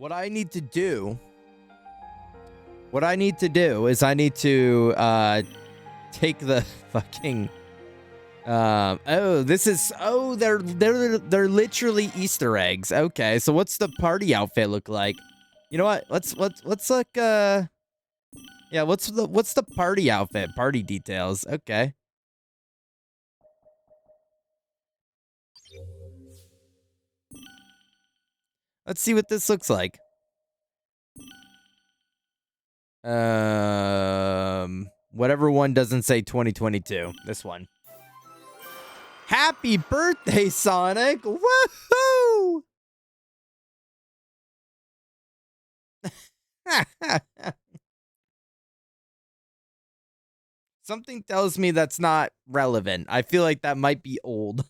What I need to do is I need to take the fucking they're literally Easter eggs. Okay, so what's the party outfit look like? You know what? Let's look yeah, what's the party outfit? Party details. Okay. Let's see what this looks like. Whatever one doesn't say 2022. This one. Happy birthday, Sonic! Woohoo! Something tells me that's not relevant. I feel like that might be old.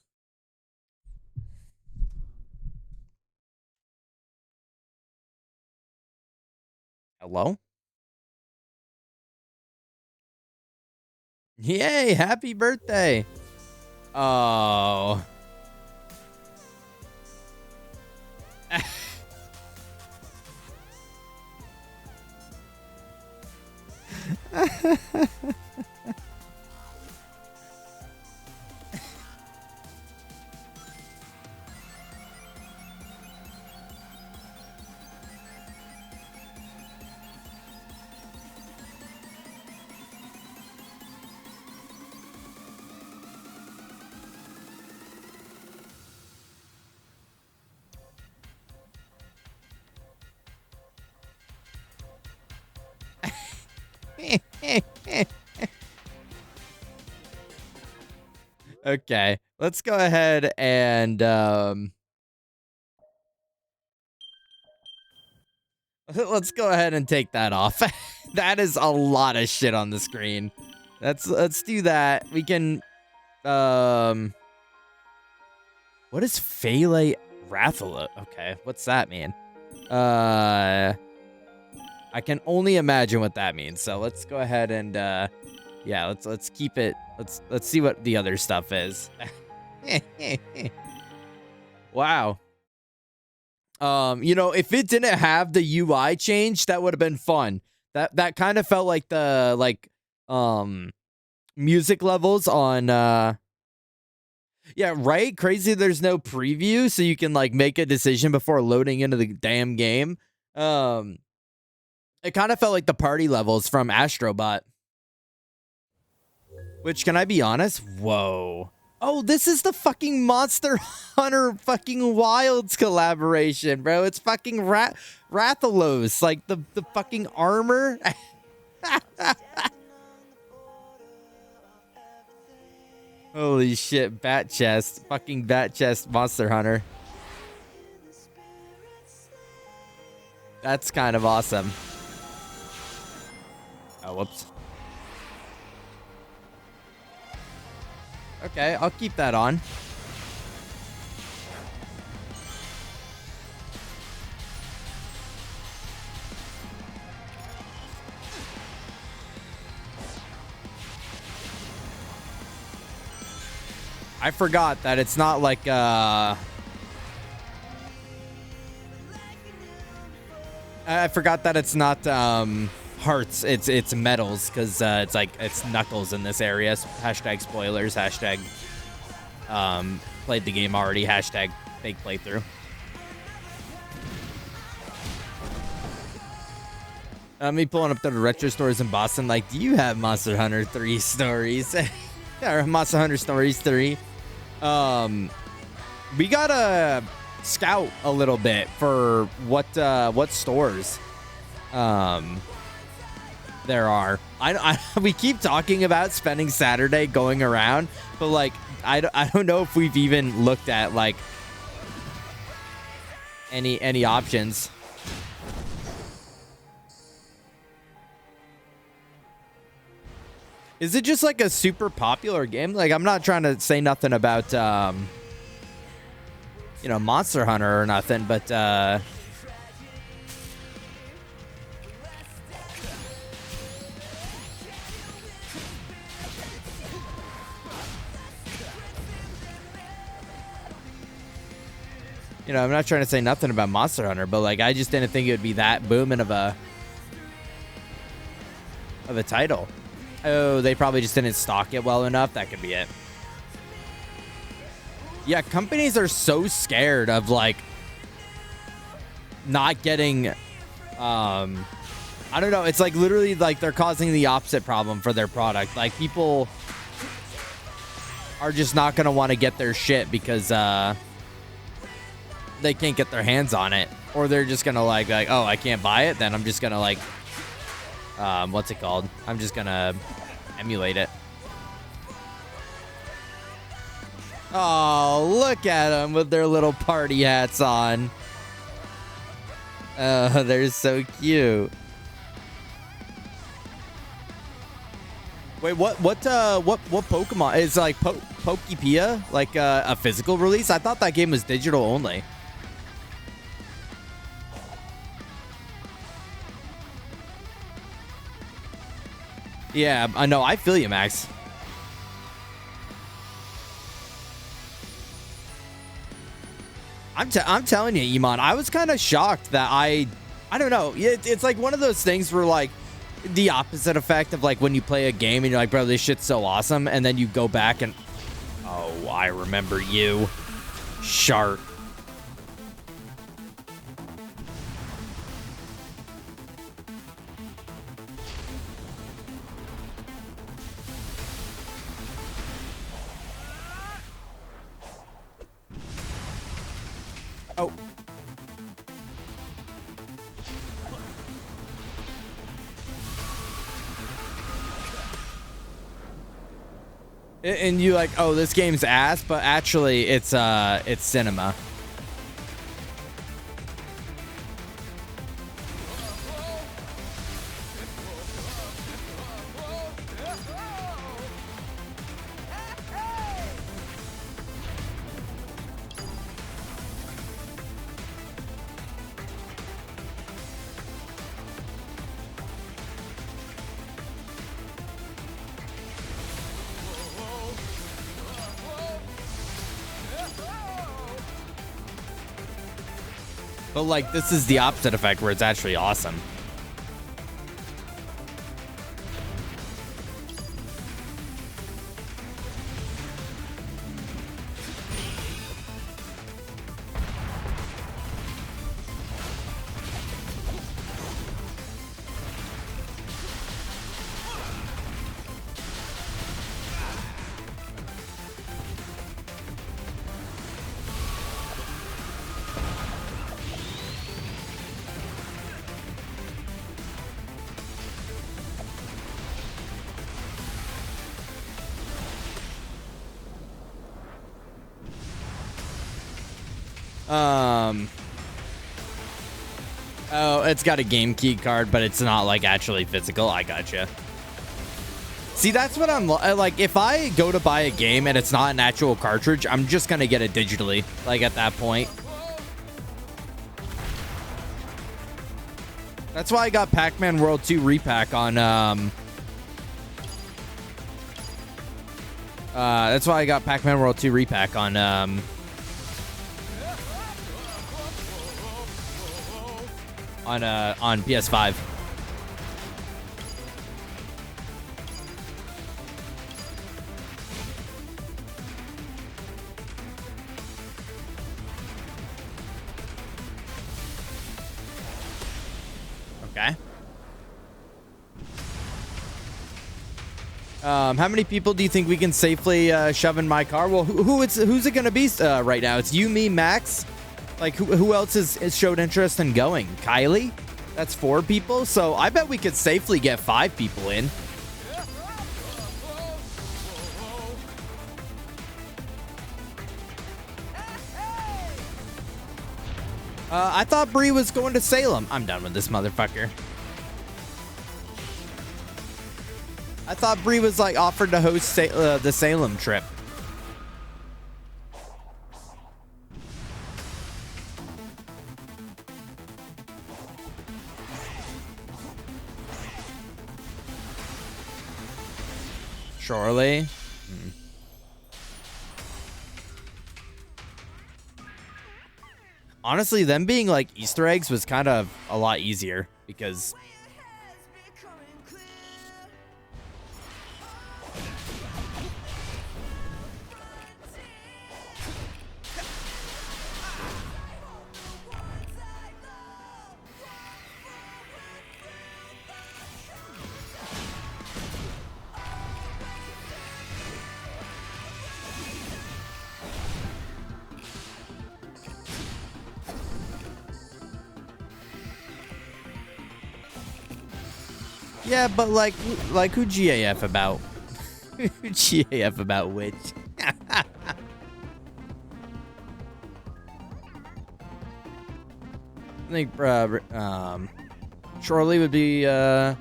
Hello? Yay, happy birthday. Oh. Okay, let's go ahead and let's go ahead and take that off. That is a lot of shit on the screen. Let's do that. We can what is Pele Rathala? Okay, what's that mean? I can only imagine what that means. So let's go ahead and yeah, let's keep it. Let's see what the other stuff is. Wow. You know, if it didn't have the UI change, that would have been fun. That kind of felt like the music levels on yeah, right? Crazy there's no preview so you can like make a decision before loading into the damn game. It kind of felt like the party levels from Astrobot. Which, can I be honest? Whoa. Oh, this is the fucking Monster Hunter fucking Wilds collaboration, bro. It's fucking Rathalos, like the fucking armor. Holy shit, Bat Chest. Fucking Bat Chest Monster Hunter. That's kind of awesome. Oh, whoops. Okay, I'll keep that on. I forgot that it's not like I forgot that it's not hearts, it's metals, because it's like it's Knuckles in this area. Hashtag spoilers, hashtag played the game already, hashtag fake playthrough. Me pulling up the retro stores in Boston, like, do you have Monster Hunter 3 stories? Or Monster Hunter Stories 3. We gotta scout a little bit for what stores there are. We keep talking about spending Saturday going around, but like I don't know if we've even looked at like any options. Is it just like a super popular game? Like, I'm not trying to say nothing about you know, Monster Hunter or nothing, but You know, I'm not trying to say nothing about Monster Hunter, but like I just didn't think it would be that booming of a title. Oh, they probably just didn't stock it well enough. That could be it. Yeah, companies are so scared of like not getting I don't know, it's like literally like they're causing the opposite problem for their product. Like people are just not going to want to get their shit because they can't get their hands on it, or they're just going to like, oh, I can't buy it, then I'm just going to like what's it called? I'm just going to emulate it. Oh, look at them with their little party hats on. Oh, they're so cute. Wait, what Pokemon is like Pokepia? Like a physical release? I thought that game was digital only. Yeah, I know. I feel you, Max. I'm telling you, Iman, I was kind of shocked that I don't know. It's like one of those things where like the opposite effect of like when you play a game and you're like, bro, this shit's so awesome, and then you go back and oh, I remember you, Shark. Oh. And you like, oh, this game's ass, but actually it's cinema. But like this is the opposite effect where it's actually awesome. Oh, it's got a game key card, but it's not like actually physical. I gotcha. See, that's what I'm like. If I go to buy a game and it's not an actual cartridge, I'm just gonna get it digitally. Like at that point. That's why I got Pac-Man World 2 repack on that's why I got Pac-Man World 2 repack on PS5. Okay. How many people do you think we can safely shove in my car? Well, who's it gonna be right now? It's you, me, Max. Like, who else has showed interest in going? Kylie? That's 4 people. So I bet we could safely get 5 people in. I thought Bree was going to Salem. I'm done with this motherfucker. I thought Bree was like offered to host the Salem trip. Surely. Honestly, them being like Easter eggs was kind of a lot easier because yeah, but like who GAF about? Who GAF about which? I think Charlie would be I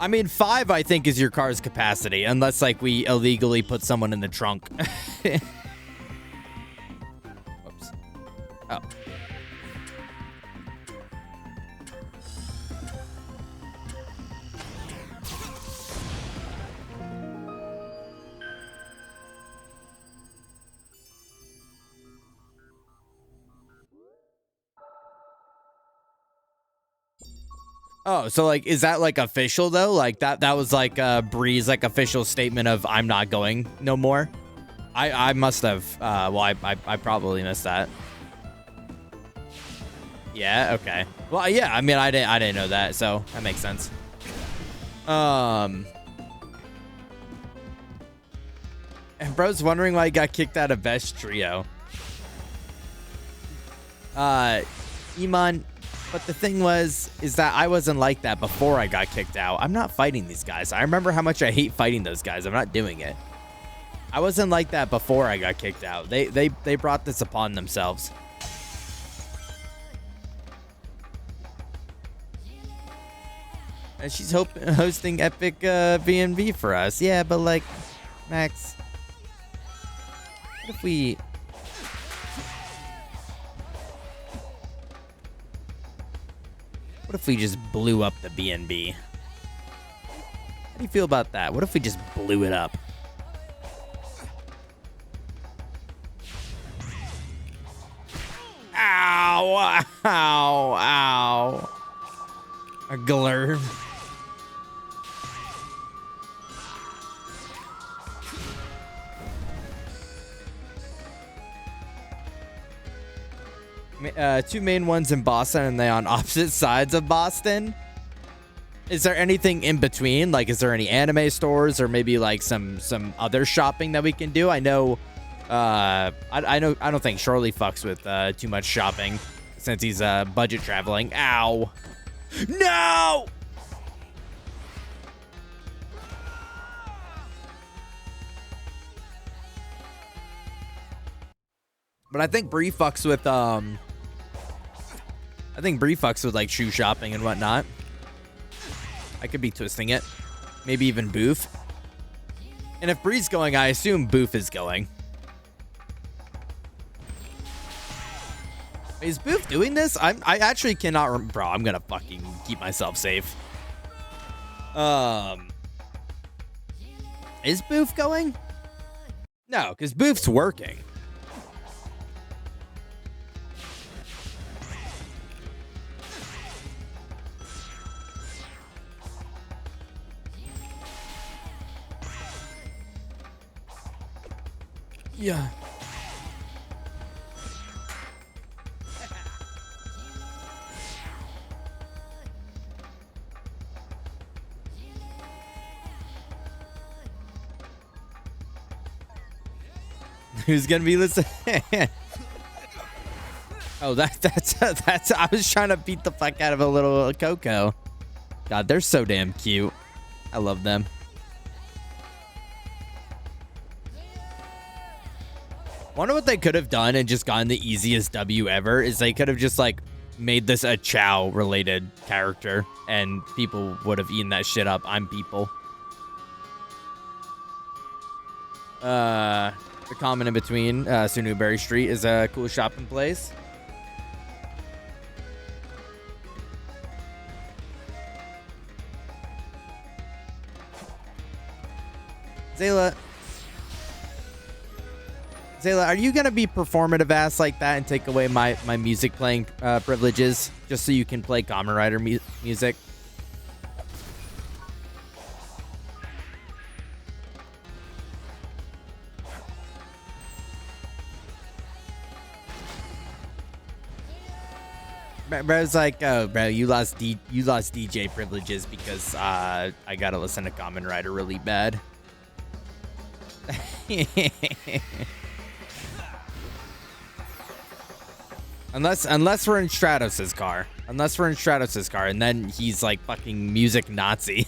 mean 5 I think is your car's capacity unless like we illegally put someone in the trunk. Oops. Oh. Oh, so like, is that like official though? Like that was like Bree's like official statement of I'm not going no more. I must have. Well, I probably missed that. Yeah. Okay. Well, yeah. I mean, I didn't know that, so that makes sense. And bro's wondering why he got kicked out of Best Trio. Iman. But the thing is that I wasn't like that before I got kicked out. I'm not fighting these guys. I remember how much I hate fighting those guys. I'm not doing it. I wasn't like that before I got kicked out. They brought this upon themselves. And she's hosting epic B&B for us. Yeah, but like, Max, what if we... What if we just blew up the B&B? How do you feel about that? What if we just blew it up? Ow! Ow! Ow! A glurb. Two main ones in Boston and they on opposite sides of Boston. Is there anything in between? Like, is there any anime stores or maybe like some other shopping that we can do? I know, I don't think Charlie fucks with too much shopping since he's budget traveling. Ow! No! But I think Bree fucks with like shoe shopping and whatnot. I could be twisting it. Maybe even Boof. And if Bree's going, I assume Boof is going. Is Boof doing this? I actually cannot bro, I'm gonna fucking keep myself safe. Is Boof going? No, because Boof's working. Yeah. Who's gonna be listening? Oh, that's. I was trying to beat the fuck out of a little Coco. God, they're so damn cute. I love them. Wonder what they could have done and just gotten the easiest W ever is they could have just like made this a Chow related character and people would have eaten that shit up. I'm people. The common in between Sun-Tue Street is a cool shopping place. Zayla, are you gonna be performative ass like that and take away my music playing privileges just so you can play Kamen Rider music? Bro's like, oh, bro, you lost DJ privileges because I gotta listen to Kamen Rider really bad. Unless we're in Stratos' car. Unless we're in Stratos' car, and then he's like fucking music Nazi.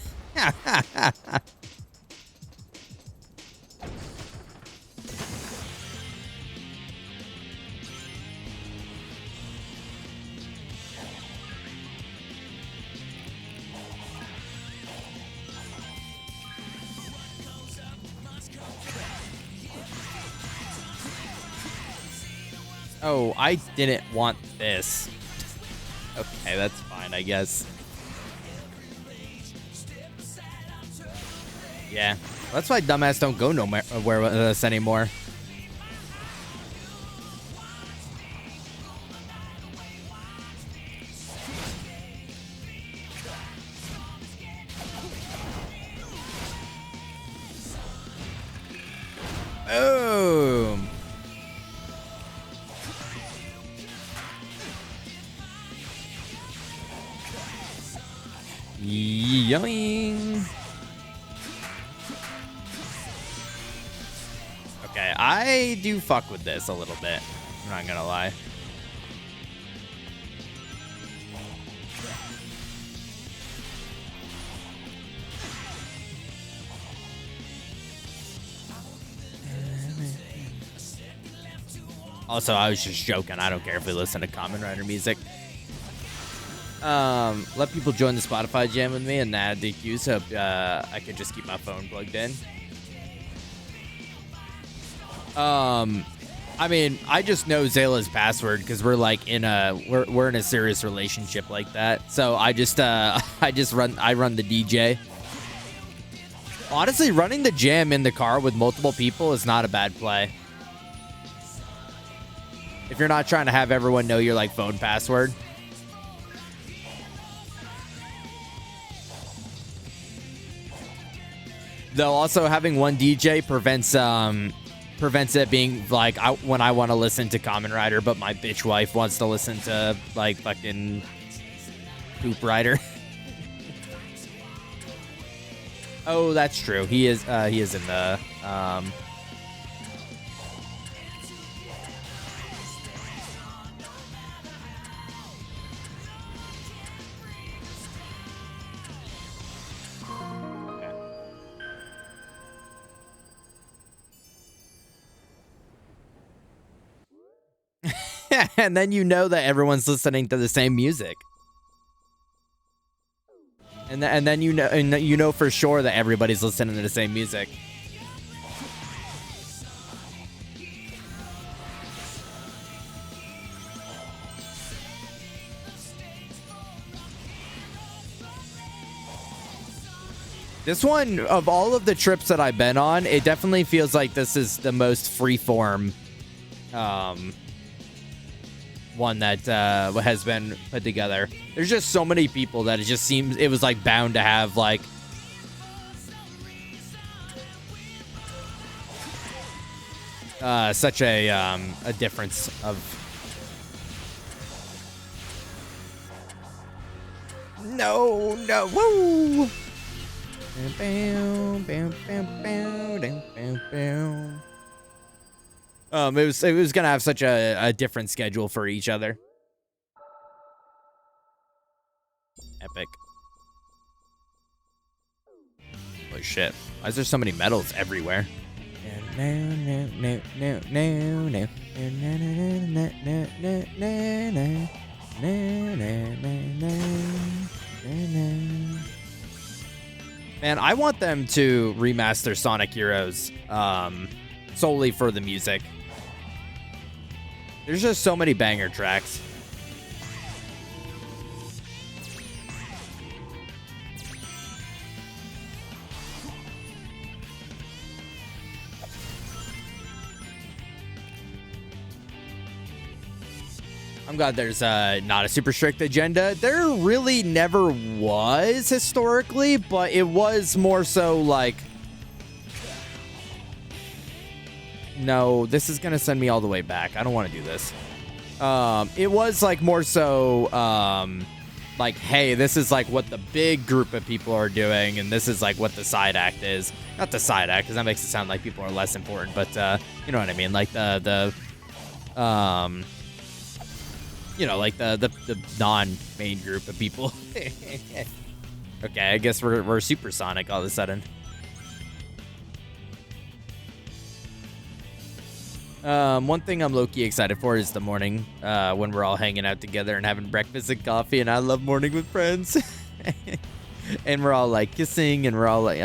Oh, I didn't want this. Okay, that's fine, I guess. Yeah, that's why dumbass don't go nowhere with us anymore. Boom. Yoing. Okay, I do fuck with this a little bit. I'm not gonna lie. Also, I was just joking. I don't care if we listen to Kamen Rider music. Let people join the Spotify jam with me and add DQs so I could just keep my phone plugged in. I mean, I just know Zayla's password because we're like we're in a serious relationship like that. So I run the DJ. Honestly, running the jam in the car with multiple people is not a bad play. If you're not trying to have everyone know your like phone password. Though also having one DJ prevents it being like when I want to listen to Kamen Rider, but my bitch wife wants to listen to like fucking Poop Rider. Oh, that's true. He is in the and then you know that everyone's listening to the same music. And then you know for sure that everybody's listening to the same music. This one, of all of the trips that I've been on, it definitely feels like this is the most freeform one that has been put together. There's just so many people that it just seems it was like bound to have like such a difference of no woo. It was gonna have such a different schedule for each other. Epic. Holy shit! Why is there so many medals everywhere? Man, I want them to remaster Sonic Heroes solely for the music. There's just so many banger tracks. I'm glad there's not a super strict agenda. There really never was historically, but it was more so like... No, this is going to send me all the way back. I don't want to do this. It was like more so like, hey, this is like what the big group of people are doing, and this is like what the side act is. Not the side act, because that makes it sound like people are less important, but you know what I mean? Like the you know, like the non-main group of people. Okay, I guess we're supersonic all of a sudden. One thing I'm low-key excited for is the morning, when we're all hanging out together and having breakfast and coffee, and I love morning with friends. And we're all like kissing, and we're all like,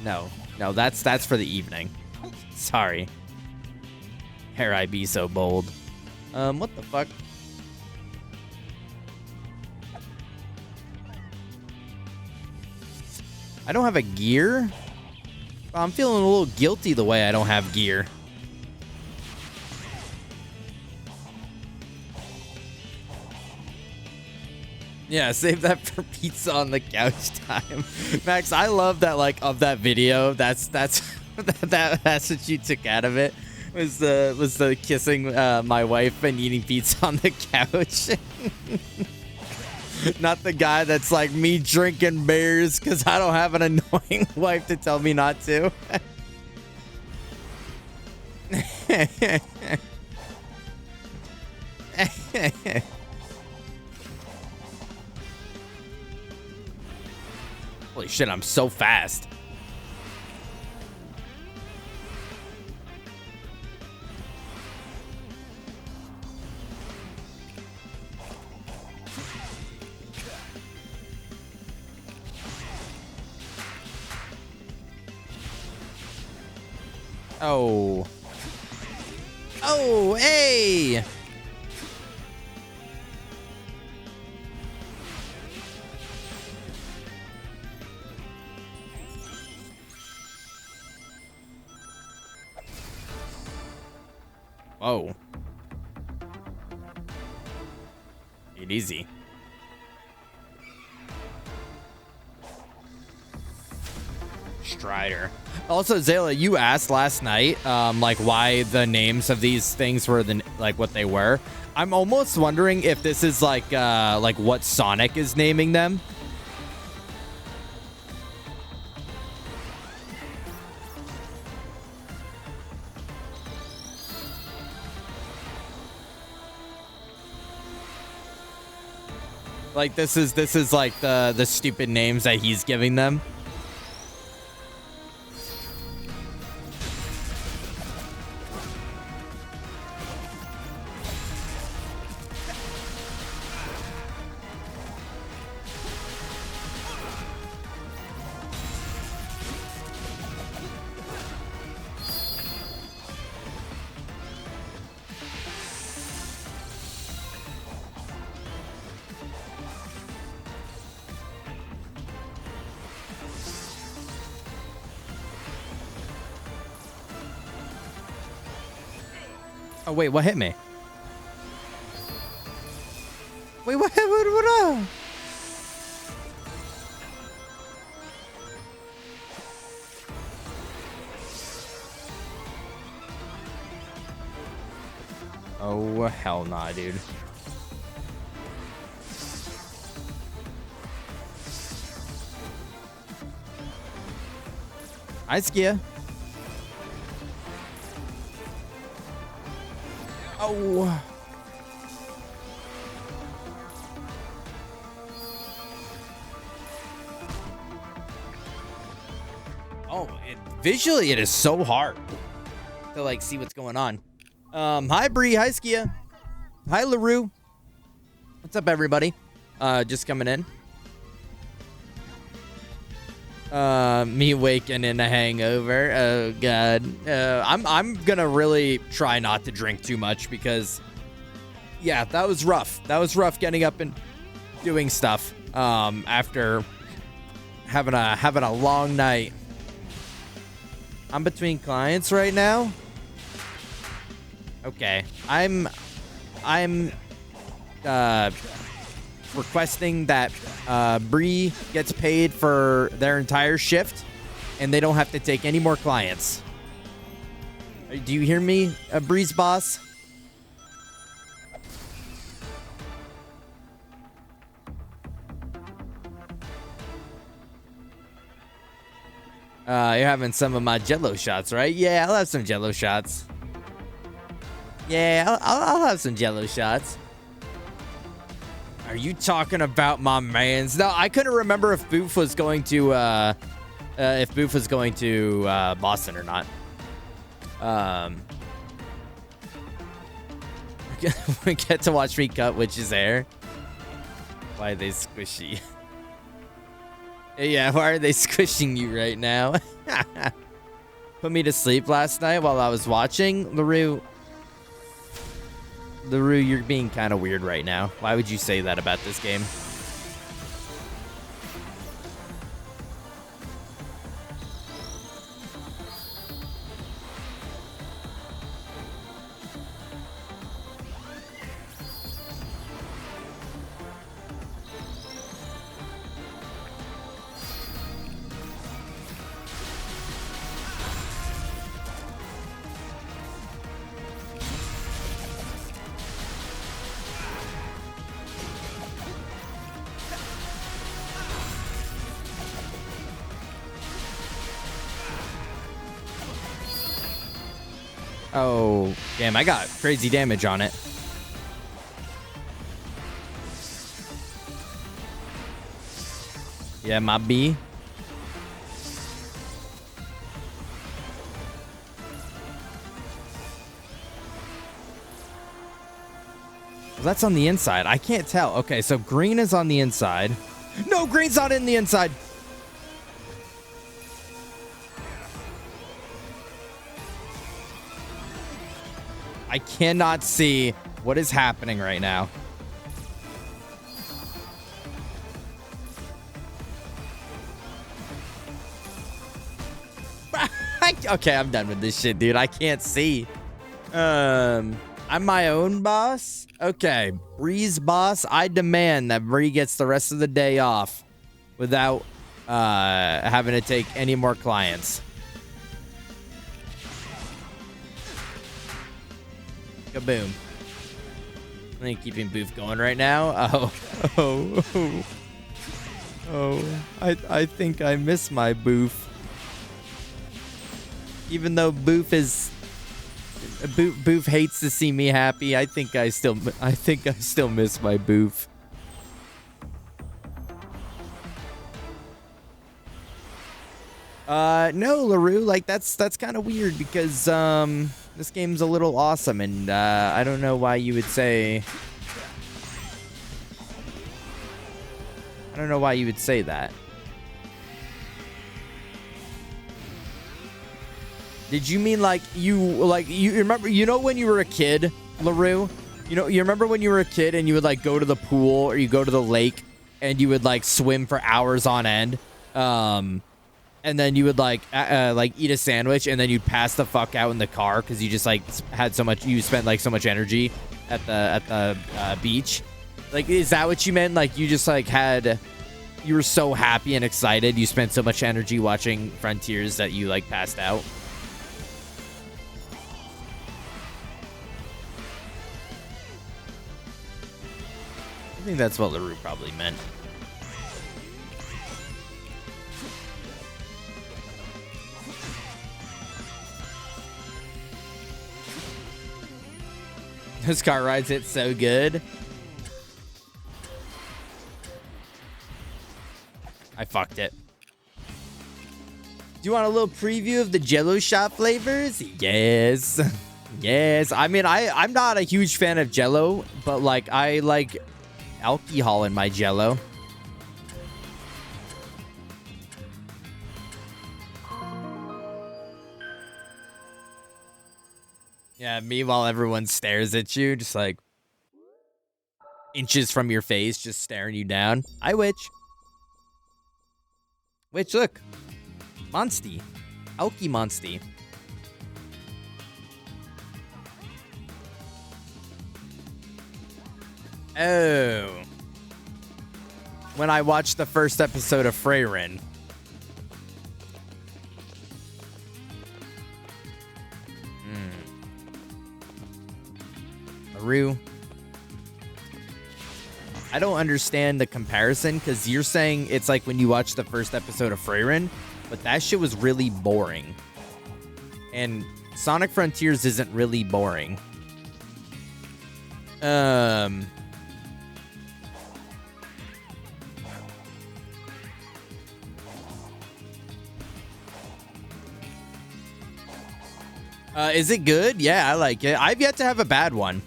no, that's for the evening. Sorry. Hair I be so bold. What the fuck? I don't have a gear? I'm feeling a little guilty the way I don't have gear. Yeah, save that for pizza on the couch time. Max, I love that, like, of that video. That's what you took out of it. Was the kissing my wife and eating pizza on the couch. Not the guy that's like me drinking beers because I don't have an annoying wife to tell me not to. Holy shit, I'm so fast. Oh. Oh, hey! Oh. Take it easy. Strider. Also, Zayla, you asked last night, like, why the names of these things were like what they were. I'm almost wondering if this is like what Sonic is naming them. Like this is like the stupid names that he's giving them. Oh, wait, what hit me? Wait, what? Oh, hell nah, dude. Hi, Skia. Oh. Oh, visually it is so hard to like see what's going on. Hi Bree, hi Skia. Hi LaRue. What's up everybody? Just coming in. Me waking in a hangover. Oh god. I'm gonna really try not to drink too much because yeah, that was rough. That was rough getting up and doing stuff after having a long night. I'm between clients right now. Okay. I'm requesting that Bree gets paid for their entire shift, and they don't have to take any more clients. Do you hear me, Bree's boss? You're having some of my Jello shots, right? Yeah, I'll have some Jello shots. Yeah, I'll have some Jello shots. Are you talking about my mans? No, I couldn't remember if Boof was going to Boston or not. We get to watch me cut Witch's hair. Why are they squishy? Yeah, why are they squishing you right now? Put me to sleep last night while I was watching. LaRue, you're being kind of weird right now. Why would you say that about this game? Oh, damn, I got crazy damage on it. Yeah, my B. Well, that's on the inside. I can't tell. Okay, so green is on the inside. No, green's not in the inside. I cannot see what is happening right now. Okay, I'm done with this shit, dude. I can't see. I'm my own boss? Okay, Bree's boss. I demand that Bree gets the rest of the day off without having to take any more clients. Kaboom. I think keeping Boof going right now. I think I miss my Boof. Even though Boof hates to see me happy, I think I still miss my Boof. No, LaRue, like that's kind of weird because this game's a little awesome, and I don't know why you would say. I don't know why you would say that. Did you mean like you remember, you know, when you were a kid, LaRue? You remember when you were a kid and you would like go to the pool or you go to the lake and you would like swim for hours on end? And then you would like eat a sandwich and then you'd pass the fuck out in the car because you just like had so much, you spent like so much energy at the beach. Like, is that what you meant? Like you just like you were so happy and excited, you spent so much energy watching Frontiers that you like passed out? I think that's what LaRue probably meant. Those car rides hit so good. I fucked it. Do you want a little preview of the Jello shot flavors? Yes. Yes. I mean, I'm not a huge fan of Jello, but like I like alcohol in my Jello. Yeah, meanwhile everyone stares at you, just like inches from your face, just staring you down. Hi, Witch. Witch, look. Monsty. Alky Monsty. Oh. When I watched the first episode of Freyrin. LaRue. I don't understand the comparison because you're saying it's like when you watch the first episode of Freyrin, but that shit was really boring. And Sonic Frontiers isn't really boring. Is it good? Yeah, I like it. I've yet to have a bad one.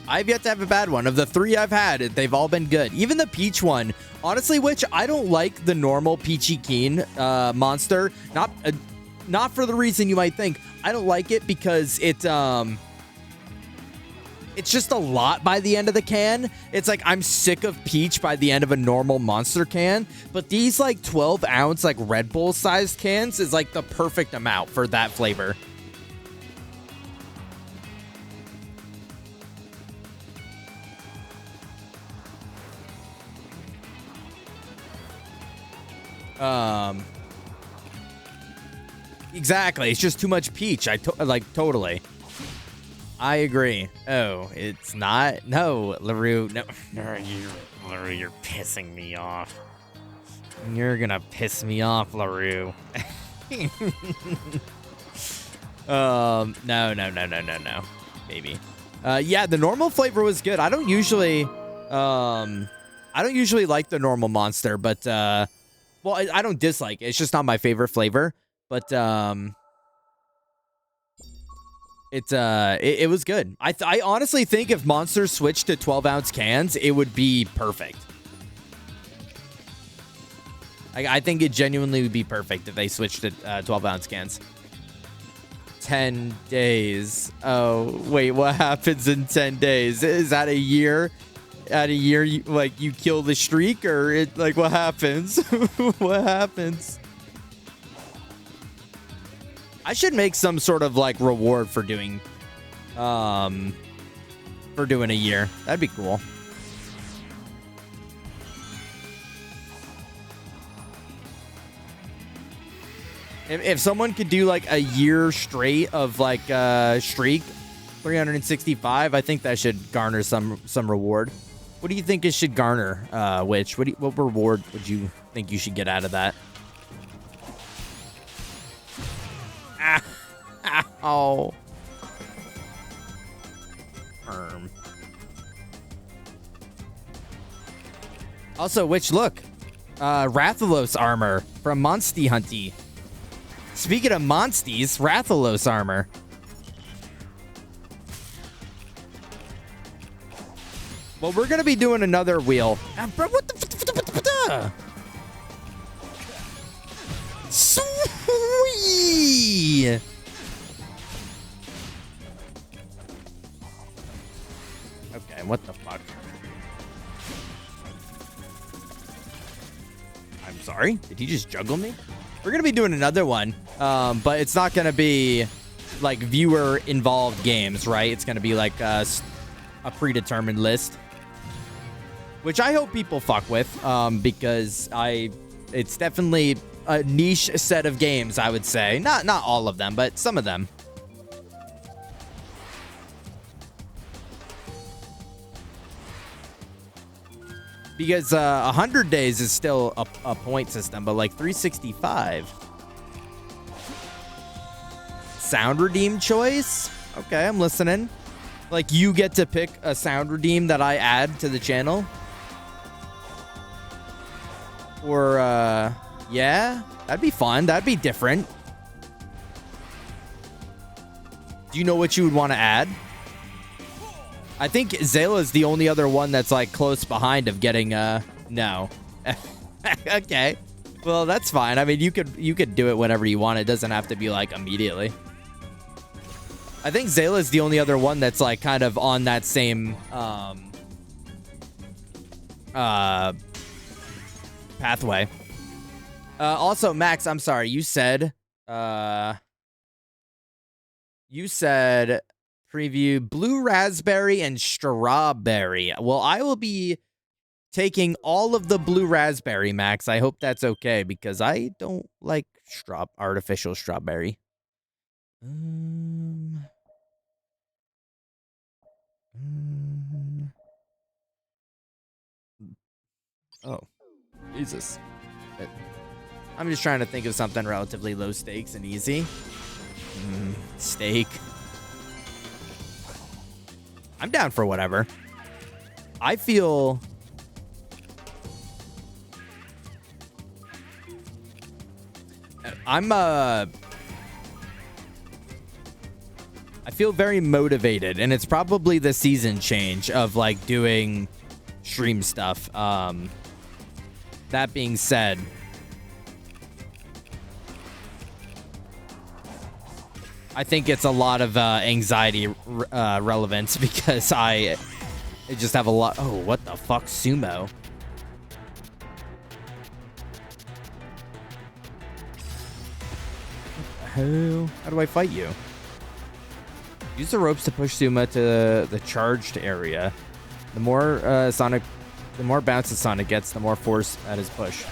Of the 3 I've had, they've all been good. Even the Peach one, honestly, which I don't like the normal Peachy Keen monster. Not for the reason you might think. I don't like it because it's just a lot by the end of the can. It's like I'm sick of Peach by the end of a normal monster can. But these like 12-ounce like Red Bull sized cans is like the perfect amount for that flavor. Exactly. It's just too much peach. Totally. I agree. Oh, it's not. No, LaRue. No, LaRue, you're pissing me off. You're gonna piss me off, LaRue. No. Maybe. Yeah, the normal flavor was good. I don't usually like the normal monster, but well, I don't dislike it. It's just not my favorite flavor. But it was good. I honestly think if Monsters switched to 12-ounce cans, it would be perfect. I think it genuinely would be perfect if they switched to 12-ounce cans. 10 days. Oh, wait, what happens in 10 days? Is that a year? At a year, you kill the streak, or what happens? What happens? I should make some sort of reward for doing a year. That'd be cool. If someone could do a year straight of streak 365, I think that should garner some reward. What do you think it should garner? What reward would you think you should get out of that? Ow. Also, look, Rathalos armor from Monsty Hunty. Speaking of Monsties, Rathalos armor. Well, we're gonna be doing another wheel. Bro, what the? Sweet. Okay, what the fuck? I'm sorry. Did he just juggle me? We're gonna be doing another one, but it's not gonna be viewer involved games, right? It's gonna be a predetermined list, which I hope people fuck with, because it's definitely a niche set of games, I would say. Not all of them, but some of them. Because 100 days is still a point system, but 365. Sound redeem choice? Okay, I'm listening. You get to pick a sound redeem that I add to the channel? Or, yeah, that'd be fun. That'd be different. Do you know what you would want to add? I think Zayla is the only other one that's close behind of getting no. Okay. Well, that's fine. I mean, you could do it whenever you want. It doesn't have to be immediately. I think Zayla is the only other one that's kind of on that same pathway. Also, Max, I'm sorry. You said preview blue raspberry and strawberry. Well, I will be taking all of the blue raspberry, Max. I hope that's okay because I don't like artificial strawberry. Oh, Jesus. I'm just trying to think of something relatively low stakes and easy. Steak. I'm down for whatever. I feel... I feel very motivated, and it's probably the season change of, like, doing stream stuff. That being said, I think it's a lot of anxiety relevance because I just have a lot... Oh, what the fuck? Sumo. How do I fight you? Use the ropes to push Suma to the charged area. The more bounces Sonic gets, the more force at his push.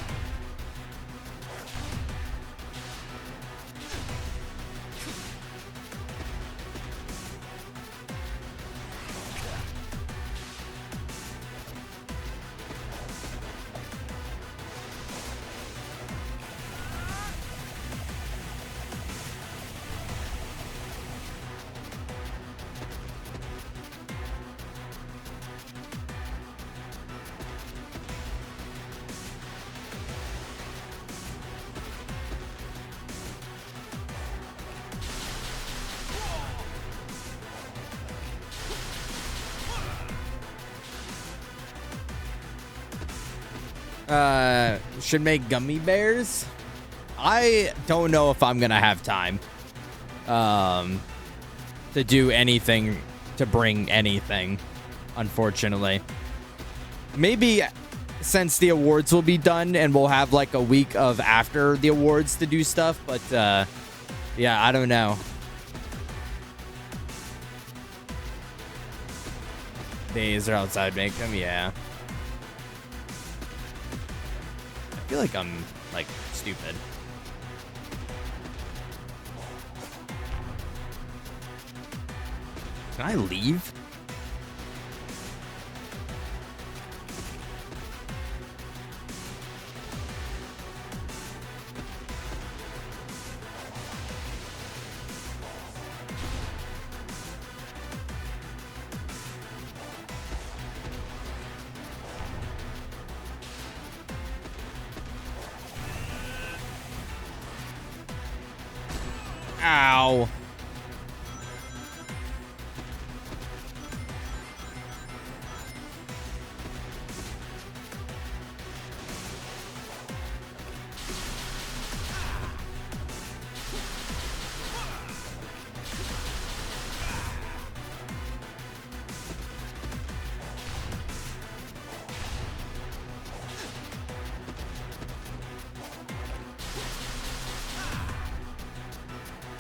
Should make gummy bears. I don't know if I'm gonna have time to do anything, to bring anything, unfortunately. Maybe since the awards will be done and we'll have like a week of after the awards to do stuff, but yeah, I don't know. Days are outside, make them, yeah. I feel like I'm, like, stupid. Can I leave? Ow.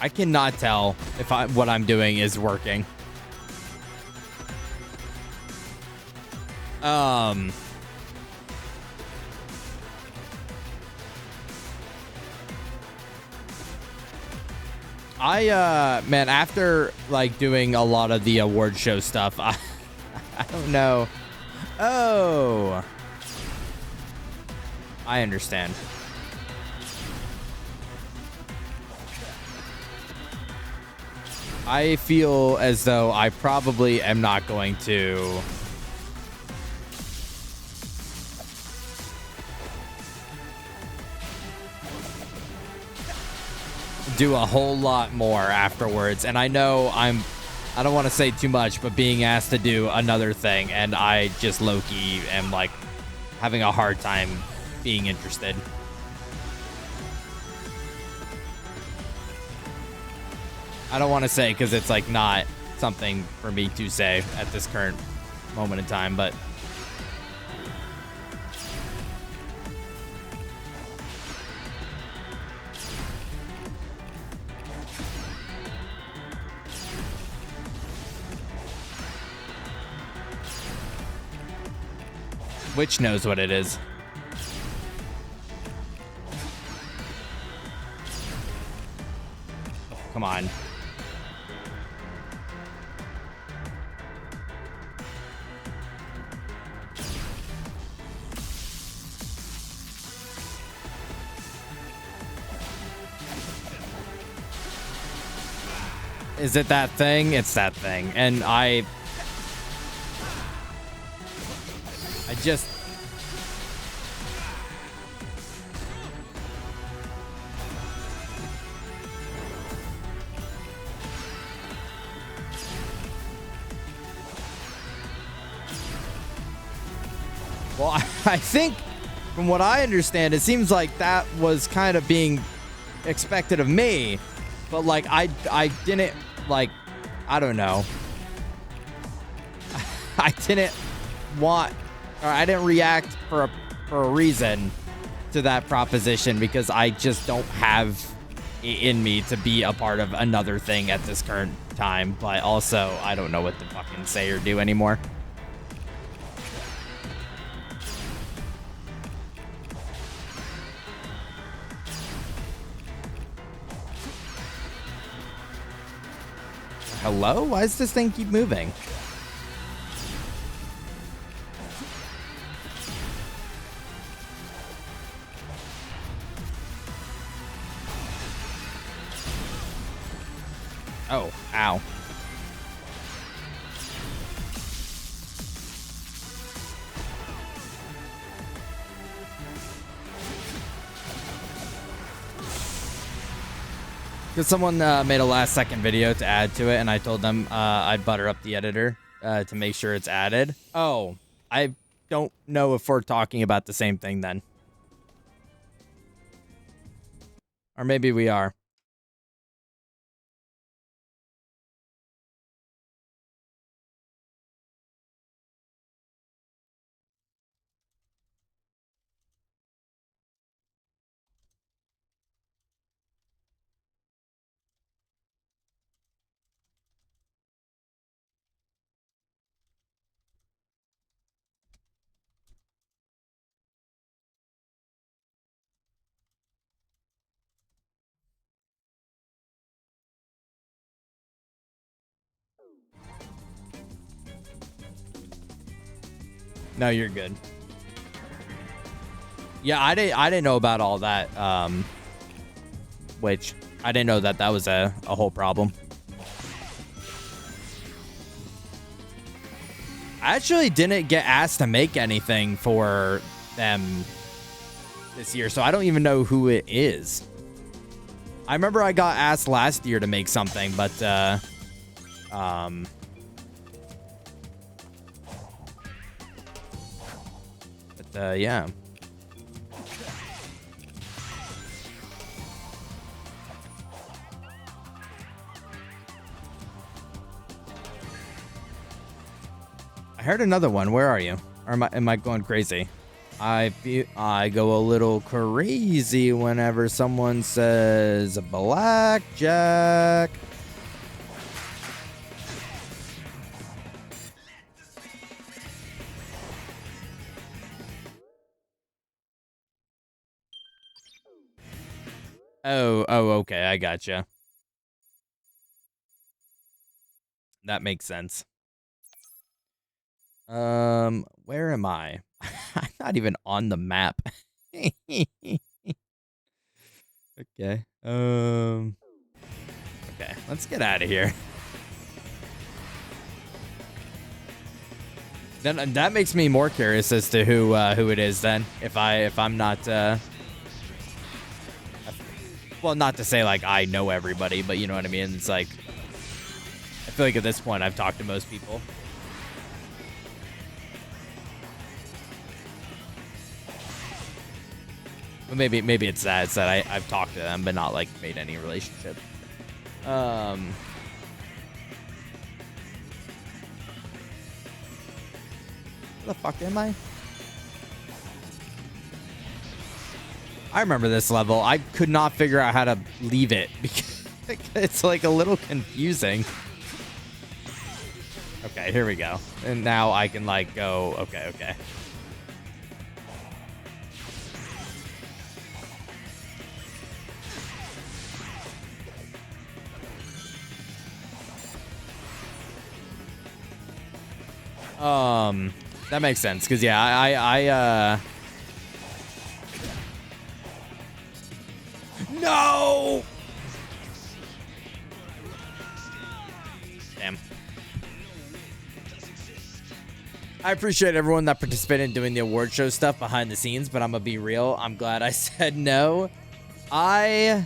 I cannot tell if what I'm doing is working. Man, after like doing a lot of the award show stuff, I don't know. Oh, I understand. I feel as though I probably am not going to do a whole lot more afterwards. And I know I don't want to say too much, but being asked to do another thing, and I just low-key am like having a hard time being interested. I don't want to say because it's like not something for me to say at this current moment in time, but Witch knows what it is. Come on. Is it that thing? It's that thing. And I just... Well, I think, from what I understand, it seems like that was kind of being expected of me. But, like, I didn't, like, I don't know. I didn't want, or I didn't react for a reason to that proposition, because I just don't have it in me to be a part of another thing at this current time. But also, I don't know what to fucking say or do anymore. Hello? Why does this thing keep moving? Oh, ow. Because someone made a last-second video to add to it, and I told them I'd butter up the editor to make sure it's added. Oh, I don't know if we're talking about the same thing then. Or maybe we are. No, you're good. Yeah, I didn't know about all that. Which I didn't know that was a whole problem. I actually didn't get asked to make anything for them this year, so I don't even know who it is. I remember I got asked last year to make something, but yeah. I heard another one. Where are you? Or am I going crazy? I go a little crazy whenever someone says blackjack. Oh, okay, I gotcha. That makes sense. Where am I? I'm not even on the map. Okay. Okay, let's get out of here. Then that makes me more curious as to who it is then. If I'm not well, not to say like I know everybody, but you know what I mean? It's like I feel like at this point I've talked to most people. But maybe it's that. It's that I've talked to them, but not like made any relationship. Where the fuck am I? I remember this level. I could not figure out how to leave it because it's like a little confusing. Okay, here we go. And now I can like go. Okay. That makes sense, because, yeah, I No! Damn. I appreciate everyone that participated in doing the award show stuff behind the scenes, but I'm gonna be real. I'm glad I said no. I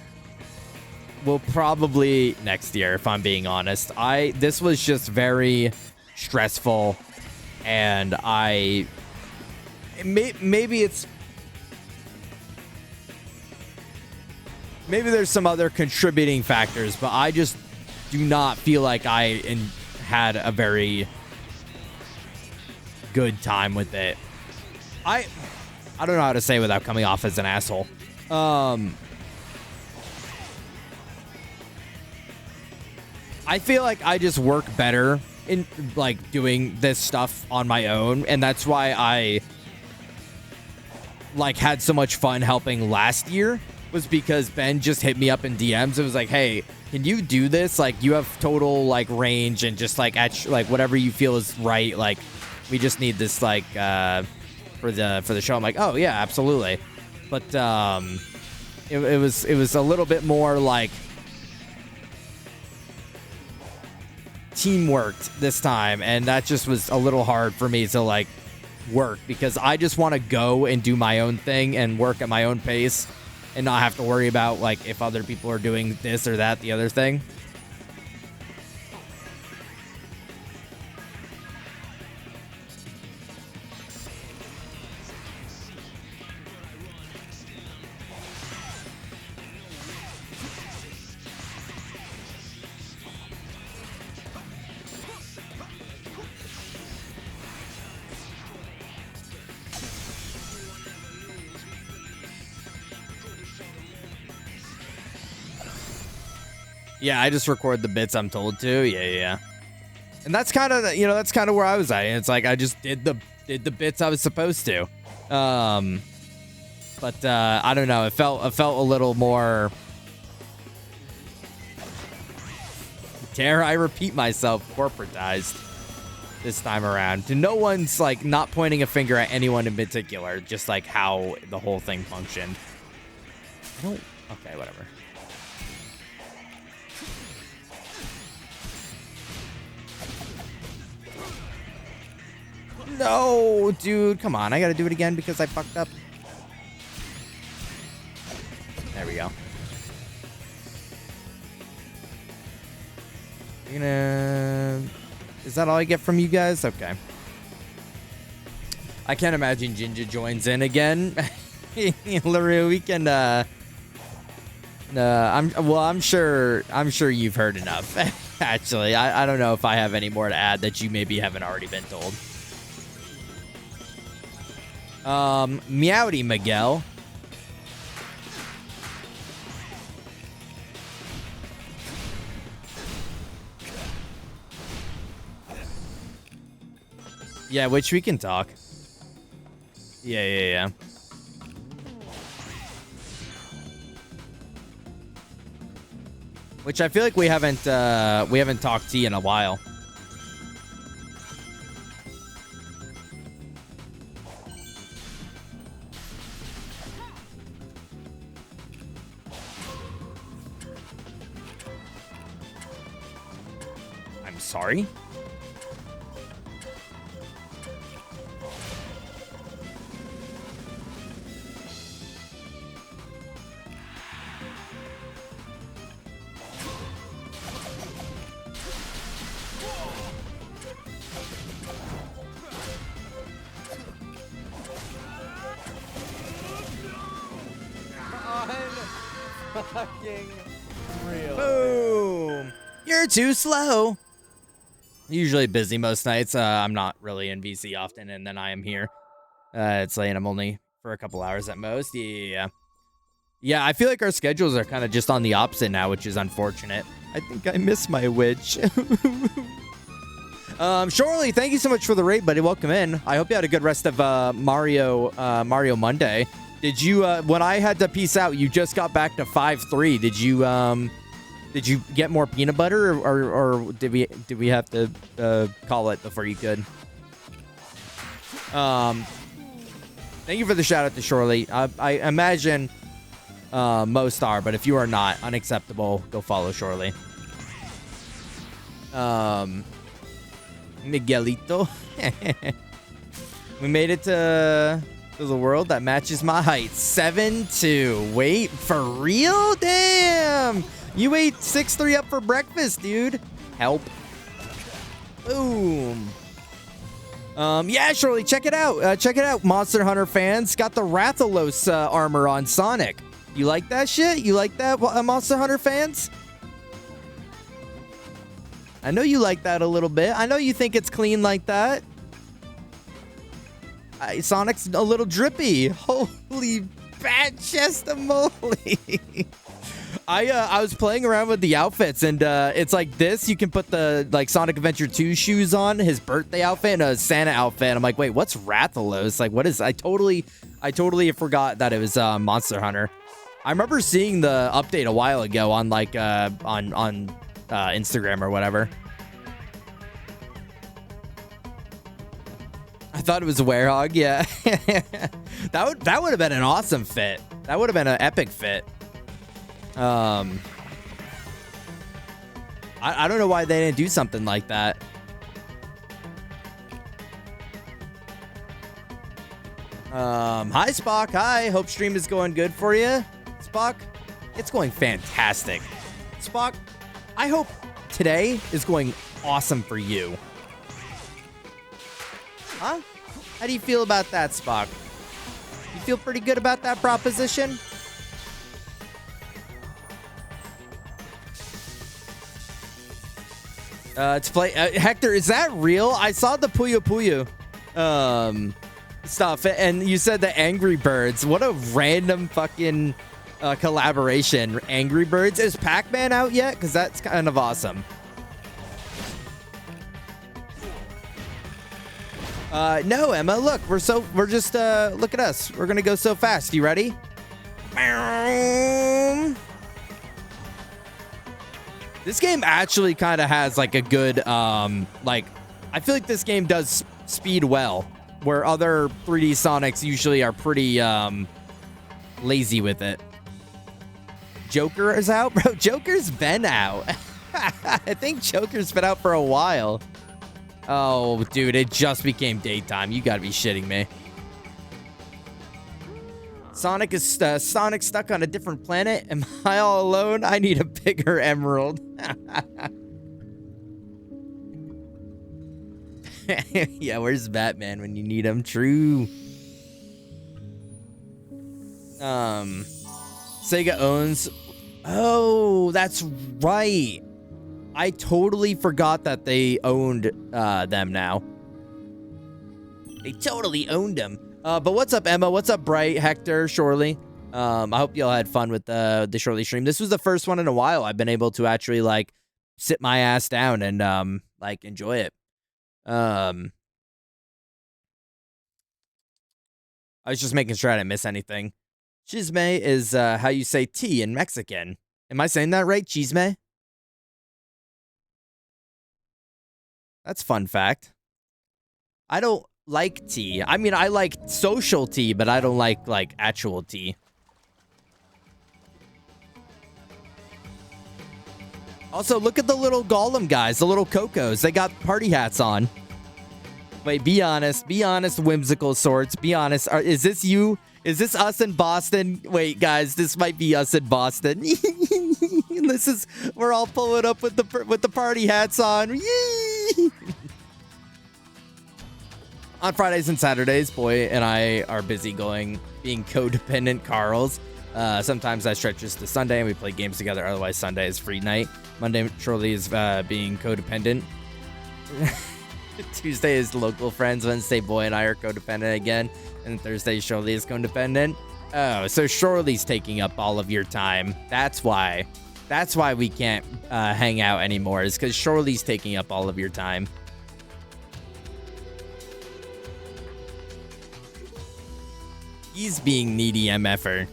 will probably next year, if I'm being honest. This was just very stressful, and maybe there's some other contributing factors, but I just do not feel like I had a very good time with it. I don't know how to say it without coming off as an asshole. I feel like I just work better in like doing this stuff on my own, and that's why I like had so much fun helping last year, was because Ben just hit me up in DMs. It was like, hey, can you do this? Like, you have total like range, and just like whatever you feel is right. Like, we just need this like for the show. I'm like, oh yeah, absolutely. But it was a little bit more like teamwork this time, and that just was a little hard for me to like work, because I just want to go and do my own thing and work at my own pace and not have to worry about like if other people are doing this or that, the other thing. Yeah, I just record the bits I'm told to. Yeah. And that's kind of, that's kind of where I was at. It's like I just did the bits I was supposed to. But I don't know. It felt a little more, dare I repeat myself, corporatized this time around. To no one's like not pointing a finger at anyone in particular, just like how the whole thing functioned. Okay, whatever. No, dude, come on. I gotta do it again because I fucked up. There we go. You're gonna... Is that all I get from you guys? Okay. I can't imagine Ginger joins in again. LaRue, we can, I'm sure you've heard enough. Actually, I don't know if I have any more to add that you maybe haven't already been told. Meowdy Miguel. Yeah, which we can talk. Yeah. Which I feel like we haven't talked tea in a while. I'm sorry? Fucking real. Boom! You're too slow. Usually busy most nights. I'm not really in VC often, and then I am here. It's late. I'm only for a couple hours at most. Yeah, I feel like our schedules are kind of just on the opposite now, which is unfortunate. I think I miss my witch. Shorely, thank you so much for the raid, buddy. Welcome in. I hope you had a good rest of Mario Monday. Did you when I had to peace out, you just got back to 5-3. Did you get more peanut butter, or did we have to call it before you could? Thank you for the shout out to Shorely. I imagine most are, but if you are not, unacceptable. Go follow Shorely. Miguelito. We made it to the world that matches my height. 7'2". Wait, for real? Damn. You ate 6'3" up for breakfast, dude. Help. Boom. Yeah, Shirley, check it out. Check it out, Monster Hunter fans. Got the Rathalos armor on Sonic. You like that shit? You like that, Monster Hunter fans? I know you like that a little bit. I know you think it's clean like that. Sonic's a little drippy. Holy fat chest of moly. I was playing around with the outfits, and it's like this. You can put the Sonic Adventure 2 shoes on, his birthday outfit, and a Santa outfit. I'm like, wait, what's Rathalos? Like, what is? I totally forgot that it was Monster Hunter. I remember seeing the update a while ago on on Instagram or whatever. I thought it was a werehog. Yeah, that would have been an awesome fit. That would have been an epic fit. I don't know why they didn't do something like that. Hi Spock. Hi. Hope stream is going good for you, Spock. It's going fantastic, Spock. I hope today is going awesome for you. Huh? How do you feel about that, Spock? You feel pretty good about that proposition? To play Hector, is that real? I saw the Puyo Puyo stuff, and you said the Angry Birds. What a random fucking collaboration. Angry Birds. Is Pac-Man out yet? Because that's kind of awesome. No, Emma. Look, we're just look at us. We're gonna go so fast. You ready? This game actually kind of has like a good I feel like this game does speed well, where other 3D Sonics usually are pretty lazy with it. Joker is out, bro. Joker's been out. I think Joker's been out for a while. Oh, dude, it just became daytime. You gotta be shitting me. Sonic stuck on a different planet. Am I all alone? I need a bigger emerald. Yeah, where's Batman when you need him? True. Sega owns... Oh, that's right. I totally forgot that they owned them now. They totally owned them. But what's up, Emma? What's up, Bright, Hector, Shorely? I hope y'all had fun with the Shorely stream. This was the first one in a while I've been able to actually sit my ass down and enjoy it. I was just making sure I didn't miss anything. Chisme is how you say tea in Mexican. Am I saying that right? Chisme? That's a fun fact. I don't like tea. I mean, I like social tea, but I don't like actual tea. Also, look at the little Golem guys, the little Cocos. They got party hats on. Wait, be honest, whimsical sorts. Be honest. Is this you? Is this us in Boston? Wait, guys, this might be us in Boston. We're all pulling up with the party hats on. Yee! On Fridays and Saturdays, Boy and I are busy being codependent Carls. Sometimes that stretches to Sunday and we play games together. Otherwise, Sunday is free night. Monday, Shirley is being codependent. Tuesday is local friends. Wednesday, Boy and I are codependent again. And Thursday, Shirley is codependent. Oh, so Shirley's taking up all of your time. That's why. That's why we can't hang out anymore, is because Shirley's taking up all of your time. He's being needy MFer.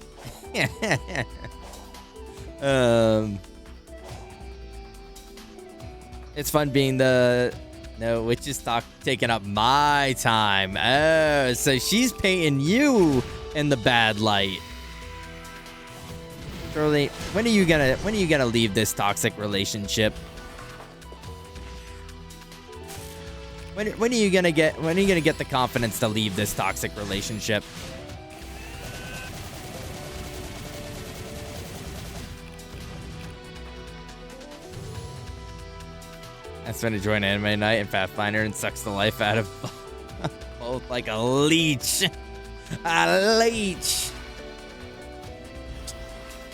It's fun being the No, Witch is taking up my time. Oh, so she's painting you in the bad light. Shirley, when are you gonna leave this toxic relationship? When are you gonna get the confidence to leave this toxic relationship? That's when to join Anime Night and Pathfinder and sucks the life out of both like a leech. A leech.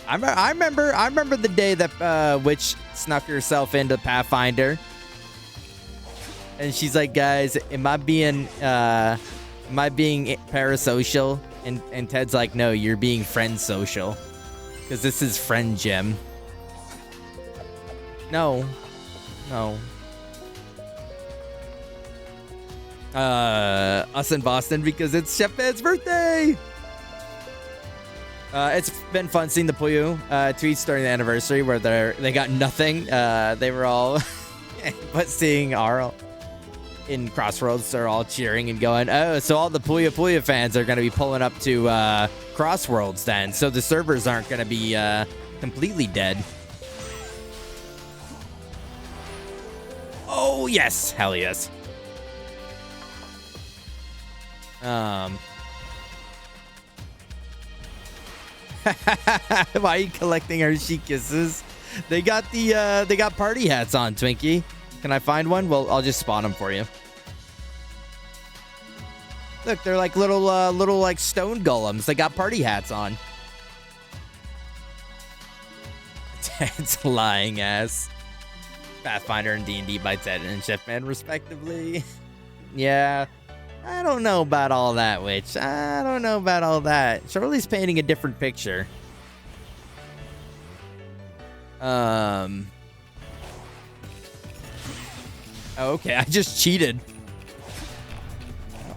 I remember the day that Witch snuck herself into Pathfinder. And she's like, guys, am I being parasocial? And Ted's like, no, you're being friend social. Because this is friend gym. No. Us in Boston because it's Chef Ed's birthday. It's been fun seeing the Puyo tweets during the anniversary where they got nothing. They were all, but seeing Arl in Crossroads, they're all cheering and going, oh, so all the Puyo fans are going to be pulling up to Crossroads then, so the servers aren't going to be completely dead. Oh yes, hell yes. Why are you collecting Hershey Kisses? They got party hats on, Twinkie. Can I find one? Well, I'll just spawn them for you. Look, they're like little like stone golems. They got party hats on. Ted's lying ass. Pathfinder and D&D by Ted and Chefman, respectively. Yeah. I don't know about all that, Witch. I don't know about all that. Charlie's painting a different picture. Okay, I just cheated.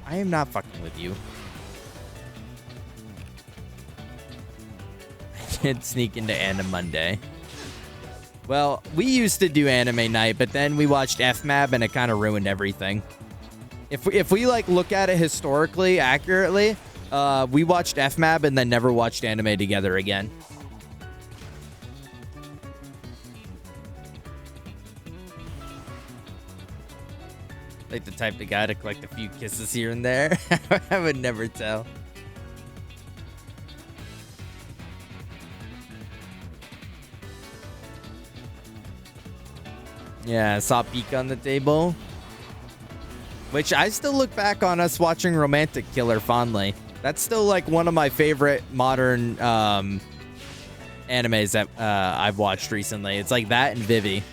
I am not fucking with you. I can't sneak into Anime Monday. Well, we used to do Anime Night, but then we watched FMAB and it kind of ruined everything. If we like look at it historically accurately, we watched FMAB and then never watched anime together again. Like the type of guy to collect a few kisses here and there. I would never tell. Yeah, saw Pika on the table. Which I still look back on us watching Romantic Killer fondly. That's still like one of my favorite modern animes that I've watched recently. It's like that and Vivi.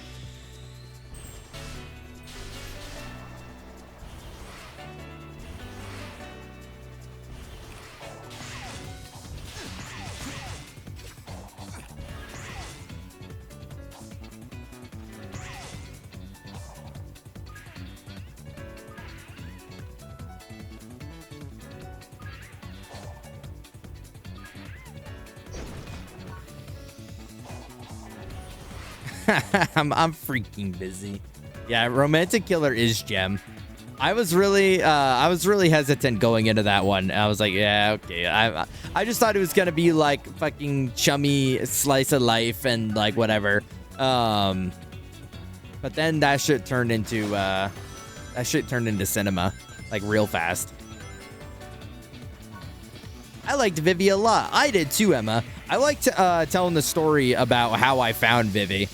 I'm freaking busy. Yeah, Romantic Killer is gem. I was really hesitant going into that one. I was like, yeah, okay. I just thought it was gonna be like fucking chummy slice of life and like whatever. But then that shit turned into cinema like real fast. I liked Vivi a lot. I did too, Emma. I liked telling the story about how I found Vivi.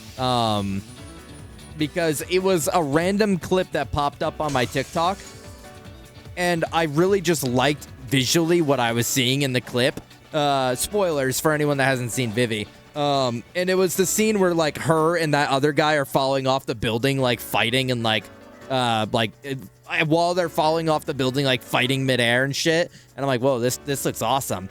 Because it was a random clip that popped up on my TikTok. And I really just liked visually what I was seeing in the clip. Spoilers for anyone that hasn't seen Vivi. And it was the scene where like her and that other guy are falling off the building, like fighting and while they're falling off the building, like fighting midair and shit. And I'm like, whoa, this looks awesome.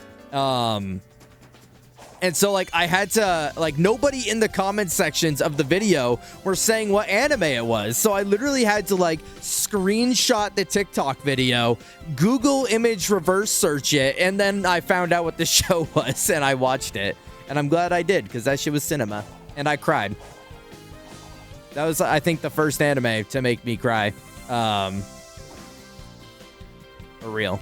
And so like I had to like nobody in the comment sections of the video were saying what anime it was. So I literally had to like screenshot the TikTok video, Google image reverse search it, and then I found out what the show was and I watched it. And I'm glad I did because that shit was cinema. And I cried. That was, I think, the first anime to make me cry. For real.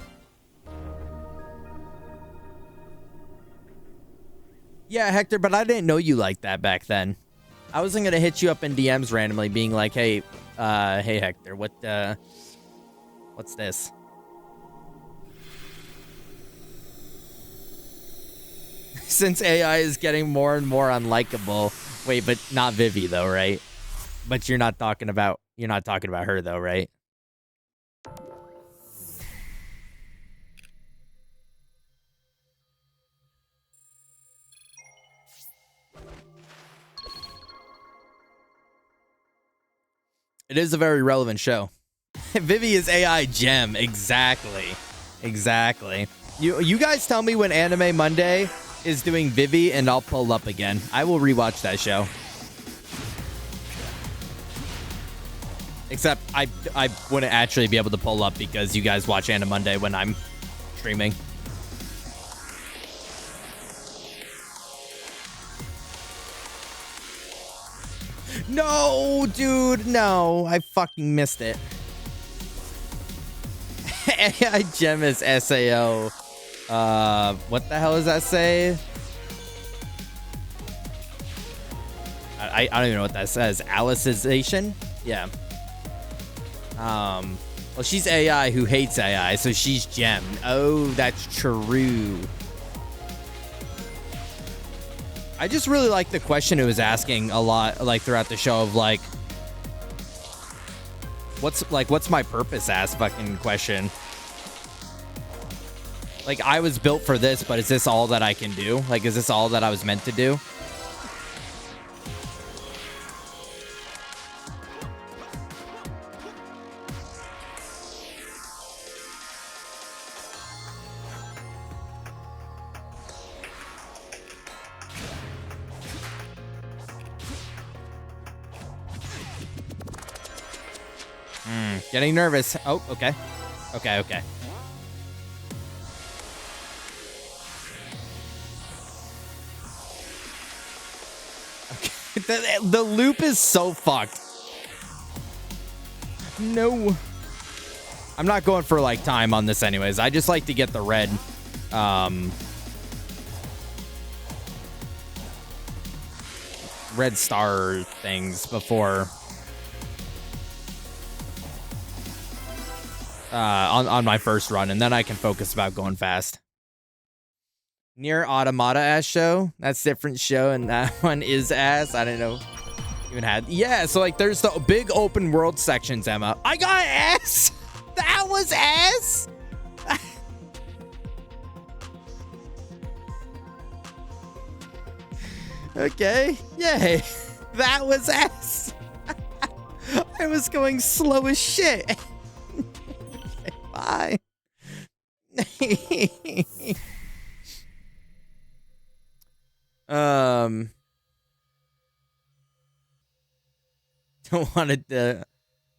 Yeah, Hector, but I didn't know you like that back then. I wasn't gonna hit you up in DMs randomly, being like, "Hey, hey Hector, what's this?" Since AI is getting more and more unlikable. Wait, but not Vivi though, right? But you're not talking about her though, right? It is a very relevant show. Vivi is AI gem. Exactly. You guys tell me when Anime Monday is doing Vivi and I'll pull up again. I will rewatch that show. Except I wouldn't actually be able to pull up because you guys watch Anime Monday when I'm streaming. No, dude, no. I fucking missed it. AI gem is SAO. What the hell does that say? I don't even know what that says. Alicization? Yeah. Well, she's AI who hates AI, so she's gem. Oh, that's true. I just really like the question it was asking a lot, like throughout the show of like, what's my purpose? Ass fucking question. Like, I was built for this, but is this all that I can do? Like, is this all that I was meant to do? Getting nervous. Oh, okay. Okay. Okay, the loop is so fucked. No. I'm not going for, like, time on this anyways. I just like to get the red, red star things before... on my first run, and then I can focus about going fast. Near Automata ass show? That's different show, and that one is ass. I don't know. Even had. Yeah, so like there's the big open world sections, Emma. I got ass! That was ass! Okay. Yay. That was ass. I was going slow as shit. Bye. Don't want to.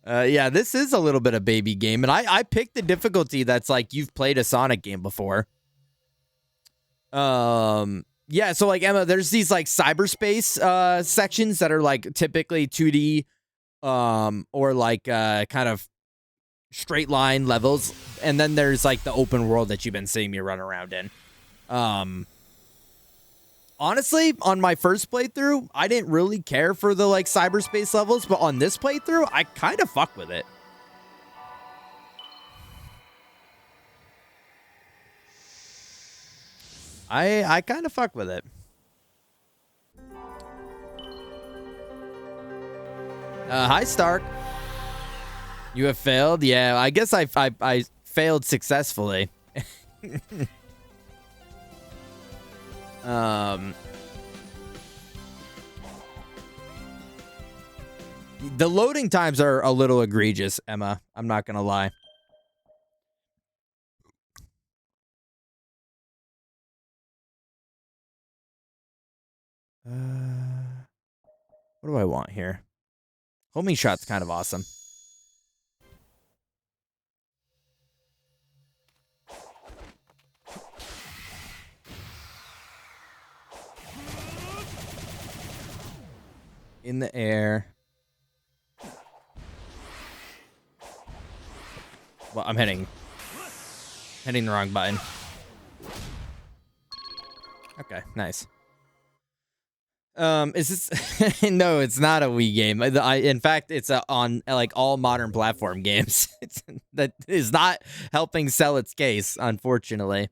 Yeah, this is a little bit of baby game, and I picked the difficulty that's like you've played a Sonic game before. Yeah, so like Emma, there's these like cyberspace sections that are like typically 2D, or like kind of straight line levels, and then there's like the open world that you've been seeing me run around in. Honestly, on my first playthrough, I didn't really care for the like cyberspace levels, but on this playthrough, I kind of fuck with it. I kind of fuck with it. Hi, Stark. You have failed? Yeah, I guess I failed successfully. The loading times are a little egregious, Emma. I'm not gonna lie. What do I want here? Homing shot's kind of awesome. In the air. Well, I'm hitting the wrong button. Okay, nice. Is this? No, it's not a Wii game. In fact, it's on like all modern platform games. That is not helping sell its case, unfortunately.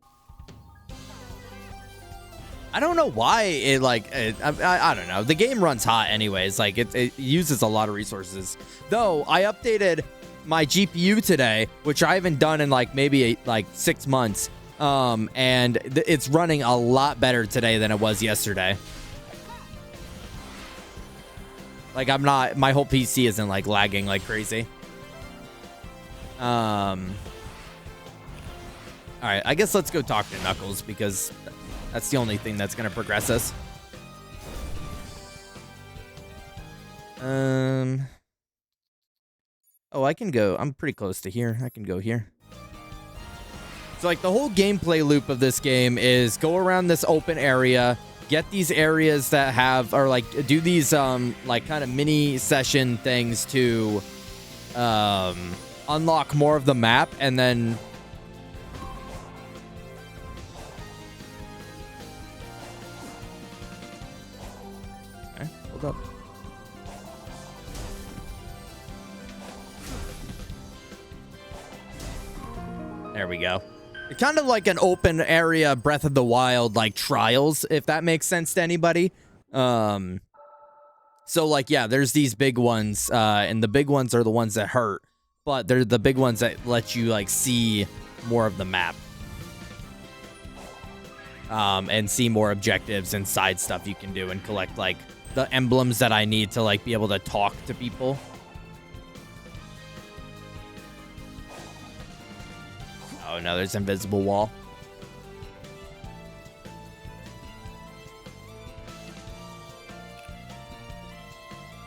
I don't know why it like I don't know. The game runs hot anyways. Like it uses a lot of resources. Though I updated my GPU today, which I haven't done in like maybe 6 months. And it's running a lot better today than it was yesterday. Like my whole PC isn't like lagging like crazy. All right, I guess let's go talk to Knuckles because that's the only thing that's gonna progress us. Oh, I can go. I'm pretty close to here. I can go here. So like the whole gameplay loop of this game is go around this open area, get these areas that have, or like do these like kind of mini session things to unlock more of the map, and then okay, hold up. There we go. It's kind of like an open area Breath of the Wild, like trials, if that makes sense to anybody. So like, yeah, there's these big ones, and the big ones are the ones that hurt, but they're the big ones that let you like see more of the map. And see more objectives and side stuff you can do and collect like the emblems that I need to like be able to talk to people. Oh no, there's invisible wall.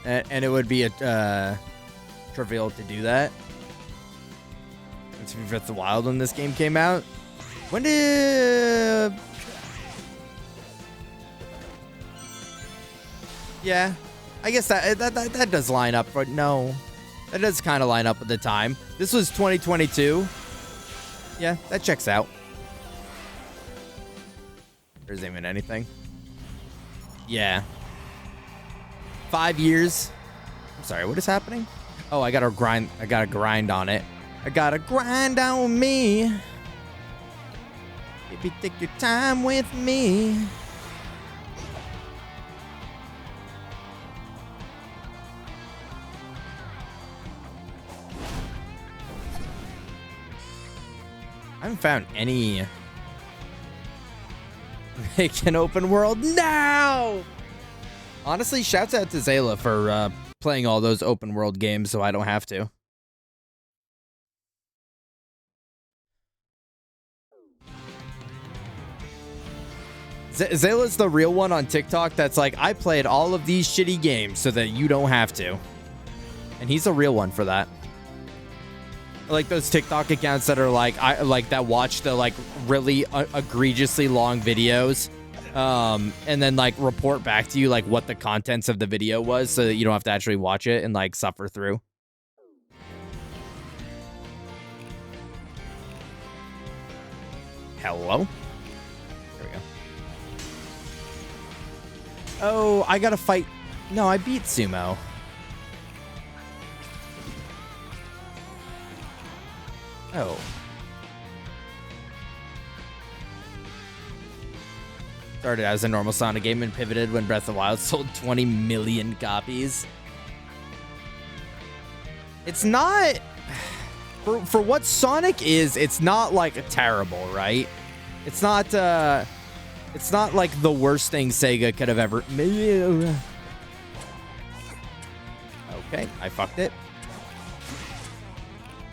And it would be a trivial to do that. It's Breath of the Wild when this game came out. When did? Yeah, I guess that does line up. But no, that does kind of line up with the time. This was 2022. Yeah, that checks out. There isn't even anything. Yeah. 5 years. I'm sorry, what is happening? Oh, I gotta grind on it. I gotta grind on me. Baby, take your time with me. I haven't found any make an open world now. Honestly, shouts out to Zayla for playing all those open world games so I don't have to. Zayla's the real one on TikTok that's like, I played all of these shitty games so that you don't have to. And he's a real one for that. Like those TikTok accounts that are like, that watch the like really egregiously long videos, and then like report back to you like what the contents of the video was, so that you don't have to actually watch it and like suffer through. Hello? There we go. Oh, I gotta fight. No, I beat Sumo. Oh. Started as a normal Sonic game and pivoted when Breath of the Wild sold 20 million copies. It's not... For what Sonic is, it's not, like, terrible, right? It's not like the worst thing Sega could have ever... Okay, I fucked it.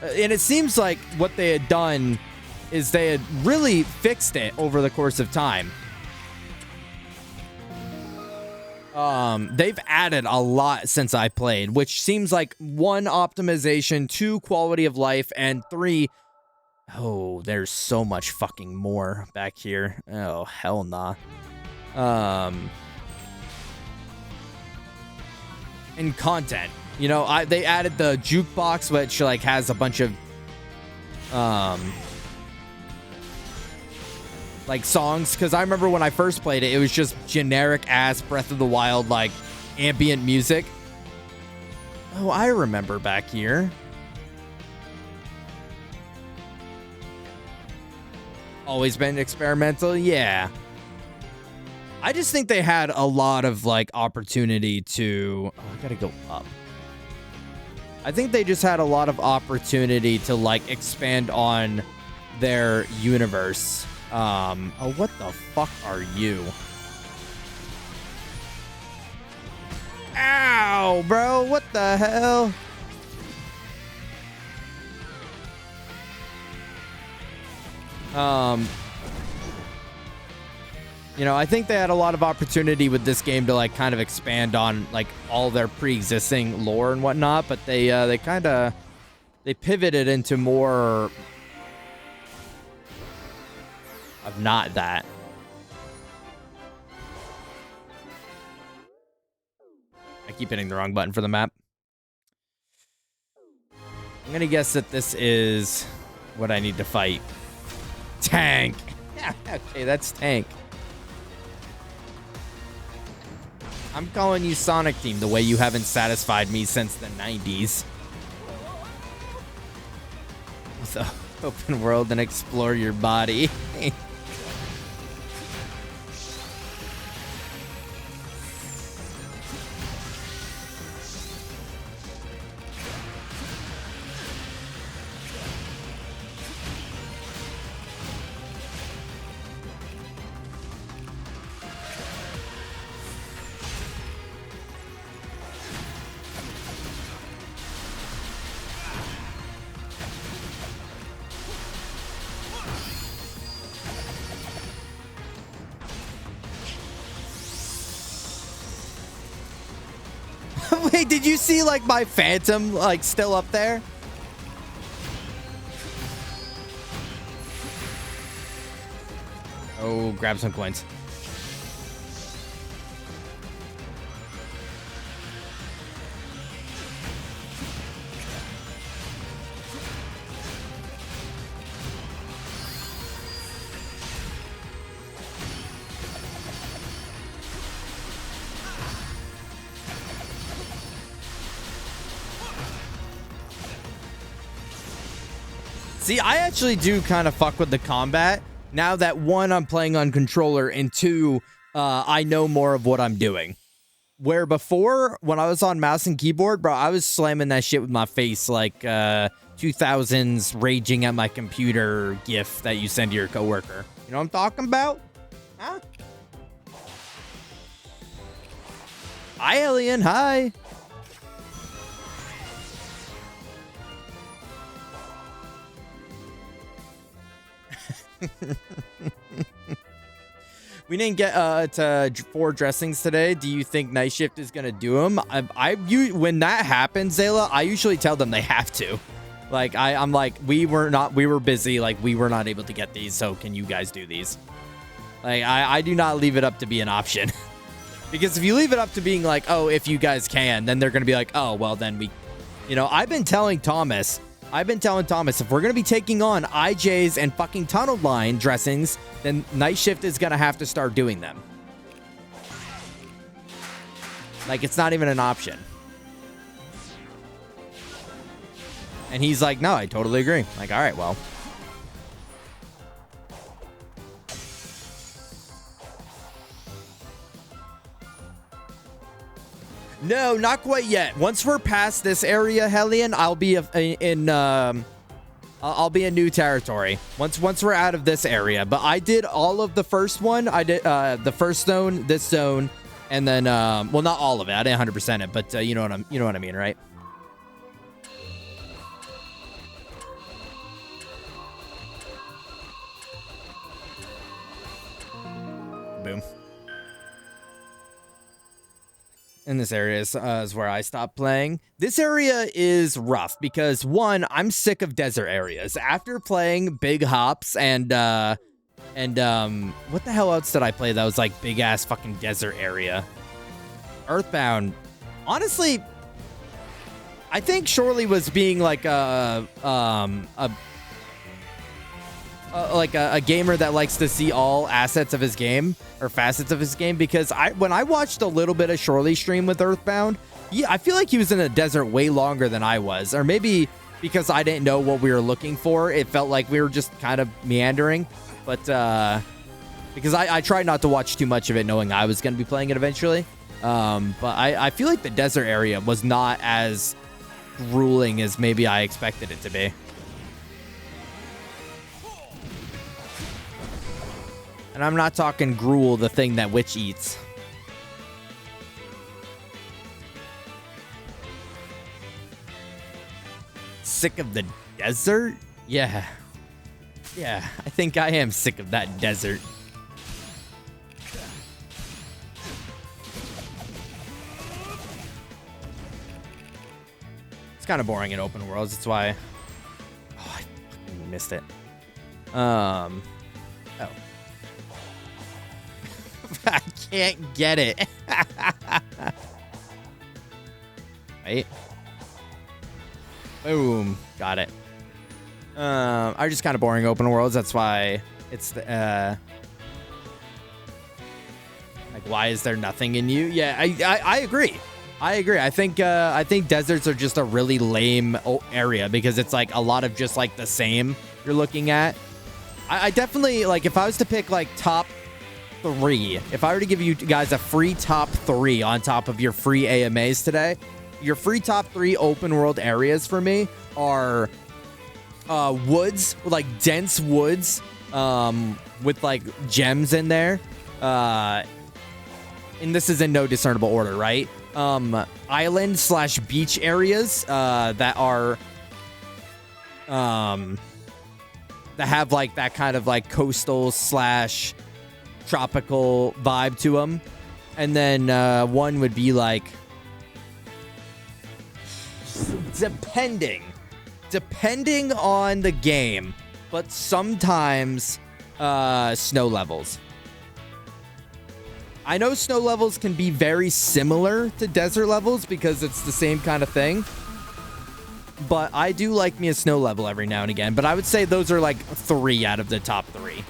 And it seems like what they had done is they had really fixed it over the course of time. They've added a lot since I played, which seems like 1, optimization, 2, quality of life, and 3, oh, there's so much fucking more back here. Oh, hell nah. And content. You know, they added the jukebox, which like has a bunch of like songs, because I remember when I first played it, it was just generic ass Breath of the Wild like ambient music. Oh, I remember back here. Always been experimental, yeah. I just think they had a lot of like opportunity to. Oh, I gotta go up. I think they just had a lot of opportunity to like expand on their universe. Oh, what the fuck are you? Ow, bro, what the hell? You know, I think they had a lot of opportunity with this game to like kind of expand on like all their pre-existing lore and whatnot, but they pivoted into more of not that. I keep hitting the wrong button for the map. I'm gonna guess that this is what I need to fight. Tank. Yeah, okay, that's Tank. I'm calling you Sonic Team the way you haven't satisfied me since the 90s. So, open world and explore your body. Wait, did you see like my phantom like still up there? Oh, grab some coins. See, I actually do kind of fuck with the combat now that one, I'm playing on controller, and two, I know more of what I'm doing. Where before, when I was on mouse and keyboard, bro, I was slamming that shit with my face like 2000s raging at my computer gif that you send to your coworker. You know what I'm talking about? Huh? Hi, Alien. Hi. We didn't get to 4 dressings today. Do you think night shift is gonna do them? When that happens, Zayla, I usually tell them they have to. Like I'm like, we were busy, like we were not able to get these, so can you guys do these? Like I do not leave it up to be an option. Because if you leave it up to being like, oh, if you guys can, then they're gonna be like, oh, well then we, you know, I've been telling Thomas, if we're going to be taking on IJs and fucking tunnel line dressings, then night shift is going to have to start doing them. Like, it's not even an option. And he's like, no, I totally agree. Like, all right, well. No, not quite yet. Once we're past this area, Hellion, I'll be I'll be in new territory. Once we're out of this area. But I did all of the first one. I did the first zone, this zone, and then well, not all of it. I didn't 100% it, but you know what I mean, right? Boom. In this area is where I stopped playing. This area is rough because, one, I'm sick of desert areas. After playing Big Hops and what the hell else did I play that was like big ass fucking desert area? Earthbound. Honestly, I think Shorely was being like like a gamer that likes to see all assets of his game or facets of his game, because when I watched a little bit of Shorely stream with Earthbound, I feel like he was in the desert way longer than I was, or maybe because I didn't know what we were looking for, it felt like we were just kind of meandering. But because I tried not to watch too much of it, knowing I was going to be playing it eventually. But I feel like the desert area was not as grueling as maybe I expected it to be. And I'm not talking gruel, the thing that Witch eats. Sick of the desert? Yeah. Yeah, I think I am sick of that desert. It's kind of boring in open worlds. That's why... Oh, I fucking missed it. Oh. I can't get it. Wait. Boom. Got it. Are just kind of boring open worlds. That's why it's the like, why is there nothing in you? Yeah, I agree. I agree. I think deserts are just a really lame area because it's like a lot of just like the same you're looking at. I definitely, like, if I was to pick like top 3, if I were to give you guys a free top 3 on top of your free AMAs today, your free top 3 open world areas for me are woods, like dense woods, with like gems in there, and this is in no discernible order, right? Island/beach areas that are that have like that kind of like coastal / tropical vibe to them. And then one would be like, depending on the game, but sometimes snow levels. I know snow levels can be very similar to desert levels because it's the same kind of thing, but I do like me a snow level every now and again. But I would say those are like 3 out of the top 3.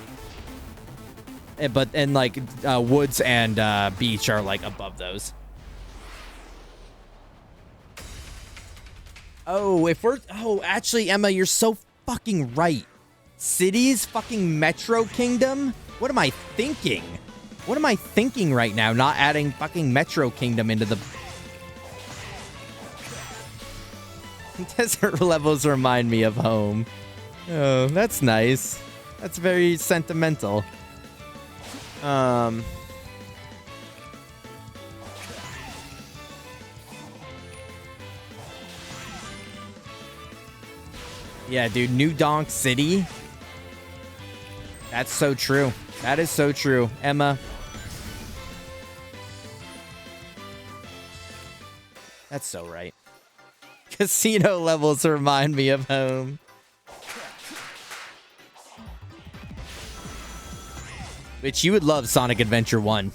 And like woods and beach are like above those. Oh, actually, Emma, you're so fucking right. Cities, fucking Metro Kingdom? What am I thinking? What am I thinking right now? Not adding fucking Metro Kingdom into the... Desert levels remind me of home. Oh, that's nice. That's very sentimental. Yeah, dude, New Donk City. That's so true. That is so true. Emma. That's so right. Casino levels remind me of home. Which you would love Sonic Adventure 1.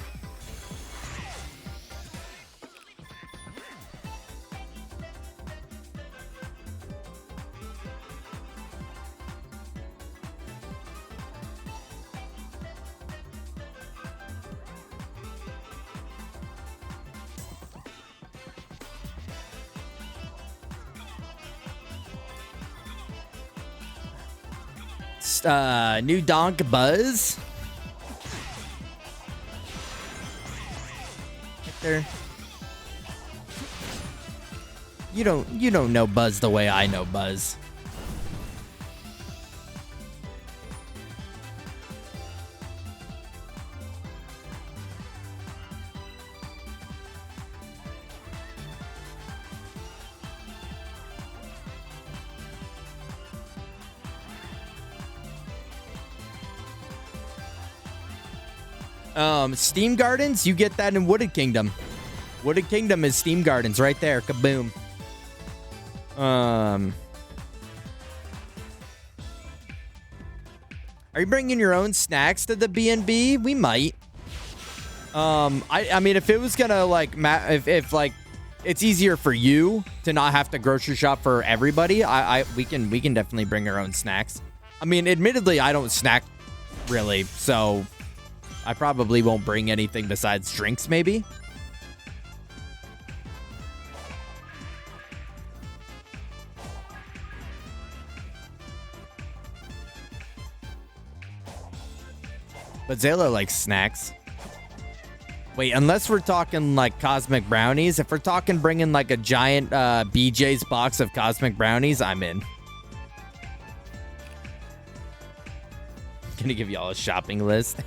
New Donk Buzz. There. You don't know Buzz the way I know Buzz. Steam Gardens, you get that in Wooded Kingdom. Wooded Kingdom is Steam Gardens right there. Kaboom. Are you bringing your own snacks to the B&B? We might. I mean, if it was gonna like, if like, it's easier for you to not have to grocery shop for everybody. We can definitely bring our own snacks. I mean, admittedly, I don't snack really, so I probably won't bring anything besides drinks, maybe. But Zayla likes snacks. Wait, unless we're talking like cosmic brownies. If we're talking bringing like a giant BJ's box of cosmic brownies, I'm in. Gonna give y'all a shopping list.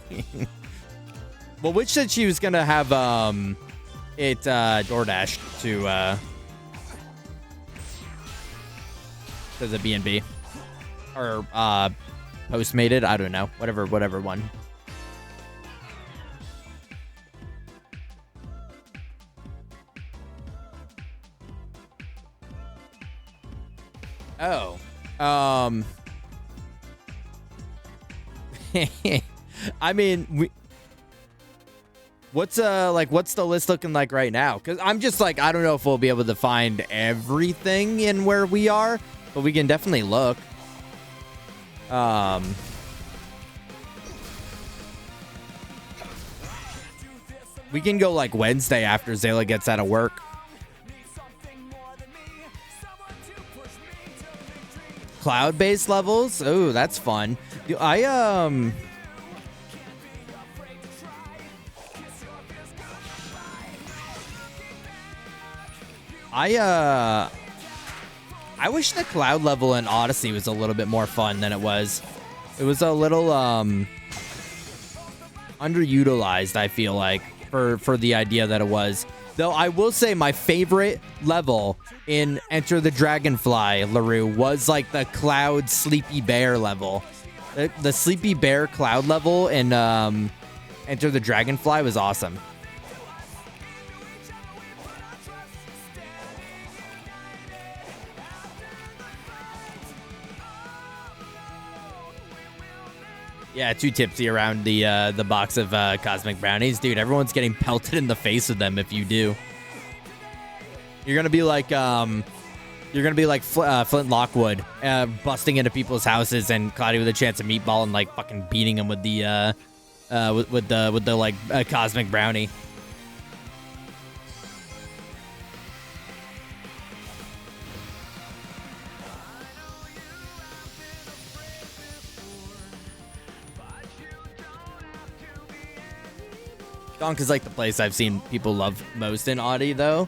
Well, Witch said she was gonna have it DoorDash to the B&B or Postmated. I don't know, whatever one. Oh, I mean, what's the list looking like right now? Because I'm just like, I don't know if we'll be able to find everything in where we are, but we can definitely look. We can go like Wednesday after Zayla gets out of work. Cloud-based levels? Oh, that's fun. I wish the cloud level in Odyssey was a little bit more fun than it was. It was a little underutilized, I feel like, for the idea that it was. Though I will say my favorite level in Enter the Dragonfly, LaRue, was like the Cloud Sleepy Bear level. The Sleepy Bear Cloud level in Enter the Dragonfly was awesome. Yeah, too tipsy around the box of cosmic brownies, dude. Everyone's getting pelted in the face with them if you do. You're gonna be like Flint Lockwood, busting into people's houses and Cloudy with a chance of meatball and like fucking beating them with the cosmic brownie. Donk is like the place I've seen people love most in Audi, though.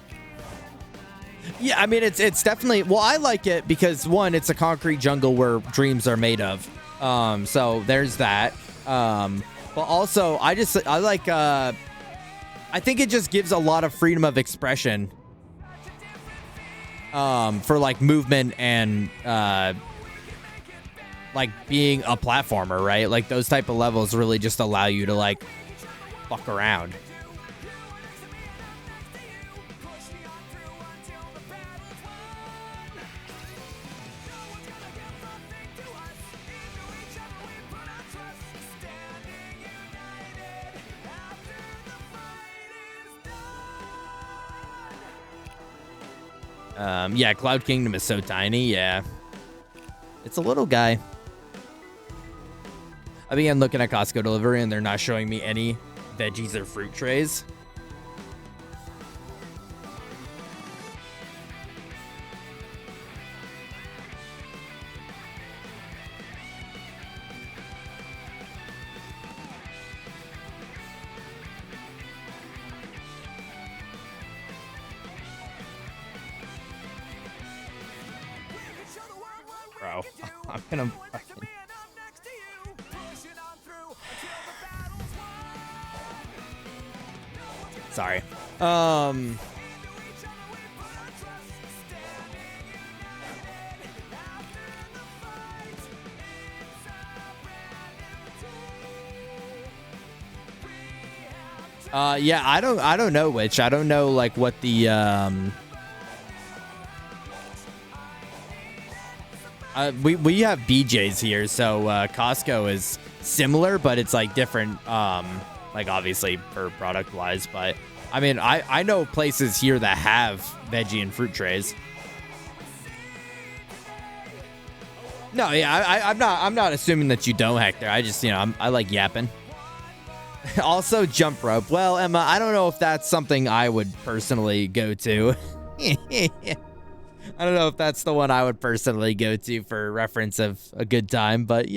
Yeah, I mean, it's definitely... Well, I like it because, one, it's a concrete jungle where dreams are made of. So there's that. But also, I like... I think it just gives a lot of freedom of expression. For, like, movement and... like, being a platformer, right? Like, those type of levels really just allow you to, like... fuck around. Yeah, Cloud Kingdom is so tiny. Yeah, it's a little guy. I began looking at Costco delivery and they're not showing me any veggies or fruit trays. Bro, I'm gonna fucking... Sorry. Yeah, I don't know which. I don't know like what the we have BJ's here, so Costco is similar, but it's like different, like obviously for product wise, but I mean I know places here that have veggie and fruit trays. No, yeah, I'm not assuming that you don't, Hector. I just, I like yapping. Also, jump rope. Well, Emma, I don't know if that's something I would personally go to. I don't know if that's the one I would personally go to for reference of a good time, but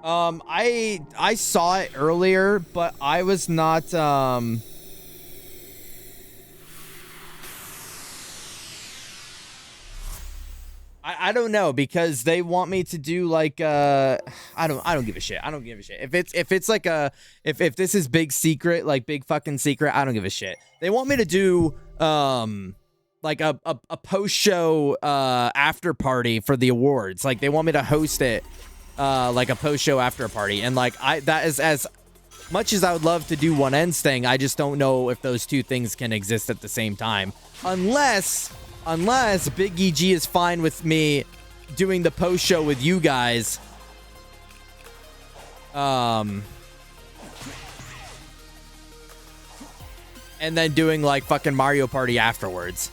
I saw it earlier, but I was not I don't know, because they want me to do like I don't give a shit. I don't give a shit. If it's like if this is big secret, like big fucking secret, I don't give a shit. They want me to do like a post show after party for the awards. Like they want me to host it like a post show after party, and like that is as much as I would love to do one ends thing, I just don't know if those two things can exist at the same time. Unless Big EG is fine with me doing the post show with you guys. And then doing like fucking Mario Party afterwards.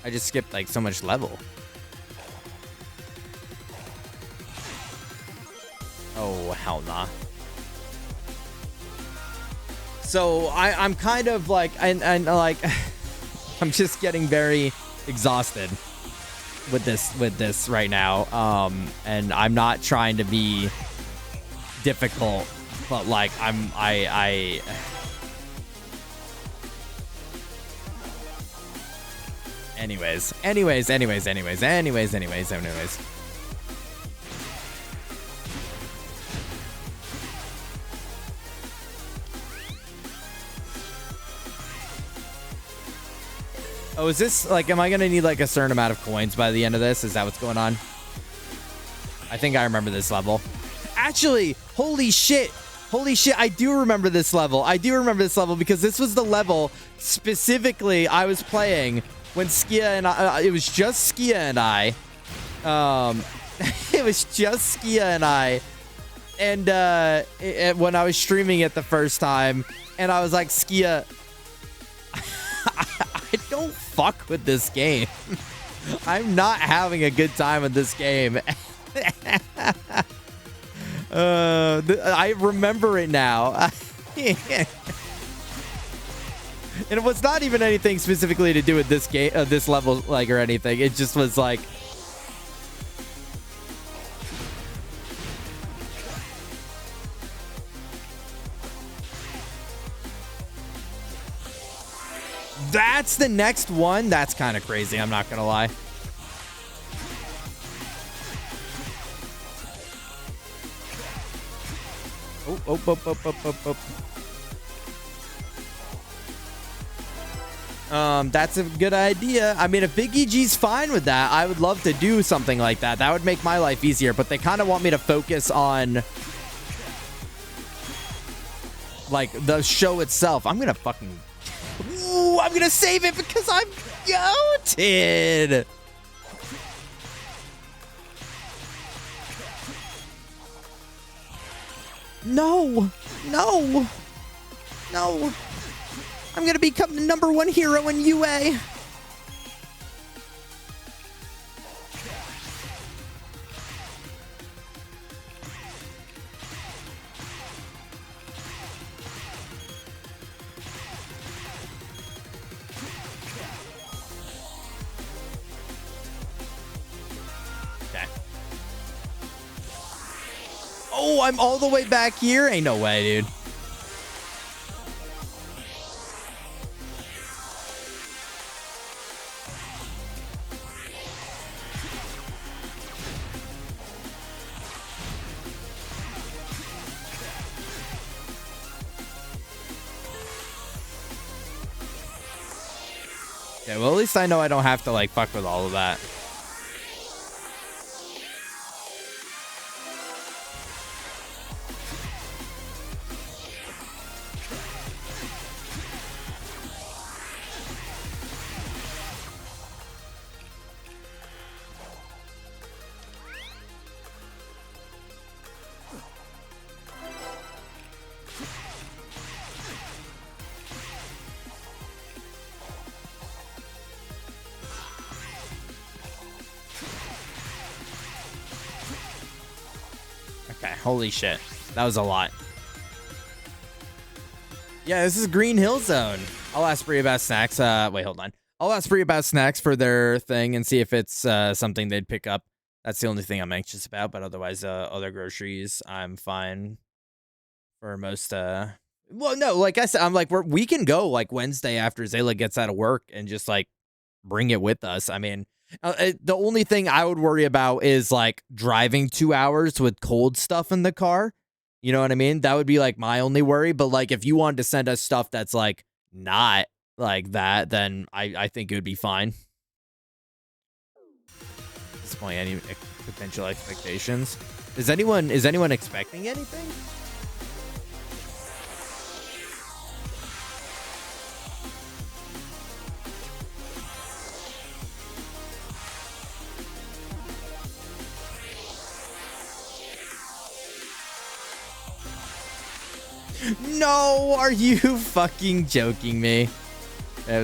I just skipped like so much level. Oh, hell nah. So I'm kind of like, and like, I'm just getting very exhausted with this right now. And I'm not trying to be difficult, but like I anyways. Oh, is this like, am I gonna need like a certain amount of coins by the end of this? Is that what's going on? I think I remember this level. Actually, holy shit, I do remember this level. Because this was the level specifically I was playing when Skia and I, it was just Skia and I. It was just Skia and I. And when I was streaming it the first time, and I was like, Skia, I don't fuck with this game. I'm not having a good time with this game. I remember it now. And it was not even anything specifically to do with this game, this level, like, or anything. It just was like, that's the next one. That's kind of crazy. I'm not gonna lie. That's a good idea. I mean, if Big EG's fine with that, I would love to do something like that. That would make my life easier, but they kind of want me to focus on like the show itself. I'm gonna fucking, ooh, I'm gonna save it because I'm goated. No. I'm gonna become the #1 hero in UA. Okay. Oh, I'm all the way back here? Ain't no way, dude. Okay, well, at least I know I don't have to, like, fuck with all of that. Okay, holy shit. That was a lot. Yeah, this is Green Hill Zone. I'll ask Bree about snacks. Wait, hold on. I'll ask Bree about snacks for their thing and see if it's something they'd pick up. That's the only thing I'm anxious about, but otherwise, other groceries, I'm fine for most. Well, no, like I said, I'm like, we can go like Wednesday after Zayla gets out of work and just like bring it with us. I mean, the only thing I would worry about is like driving 2 hours with cold stuff in the car. You know what I mean? That would be like my only worry. But like, if you wanted to send us stuff that's like not like that, then I think it would be fine. Disappoint any potential expectations. Is anyone expecting anything? No, are you fucking joking me?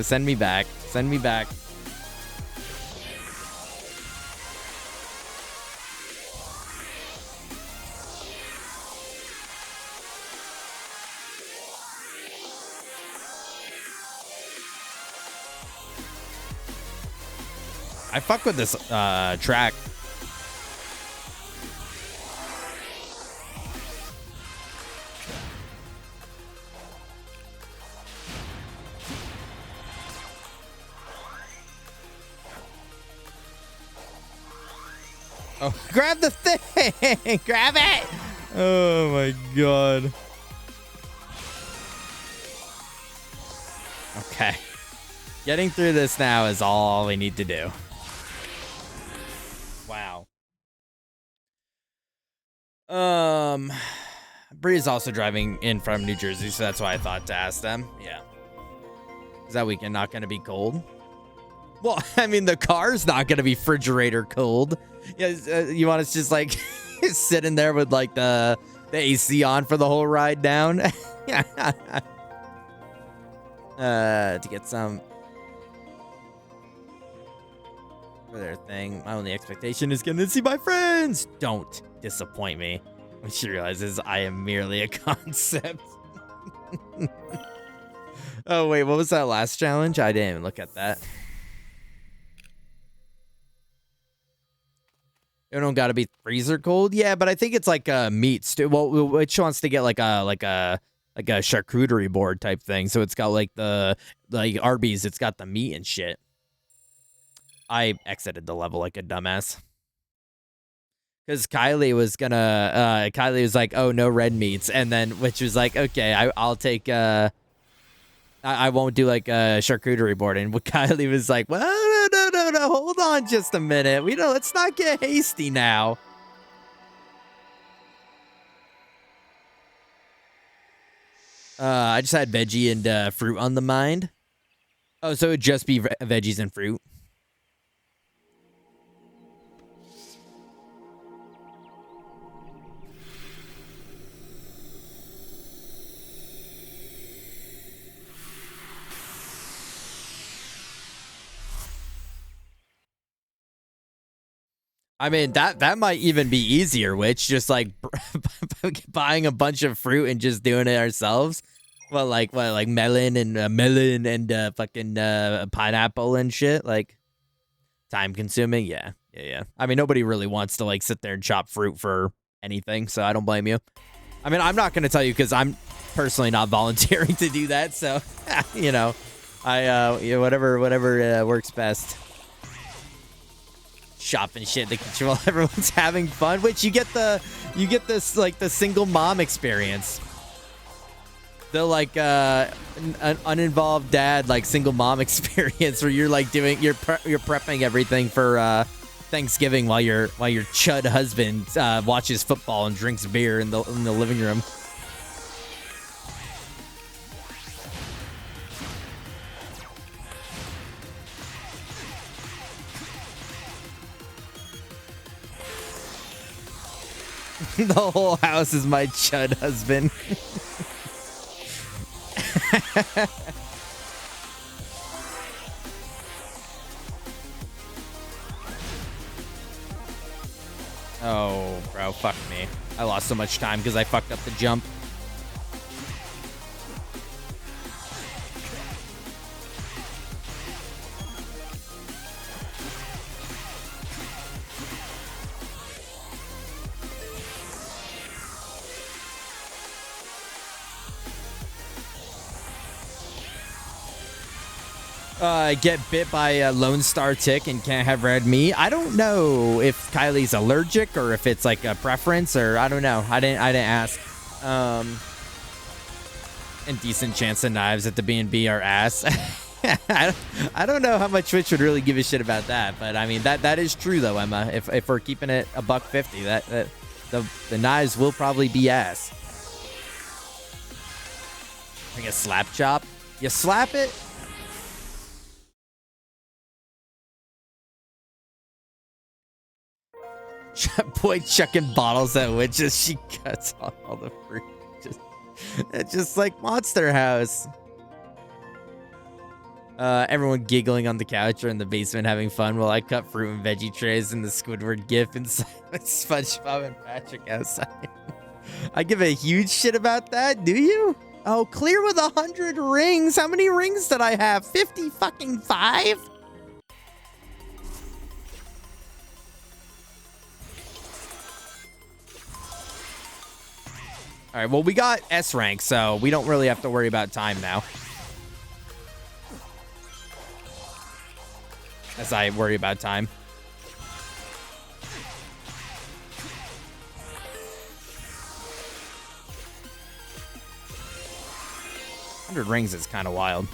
Send me back. Send me back. I fuck with this track. Oh, grab the thing! Grab it! Oh my god. Okay. Getting through this now is all we need to do. Wow. Bree is also driving in from New Jersey, so that's why I thought to ask them. Yeah. Is that weekend not going to be cold? Well, I mean, the car's not going to be refrigerator cold. Yeah, you want us just like sitting there with like the AC on for the whole ride down? To get some for their thing. My only expectation is going to see my friends. Don't disappoint me when she realizes I am merely a concept. Oh, wait, what was that last challenge? I didn't even look at that. It don't gotta be freezer cold. Yeah, but I think it's like meat stew. Well, which wants to get like a charcuterie board type thing. So it's got like Arby's. It's got the meat and shit. I exited the level like a dumbass because Kylie was gonna. Kylie was like, "Oh, no red meats," and then which was like, "Okay, I'll take." I won't do like a charcuterie board. And Kylie was like, well, no, hold on just a minute. Let's not get hasty now. I just had veggie and fruit on the mind. Oh, so it'd just be veggies and fruit. I mean, that might even be easier, which just like buying a bunch of fruit and just doing it ourselves. Well, like melon and fucking pineapple and shit. Like time consuming. Yeah. I mean, nobody really wants to like sit there and chop fruit for anything, so I don't blame you. I mean, I'm not gonna tell you because I'm personally not volunteering to do that. So whatever works best. Shopping shit to control everyone's having fun, which you get this like the single mom experience, the like an uninvolved dad like single mom experience where you're like you're prepping everything for Thanksgiving while your chud husband watches football and drinks beer in the living room. The whole house is my chud husband. Oh, bro, fuck me. I lost so much time because I fucked up the jump. Get bit by a Lone Star tick and can't have red meat. I don't know if Kylie's allergic or if it's like a preference, or I don't know. I didn't ask. And decent chance of knives at the B&B are ass. I don't know how much Twitch would really give a shit about that, but I mean that is true though, Emma. If we're keeping it $1.50, that the knives will probably be ass. Like a slap chop. You slap it. Boy chucking bottles at witches. She cuts off all the fruit. It's just like Monster House. Everyone giggling on the couch or in the basement having fun while I cut fruit and veggie trays in the Squidward gif inside with SpongeBob and Patrick outside. I give a huge shit about that, do you? Oh, clear with 100 rings. How many rings did I have? 50 fucking 5? All right, well, we got S rank, so we don't really have to worry about time now. As I worry about time. $100 rings is kind of wild.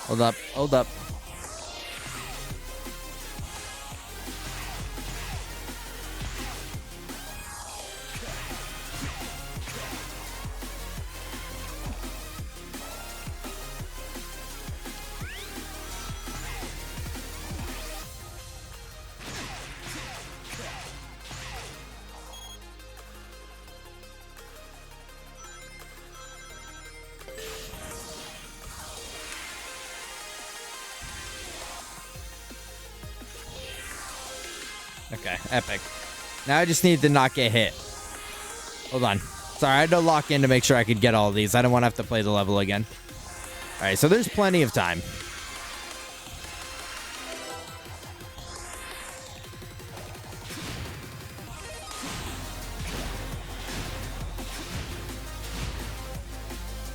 Hold up, hold up. Okay, epic. Now I just need to not get hit. Hold on. Sorry, I had to lock in to make sure I could get all of these. I don't want to have to play the level again. All right, so there's plenty of time.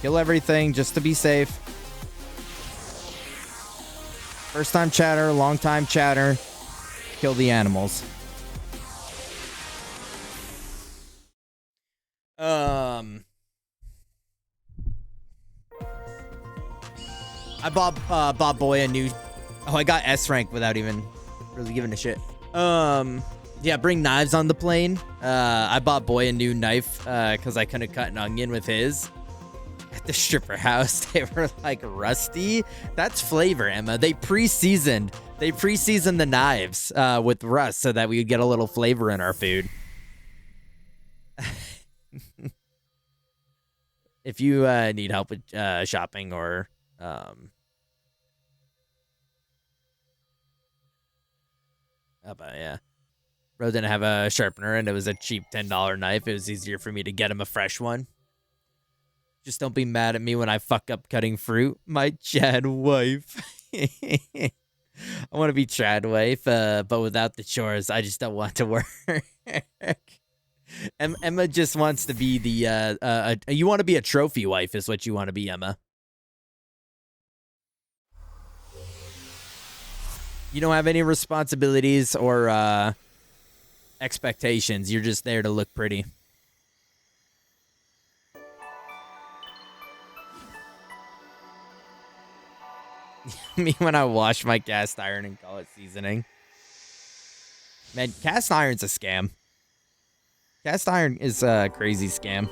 Kill everything just to be safe. First time chatter, long time chatter. Kill the animals. I bought Boy a new. Oh, I got S rank without even really giving a shit. Yeah, bring knives on the plane. I bought Boy a new knife because I couldn't cut an onion with his. At the stripper house, they were like rusty. That's flavor, Emma. They pre-seasoned the knives with rust so that we would get a little flavor in our food. If you need help with shopping or yeah. Bro didn't have a sharpener and it was a cheap $10 knife. It was easier for me to get him a fresh one. Just don't be mad at me when I fuck up cutting fruit. My Chad wife. I want to be Chad wife, but without the chores. I just don't want to work. Emma just wants to be the, you want to be a trophy wife is what you want to be, Emma. You don't have any responsibilities or, expectations. You're just there to look pretty. Me when I wash my cast iron and call it seasoning. Man, cast iron's a scam. Cast iron is a crazy scam.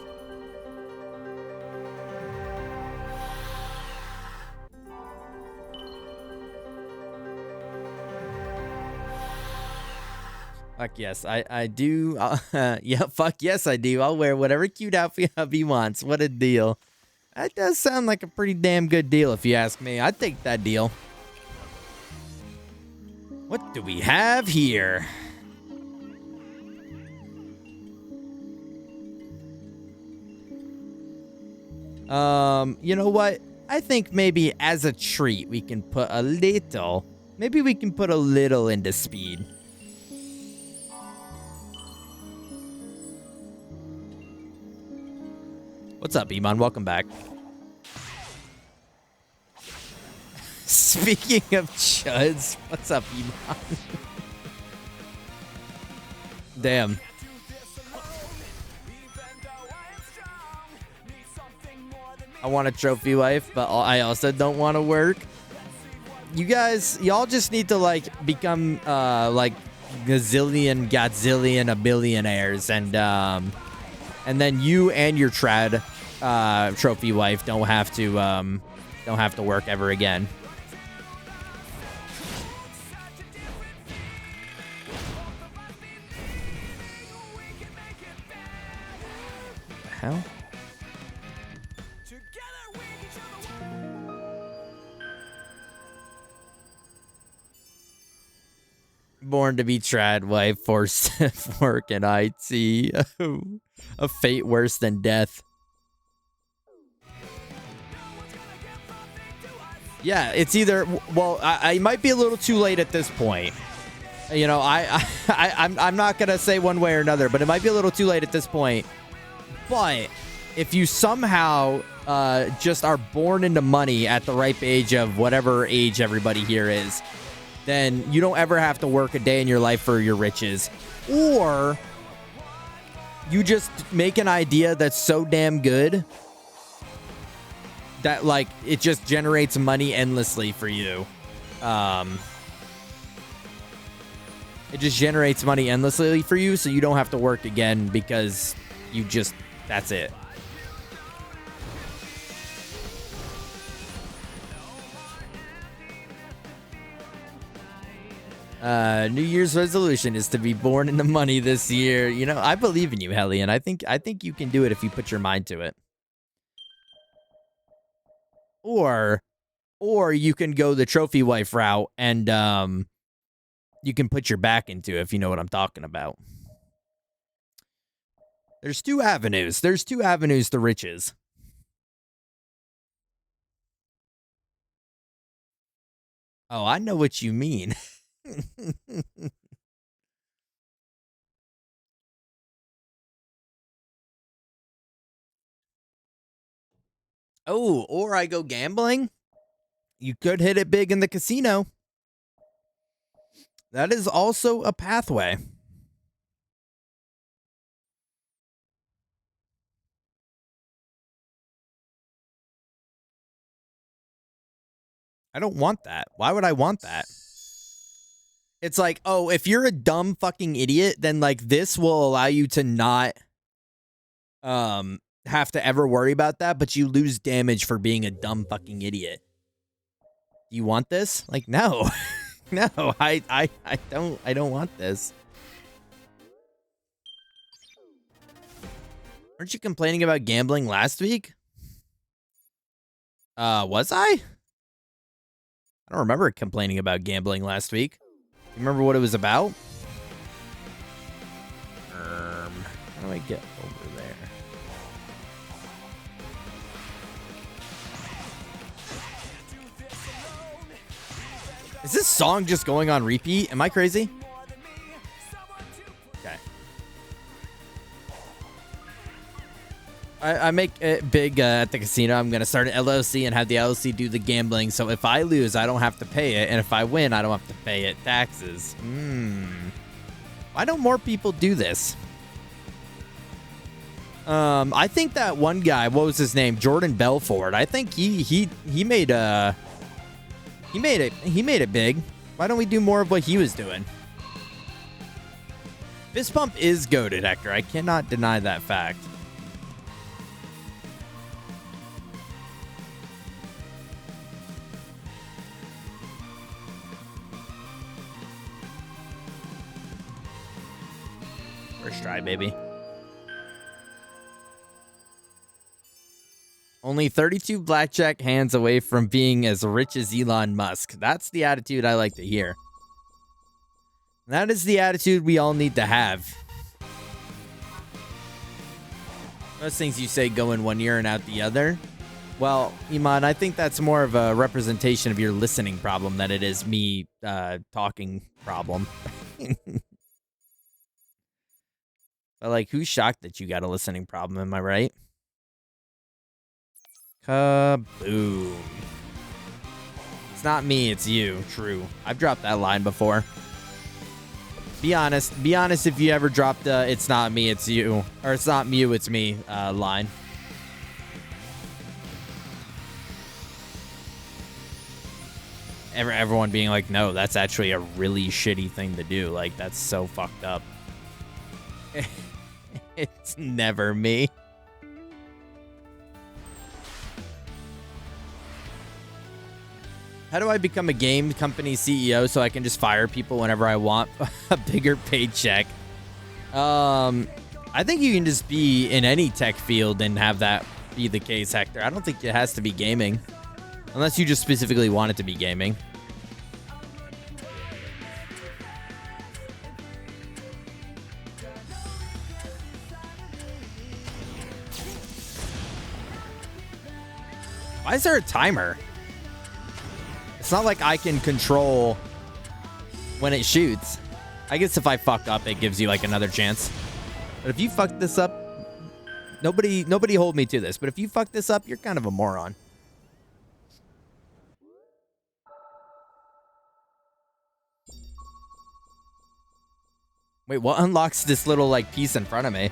Fuck yes, I do. Yeah, fuck yes, I do. I'll wear whatever cute outfit hubby wants. What a deal. That does sound like a pretty damn good deal if you ask me. I'd take that deal. What do we have here? You know what? I think maybe as a treat we can put a little. Maybe we can put a little into speed. What's up, Iman? Welcome back. Speaking of chuds, what's up, Iman? Damn. I want a trophy wife, but I also don't want to work. You guys, y'all just need to, like, become, like, gazillion, godzillion, a billionaires, and then you and your trad, trophy wife don't have to work ever again. The hell? Born to be trad wife, forced to work in IT. A fate worse than death. Yeah, it's either, well, I might be a little too late at this point. You know, I'm not gonna say one way or another, but it might be a little too late at this point. But if you somehow just are born into money at the ripe age of whatever age everybody here is, then you don't ever have to work a day in your life for your riches. Or you just make an idea that's so damn good that, like, it just generates money endlessly for you. It just generates money endlessly for you, so you don't have to work again because you just, that's it. New Year's resolution is to be born into money this year. You know, I believe in you, Hellion. I think you can do it if you put your mind to it. Or you can go the trophy wife route and you can put your back into it, if you know what I'm talking about. There's two avenues. There's two avenues to riches. Oh, I know what you mean. Oh, or I go gambling. You could hit it big in the casino. That is also a pathway. I don't want that. Why would I want that? It's like, oh, if you're a dumb fucking idiot, then, like, this will allow you to not have to ever worry about that, but you lose damage for being a dumb fucking idiot. Do you want this? Like, no. No, I don't want this. Aren't you complaining about gambling last week? Was I? I don't remember complaining about gambling last week. You remember what it was about? How do I get over there? Is this song just going on repeat? Am I crazy? Okay. I make it big at the casino. I'm going to start an LLC and have the LLC do the gambling. So if I lose, I don't have to pay it. And if I win, I don't have to pay it taxes. Why don't more people do this? I think that one guy, what was his name? Jordan Belfort. I think he made it big. Why don't we do more of what he was doing? Fist Pump is goated, Hector. I cannot deny that fact. First try, baby. Only 32 blackjack hands away from being as rich as Elon Musk. That's the attitude I like to hear. That is the attitude we all need to have. Those things you say go in one ear and out the other. Well, Iman, I think that's more of a representation of your listening problem than it is me talking problem. But like, who's shocked that you got a listening problem? Am I right? Kaboom. It's not me, it's you. True. I've dropped that line before. Be honest. Be honest if you ever dropped it's not me, it's you. Or it's not you, it's me line. Everyone being like, no, that's actually a really shitty thing to do. Like, that's so fucked up. It's never me. How do I become a game company CEO so I can just fire people whenever I want a bigger paycheck? I think you can just be in any tech field and have that be the case, Hector. I don't think it has to be gaming. Unless you just specifically want it to be gaming. Why is there a timer? It's not like I can control when it shoots. I guess if I fuck up, it gives you like another chance. But if you fuck this up, nobody hold me to this. But if you fuck this up, you're kind of a moron. Wait, what unlocks this little like piece in front of me?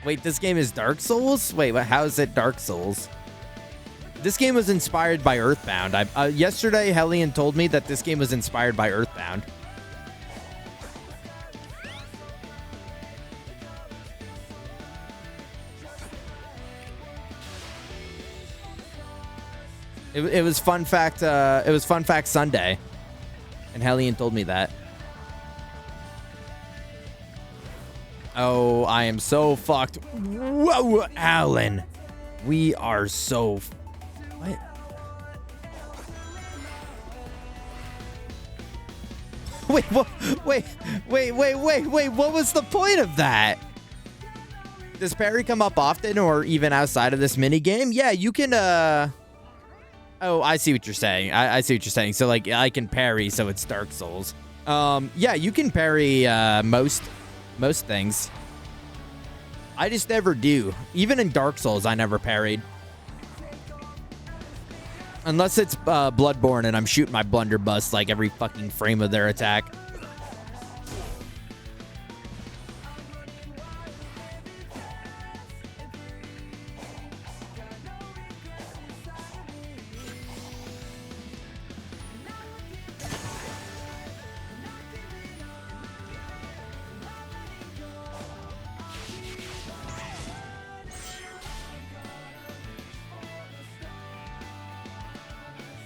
Wait, this game is Dark Souls? Wait, how is it Dark Souls? This game was inspired by Earthbound. Yesterday, Hellion told me that this game was inspired by Earthbound. It was fun fact. It was fun fact Sunday, and Hellion told me that. Oh, I am so fucked. Whoa, Alan. We are so... What? Wait. What was the point of that? Does parry come up often or even outside of this minigame? Yeah, you can... Oh, I see what you're saying. I see what you're saying. So, like, I can parry, so it's Dark Souls. Yeah, you can parry most things. I just never do. Even in Dark Souls, I never parried. Unless it's Bloodborne and I'm shooting my blunderbuss like every fucking frame of their attack.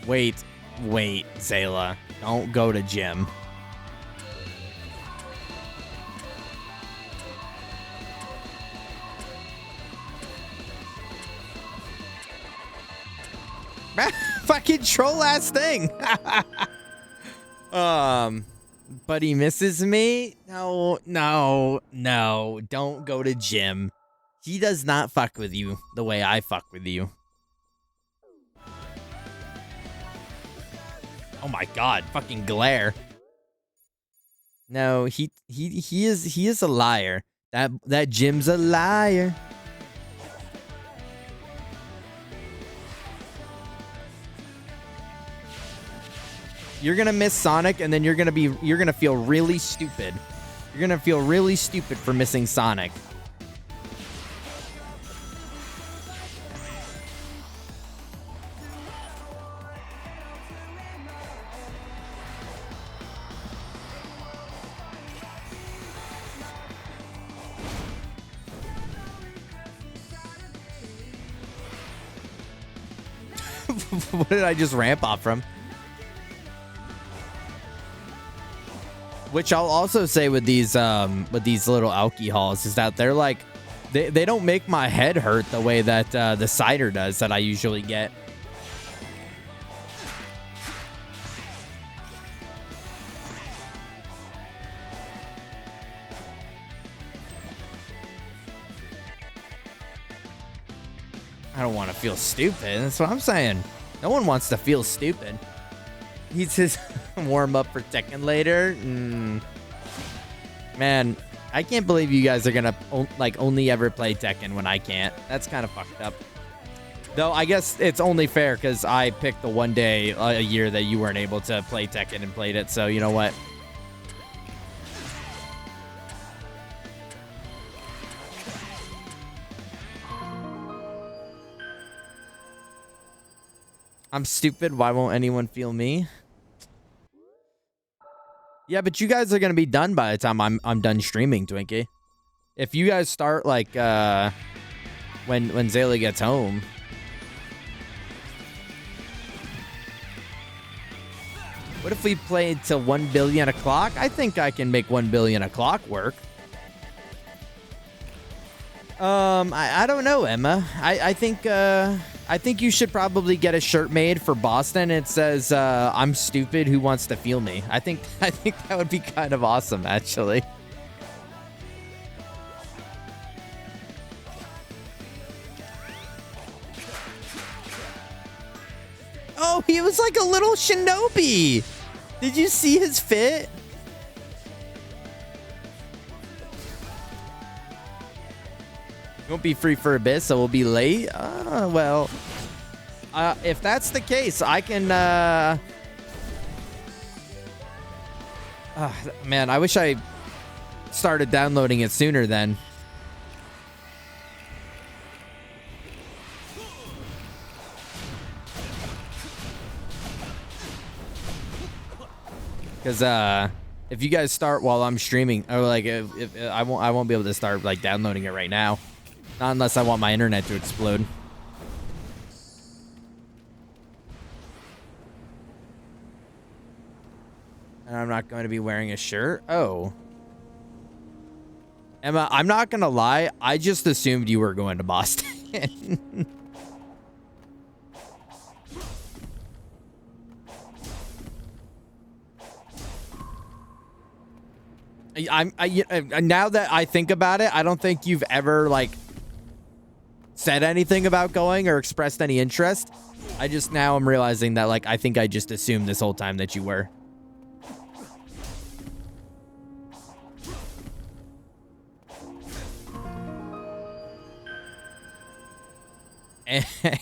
Wait, Zayla. Don't go to gym. Fucking troll ass thing. But he misses me? No. Don't go to gym. He does not fuck with you the way I fuck with you. Oh my god, fucking glare. No, he is a liar. That Jim's a liar. You're gonna miss Sonic, and then you're gonna feel really stupid. You're gonna feel really stupid for missing Sonic. What did I just ramp off from? Which I'll also say with these little alcohols is that they're like, they don't make my head hurt the way that the cider does that I usually get. I don't want to feel stupid. That's what I'm saying. No one wants to feel stupid. He says warm up for Tekken later. Man, I can't believe you guys are gonna only ever play Tekken when I can't. That's kind of fucked up. Though I guess it's only fair because I picked the one day a year that you weren't able to play Tekken and played it. So you know what? I'm stupid. Why won't anyone feel me? Yeah, but you guys are gonna be done by the time I'm done streaming, Twinkie. If you guys start like when Zayla gets home. What if we played till 1 billion o'clock? I think I can make 1 billion o'clock work. I don't know, Emma. I think you should probably get a shirt made for Boston. It says, "I'm stupid. Who wants to feel me?" I think that would be kind of awesome, actually. Oh, he was like a little shinobi. Did you see his fit? Won't be free for a bit, so we'll be late. Well, if that's the case, I can. Man, I wish I started downloading it sooner then. Because if you guys start while I'm streaming, or like if I won't be able to start like downloading it right now. Not unless I want my internet to explode. And I'm not going to be wearing a shirt. Oh. Emma, I'm not going to lie. I just assumed you were going to Boston. Now that I think about it, I don't think you've ever like said anything about going or expressed any interest. I just now am realizing that like I think I just assumed this whole time that you were.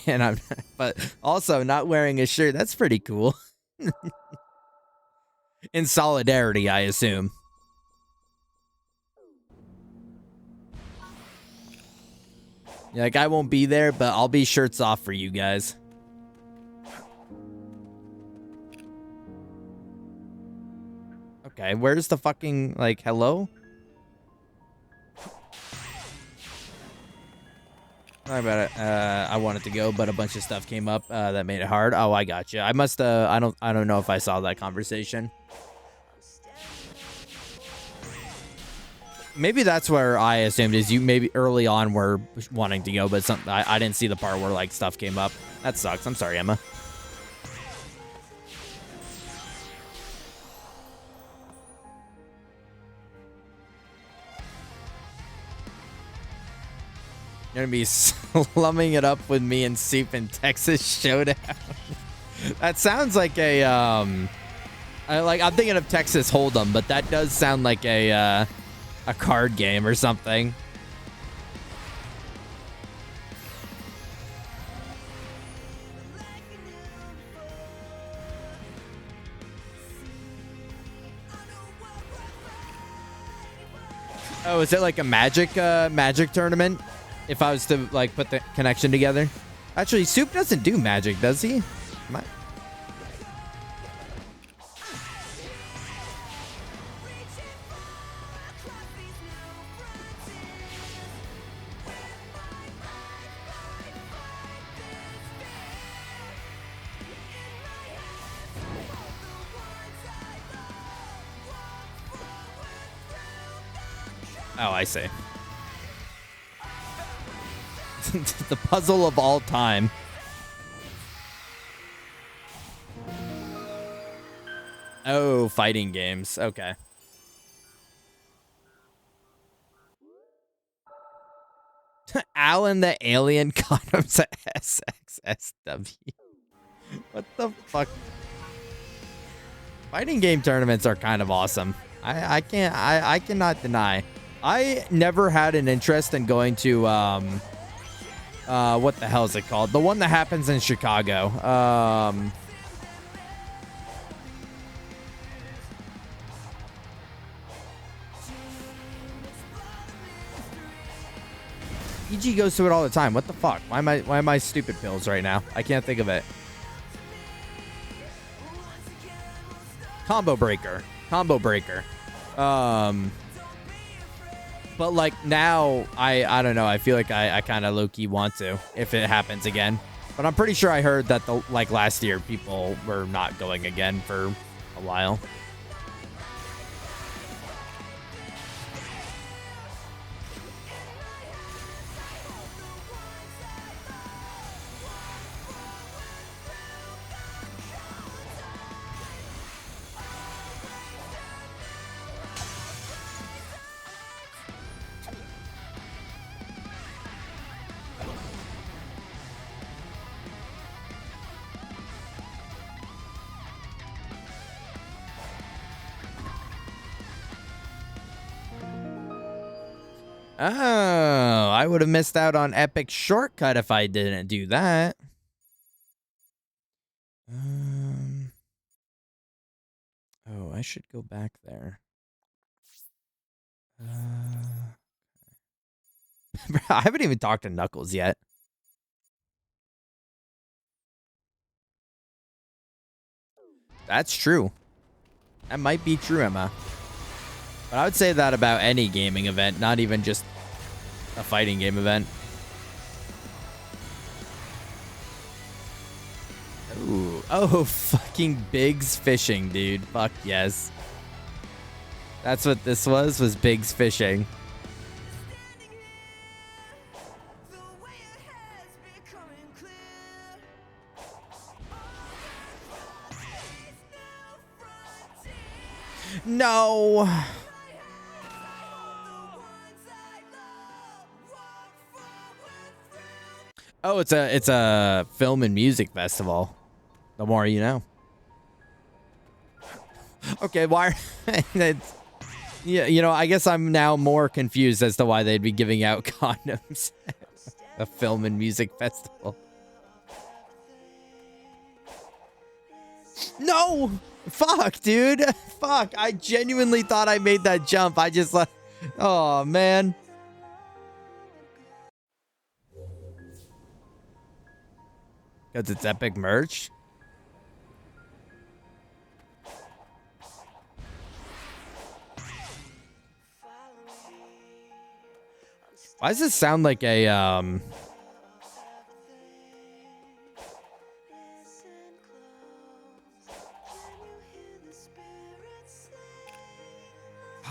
And I'm but also not wearing a shirt. That's pretty cool. In solidarity, I assume. Like, I won't be there, but I'll be shirts off for you guys. Okay, where's the fucking, like, hello? Sorry about it. I wanted to go, but a bunch of stuff came up that made it hard. Oh, I got you. I must, I don't know if I saw that conversation. Maybe that's where I assumed is you maybe early on were wanting to go, but I didn't see the part where like stuff came up. That sucks. I'm sorry, Emma. You're gonna be slumming it up with me and Seep in Texas Showdown. That sounds like a I'm thinking of Texas Hold'em, but that does sound like a card game or something. Oh, is it like a magic tournament? If I was to like put the connection together. Actually, Soup doesn't do magic, does he? Am I- Oh, I see. The puzzle of all time. Oh, fighting games. Okay. Alan the Alien condoms at SXSW. What the fuck? Fighting game tournaments are kind of awesome. I cannot deny. I never had an interest in going to what the hell is it called? The one that happens in Chicago. EG goes to it all the time. What the fuck? Why am I stupid pills right now? I can't think of it. Combo breaker. But like now, I don't know. I feel like I kind of low-key want to if it happens again. But I'm pretty sure I heard that like last year people were not going again for a while. Oh, I would have missed out on Epic Shortcut if I didn't do that. Oh, I should go back there. I haven't even talked to Knuckles yet. That's true. That might be true, Emma. But I would say that about any gaming event, not even just a fighting game event. Ooh. Oh, fucking Biggs Fishing, dude. Fuck yes. That's what this was Biggs Fishing. No. Oh, it's a film and music festival. The more you know. Okay, why? Yeah, you know, I guess I'm now more confused as to why they'd be giving out condoms at a film and music festival. No! Fuck, dude. Fuck. I genuinely thought I made that jump. I just like, oh, man. Because it's epic merch? Why does this sound like a,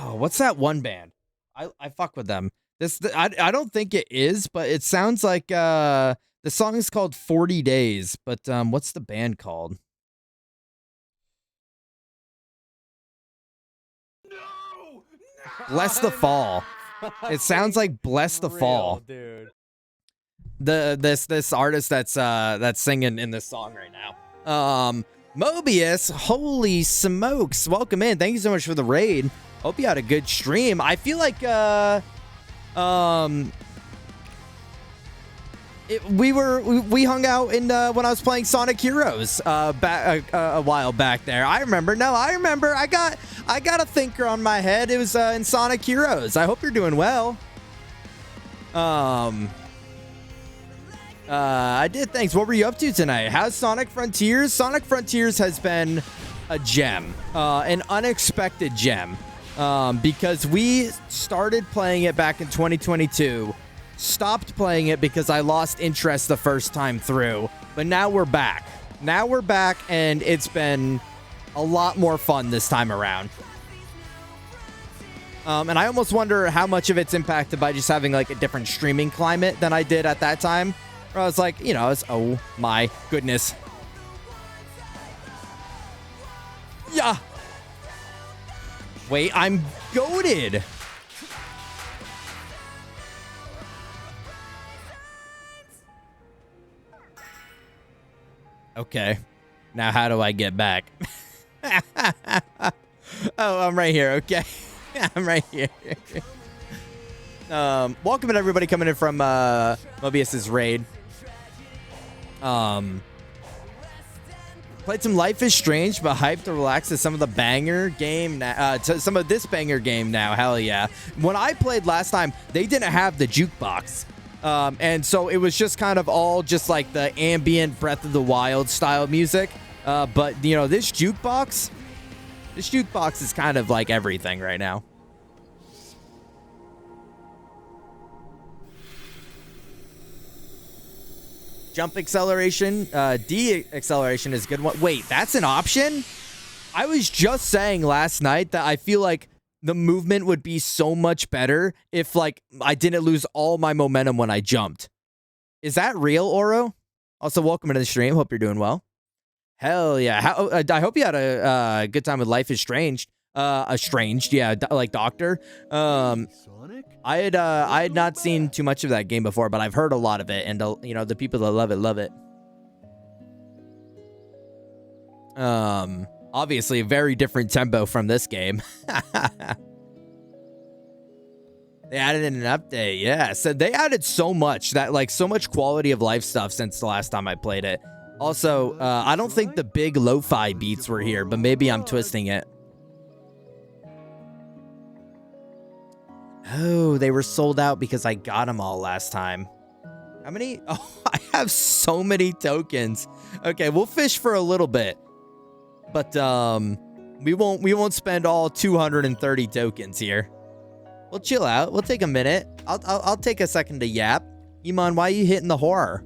Oh, what's that one band? I fuck with them. I don't think it is, but it sounds like the song is called 40 Days, but what's the band called? No! Bless the Fall. It sounds like Bless the Fall. Dude. This artist that's singing in this song right now. Mobius, holy smokes. Welcome in. Thank you so much for the raid. Hope you had a good stream. I feel like we hung out in when I was playing Sonic Heroes back a while back there. I remember. No, I remember. I I got a thinker on my head. It was in Sonic Heroes. I hope you're doing well. I did. Thanks. What were you up to tonight? How's Sonic Frontiers? Sonic Frontiers has been a gem, an unexpected gem, because we started playing it back in 2022, stopped playing it because I lost interest the first time through, but now we're back. Now we're back, and it's been a lot more fun this time around. And I almost wonder how much of it's impacted by just having like a different streaming climate than I did at that time. Where I was like, you know, oh my goodness. Yeah. Wait, I'm goated. Okay. Now how do I get back? Oh, I'm right here. Okay. I'm right here. Welcome to everybody coming in from Mobius's raid. Played some Life is Strange, but hyped to relax to some of the banger game to some of this banger game now. Hell yeah. When I played last time, they didn't have the jukebox. And so it was just kind of all just like the ambient Breath of the Wild style music. But you know, this jukebox is kind of like everything right now. Jump acceleration, D acceleration is a good one. Wait, that's an option? I was just saying last night that I feel like the movement would be so much better if like I didn't lose all my momentum when I jumped. Is that real, Oro? Also, welcome to the stream. Hope you're doing well. Hell yeah. I hope you had a good time with Life is Strange. Estranged, yeah, like Doctor. I had not seen too much of that game before, but I've heard a lot of it, and you know, the people that love it. Obviously a very different tempo from this game. They added in an update, yeah. So they added so much so much quality of life stuff since the last time I played it. Also, I don't think the big lo-fi beats were here, but maybe I'm twisting it. Oh, they were sold out because I got them all last time. How many? Oh, I have so many tokens. Okay, we'll fish for a little bit. But we won't spend all 230 tokens here. We'll chill out. We'll take a minute. I'll take a second to yap. Iman, why are you hitting the horror?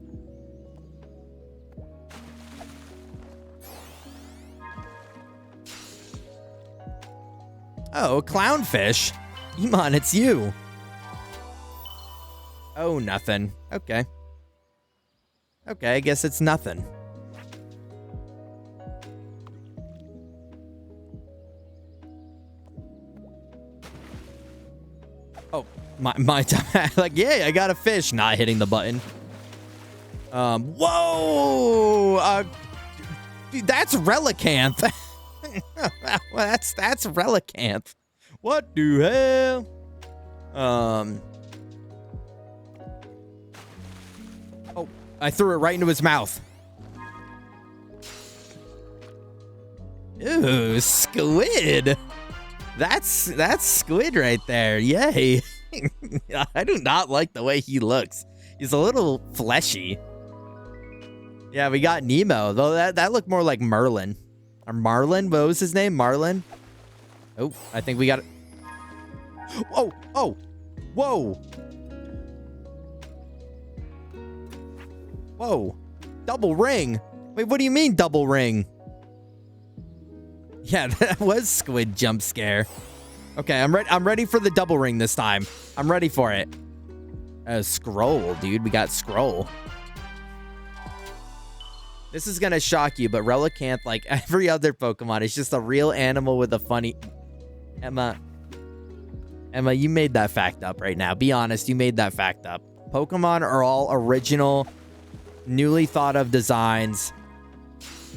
Oh, clownfish. Iman, it's you. Oh, nothing. Okay. Okay, I guess it's nothing. Oh, my time. Like, yeah, I got a fish. Not hitting the button. Whoa! Dude, that's Relicanth. Well, that's Relicanth. What the hell? Oh, I threw it right into his mouth. Ooh, squid. That's squid right there. Yay. I do not like the way he looks. He's a little fleshy. Yeah, we got Nemo, though that looked more like Merlin. Or Marlin? What was his name? Marlin? Oh, I think we got it. Oh, oh, whoa. Whoa. Double ring. Wait, what do you mean double ring? Yeah, that was squid jump scare. Okay, I'm ready for the double ring this time. I'm ready for it. Scroll, dude. We got scroll. This is gonna shock you, but Relicanth, like every other Pokemon, is just a real animal with a funny... Emma, you made that fact up right now. Be honest, you made that fact up. Pokemon are all original, newly thought of designs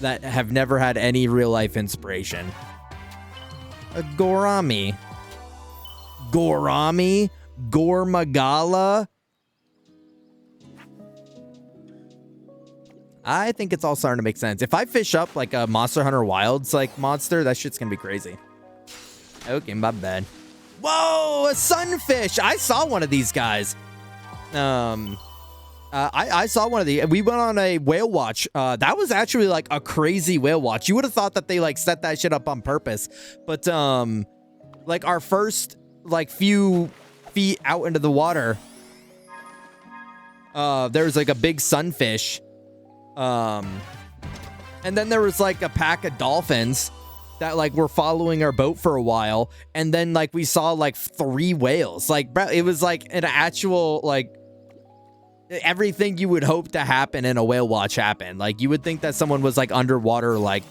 that have never had any real life inspiration. A Gorami. Gormagala. I think it's all starting to make sense. If I fish up like a Monster Hunter Wilds like monster, that shit's gonna be crazy. Okay, my bad. Whoa, a sunfish! I saw one of these guys. I saw one of the. We went on a whale watch. That was actually like a crazy whale watch. You would have thought that they like set that shit up on purpose, but like our first like few feet out into the water, there was like a big sunfish, and then there was like a pack of dolphins that like were following our boat for a while, and then like we saw like 3 whales. Like, bro, it was like an actual like everything you would hope to happen in a whale watch happened. Like, you would think that someone was like underwater, like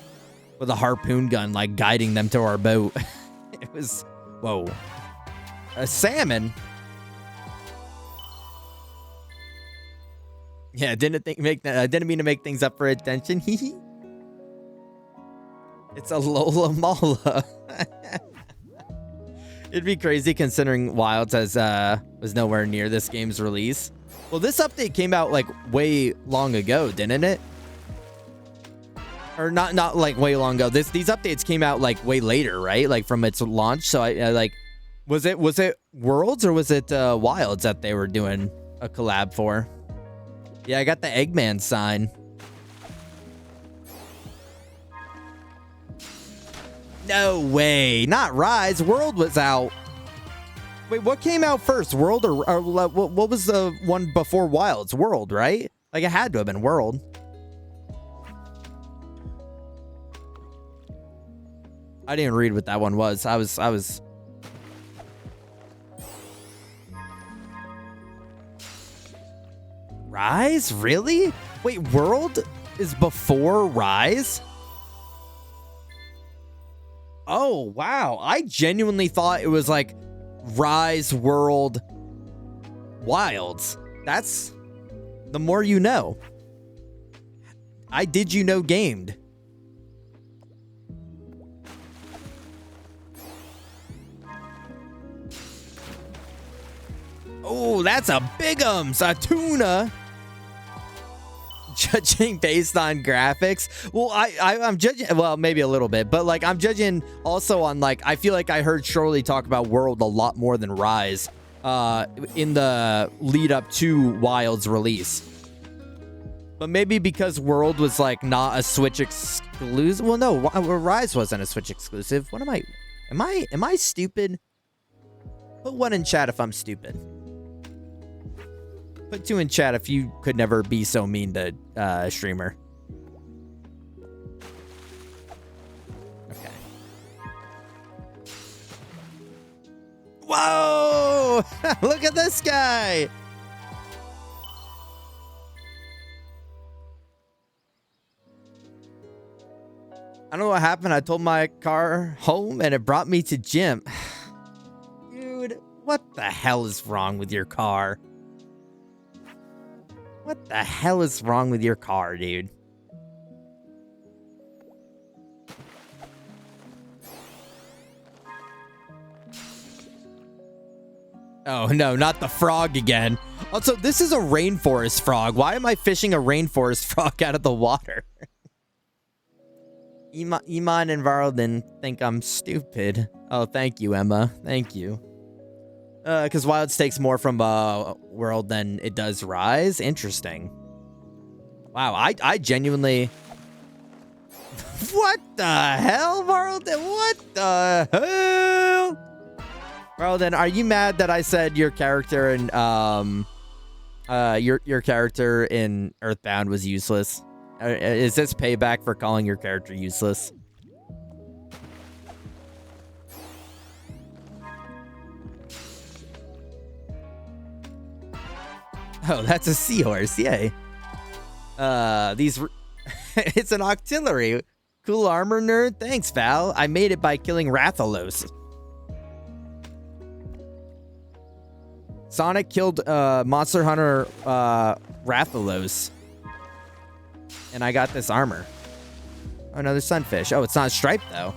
with a harpoon gun, like guiding them to our boat. It was, whoa, a salmon. Yeah, didn't mean to make things up for attention. It's a Lola Mola. It'd be crazy considering Wilds was nowhere near this game's release. Well, this update came out like way long ago, didn't it? Or not like way long ago. These updates came out like way later, right? Like from its launch. So I like, was it Worlds or was it Wilds that they were doing a collab for? Yeah, I got the Eggman sign. No way. Not Rise. World was out. Wait, what came out first? World or what was the one before Wilds? World, right? Like, it had to have been World. I didn't read what that one was. I was... Rise? Really? Wait, World is before Rise? Oh, wow. I genuinely thought it was like Rise, World, Wilds. That's the more you know. I did you know gamed. Oh, that's a bigums, a tuna. Judging based on graphics. Well, I'm judging, well, maybe a little bit, but like I'm judging also on like, I feel like I heard Shirley talk about World a lot more than Rise in the lead up to Wild's release. But maybe because World was like not a Switch exclusive. Well, no, Rise wasn't a Switch exclusive. What am I stupid? Put 1 in chat if I'm stupid. Put 2 in chat if you could never be so mean to a streamer. Okay. Whoa! Look at this guy! I don't know what happened. I told my car home and it brought me to gym. Dude, what the hell is wrong with your car? What the hell is wrong with your car, dude? Oh, no, not the frog again. Also, this is a rainforest frog. Why am I fishing a rainforest frog out of the water? Iman and Varlden think I'm stupid. Oh, thank you, Emma. Thank you. Because Wilds takes more from World than it does Rise. Interesting. Wow, I genuinely... What the hell, Varlden? What the hell? Varlden, are you mad that I said your character in your character in Earthbound was useless? Is this payback for calling your character useless? Oh, that's a seahorse. Yay. It's an octillery. Cool armor, nerd. Thanks, Val. I made it by killing Rathalos. Sonic killed Monster Hunter Rathalos. And I got this armor. Oh, another sunfish. Oh, it's not striped, though.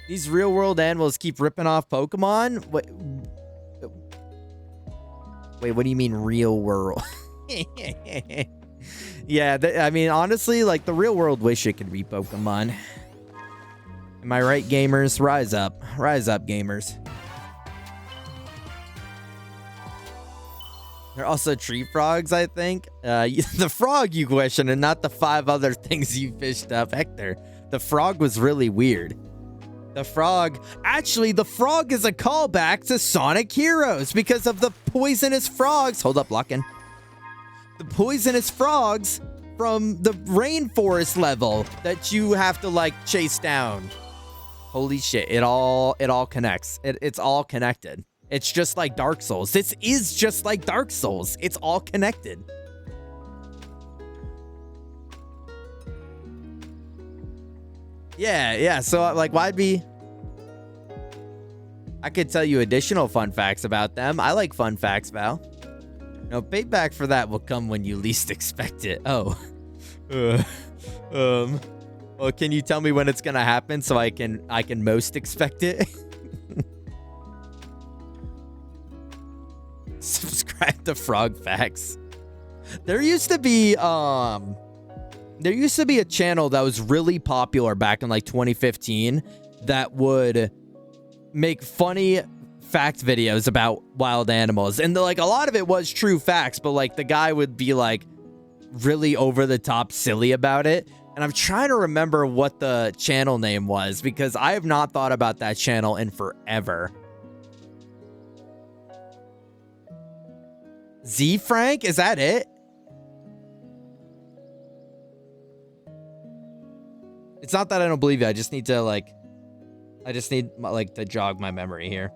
These real-world animals keep ripping off Pokemon? Wait, what do you mean real world? Yeah, I mean, honestly, like, the real world wish it could be Pokemon. Am I right, gamers? Rise up. Rise up, gamers. They're also tree frogs, I think. The frog you question and not the 5 other things you fished up, Hector. The frog was really weird. The frog... Actually, the frog is a callback to Sonic Heroes because of the poisonous frogs. Hold up, Lockin. The poisonous frogs from the rainforest level that you have to, like, chase down. Holy shit. It all connects. It's all connected. It's just like Dark Souls. This is just like Dark Souls. It's all connected. Yeah. So, like, why'd be... I could tell you additional fun facts about them. I like fun facts, Val. No, payback for that will come when you least expect it. Oh. Well, can you tell me when it's gonna happen so I can most expect it? Subscribe to Frog Facts. There used to be a channel that was really popular back in like 2015 that would make funny fact videos about wild animals. And like a lot of it was true facts, but like the guy would be like really over the top silly about it. And I'm trying to remember what the channel name was because I have not thought about that channel in forever. Z Frank? Is that it? It's not that I don't believe you. I just need to to jog my memory here.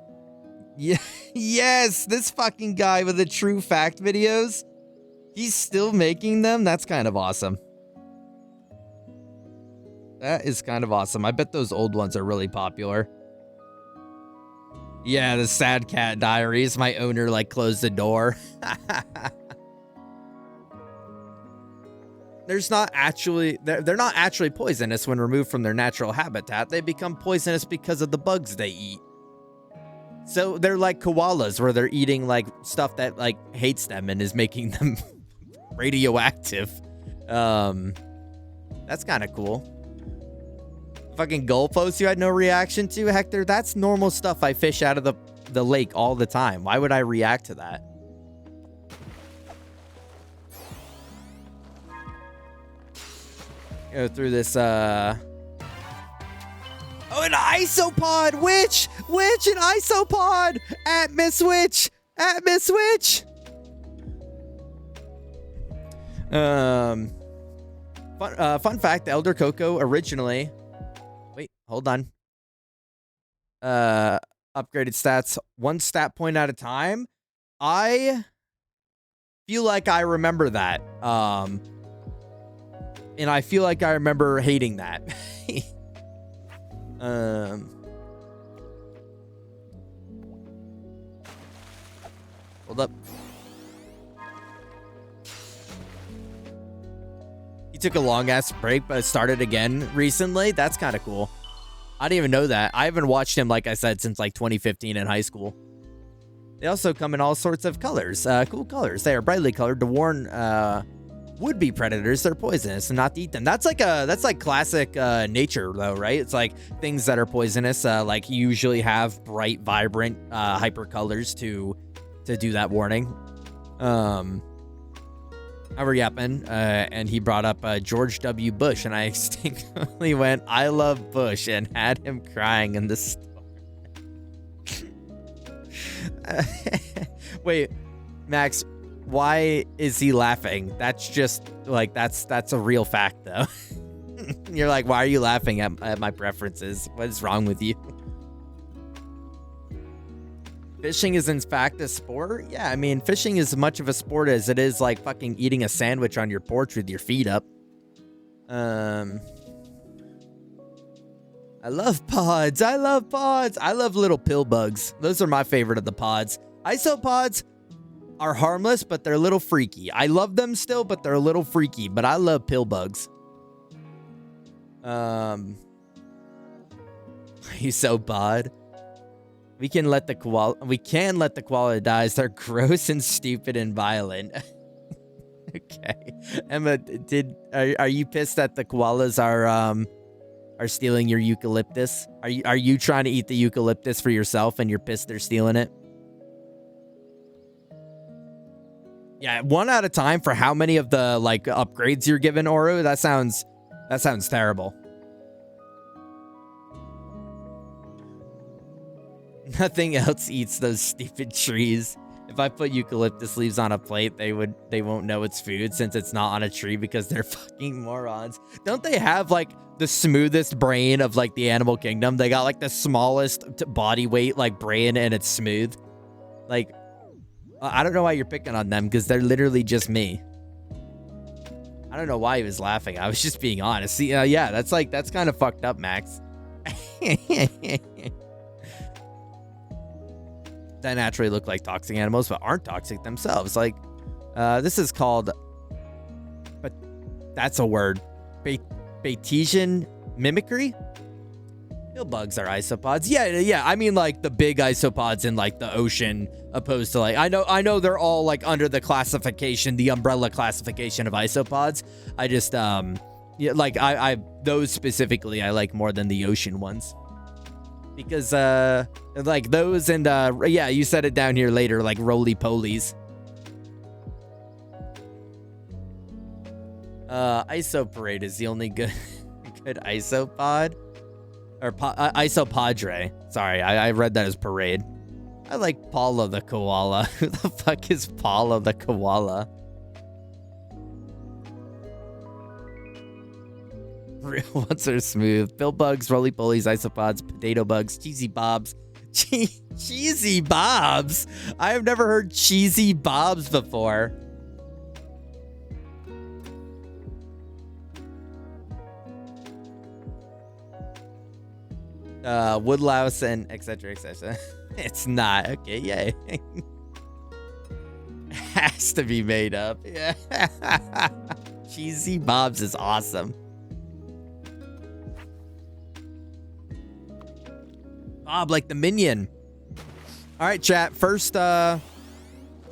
Yeah, yes, this fucking guy with the true fact videos. He's still making them? That's kind of awesome. That is kind of awesome. I bet those old ones are really popular. Yeah, the Sad Cat Diaries. My owner, like, closed the door. They're not actually poisonous when removed from their natural habitat. They become poisonous because of the bugs they eat. So they're like koalas, where they're eating, like, stuff that, like, hates them and is making them radioactive. That's kind of cool. Fucking goalpost you had no reaction to, Hector? That's normal stuff I fish out of the lake all the time. Why would I react to that? Go through this, Oh, an isopod! Witch! Witch, an isopod! At Miss Witch! At Miss Witch! Fun fact, the Elder Coco originally... Wait, hold on. Upgraded stats, 1 stat point at a time. I feel like I remember that. And I feel like I remember hating that. Hold up. He took a long-ass break, but started again recently. That's kind of cool. I didn't even know that. I haven't watched him, like I said, since like 2015 in high school. They also come in all sorts of colors. Cool colors. They are brightly colored to warn would-be predators they're poisonous and not to eat them. That's like classic nature, though, right? It's like things that are poisonous, like usually have bright, vibrant, hyper colors to do that warning. I were yapping, and he brought up George W. Bush, and I instinctively went, I love Bush, and had him crying in the store. Wait, Max, why is he laughing? That's just, like, that's a real fact, though. You're like, why are you laughing at my preferences? What is wrong with you? Fishing is in fact a sport? Yeah, I mean, fishing is as much of a sport as it is like fucking eating a sandwich on your porch with your feet up. I love pods. I love pods. I love little pill bugs. Those are my favorite of the pods. Isopods are harmless, but they're a little freaky. I love them still, but they're a little freaky. But I love pill bugs. He's so bod. We can let the koala die. They're gross and stupid and violent. Okay. Emma, are you pissed that the koalas are stealing your eucalyptus? Are you trying to eat the eucalyptus for yourself and you're pissed they're stealing it? Yeah, 1 at a time for how many of the like upgrades you're given, Oru? That sounds terrible. Nothing else eats those stupid trees. If I put eucalyptus leaves on a plate, they won't know it's food since it's not on a tree because they're fucking morons. Don't they have like the smoothest brain of like the animal kingdom? They got like the smallest body weight like brain and it's smooth. Like I don't know why you're picking on them because they're literally just me. I don't know why he was laughing. I was just being honest. See, yeah, that's kind of fucked up, Max. That naturally look like toxic animals, but aren't toxic themselves. Like, this is called, but that's a word. Batesian mimicry? Hill bugs are isopods. Yeah. I mean, like the big isopods in like the ocean, opposed to like I know they're all like under the classification, the umbrella classification of isopods. I just yeah, like I those specifically I like more than the ocean ones. Because like those and yeah, you said it down here later, like roly-polies. Isoparade is the only good isopod. Or isopadre. Sorry, I read that as parade. I like Paula the koala. Who the fuck is Paula the koala? Real ones are smooth. Bill bugs, roly-polies, isopods, potato bugs, cheesy bobs. Cheesy bobs? I have never heard cheesy bobs before. Woodlouse and etc. etc. It's not. Okay, yay. Has to be made up. Yeah. Cheesy bobs is awesome. Bob, like the minion. All right, chat. First, or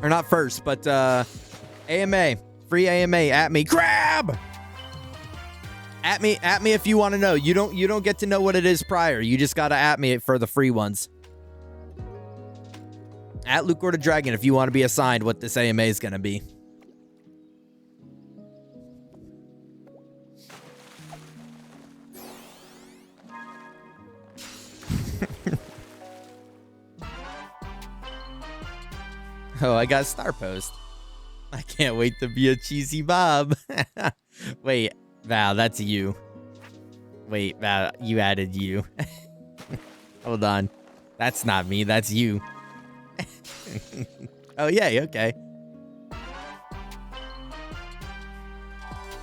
not first, but AMA. Free AMA at me. Grab! At me if you want to know. You don't get to know what it is prior. You just gotta at me for the free ones. At Luke or the Dragon if you want to be assigned what this AMA is gonna be. Oh, I got Star Post. I can't wait to be a cheesy Bob. Wait, Val, that's you. Wait, Val, you added you. Hold on. That's not me, that's you. Oh, yay, okay.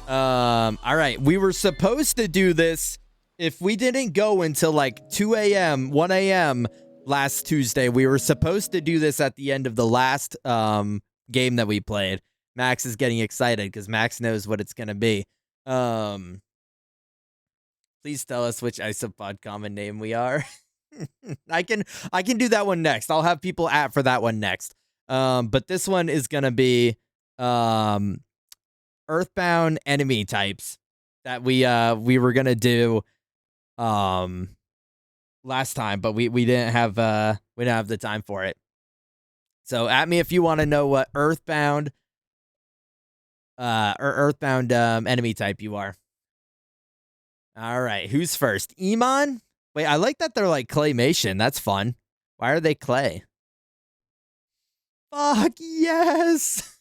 All right, we were supposed to do this if we didn't go until like 2 a.m., 1 a.m. last Tuesday. We were supposed to do this at the end of the last game that we played. Max is getting excited because Max knows what it's gonna be. Please tell us which isopod common name we are. I can do that one next. I'll have people at for that one next. But this one is gonna be Earthbound enemy types that we were gonna do last time, but we didn't have the time for it. So at me if you want to know what Earthbound enemy type you are. All right, who's first? Iman? Wait, I like that they're like claymation. That's fun. Why are they clay? Fuck yes.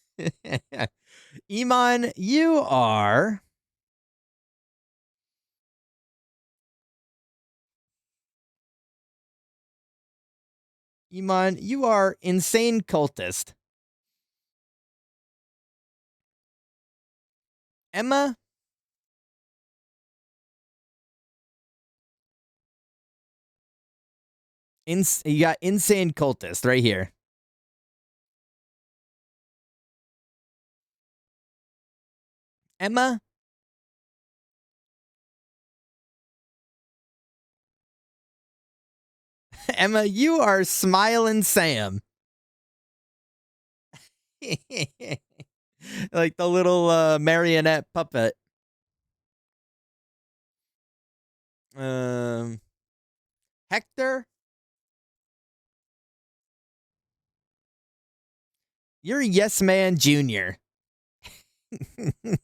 Iman, you are insane cultist. Emma? You got insane cultist right here. Emma? Emma, you are Smiling Sam. Like the little marionette puppet. Hector, you're Yes Man Jr.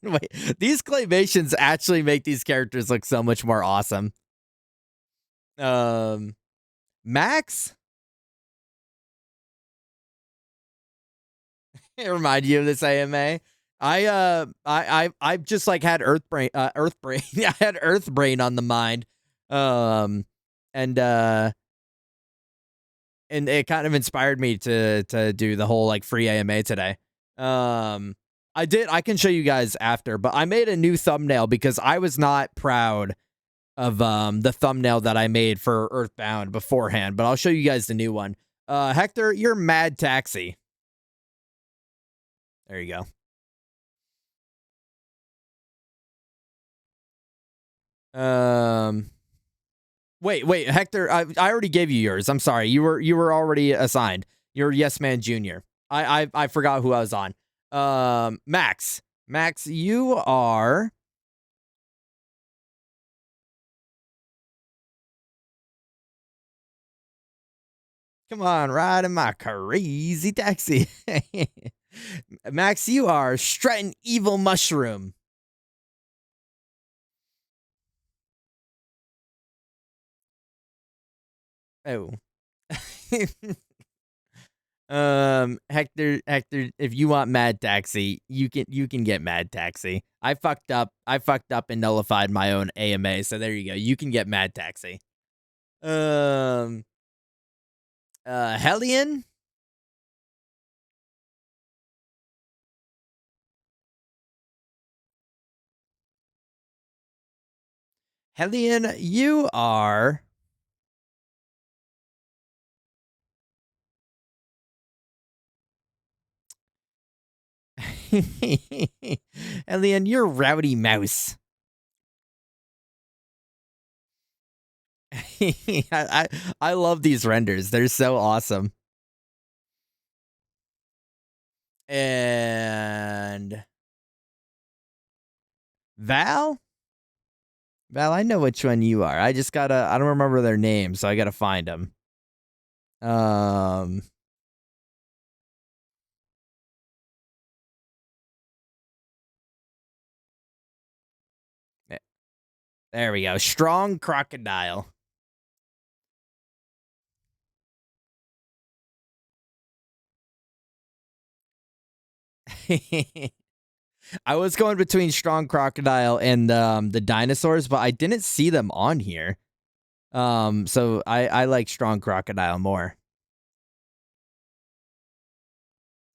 Wait, these claymations actually make these characters look so much more awesome. Max, it remind you of this AMA. I just like had Earth Brain. I had Earth Brain on the mind. Um, and it kind of inspired me to do the whole like free AMA today. I can show you guys after, but I made a new thumbnail because I was not proud of the thumbnail that I made for Earthbound beforehand, but I'll show you guys the new one. Hector, you're Mad Taxi. There you go. Wait, Hector, I already gave you yours. I'm sorry. You were already assigned. You're Yes Man Jr. I forgot who I was on. Max. Max, you are come on, ride in my crazy taxi. Max, you are Stratton Evil Mushroom. Oh. Hector, if you want Mad Taxi, you can get Mad Taxi. I fucked up and nullified my own AMA, so there you go. You can get Mad Taxi. Hellion. Hellion, you are Hellion, you're Rowdy Mouse. I love these renders. They're so awesome. And Val? Val, I know which one you are. I don't remember their names, so I gotta find them. Um, there we go. Strong Crocodile. I was going between Strong Crocodile and the dinosaurs, but I didn't see them on here. So I like Strong Crocodile more.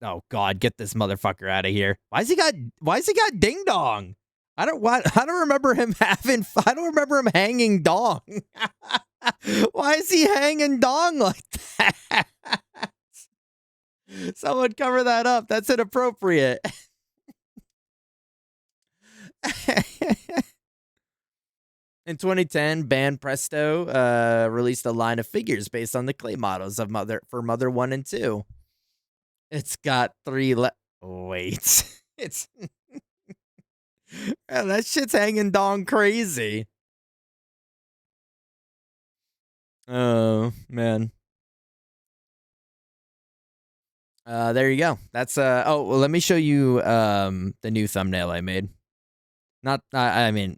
Oh God, get this motherfucker out of here. Why's he got Ding Dong? I don't remember him I don't remember him hanging Dong. Why is he hanging Dong like that? Someone cover that up. That's inappropriate. In 2010, band Presto released a line of figures based on the clay models of Mother 1 and 2. It's got 3 wait. It's man, that shit's hanging Dong crazy. Oh, man. There you go. That's oh, well, let me show you the new thumbnail I made. Not I mean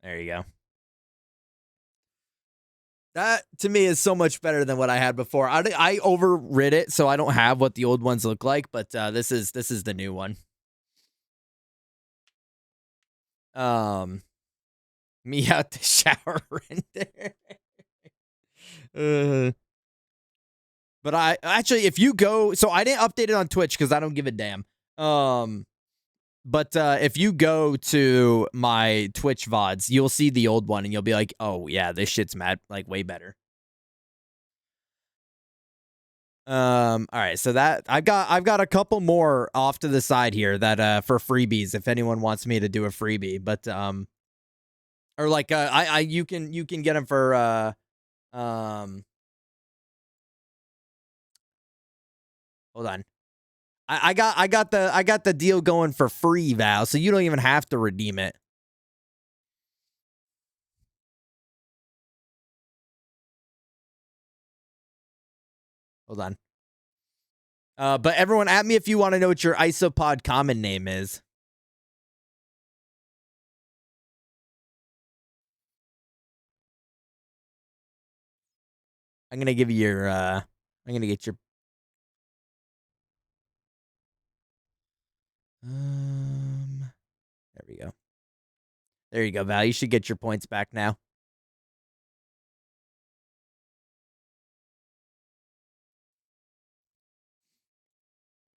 there you go. That to me is so much better than what I had before. I overrid it, so I don't have what the old ones look like, but this is the new one. Me out the shower render. But I actually, if you go, so I didn't update it on Twitch because I don't give a damn. But if you go to my Twitch VODs, you'll see the old one and you'll be like, oh yeah, this shit's mad, like way better. All right, so that I've got a couple more off to the side here that for freebies if anyone wants me to do a freebie, but or like you can get them for hold on. I got the deal going for free, Val, so you don't even have to redeem it. Hold on. But everyone, at me if you want to know what your isopod common name is. I'm gonna give you your. I'm gonna get your. There we go. There you go, Val. You should get your points back now.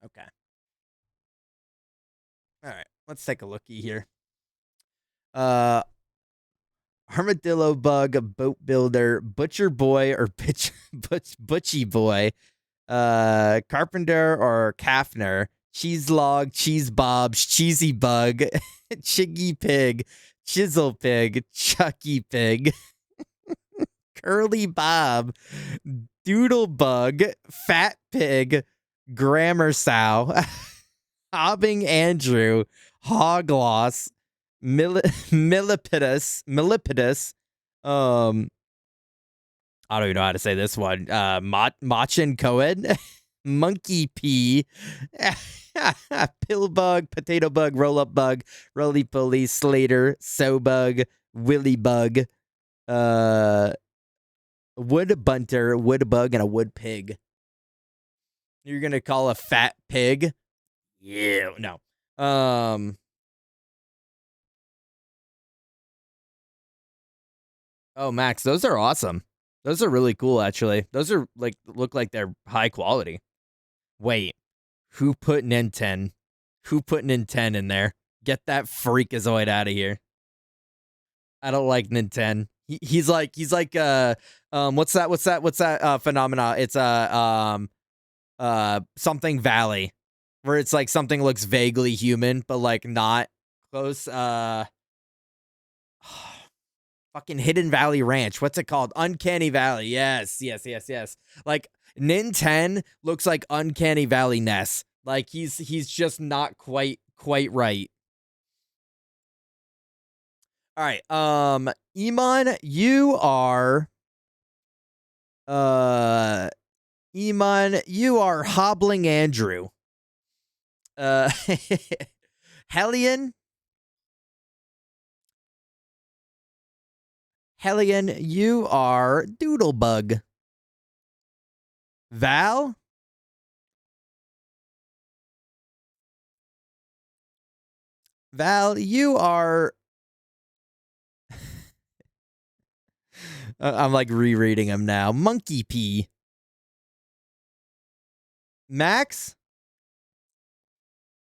Okay. All right. Let's take a lookie here. Armadillo bug, a boat builder, butcher boy or butchy boy, carpenter or Kaffner, cheese log, cheese bobs, cheesy bug, chiggy pig, chisel pig, chucky pig, curly bob, doodle bug, fat pig, grammar sow, hobbing Andrew, hogloss, millipidus, I don't even know how to say this one. Machin Coed, monkey pea, pill bug, potato bug, roll up bug, roly poly, Slater, so bug, willy bug, wood bunter, wood bug, and a wood pig. You're gonna call a fat pig? Yeah, no. Oh, Max, those are awesome. Those are really cool, actually. Those are like look like they're high quality. Wait, who put Ninten? Who put Ninten in there? Get that freakazoid out of here. I don't like Ninten. He's like what's that phenomena? It's something valley, where it's like something looks vaguely human but like not close. Fucking Hidden Valley Ranch. What's it called? Uncanny Valley. Yes. Like Ninten looks like Uncanny Valley Ness. Like he's just not quite right. All right. Iman, you are hobbling Andrew. Hellion, you are Doodlebug. Val, you are. I'm like rereading them now. Monkey Pea. Max,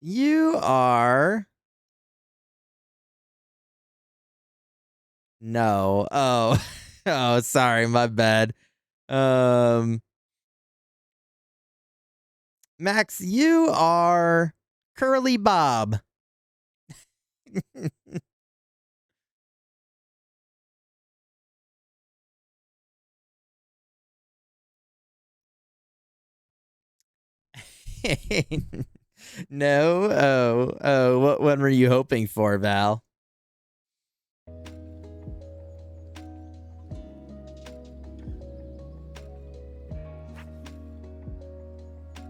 you are. No. Oh. Oh, sorry, my bad. Max, you are Curly Bob. No. Oh. What one were you hoping for, Val?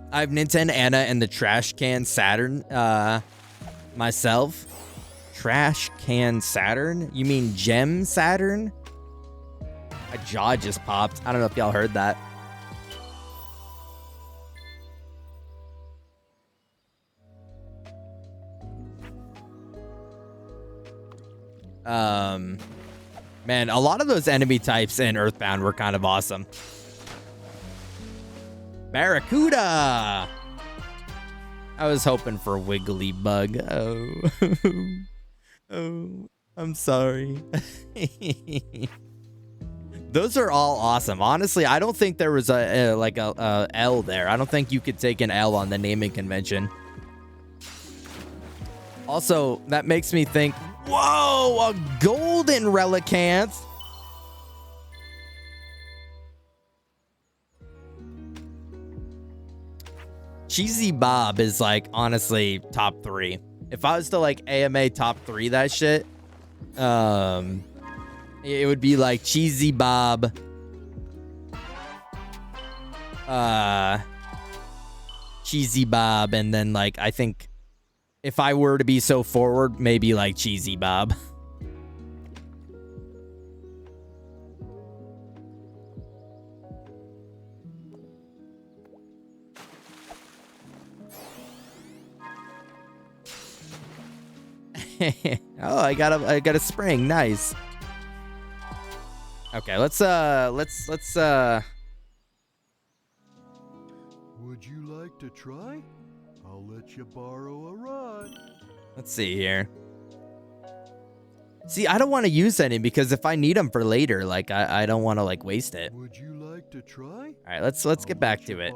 I have Nintendo Anna and the Trash Can Saturn. Myself. Trash Can Saturn? You mean Gem Saturn? My jaw just popped. I don't know if y'all heard that. Man, a lot of those enemy types in Earthbound were kind of awesome. Barracuda! I was hoping for Wiggly Bug. Oh. Oh, I'm sorry. Those are all awesome. Honestly, I don't think there was a L there. I don't think you could take an L on the naming convention. Also, that makes me think, whoa, a golden Relicanth. Cheesy Bob is like honestly top 3. If I was to like AMA top 3 that shit, it would be like Cheesy Bob, Cheesy Bob, and then like I think if I were to be so forward, maybe like Cheesy Bob. Oh, I got a spring. Nice. Okay, let's Would you like to try? I'll let you borrow a rod. let's see here. See, I don't want to use any because if I need them for later, like I don't want to like waste it. Would you like to try? All right, let's get back to it.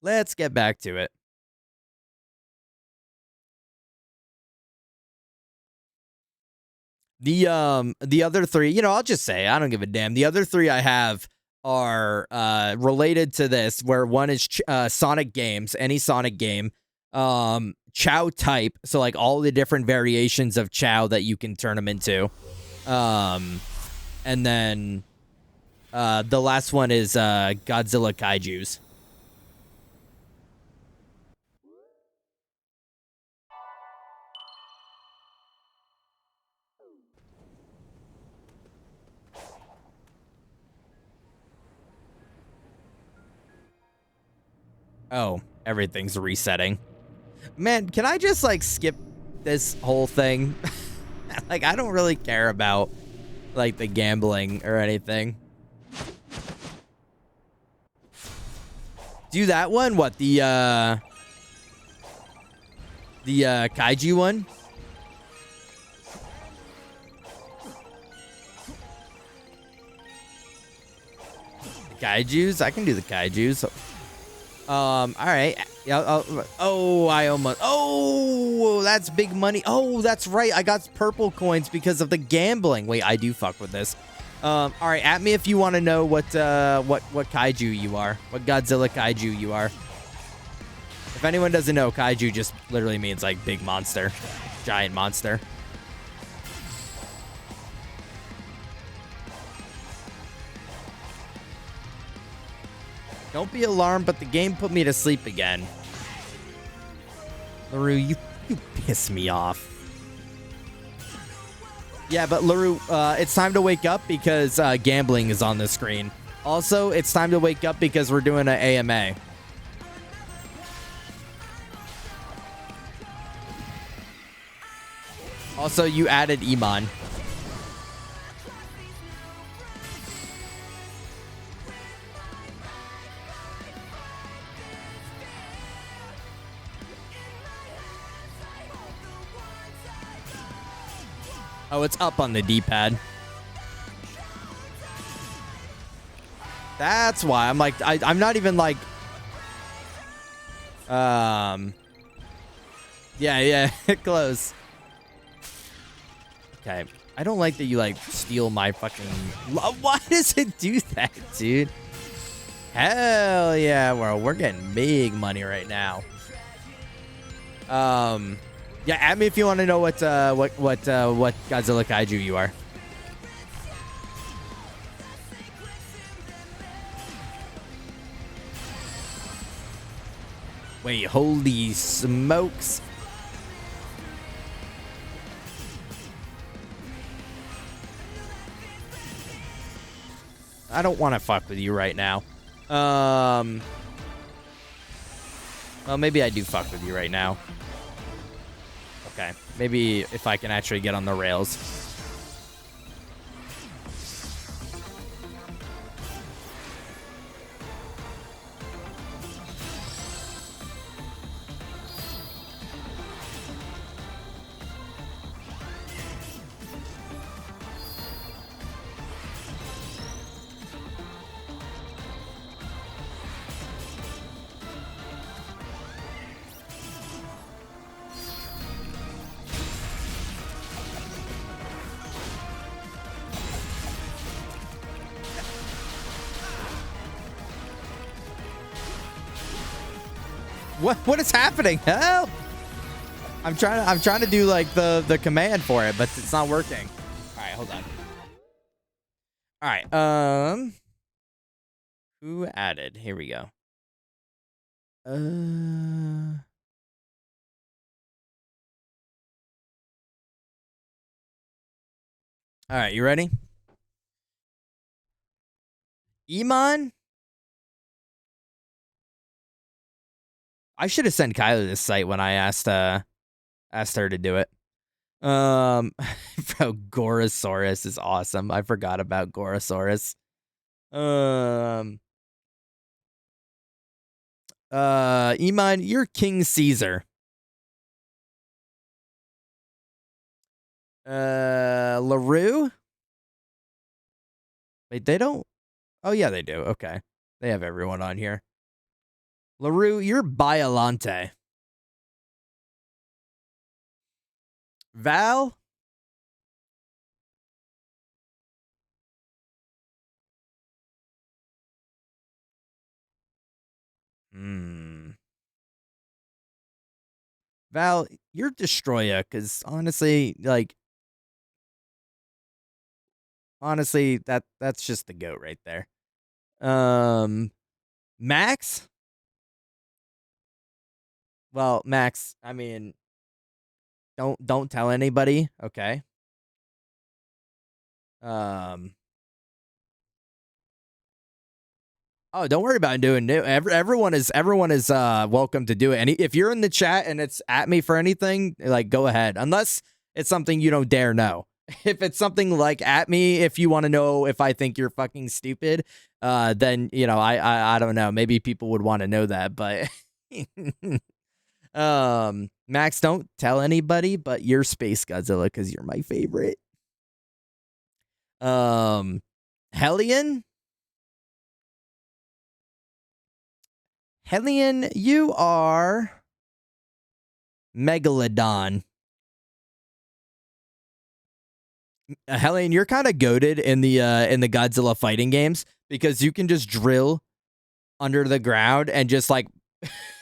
Let's get back to it. The other 3, you know, I'll just say I don't give a damn. The other 3 I have are related to this, where one is Sonic games, any Sonic game, Chow type, so like all the different variations of Chow that you can turn them into, and then the last one is Godzilla Kaijus. Oh, everything's resetting. Man, can I just like skip this whole thing? Like, I don't really care about like the gambling or anything. Do that one? What, the kaiju one? The kaijus? I can do the kaijus. All right. Yeah. Oh, I almost. Oh, that's big money. Oh, that's right. I got purple coins because of the gambling. Wait, I do fuck with this. All right. At me if you want to know what kaiju you are. What Godzilla kaiju you are. If anyone doesn't know, kaiju just literally means like big monster, giant monster. Don't be alarmed, but the game put me to sleep again. LaRue, you piss me off. Yeah, but LaRue, it's time to wake up because gambling is on the screen. Also, it's time to wake up because we're doing an AMA. Also, you added Iman. Oh, it's up on the D-pad. That's why I'm like, I'm not even like, yeah, close. Okay, I don't like that you like steal my fucking. Why does it do that, dude? Hell yeah, we're getting big money right now. Yeah, add me if you want to know what Godzilla Kaiju you are. Wait, holy smokes. I don't want to fuck with you right now. Well, maybe I do fuck with you right now. Okay, maybe if I can actually get on the rails. What is happening? Help! I'm trying to do like the command for it, but it's not working. All right, hold on. All right. Who added? Here we go. All right, you ready? Iman? I should have sent Kylie this site when I asked her to do it. Bro, Gorosaurus is awesome. I forgot about Gorosaurus. Iman, you're King Caesar. LaRue? Wait, they don't. Oh, yeah, they do. Okay. They have everyone on here. LaRue, you're Biolante. Val? Val, you're Destroya, because honestly, that's just the goat right there. Max? Well, Max, I mean, don't tell anybody, okay? Oh, don't worry about doing new. Everyone is welcome to do it. And if you're in the chat and it's at me for anything, like go ahead. Unless it's something you don't dare know. If it's something like at me, if you want to know if I think you're fucking stupid, then I don't know. Maybe people would want to know that, but Max, don't tell anybody, but you're Space Godzilla because you're my favorite. Hellion? Hellion, you are Megalodon. Hellion, you're kind of goated in the Godzilla fighting games because you can just drill under the ground and just like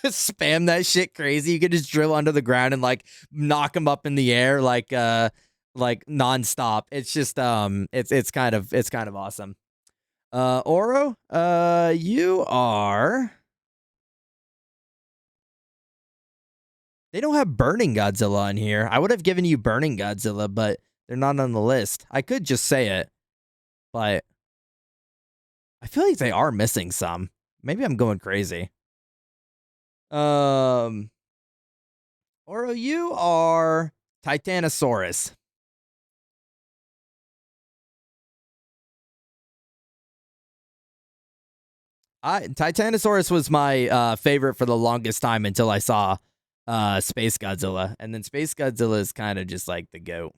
spam that shit crazy. You can just drill under the ground and like knock them up in the air like nonstop. It's just it's kind of awesome. Oro, you are. They don't have Burning Godzilla on here. I would have given you Burning Godzilla, but they're not on the list. I could just say it, but I feel like they are missing some. Maybe I'm going crazy. Oro, you are Titanosaurus. Titanosaurus was my favorite for the longest time until I saw Space Godzilla, and then Space Godzilla is kind of just like the goat.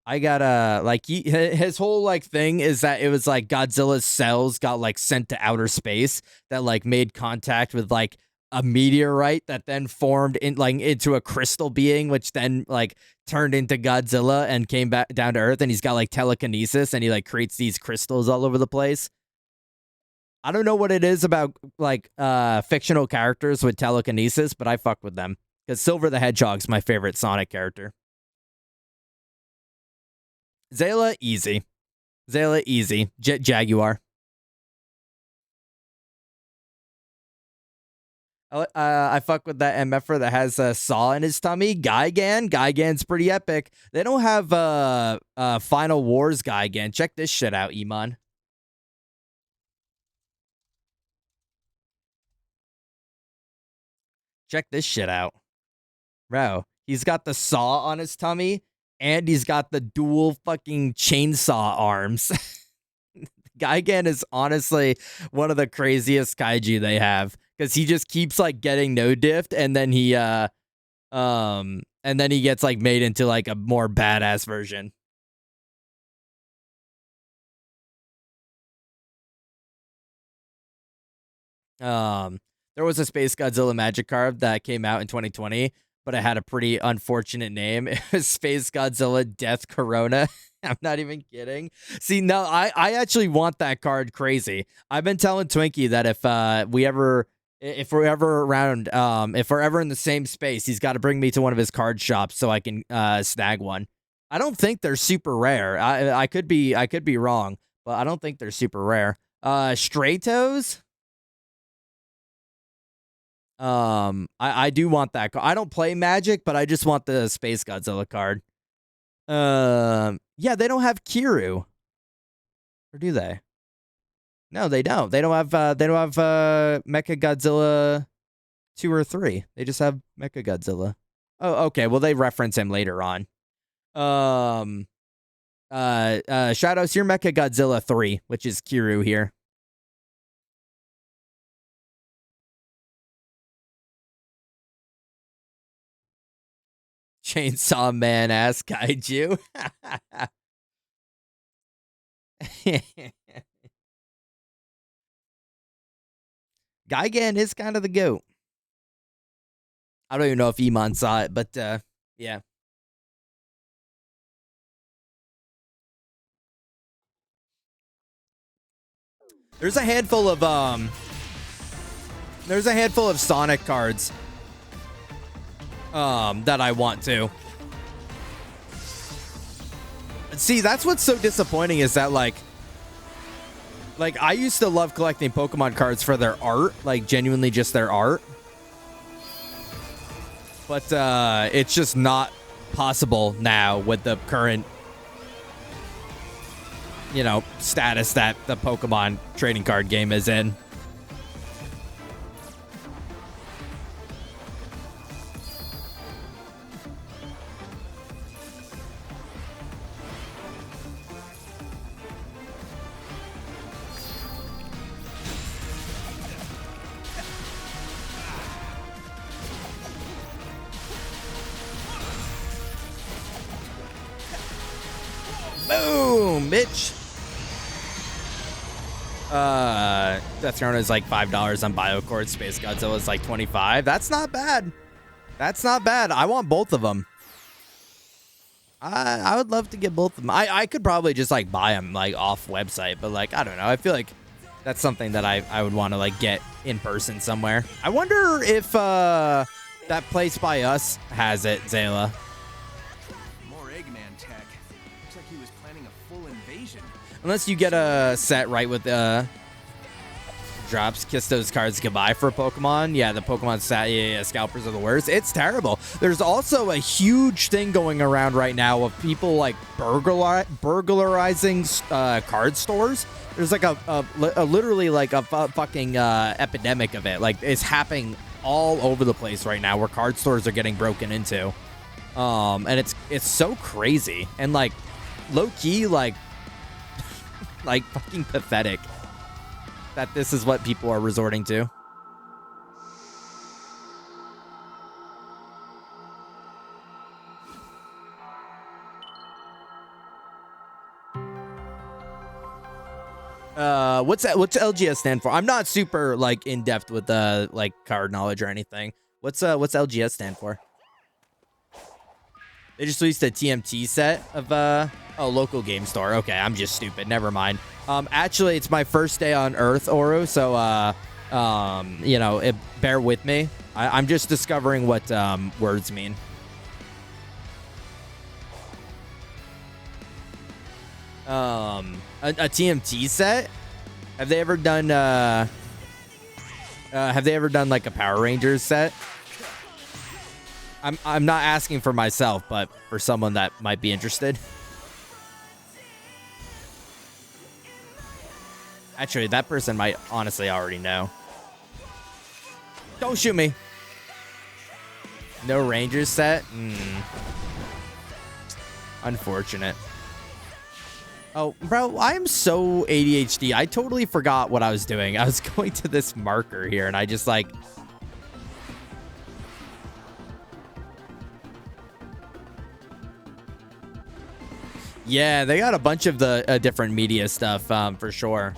I gotta like his whole like thing is that it was like Godzilla's cells got like sent to outer space that like made contact with like a meteorite that then formed into a crystal being, which then like turned into Godzilla and came back down to Earth, and he's got like telekinesis and he like creates these crystals all over the place. I don't know what it is about like fictional characters with telekinesis, but I fuck with them because Silver the Hedgehog's my favorite Sonic character. Zayla, easy. Zayla, easy. Jet Jaguar. I fuck with that MFer that has a saw in his tummy. Gigan's pretty epic. They don't have Final Wars Gigan. Check this shit out, Iman. Check this shit out. Bro, he's got the saw on his tummy, and he's got the dual fucking chainsaw arms. Gigan is honestly one of the craziest kaiju they have because he just keeps like getting no diffed, and then he gets like made into like a more badass version. There was a Space Godzilla Magikarp that came out in 2020, but it had a pretty unfortunate name. It was Space Godzilla Death Corona. I'm not even kidding. See, no, I actually want that card crazy. I've been telling Twinkie that if we ever If we're ever around, if we're ever in the same space, he's got to bring me to one of his card shops so I can snag one. I don't think they're super rare. I could be wrong, but I don't think they're super rare. Stratos. I do want that card. I don't play Magic, but I just want the Space Godzilla card. Yeah, they don't have Kiru, or do they? No, they don't. They don't have Mecha Godzilla 2 or 3. They just have Mecha Godzilla. Oh, okay. Well, they reference him later on. Shadows, you're Mecha Godzilla 3, which is Kiru here. Chainsaw Man ass kaiju. Gigan is kind of the goat. I don't even know if Iman saw it, but yeah. There's a handful of Sonic cards that I want to. See, that's what's so disappointing is that like I used to love collecting Pokemon cards for their art, like genuinely just their art. But it's just not possible now with the current, status that the Pokemon trading card game is in. Boom, bitch. Death Throne is like $5 on Biocord. Space Godzilla is like $25. That's not bad. That's not bad. I want both of them. I would love to get both of them. I could probably just like buy them like off website, but like I don't know. I feel like that's something that I would want to like get in person somewhere. I wonder if that place by us has it, Zayla. More Eggman tech. Looks like he was planning a full invasion. Unless you get a set right with drops, kiss those cards goodbye for Pokemon. Yeah, the Pokemon scalpers are the worst. It's terrible. There's also a huge thing going around right now of people like burglarizing card stores. There's like a literally like a fucking epidemic of it. Like it's happening all over the place right now where card stores are getting broken into. And it's so crazy and like low key like like fucking pathetic that this is what people are resorting to. What's LGS stand for? I'm not super like in depth with like card knowledge or anything. What's LGS stand for? They just released a TMT set of local game store. Okay, I'm just stupid. Never mind. Actually, it's my first day on Earth, Oru, so bear with me. I'm just discovering what words mean. A TMT set? Have they ever done like a Power Rangers set? I'm not asking for myself, but for someone that might be interested. Actually, that person might honestly already know. Don't shoot me. No Rangers set? Unfortunate. Oh, bro, I am so ADHD. I totally forgot what I was doing. I was going to this marker here, and I just like... Yeah, they got a bunch of the different media stuff, for sure.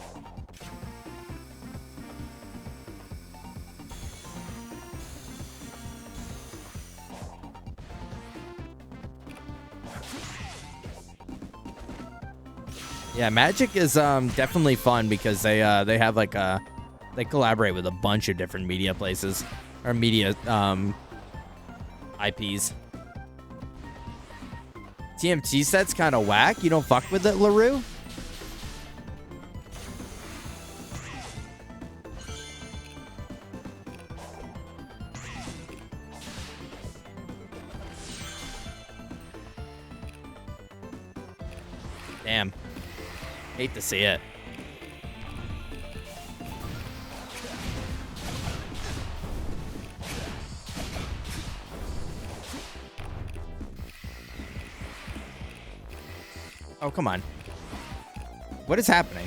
Yeah, Magic is definitely fun because they have like a They collaborate with a bunch of different media places or media IPs. TMT set's kind of whack. You don't fuck with it, LaRue? Damn. Hate to see it. Oh, come on. What is happening?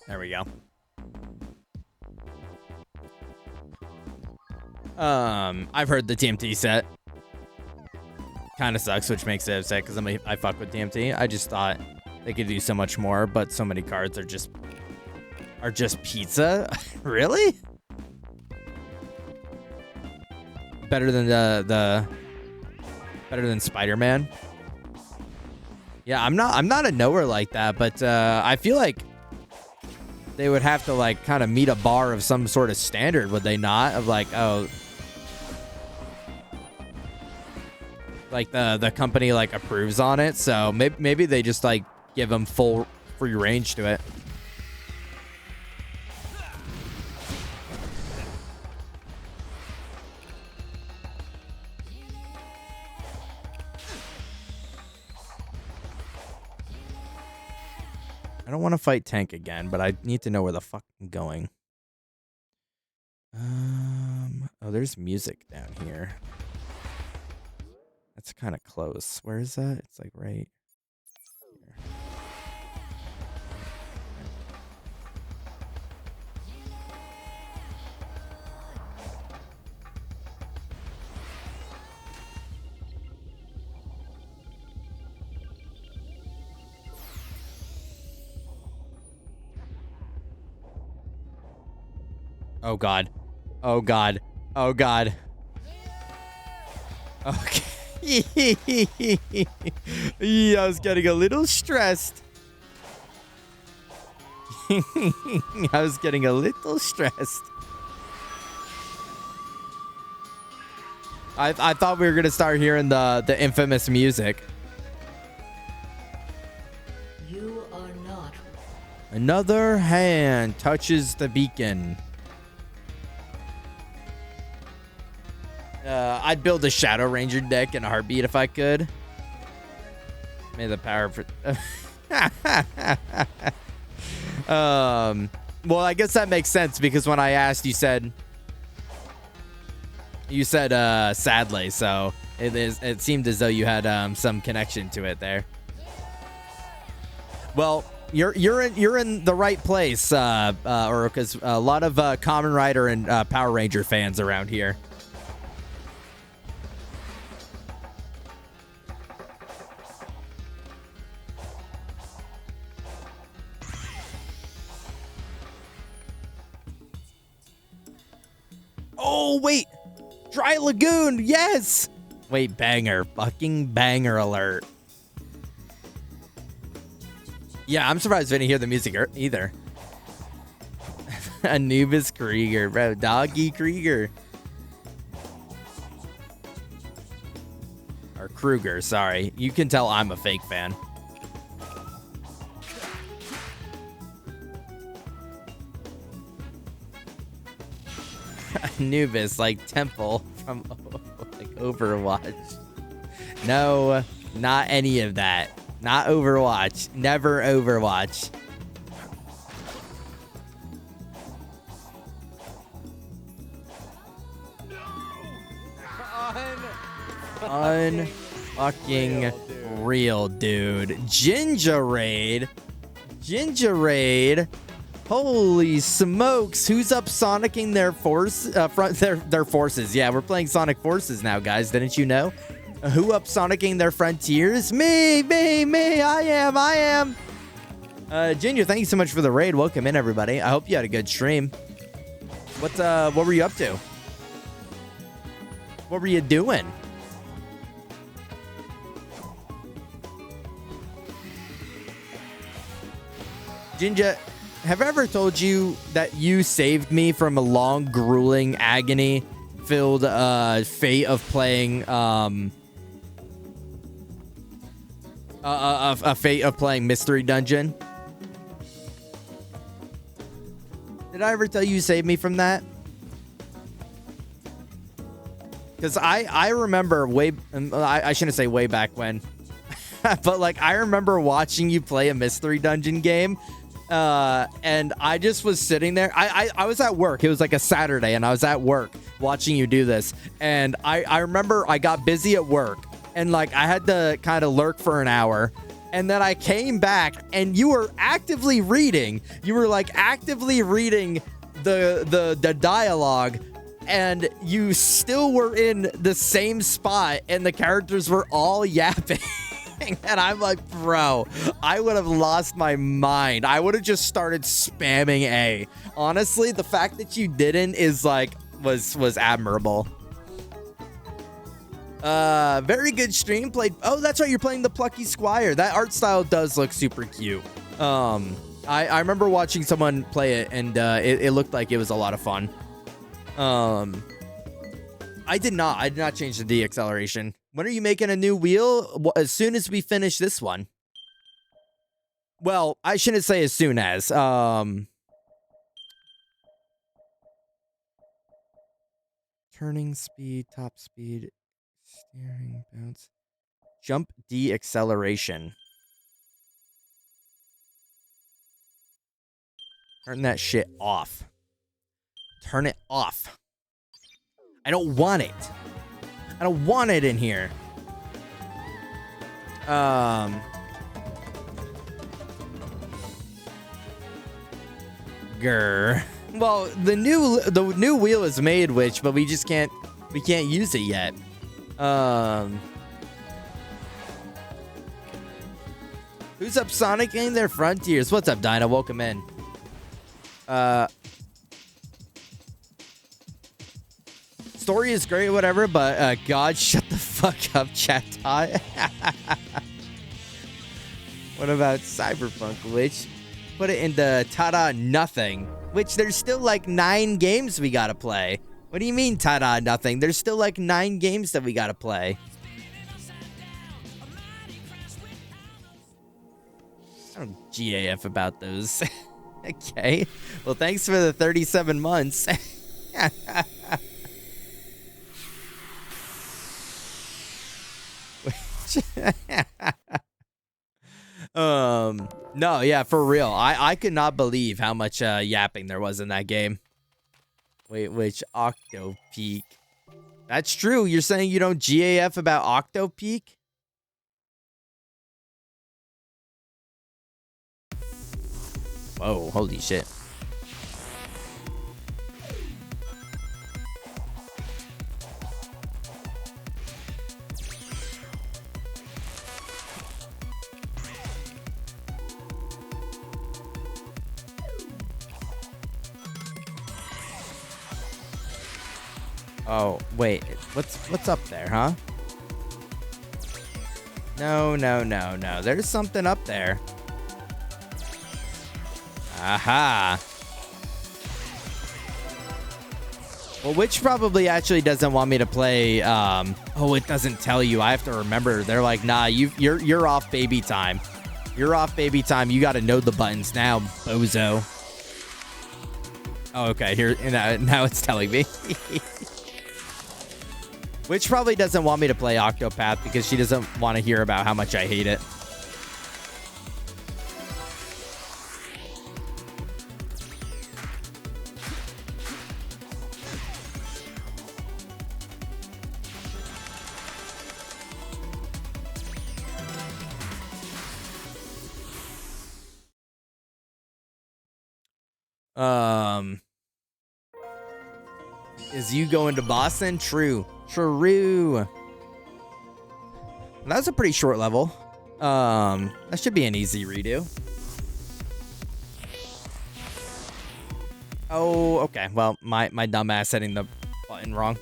There we go. I've heard the TMT set kind of sucks, which makes it upset because I fuck with TMT. I just thought they could do so much more, but so many cards are just pizza. Really? Better than better than Spider-Man. Yeah, I'm not a knower like that, but I feel like they would have to like kind of meet a bar of some sort of standard, would they not? Of like, oh, like the company like approves on it, so maybe they just like give them full free range to it. I don't want to fight Tank again, but I need to know where the fuck I'm going. Oh, there's music down here. That's kind of close. Where is that? It's like right here. Oh god. Oh god. Oh god. Okay. Yeah, I was getting a little stressed. I was getting a little stressed. I thought we were gonna start hearing the infamous music. You are not. Another hand touches the beacon. I'd build a Shadow Ranger deck in a heartbeat if I could. May the power for... well, I guess that makes sense because when I asked, you said sadly, so it seemed as though you had some connection to it there. Well, you're in the right place, or because a lot of Kamen Rider and Power Ranger fans around here. Oh, wait. Dry Lagoon. Yes. Wait, banger. Fucking banger alert. Yeah, I'm surprised I didn't hear the music either. Anubis Krieger, bro. Doggy Krieger. Or Kruger, sorry. You can tell I'm a fake fan. Anubis, like Temple from like Overwatch. No, not any of that. Not Overwatch. Never Overwatch. Unfucking real, dude. Ginger Raid. Holy smokes! Who's up sonicking their their forces? Yeah, we're playing Sonic Forces now, guys. Didn't you know? Who up sonicking their frontiers? Me. I am. Junior, thank you so much for the raid. Welcome in, everybody. I hope you had a good stream. What were you up to? What were you doing? Ginger, have I ever told you that you saved me from a long, grueling, agony-filled fate of playing a fate of playing Mystery Dungeon? Did I ever tell you saved me from that? Because I remember I shouldn't say way back when, but like I remember watching you play a Mystery Dungeon game. And I just was sitting there. I was at work. It was like a Saturday, and I was at work watching you do this. And I remember I got busy at work, and like I had to kind of lurk for an hour. And then I came back, and you were actively reading. You were like actively reading the dialogue, and you still were in the same spot, and the characters were all yapping. And I'm like, bro, I would have lost my mind. I would have just started spamming A. Honestly, the fact that you didn't is like was admirable. Very good stream. Played. Oh, that's right. You're playing the Plucky Squire. That art style does look super cute. I remember watching someone play it, and it looked like it was a lot of fun. I did not change the deceleration. When are you making a new wheel? Well, as soon as we finish this one. Well, I shouldn't say as soon as. Turning speed, top speed, steering, bounce, jump deceleration. Turn that shit off. Turn it off. I don't want it. I don't want it in here. Grr. Well, the new wheel is made, but we just can't use it yet. Who's up sonicking their frontiers? What's up, Dinah? Welcome in. Story is great, whatever, but God, shut the fuck up, chat. What about Cyberpunk, which put it into ta-da nothing, which there's still like 9 games we gotta play. What do you mean ta-da nothing? There's still like 9 games that we gotta play. I don't GAF about those. Okay. Well, thanks for the 37 months. No, yeah, for real. I could not believe how much yapping there was in that game. Wait, which Octopeak? That's true. You're saying you don't GAF about Octopeak? Whoa, holy shit. Oh, wait. What's up there, huh? No. There's something up there. Aha. Well, which probably actually doesn't want me to play. Oh, it doesn't tell you. I have to remember. They're like, nah, you're off baby time. You're off baby time. You got to know the buttons now, bozo. Oh, okay. Here now it's telling me. Which probably doesn't want me to play Octopath because she doesn't want to hear about how much I hate it. Is you going to Boston? True. True. That was a pretty short level. That should be an easy redo. Oh, okay. Well, my dumbass hitting the button wrong.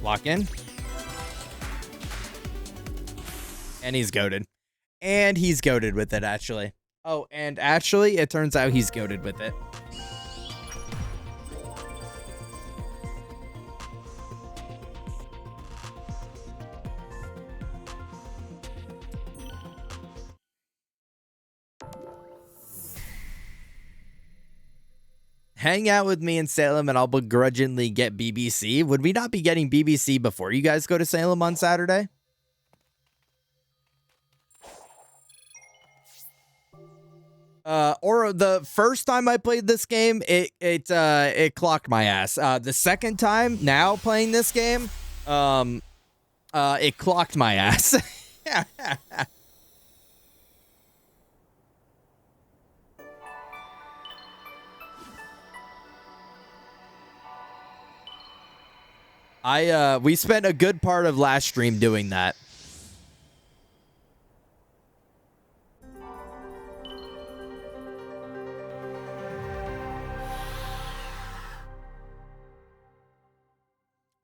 Lock in. And he's goated. And he's goated with it, actually. Oh, and actually, it turns out he's goated with it. Hang out with me in Salem and I'll begrudgingly get BBC. Would we not be getting BBC before you guys go to Salem on Saturday? Or the first time I played this game, it clocked my ass. The second time now playing this game, it clocked my ass. We spent a good part of last stream doing that.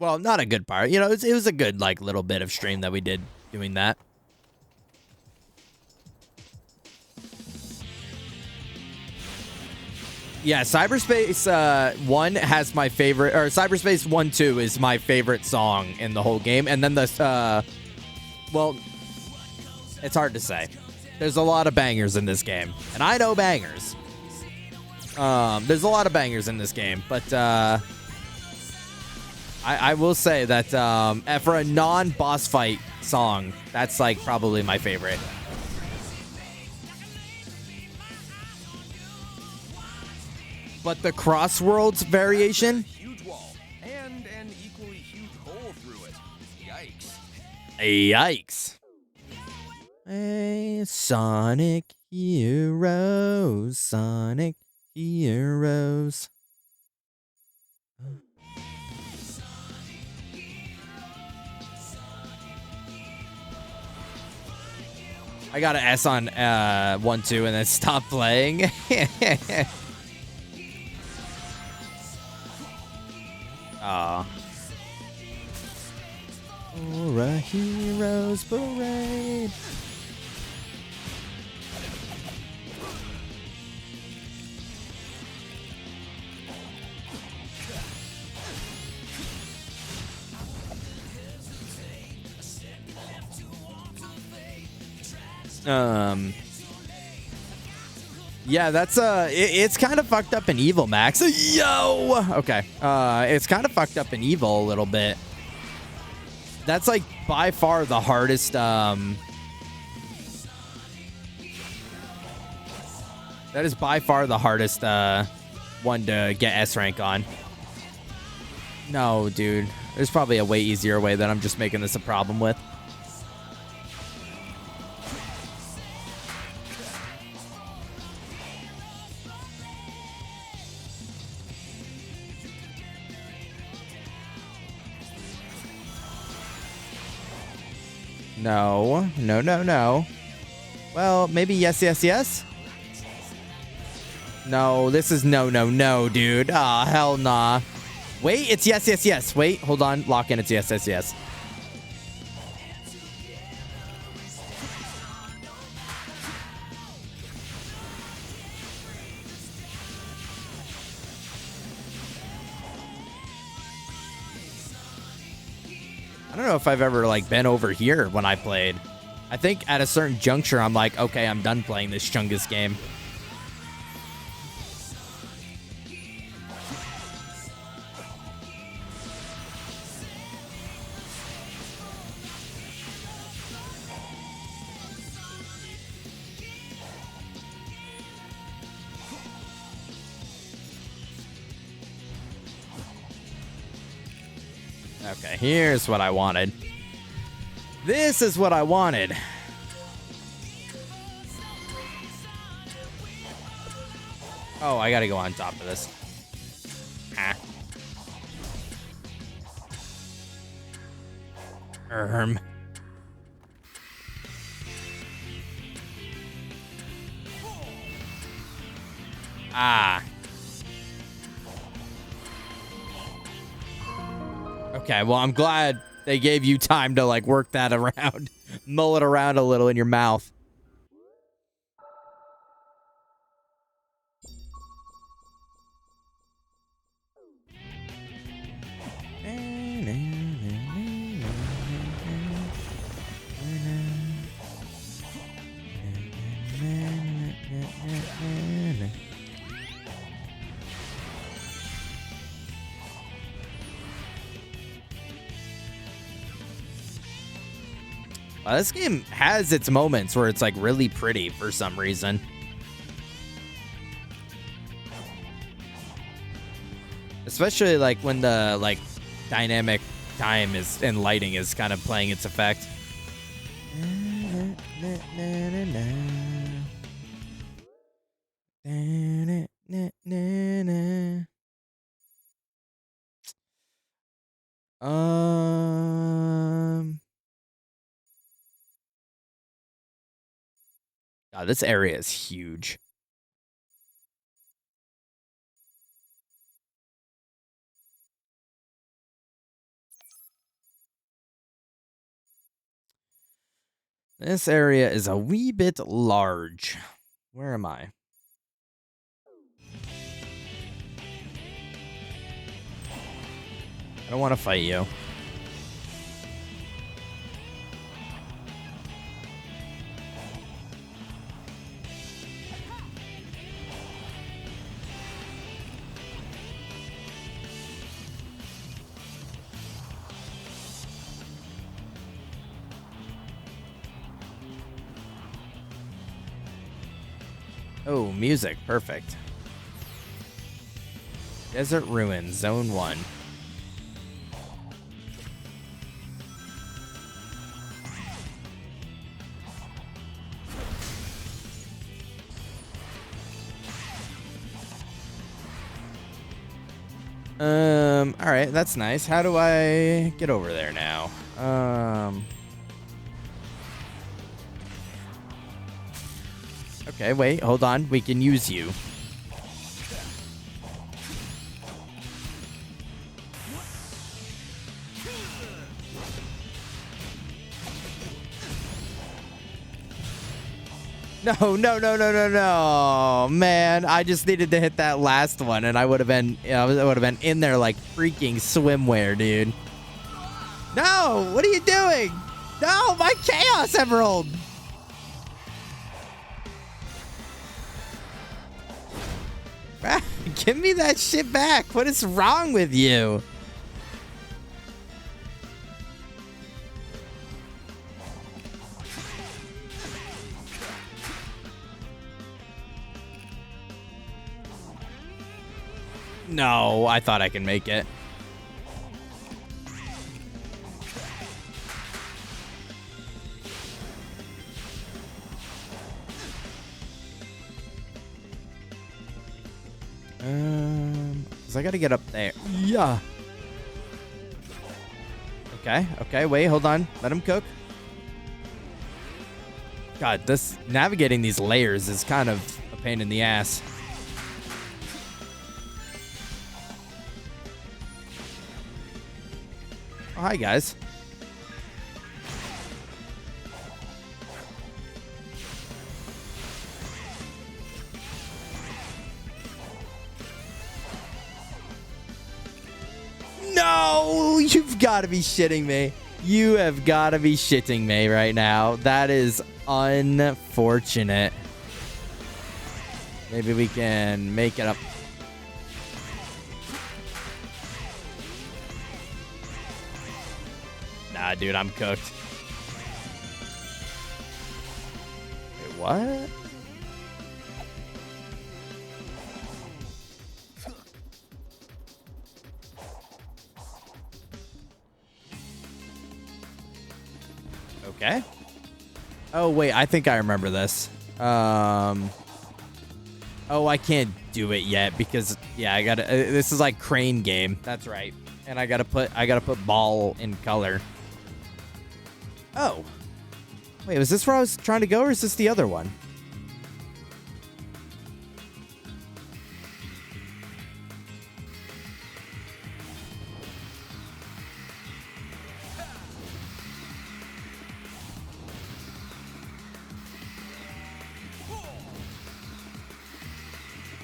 Well, not a good part. You know, it was a good, like, little bit of stream that we did doing that. Yeah, Cyberspace 1 has my favorite, or Cyberspace 1-2 is my favorite song in the whole game. And then the, well, it's hard to say. There's a lot of bangers in this game. And I know bangers. There's a lot of bangers in this game. But, I will say that for a non-boss fight song, that's like probably my favorite. But the Crossworlds variation? Huge wall and an equally huge hole through it. Yikes. Yikes. Hey, Sonic Heroes, Sonic Heroes. I got an S on 1-2 and then stop playing. Aw. For a hero's parade. Yeah, that's it's kind of fucked up in Evil, Max. Yo. Okay. It's kind of fucked up in Evil a little bit. That's like by far the hardest that is by far the hardest one to get S rank on. No, dude. There's probably a way easier way that I'm just making this a problem with. No, no, no, no. Well, maybe yes, yes, yes. No, this is no, no, no, dude. Ah, hell nah. Wait, it's yes, yes, yes. Wait, hold on. Lock in. It's yes, yes, yes. know if I've ever like been over here when I played. I think at a certain juncture, I'm like, okay, I'm done playing this Chungus game. Okay, here's what I wanted. This is what I wanted. Oh, I gotta go on top of this. Ah. Ah. Okay, well, I'm glad they gave you time to, like, work that around. Mull it around a little in your mouth. This game has its moments where it's like really pretty for some reason. Especially like when the like dynamic time is and lighting is kind of playing its effect. God, this area is huge. This area is a wee bit large. Where am I? I don't want to fight you. Oh, music. Perfect. Desert Ruins, Zone 1. All right, that's nice. How do I get over there now? Okay, wait, hold on. We can use you. No, man! I just needed to hit that last one, and I would have been, I would have been in there like freaking swimwear, dude. No, what are you doing? No, my Chaos Emerald. Give me that shit back. What is wrong with you? No, I thought I could make it. Cause I gotta get up there. Yeah. Okay, wait, hold on. Let him cook. God, this navigating these layers is kind of a pain in the ass. Oh, hi, guys. No, you've got to be shitting me. You have got to be shitting me right now. That is unfortunate. Maybe we can make it up. Nah, dude, I'm cooked. Wait, what? Okay. Oh, wait, I think I remember this. Oh, I can't do it yet because yeah, I gotta. This is like crane game. That's right. And I gotta put ball in color. Oh, wait, was this where I was trying to go, or is this the other one?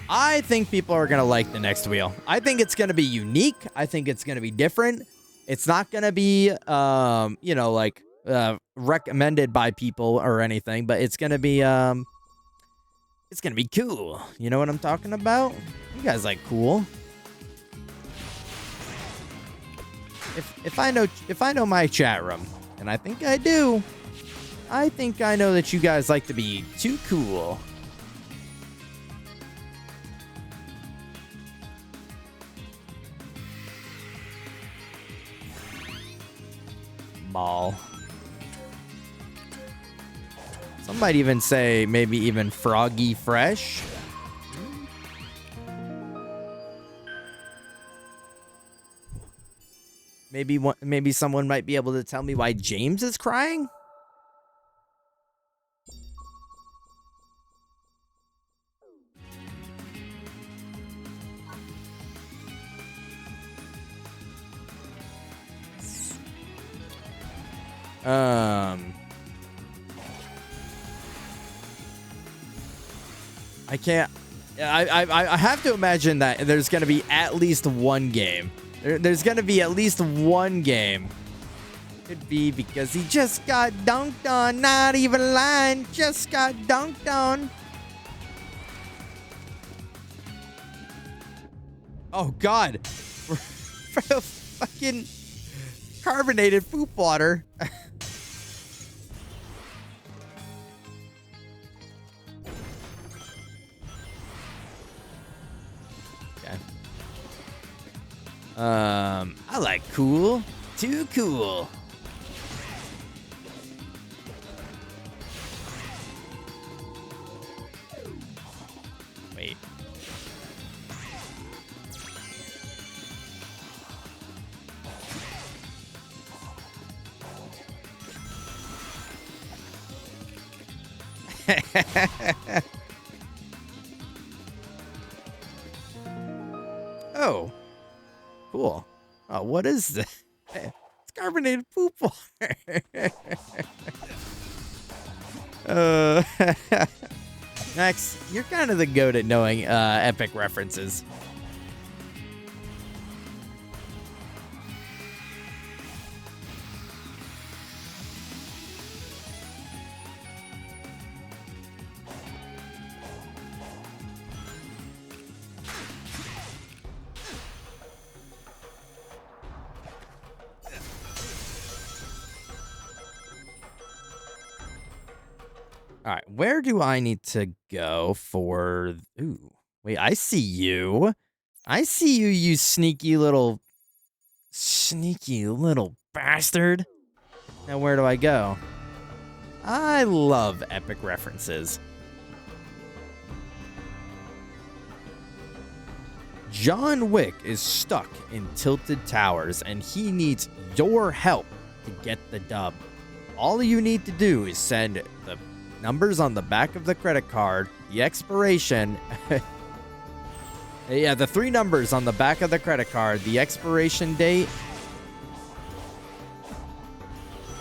I think people are going to like the next wheel. I think it's going to be unique. I think it's going to be different. It's not going to be, you know, like recommended by people or anything, but it's going to be cool. You know what I'm talking about? You guys like cool. If I know my chat room, and I think I do, I think I know that you guys like to be too cool. Ball. Some might even say maybe even froggy fresh. Maybe someone might be able to tell me why James is crying. I can't. I have to imagine that there's gonna be at least one game. There's gonna be at least one game. Could be because he just got dunked on. Not even lying. Just got dunked on. Oh God. Fucking carbonated poop water. Okay. I like cool. Too cool. Wait. Oh, cool. Oh, what is this? It's carbonated poop water. Max, you're kind of the goat at knowing epic references. All right, where do I need to go for... Ooh, wait, I see you. I see you, you sneaky little bastard. Now, where do I go? I love epic references. John Wick is stuck in Tilted Towers, and he needs your help to get the dub. All you need to do is send the numbers on the back of the credit card, the expiration. Yeah, the 3 numbers on the back of the credit card, the expiration date,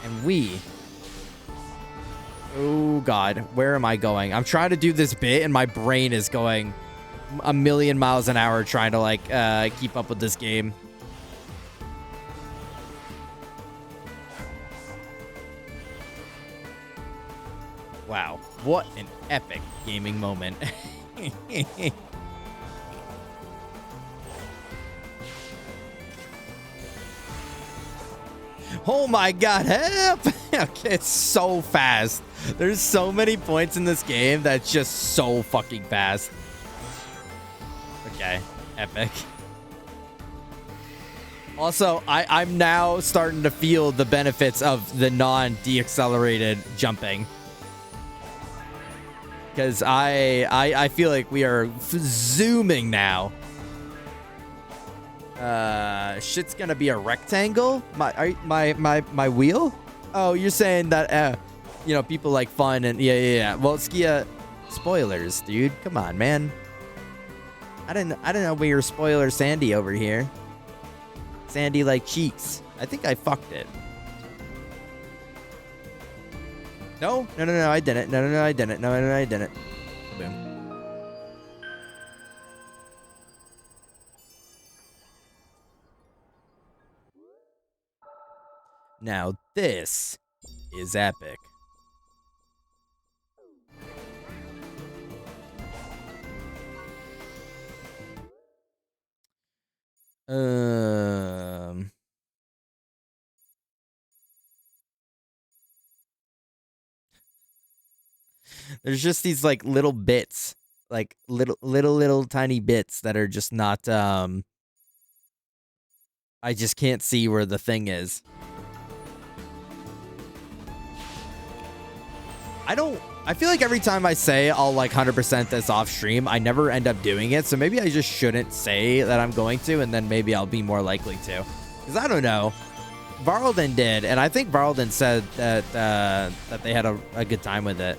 and we... Oh, God. Where am I going? I'm trying to do this bit, and my brain is going a million miles an hour trying to, like, keep up with this game. Wow, what an epic gaming moment. Oh my god, help! Okay, it's so fast. There's so many points in this game that's just so fucking fast. Okay, epic. Also, I'm now starting to feel the benefits of the non-deaccelerated jumping. Because I feel like we are zooming now. Shit's gonna be a rectangle? My wheel? Oh, you're saying that you know, people like fun and yeah. Well, Skia, spoilers, dude. Come on, man. I didn't know we were spoiler Sandy over here. Sandy like cheeks. I think I fucked it. No, I didn't. No, I didn't. No, I didn't. Boom. Now this is epic. There's just these like little bits, like little tiny bits that are just not I just can't see where the thing is. I feel like every time I say I'll like 100% this off stream, I never end up doing it. So maybe I just shouldn't say that I'm going to, and then maybe I'll be more likely to. Because I don't know. Varlden did, and I think Varlden said that that they had a good time with it.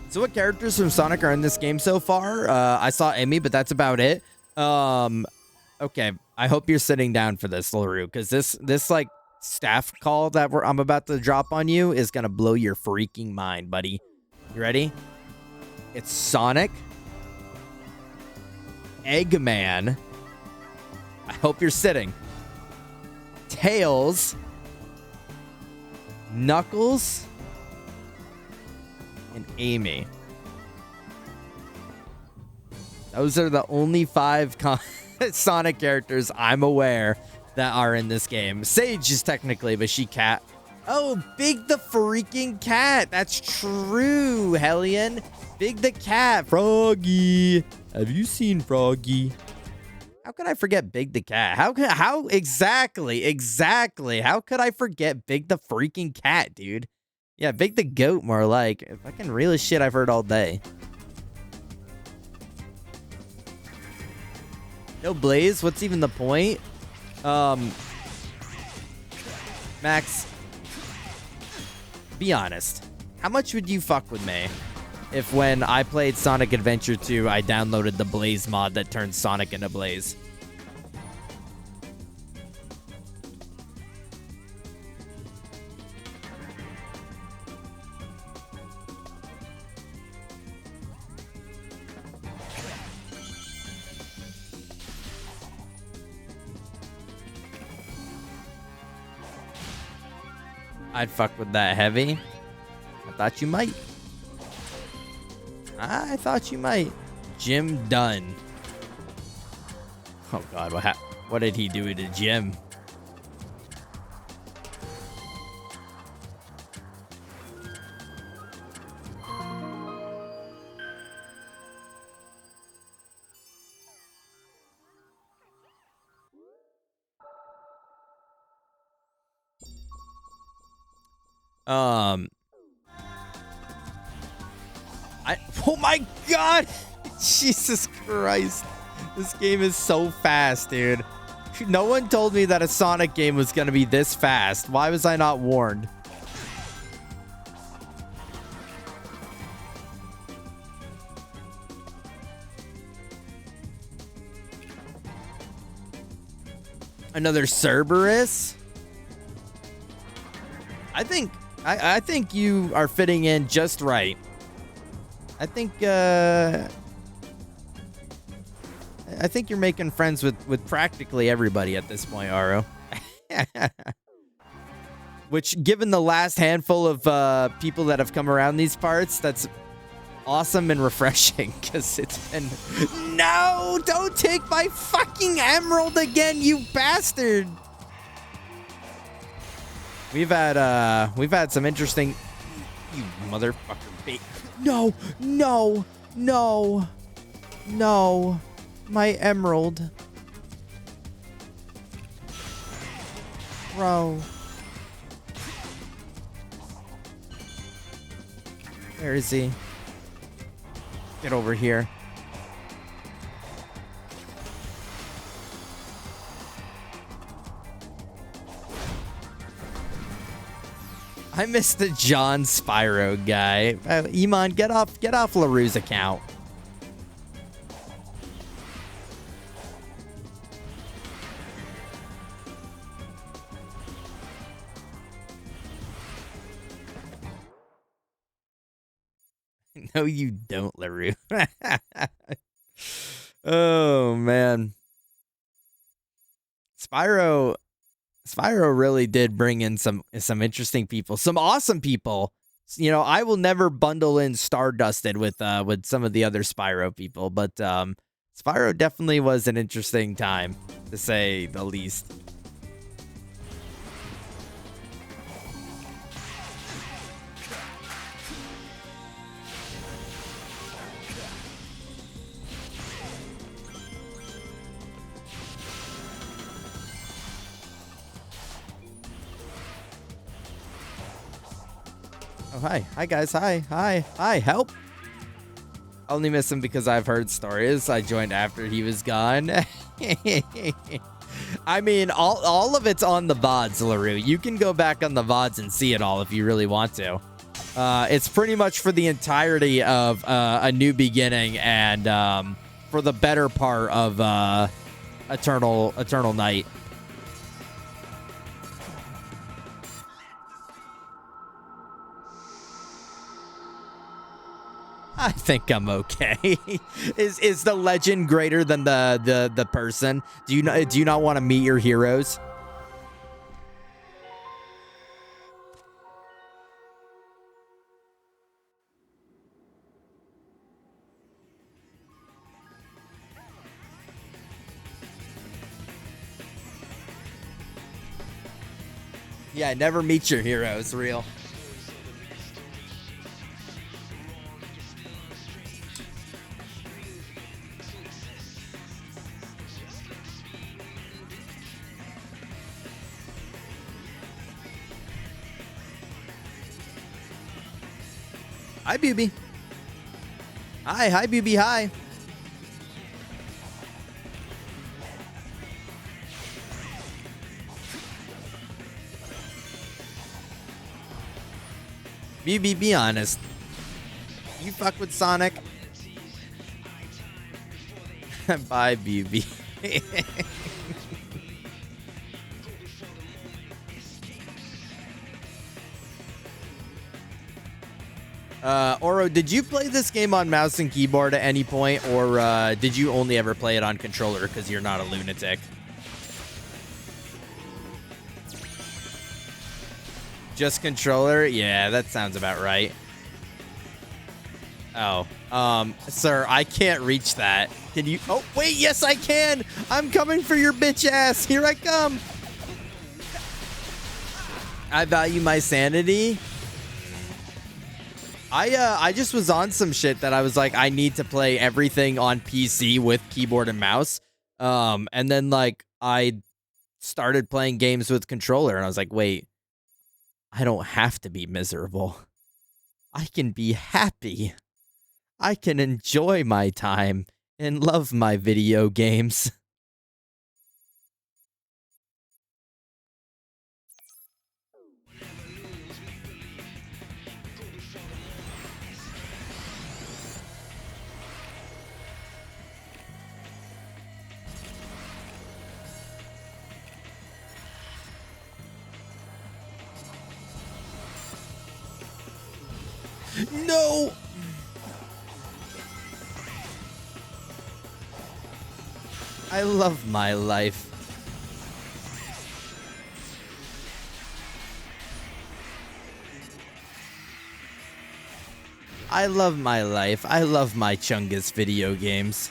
So what characters from Sonic are in this game so far? I saw Amy, but that's about it. Okay, I hope you're sitting down for this, LaRue, because this like staff call that I'm about to drop on you is gonna blow your freaking mind, buddy. You ready? It's Sonic, Eggman. I hope you're sitting. Tails, Knuckles, and Amy. Those are the only 5 Sonic characters I'm aware that are in this game. Sage is technically, but she cat. Oh, Big the freaking cat. That's true, Hellion. Big the cat. Froggy. Have you seen Froggy? How could I forget Big the cat? How exactly? How could I forget Big the freaking cat, dude? Yeah, Big the goat, more like. Fucking realest shit I've heard all day. No Blaze? What's even the point? Max, be honest. How much would you fuck with me if when I played Sonic Adventure 2, I downloaded the Blaze mod that turns Sonic into Blaze? I'd fuck with that heavy. I thought you might. I thought you might. Jim Dunn. Oh God, what did he do to Jim? Oh my God! Jesus Christ. This game is so fast, dude. No one told me that a Sonic game was gonna be this fast. Why was I not warned? Another Cerberus? I think you are fitting in just right. I think you're making friends with practically everybody at this point, Aro. Which, given the last handful of people that have come around these parts, that's awesome and refreshing, because it's been... No! Don't take my fucking emerald again, you bastard! We've had some interesting... You motherfucker bait. No! No! No! No! My emerald. Bro. Where is he? Get over here. I missed the John Spyro guy. Iman, get off LaRue's account. No, you don't, LaRue. Oh, man. Spyro really did bring in some interesting people, some awesome people. You know, I will never bundle in Stardusted with some of the other Spyro people, but Spyro definitely was an interesting time, to say the least. Oh, hi. Hi, guys. Hi. Help. I only miss him because I've heard stories. I joined after he was gone. I mean, all of it's on the VODs, LaRue. You can go back on the VODs and see it all if you really want to. It's pretty much for the entirety of A New Beginning and for the better part of Eternal Night. I think I'm okay. Is the legend greater than the person? Do you not want to meet your heroes? Yeah, never meet your heroes, real. Hi, Booby. Hi, Booby, hi. Booby, be honest. You fuck with Sonic? Bye, Booby. Oro, did you play this game on mouse and keyboard at any point, or did you only ever play it on controller because you're not a lunatic? Just controller? Yeah, that sounds about right. Oh, sir, I can't reach that. Can you? Oh, wait, yes, I can. I'm coming for your bitch ass. Here I come. I value my sanity. I just was on some shit that I was like, I need to play everything on PC with keyboard and mouse. And then like I started playing games with controller and I was like, wait, I don't have to be miserable. I can be happy. I can enjoy my time and love my video games. No! I love my life. I love my life. I love my Chungus video games.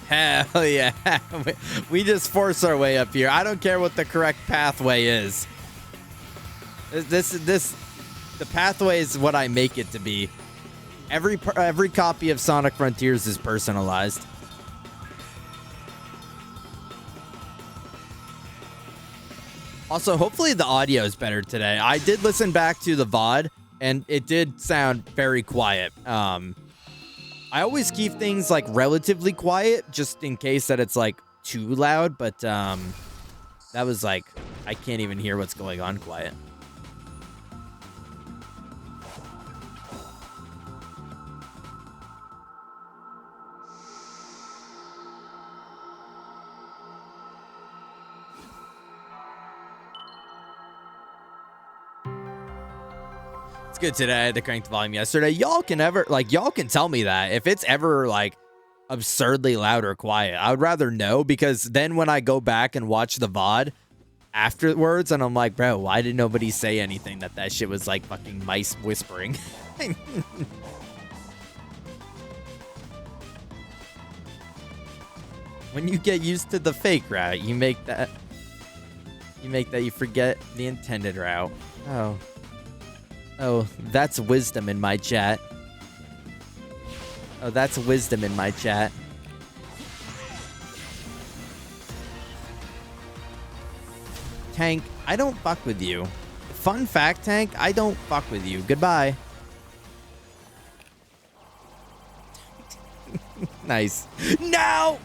Hell yeah. We just force our way up here. I don't care what the correct pathway is. The pathway is what I make it to be. Every copy of Sonic Frontiers is personalized. Also, hopefully the audio is better today. I did listen back to the VOD, and it did sound very quiet. I always keep things like relatively quiet just in case that it's like too loud, but that was like, I can't even hear what's going on quiet. It's good today. I had to crank the volume yesterday. Y'all can tell me that if it's ever like absurdly loud or quiet. I would rather know, because then when I go back and watch the VOD afterwards and I'm like, bro, why did nobody say anything that shit was like fucking mice whispering? When you get used to the fake route, you forget the intended route. Oh, that's wisdom in my chat. Oh, that's wisdom in my chat. Tank, I don't fuck with you. Fun fact, Tank, I don't fuck with you. Goodbye. Nice. No!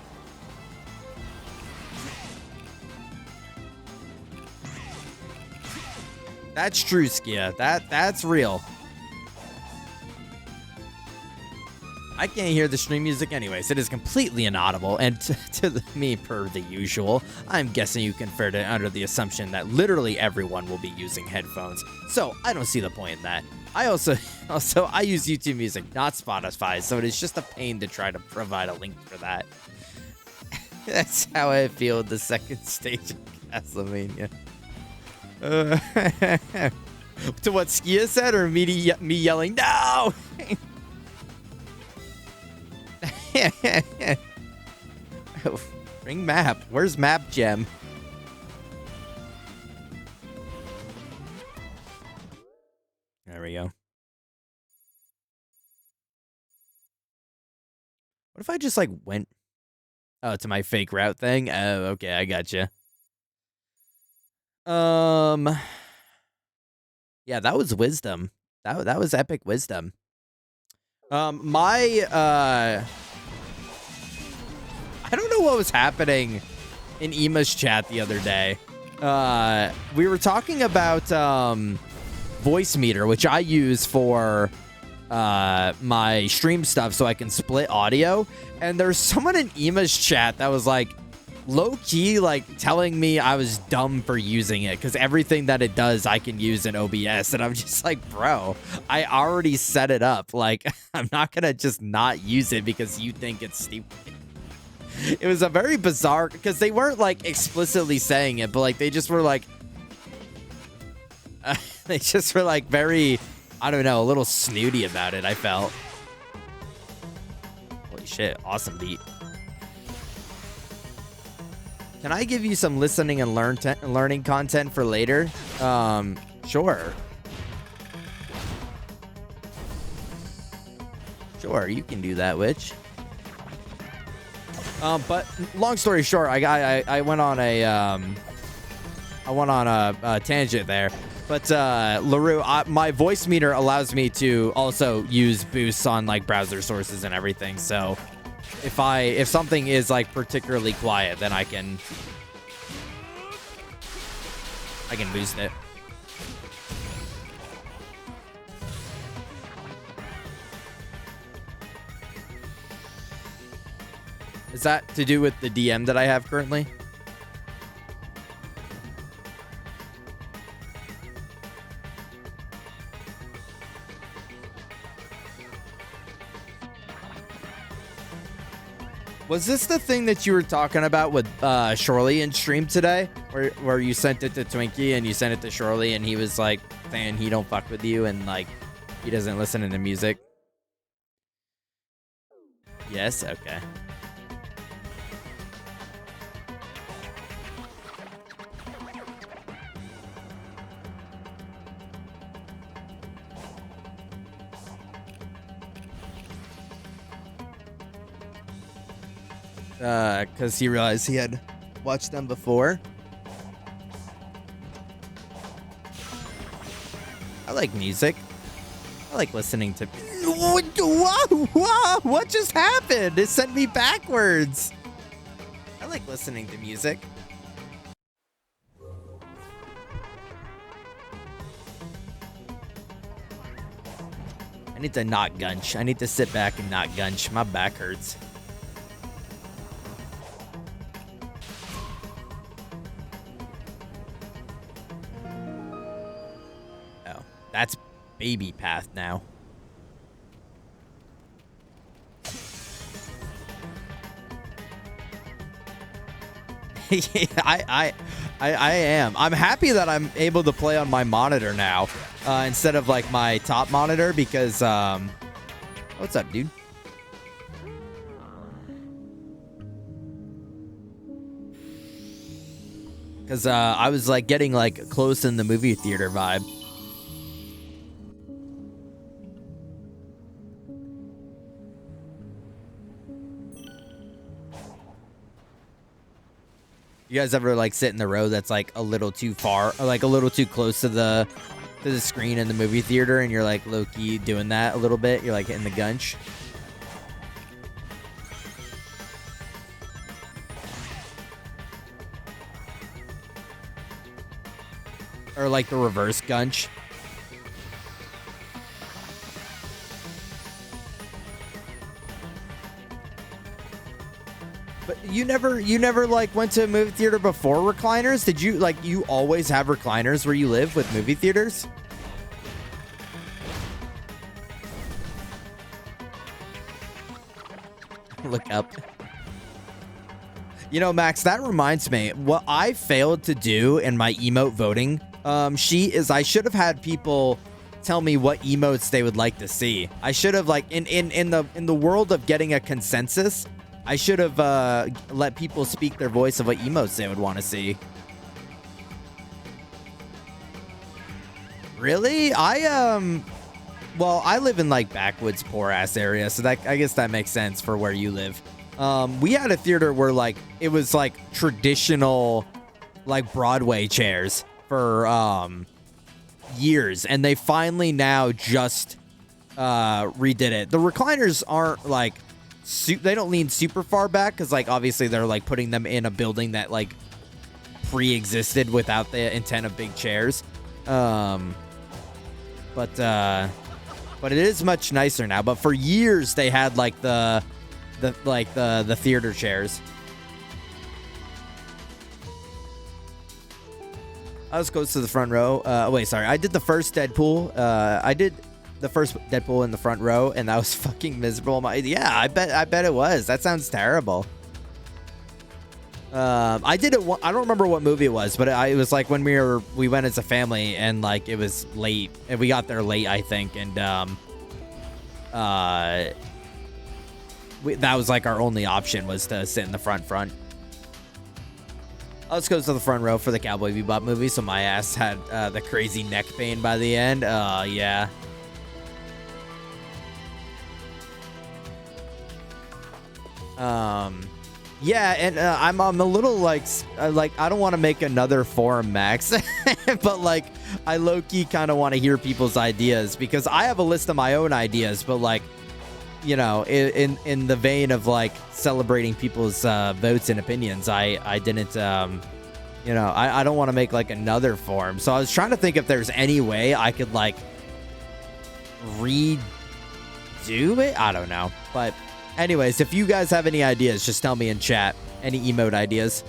That's true, Skia. That's real. I can't hear the stream music anyways. It is completely inaudible, and to me, per the usual, I'm guessing you conferred it under the assumption that literally everyone will be using headphones. So I don't see the point in that. I also I use YouTube Music, not Spotify, so it is just a pain to try to provide a link for that. That's how I feel with the second stage of Castlevania. To what Skia said, or me yelling no? Bring map. Where's map gem? There we go. What if I just like went to my fake route thing? Oh, okay, I gotcha. Yeah, that was wisdom. That was epic wisdom. I don't know what was happening in Ema's chat the other day. We were talking about voice meter, which I use for my stream stuff so I can split audio. And there's someone in Ema's chat that was like low-key like telling me I was dumb for using it because everything that it does I can use in OBS. And I'm just like, bro, I already set it up. Like, I'm not gonna just not use it because you think it's stupid. It was a very bizarre, because they weren't like explicitly saying it, but like they just were like very, I don't know, a little snooty about it, I felt. Holy shit, awesome beat. Can I give you some listening and learning content for later? Sure. Sure, you can do that, Witch. But long story short, I went on a tangent there. But LaRue, my voice meter allows me to also use boosts on like browser sources and everything. So if something is like particularly quiet, then I can boost it. Is that to do with the DM that I have currently? Was this the thing that you were talking about with Shorley in stream today? Where you sent it to Twinkie and you sent it to Shorley and he was like saying he don't fuck with you and like he doesn't listen to the music? Yes? Okay. Because he realized he had watched them before. I like music. I like listening to... What just happened? It sent me backwards. I like listening to music. I need to not gunch. I need to sit back and not gunch. My back hurts. That's baby path now. Yeah, I am. I'm happy that I'm able to play on my monitor now instead of like my top monitor because what's up, dude? Because I was like getting like close in the movie theater vibe. You guys ever like sit in the row that's like a little too far or like a little too close to the screen in the movie theater and you're like low-key doing that a little bit? You're like hitting the gunch. Or like the reverse gunch. But you never like went to a movie theater before recliners? Did you like you always have recliners where you live with movie theaters? Look up. You know, Max, that reminds me. What I failed to do in my emote voting sheet is I should have had people tell me what emotes they would like to see. I should have like in the world of getting a consensus, I should have let people speak their voice of what emotes they would want to see. Really? Well, I live in like backwoods, poor ass area, so that I guess that makes sense for where you live. We had a theater where like it was like traditional, like Broadway chairs for years, and they finally now just redid it. The recliners aren't like. They don't lean super far back because like obviously they're like putting them in a building that like pre-existed without the intent of big chairs, but it is much nicer now. But for years they had like the theater chairs. I was close to the front row. Wait, sorry, I did the first Deadpool. I did the first Deadpool in the front row, and that was fucking miserable. Yeah, I bet it was. That sounds terrible. I did it. I don't remember what movie it was, but it was like when we went as a family, and like it was late, and we got there late, I think, and that was like our only option was to sit in the front. Let's go to the front row for the Cowboy Bebop movie, so my ass had the crazy neck pain by the end. Yeah. Yeah, and I'm a little like I don't want to make another forum, Max, but like I low-key kind of want to hear people's ideas because I have a list of my own ideas, but like you know, in the vein of like celebrating people's votes and opinions, I didn't you know, I don't want to make like another form. So I was trying to think if there's any way I could like redo it. I don't know. But anyways, if you guys have any ideas, just tell me in chat. Any emote ideas.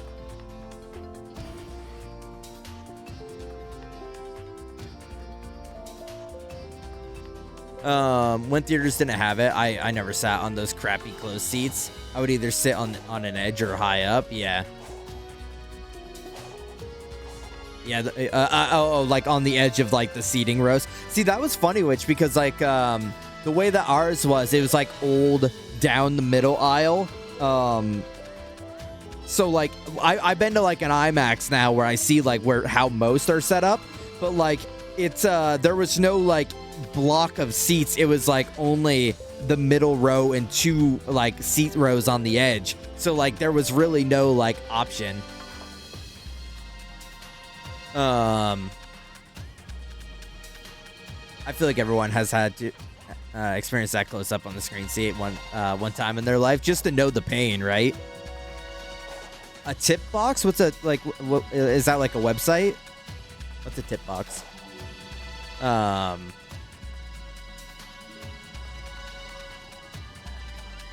When theaters didn't have it, I never sat on those crappy closed seats. I would either sit on an edge or high up. Yeah. Yeah, like on the edge of like the seating rows. See, that was funny, because like the way that ours was, it was like old down the middle aisle. So like I've been to like an IMAX now where I see like how most are set up, but like it's there was no like block of seats. It was like only the middle row and 2 like seat rows on the edge. So like there was really no like option. I feel like everyone has had to experience that close up on the screen, see it one time in their life, just to know the pain, right? A tip box? What's a like? What is that, like a website? What's a tip box?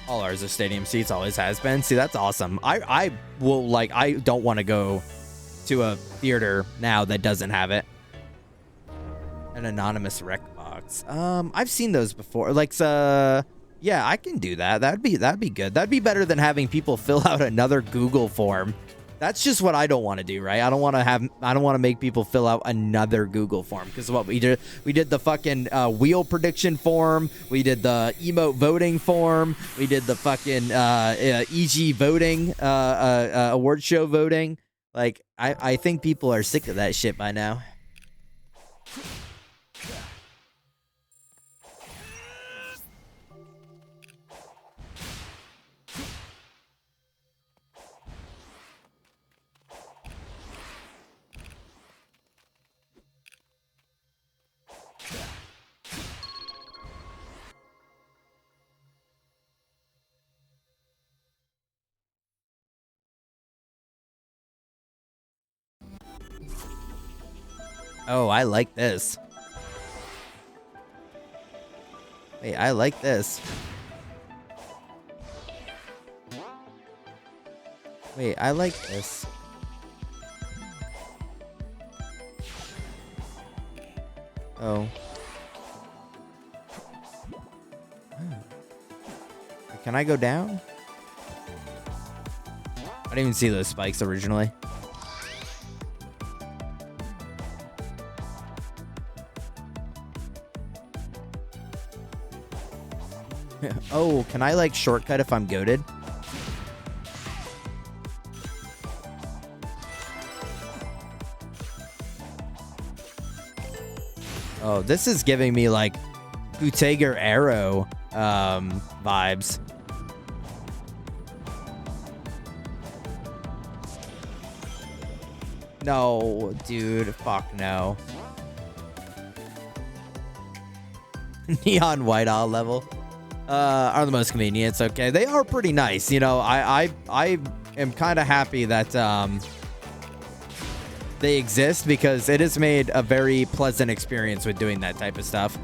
All ours are stadium seats, always has been. See, that's awesome. I will like. I don't want to go to a theater now that doesn't have it. An anonymous rec box. I've seen those before. Like, yeah, I can do that. That'd be good. That'd be better than having people fill out another Google form. That's just what I don't want to do, right? I don't want to make people fill out another Google form, because what we did the fucking wheel prediction form, we did the emote voting form, we did the fucking EG voting, award show voting. Like, I think people are sick of that shit by now. Oh, I like this. Wait, I like this. Wait, I like this. Oh. Can I go down? I didn't even see those spikes originally. Oh, can I like shortcut if I'm goated? Oh, this is giving me like Bootega Arrow vibes. No, dude, fuck no. Neon white all level are the most convenient. It's okay. They are pretty nice. You know, I am kind of happy that they exist, because it has made a very pleasant experience with doing that type of stuff.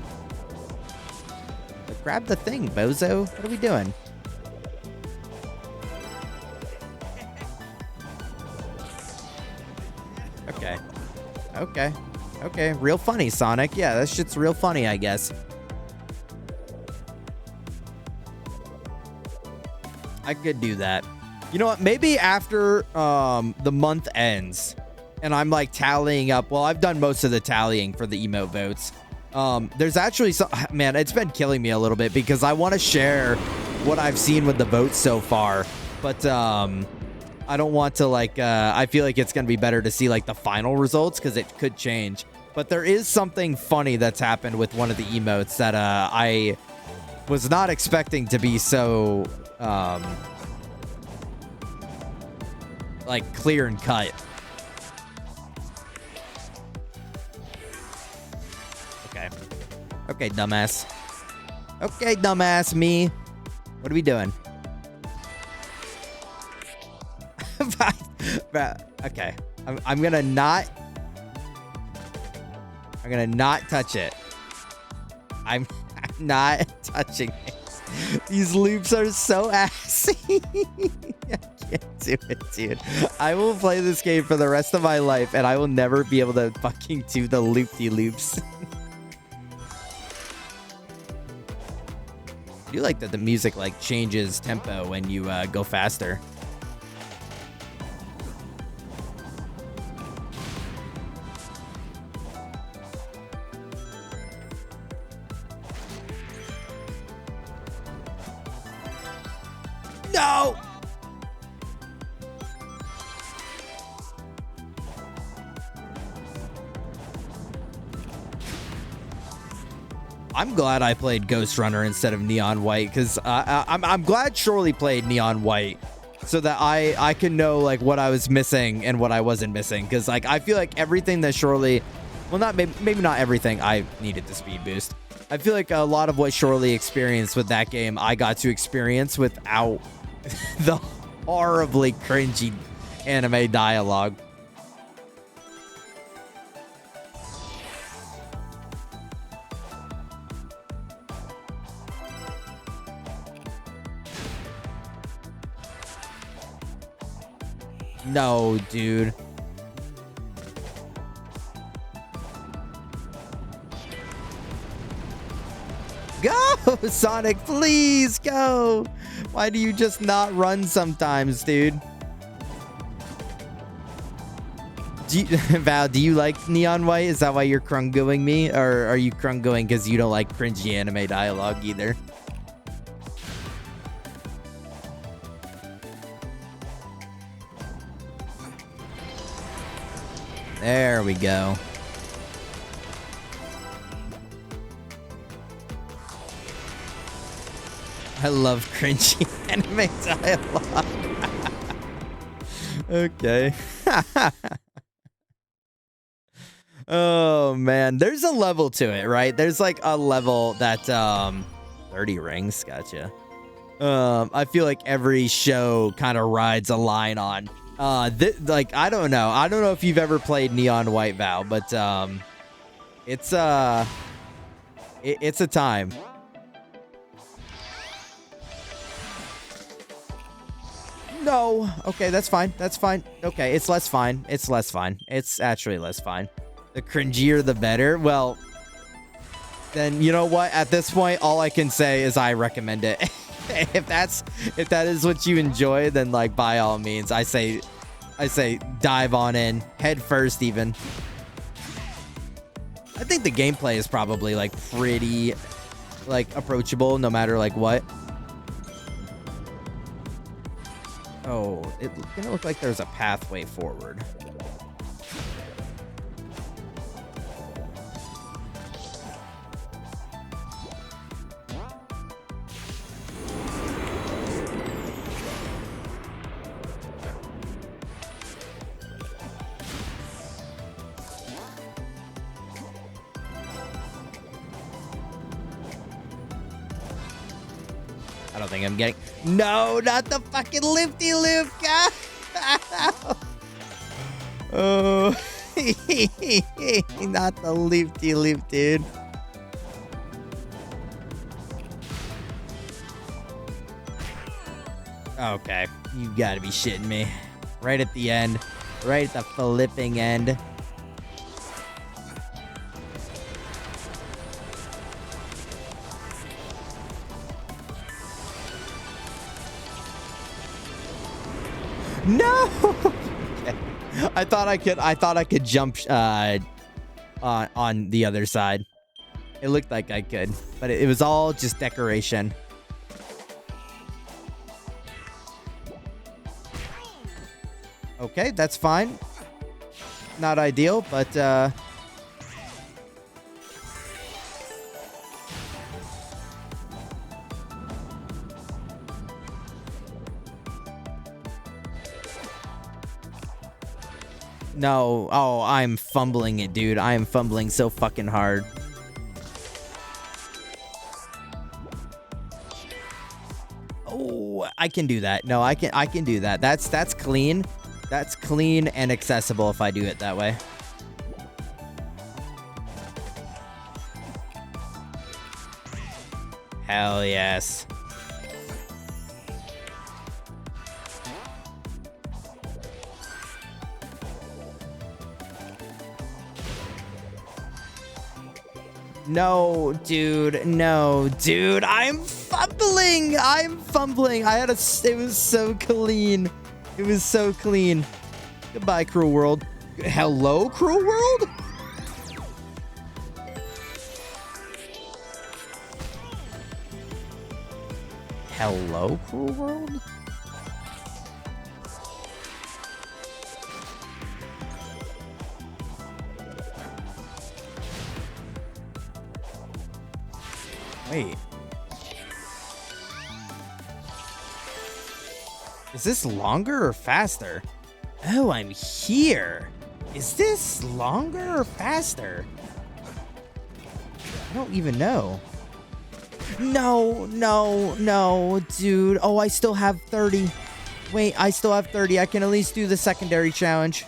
But grab the thing, bozo. What are we doing? Okay. Okay. Okay. Real funny, Sonic. Yeah, that shit's real funny, I guess. I could do that. You know what? Maybe after the month ends and I'm like tallying up. Well, I've done most of the tallying for the emote votes. There's actually some, man, it's been killing me a little bit, because I want to share what I've seen with the votes so far. But I don't want to like, I feel like it's going to be better to see like the final results, because it could change. But there is something funny that's happened with one of the emotes that I was not expecting to be so like clear and cut. Okay. Okay, dumbass. Okay, dumbass me. What are we doing? Okay. I'm gonna not touch it. I'm not touching it. These loops are so assy. I can't do it, dude. I will play this game for the rest of my life, and I will never be able to fucking do the loop-de-loops. I do like that the music like changes tempo when you go faster. No! I'm glad I played Ghost Runner instead of Neon White, because I'm glad Shorely played Neon White so that I can know like what I was missing and what I wasn't missing, because like I feel like everything that Shorely, well, not maybe not everything. I needed the speed boost. I feel like a lot of what Shorely experienced with that game, I got to experience without the horribly cringy anime dialogue. No, dude. Go, Sonic, please go. Why do you just not run sometimes, dude? Val, do you like Neon White? Is that why you're krungoing me? Or are you krungoing because you don't like cringy anime dialogue either? There we go. I love cringy anime dialogue. Okay. Oh man, there's a level to it, right? There's like a level that 30 rings, gotcha. I feel like every show kind of rides a line on. Like I don't know if you've ever played Neon White, Val, but it's a time. No. Okay, that's fine. That's fine. Okay, it's less fine. It's less fine. It's actually less fine. The cringier, the better. Well, then you know what? At this point, all I can say is I recommend it. if that is what you enjoy, then like by all means, I say dive on in head first. Even I think the gameplay is probably like pretty like approachable, no matter like what. Oh, it's gonna look like there's a pathway forward. I don't think I'm getting... No, not the fucking lifty loop, God! Oh, not the lifty loop, dude. Okay, you gotta be shitting me. Right at the end. Right at the flipping end. No. Okay. I thought I could jump on the other side. It looked like I could, but it was all just decoration. Okay, that's fine. Not ideal, but no. Oh, I'm fumbling it, dude. I am fumbling so fucking hard. No, I can do that. No, I can do that. That's clean. That's clean and accessible if I do it that way. Hell yes. No, dude. No, dude. I'm fumbling. I it was so clean. It was so clean. Goodbye, Cruel World. Hello, Cruel World? Hello, Cruel World? Wait. Is this longer or faster? Oh, I'm here. Is this longer or faster? I don't even know. No, dude. Oh, I still have 30. Wait, I still have 30. I can at least do the secondary challenge.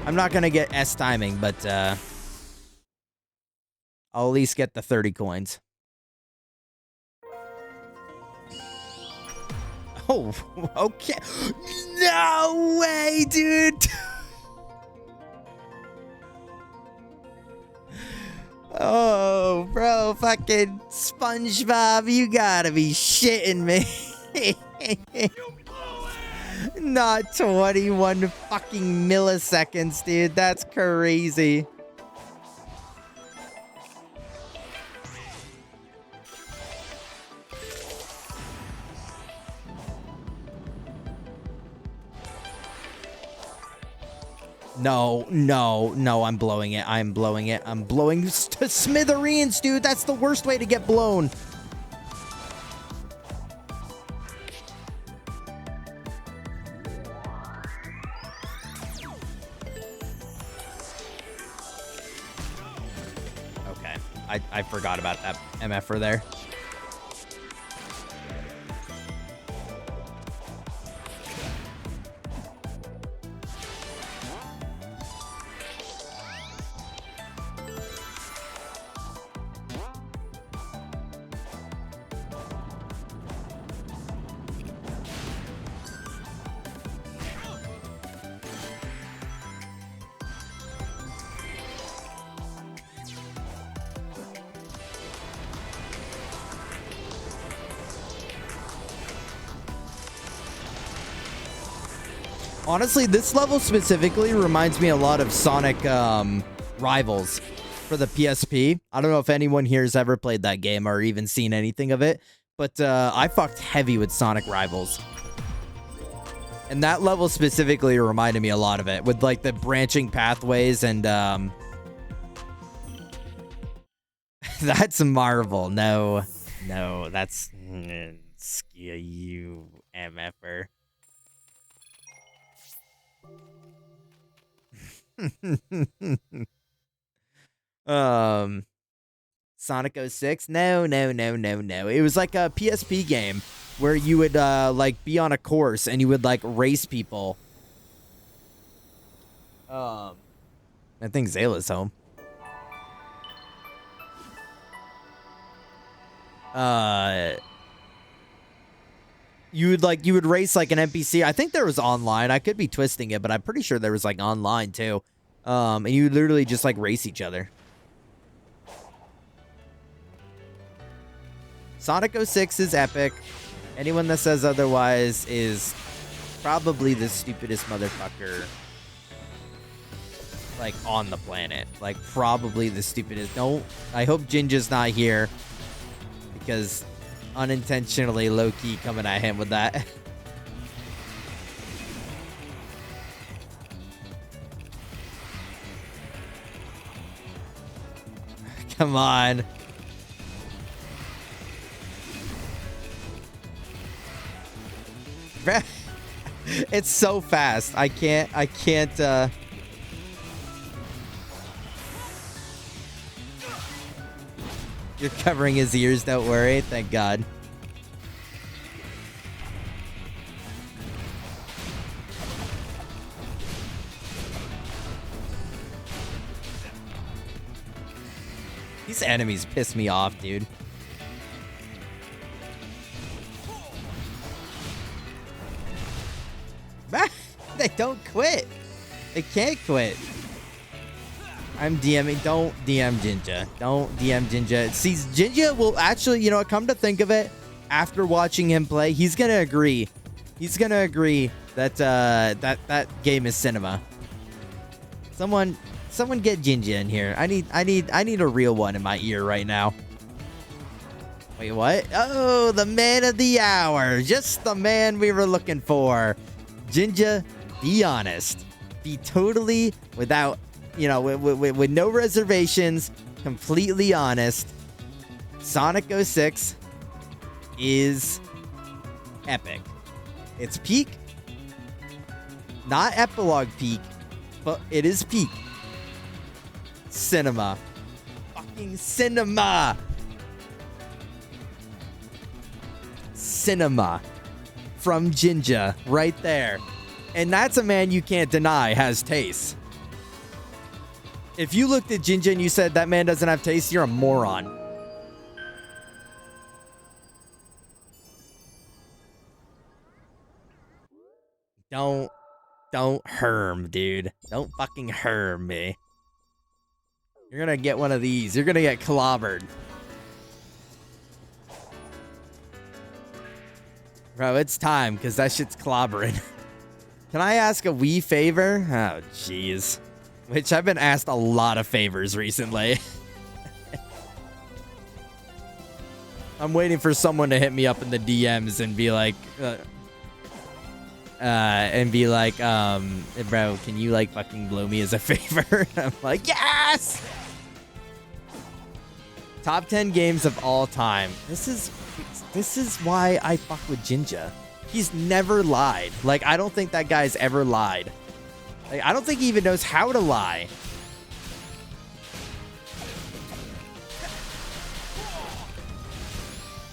I'm not gonna get S timing, but I'll at least get the 30 coins. Oh, okay. No way, dude. Oh, bro, fucking SpongeBob, you gotta be shitting me. Not 21 fucking milliseconds, dude. That's crazy. No, I'm blowing it. I'm blowing it. I'm blowing to smithereens, dude. That's the worst way to get blown. Okay. I forgot about that MFer there. Honestly, this level specifically reminds me a lot of Sonic Rivals for the PSP. I don't know if anyone here has ever played that game or even seen anything of it, but I fucked heavy with Sonic Rivals. And that level specifically reminded me a lot of it, with like the branching pathways and that's Marvel. No, that's you MFer. Sonic 06? No. It was like a PSP game where you would like be on a course and you would like race people. I think Zayla's home. You would race like an NPC. I think there was online. I could be twisting it, but I'm pretty sure there was like online too. And you literally just like race each other. Sonic 06 is epic. Anyone that says otherwise is probably the stupidest motherfucker like on the planet. Like probably the stupidest. No, I hope Jinja's not here because unintentionally low-key coming at him with that. Come on. It's so fast. I can't, You're covering his ears, don't worry. Thank God. These enemies piss me off, dude. They don't quit. They can't quit. I'm DMing. Don't DM Jinja. Don't DM Jinja. See, Jinja will actually, you know, come to think of it, after watching him play, he's gonna agree. He's gonna agree that that game is cinema. Someone get Jinja in here. I need a real one in my ear right now. Wait, what? Oh, the man of the hour. Just the man we were looking for. Jinja, be honest. Be totally without, you know, with no reservations, completely honest. Sonic 06 is epic. It's peak. Not epilogue peak, but it is peak. Cinema. Fucking cinema. Cinema. From Jinja, right there. And that's a man you can't deny has taste. If you looked at Jinja and you said that man doesn't have taste, you're a moron. Don't herm, dude. Don't fucking herm me. You're gonna get one of these. You're gonna get clobbered. Bro, it's time, because that shit's clobbering. Can I ask a wee favor? Oh, jeez. Which I've been asked a lot of favors recently. I'm waiting for someone to hit me up in the DMs and be like, bro, can you like fucking blow me as a favor? I'm like, yes! Top 10 games of all time. This is why I fuck with Jinja. He's never lied. Like, I don't think that guy's ever lied. Like, I don't think he even knows how to lie.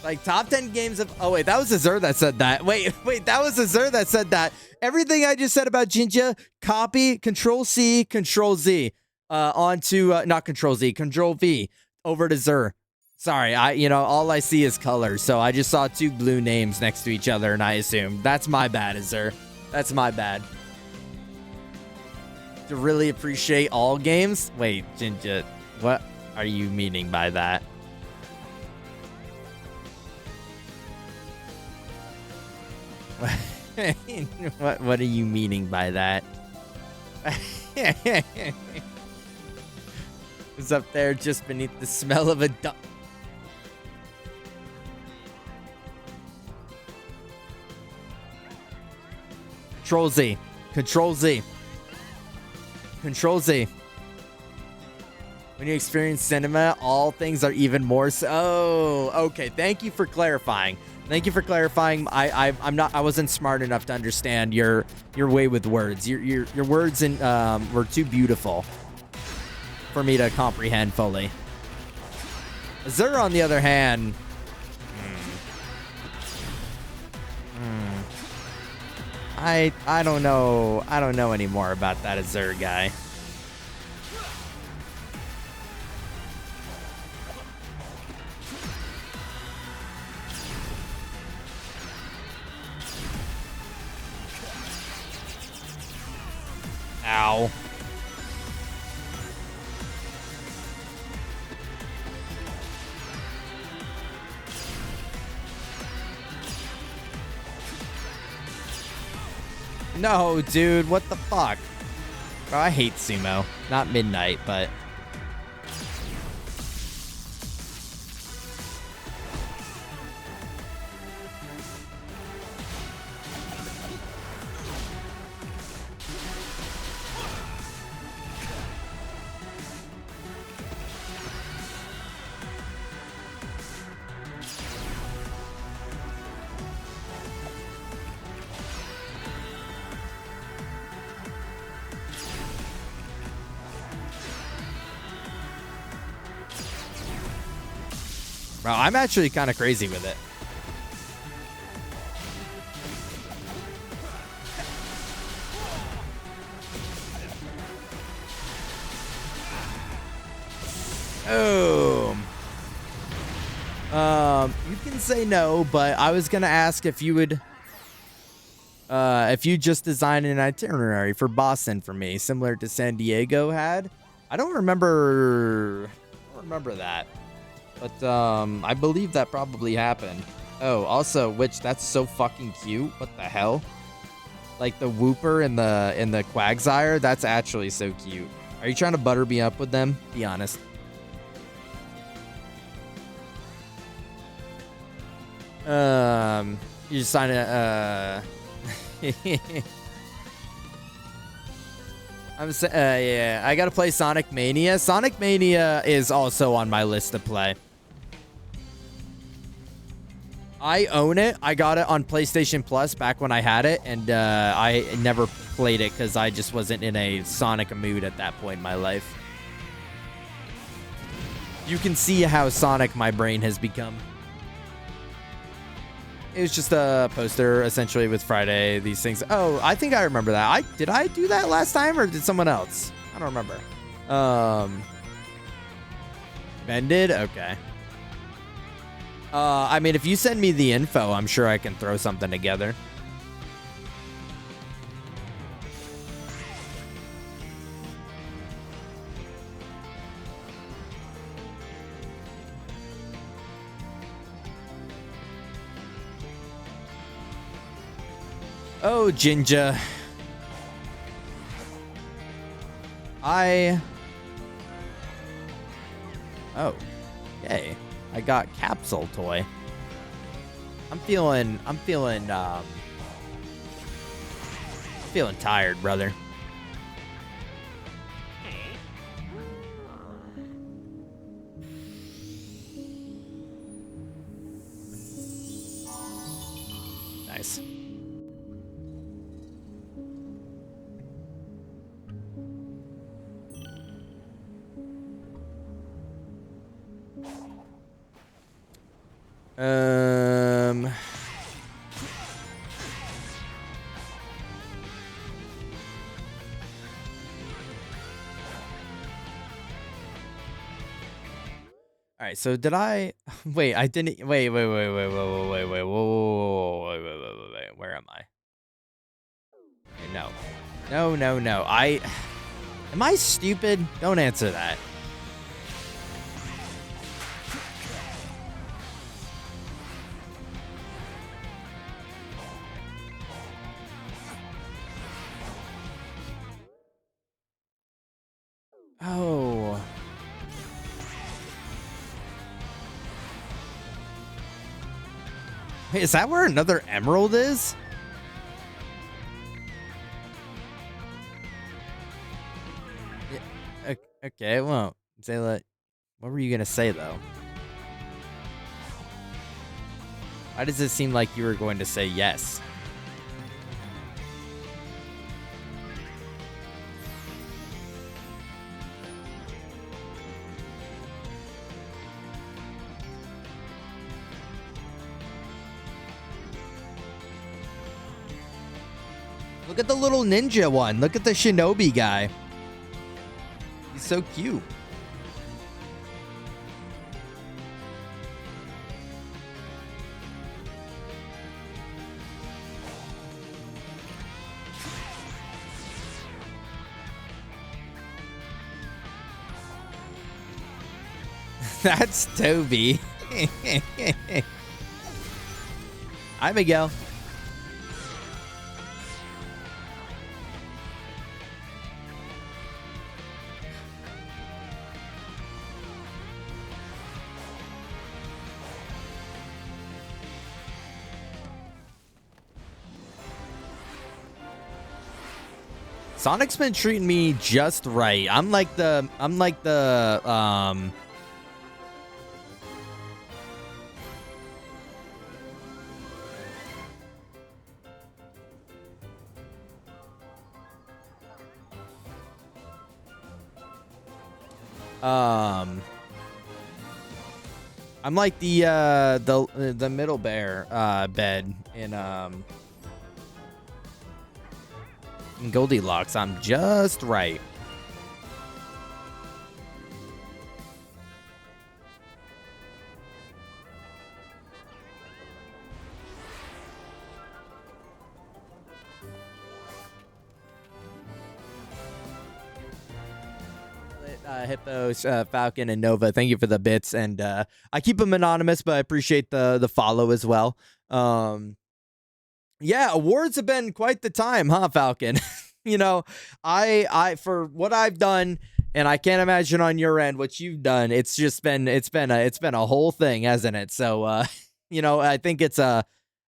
Like, top 10 games of... Oh, wait, that was Azur that said that. Wait, that was Azur that said that. Everything I just said about Jinja, copy, Control-C, Control-Z. Onto, not Control-Z, Control-V. Over to Zur. Sorry, all I see is colors, so I just saw two blue names next to each other, and I assumed. That's my bad, Azur. That's my bad. To really appreciate all games? Wait, Jinja, what are you meaning by that? What are you meaning by that? It's up there just beneath the smell of a duck. Control Z. Control Z. Control Z. When you experience cinema, all things are even more so. Oh, okay. Thank you for clarifying. Thank you for clarifying. I wasn't smart enough to understand your way with words. Your words were too beautiful for me to comprehend fully. Azur, on the other hand, I don't know. I don't know anymore about that Azur guy. Ow. No, dude, what the fuck? Bro, I hate sumo. Not midnight, but... Bro, I'm actually kind of crazy with it. Boom. You can say no, but I was gonna ask if you would, if you just designed an itinerary for Boston for me, similar to San Diego had. I don't remember that, but I believe that probably happened. Oh, also, which that's so fucking cute. What the hell? Like the Whooper and the Quagsire, that's actually so cute. Are you trying to butter me up with them? Be honest. You just signed a, yeah, I gotta play Sonic Mania. Sonic Mania is also on my list to play. I own it. I got it on PlayStation Plus back when I had it, and I never played it because I just wasn't in a Sonic mood at that point in my life. You can see how Sonic my brain has become. It was just a poster, essentially, with Friday, these things. Oh, I think I remember that. Did I do that last time, or did someone else? I don't remember. Ben did? Okay. I mean, if you send me the info, I'm sure I can throw something together. Oh, Jinja. Oh, yay. I got Capsule Toy. I'm feeling tired, brother. Nice. All right, so did I wait, I didn't wait, wait, where am I? Okay, no. No. Am I stupid? Don't answer that. Oh. Wait, is that where another emerald is? Yeah, okay, well, say that. What were you gonna say though? Why does it seem like you were going to say yes? Look at the little ninja one. Look at the shinobi guy. He's so cute. That's Toby. Hi, Miguel. Sonic's been treating me just right. I'm like the I'm like the middle bear bed in Goldilocks. I'm just right. Hippos, Falcon, and Nova, thank you for the bits, and I keep them anonymous, but I appreciate the follow as well. Yeah, awards have been quite the time, huh, Falcon? You know, I for what I've done, and I can't imagine on your end what you've done. It's been a whole thing, hasn't it? So you know, I think it's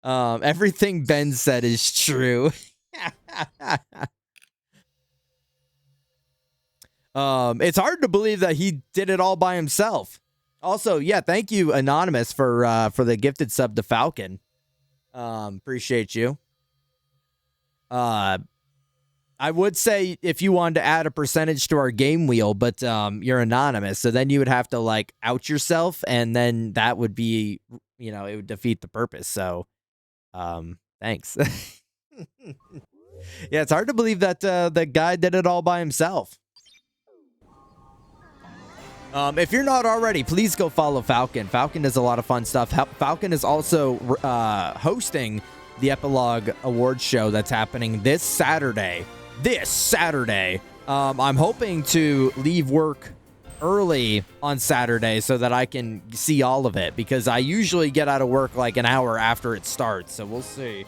everything Ben said is true. It's hard to believe that he did it all by himself. Also, yeah, thank you, Anonymous, for the gifted sub to Falcon. Appreciate you. I would say if you wanted to add a percentage to our game wheel, but you're anonymous, so then you would have to like out yourself, and then that would be, you know, it would defeat the purpose. So, thanks. Yeah, it's hard to believe that the guy did it all by himself. If you're not already, please go follow Falcon. Falcon does a lot of fun stuff. Falcon is also hosting the Epilogue Awards show that's happening this Saturday. I'm hoping to leave work early on Saturday so that I can see all of it, because I usually get out of work like an hour after it starts. So we'll see.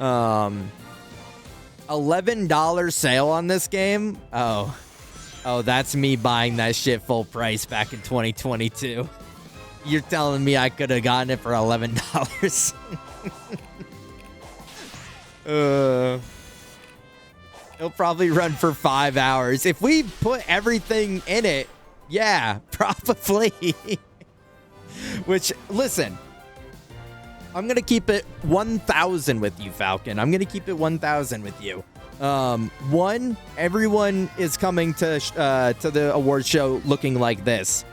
$11 sale on this game. Oh, that's me buying that shit full price back in 2022. You're telling me I could have gotten it for $11? It'll probably run for 5 hours. If we put everything in it, yeah, probably. Which, listen, I'm going to keep it 1,000 with you, Falcon. I'm going to keep it 1,000 with you. One, everyone is coming to the award show looking like this.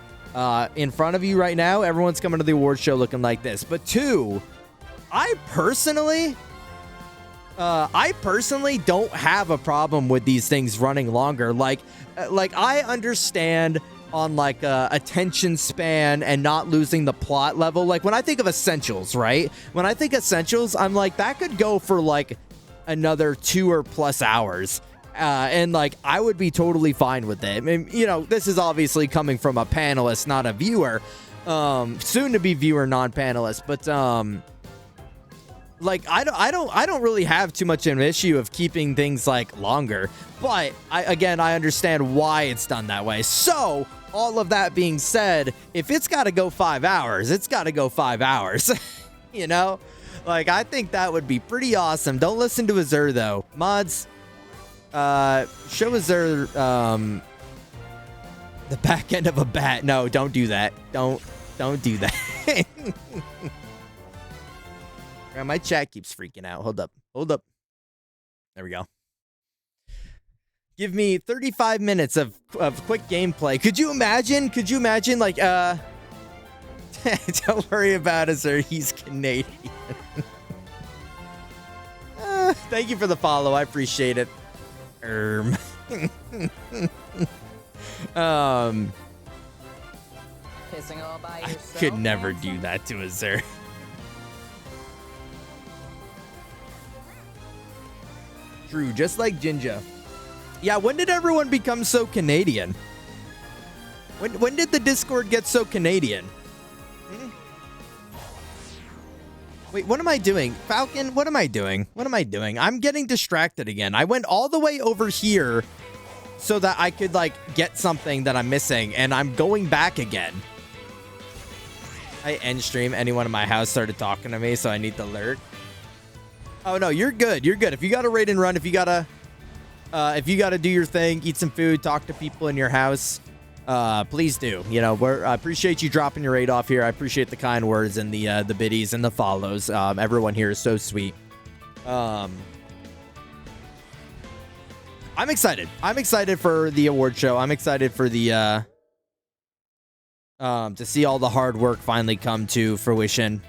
In front of you right now, everyone's coming to the award show looking like this. But two, I personally don't have a problem with these things running longer. Like I understand on like attention span and not losing the plot level. Like when I think of Essentials, right? When I think Essentials, I'm like, that could go for like another 2 or plus hours. And like, I would be totally fine with it. I mean, you know, this is obviously coming from a panelist, not a viewer, soon to be viewer, non-panelist, but, like, I don't really have too much of an issue of keeping things like longer, but I understand why it's done that way. So all of that being said, if it's got to go 5 hours, it's got to go 5 hours, you know? Like, I think that would be pretty awesome. Don't listen to Azur, though. Mods, show Azur, the back end of a bat. No, don't do that. Don't do that. My chat keeps freaking out. Hold up. There we go. Give me 35 minutes of quick gameplay. Could you imagine, like, don't worry about Azur. He's Canadian. Thank you for the follow. I appreciate it. Pissing all by I yourself, could never handsome? do that to Azur. True, just like Jinja. Yeah, when did everyone become so Canadian? When did the Discord get so Canadian? Wait, what am I doing? Falcon, what am I doing? I'm getting distracted again. I went all the way over here so that I could, like, get something that I'm missing, and I'm going back again. I end stream. Anyone in my house started talking to me, so I need to alert. Oh, no, you're good. If you got to raid and run, if you got to do your thing, eat some food, talk to people in your house, please do. You know, I appreciate you dropping your raid off here. I appreciate the kind words and the biddies and the follows. Everyone here is so sweet. I'm excited. I'm excited for the award show. I'm excited for the to see all the hard work finally come to fruition.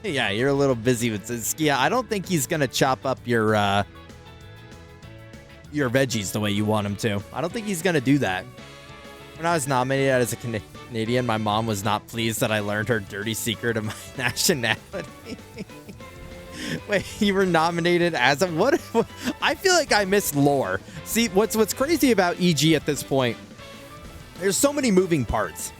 Yeah, you're a little busy with this. Yeah, I don't think he's gonna chop up your veggies the way you want him to. I don't think he's gonna do that. When I was nominated as a Canadian, my mom was not pleased that I learned her dirty secret of my nationality. Wait, you were nominated as a what? I feel like I missed lore. See, what's crazy about EG at this point? There's so many moving parts.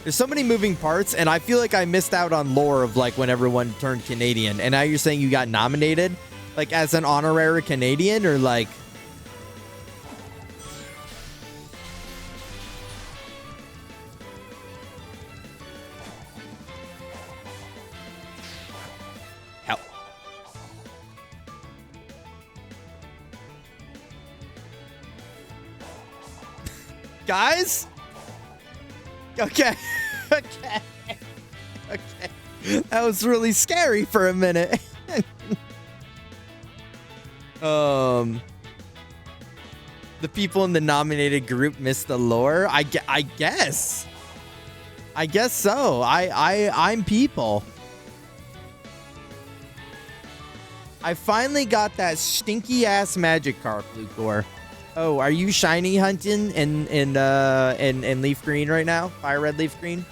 And I feel like I missed out on lore of like when everyone turned Canadian. And now you're saying you got nominated, like as an honorary Canadian, or like. Hell. Guys? Okay. Okay. That was really scary for a minute. The people in the nominated group missed the lore. I guess. I guess so. I'm people. I finally got that stinky ass magic carp, Lucor. Oh, are you shiny hunting in leaf green right now? Fire red leaf green?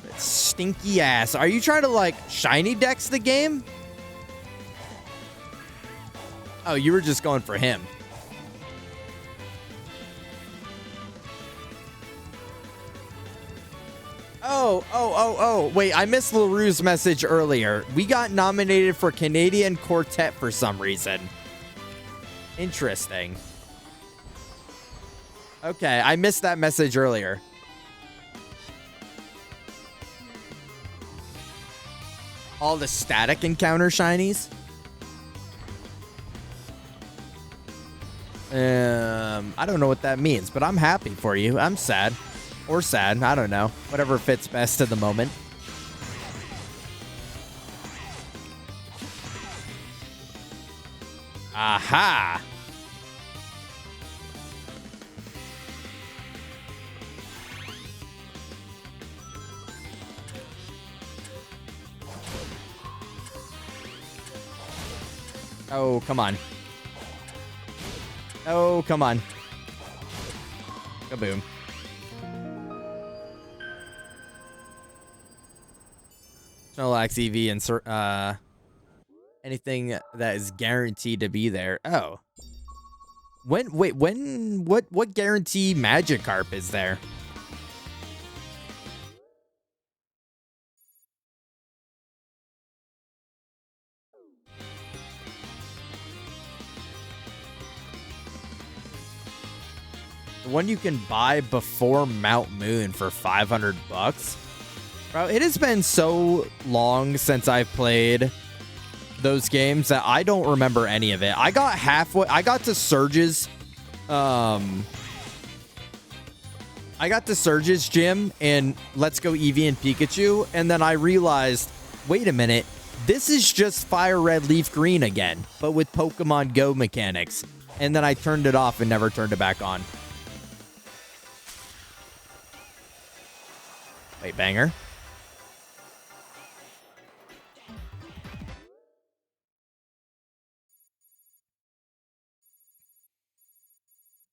That stinky ass. Are you trying to like shiny dex the game? Oh, you were just going for him. Oh, wait, I missed LaRue's message earlier. We got nominated for Canadian Quartet for some reason. Interesting. Okay, I missed that message earlier. All the static encounter shinies? I don't know what that means, but I'm happy for you. I'm sad. Or sad, I don't know. Whatever fits best at the moment. Aha! Oh, come on. Oh, come on. Kaboom. Snorlax EV and anything that is guaranteed to be there. Oh. What guarantee Magikarp is there? The one you can buy before Mount Moon for 500 bucks? Bro, it has been so long since I've played those games that I don't remember any of it. I got halfway. I got to Surge's. I got to Surge's gym in Let's Go Eevee and Pikachu, and then I realized, wait a minute, this is just Fire Red Leaf Green again, but with Pokemon Go mechanics. And then I turned it off and never turned it back on. Wait, banger.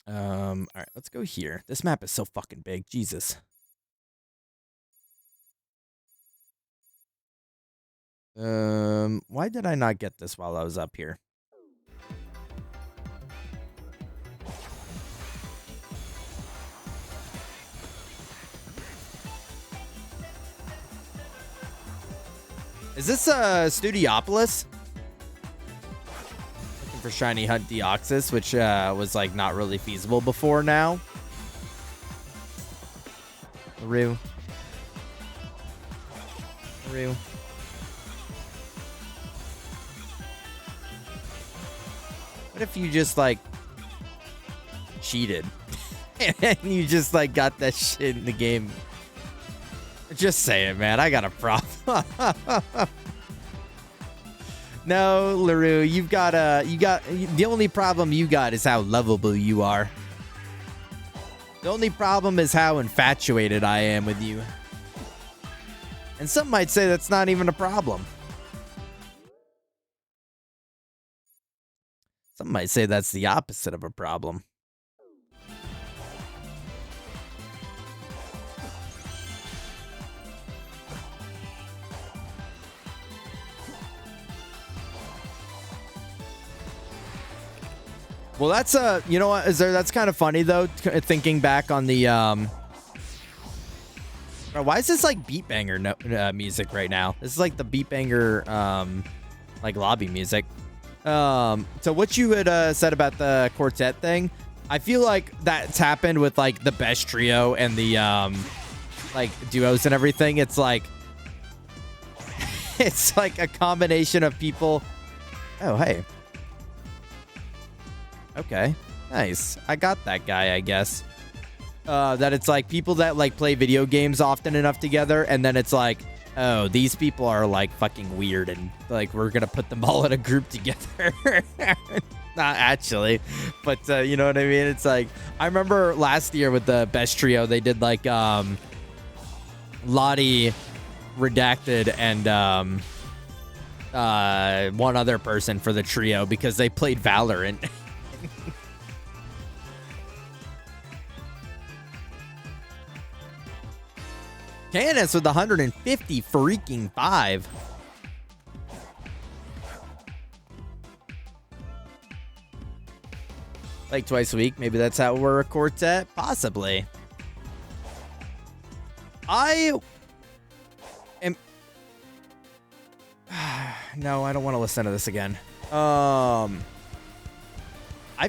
All right, let's go here. This map is so fucking big. Jesus. Why did I not get this while I was up here? Is this Studiopolis? Looking for Shiny Hunt Deoxys, which was like not really feasible before now. Rue. What if you just like cheated and you just like got that shit in the game? Just say it, man. I got a problem. No, LaRue, the only problem you got is how lovable you are. The only problem is how infatuated I am with you. And some might say that's not even a problem. Some might say that's the opposite of a problem. Well, that's you know what? That's kind of funny though. Thinking back on the bro, why is this like beat banger music right now? This is like the beat banger like lobby music. So what you had said about the quartet thing, I feel like that's happened with like the best trio and the like duos and everything. It's like it's like a combination of people. Oh, hey. Okay, nice. I got that guy, I guess. That it's like people that like play video games often enough together, and then it's like, oh, these people are like fucking weird, and like we're gonna put them all in a group together. Not actually, but you know what I mean? It's like, I remember last year with the best trio, they did like Lottie, Redacted, and one other person for the trio because they played Valorant. Candace with 150 freaking 5. Like twice a week. Maybe that's how we're a quartet. Possibly. I am. No, I don't want to listen to this again. I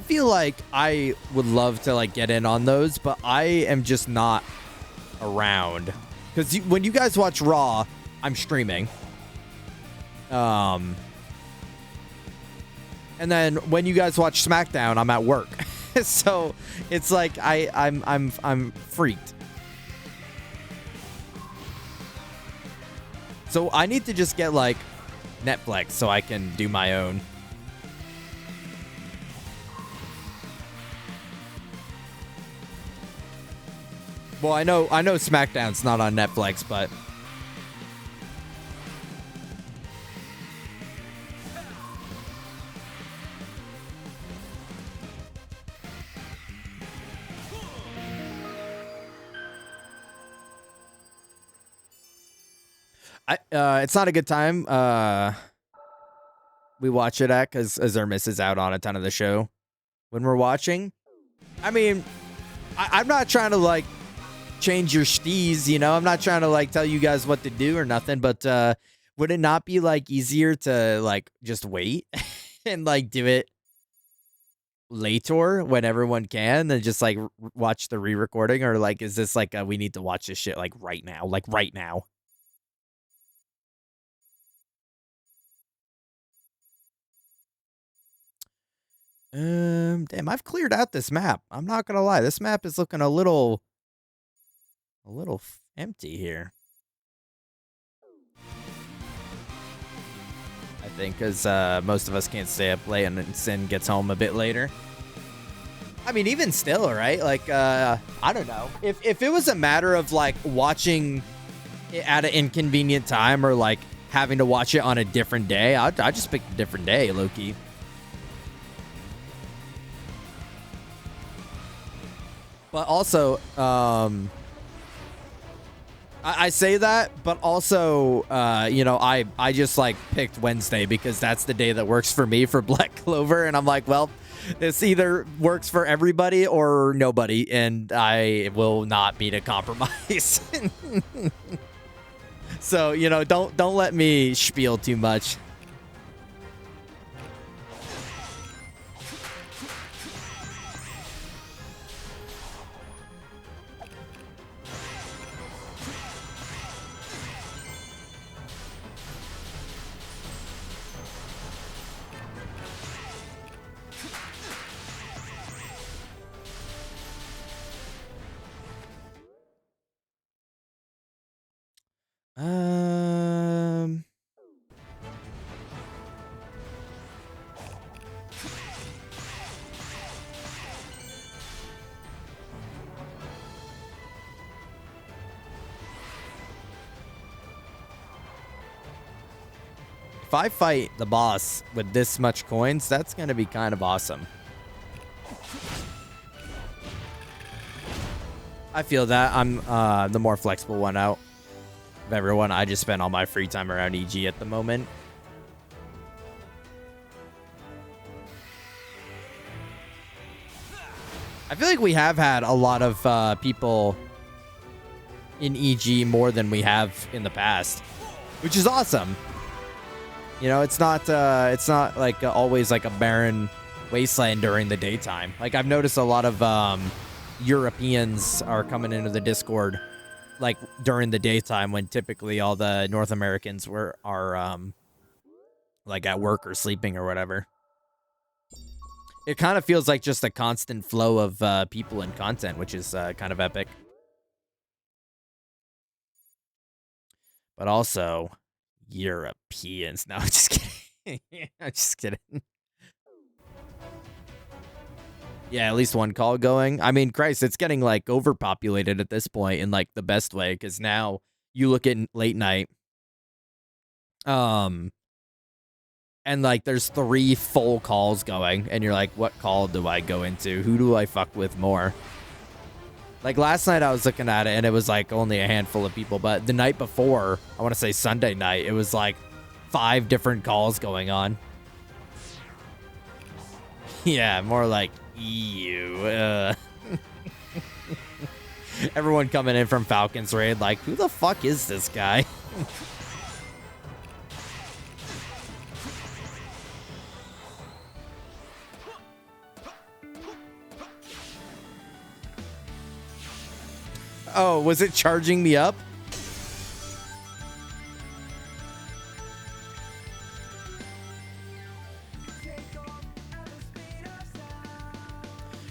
feel like I would love to like get in on those, but I am just not around. Because when you guys watch Raw, I'm streaming. And then when you guys watch SmackDown, I'm at work. So it's like I'm freaked. So I need to just get like Netflix so I can do my own. Well, I know SmackDown's not on Netflix, but it's not a good time. We watch it at because Azur misses out on a ton of the show when we're watching. I mean, I'm not trying to like change your steez, you know. I'm not trying to like tell you guys what to do or nothing, but would it not be like easier to like just wait and like do it later when everyone can than just like watch the re-recording? Or like, is this like we need to watch this shit like right now, like right now? Damn, I've cleared out this map. I'm not gonna lie, this map is looking a little empty here. I think because most of us can't stay up late and Sin gets home a bit later. I mean, even still, right? Like, I don't know. If it was a matter of like watching it at an inconvenient time or like having to watch it on a different day, I'd just pick a different day, low-key. But also, I say that, but also, you know, I just like picked Wednesday because that's the day that works for me for Black Clover. And I'm like, well, this either works for everybody or nobody. And I will not meet a compromise. So, you know, don't let me spiel too much. if I fight the boss with this much coins, that's gonna be kind of awesome. I feel that I'm the more flexible one out of everyone. I just spend all my free time around EG at the moment. I feel like we have had a lot of people in EG more than we have in the past, which is awesome. You know, it's not like always like a barren wasteland during the daytime. Like I've noticed a lot of Europeans are coming into the Discord like during the daytime when typically all the North Americans are like at work or sleeping or whatever. It kind of feels like just a constant flow of people and content, which is kind of epic. But also, Europeans. No, I'm just kidding. I'm just kidding. Yeah, at least one call going. I mean, Christ, it's getting like overpopulated at this point in like the best way, because now you look at late night. And like there's 3 full calls going, and you're like, what call do I go into? Who do I fuck with more? Like last night I was looking at it and it was like only a handful of people, but the night before, I want to say Sunday night, it was like 5 different calls going on. Yeah, more like ew. Everyone coming in from Falcon's Raid like, who the fuck is this guy? Oh, was it charging me up?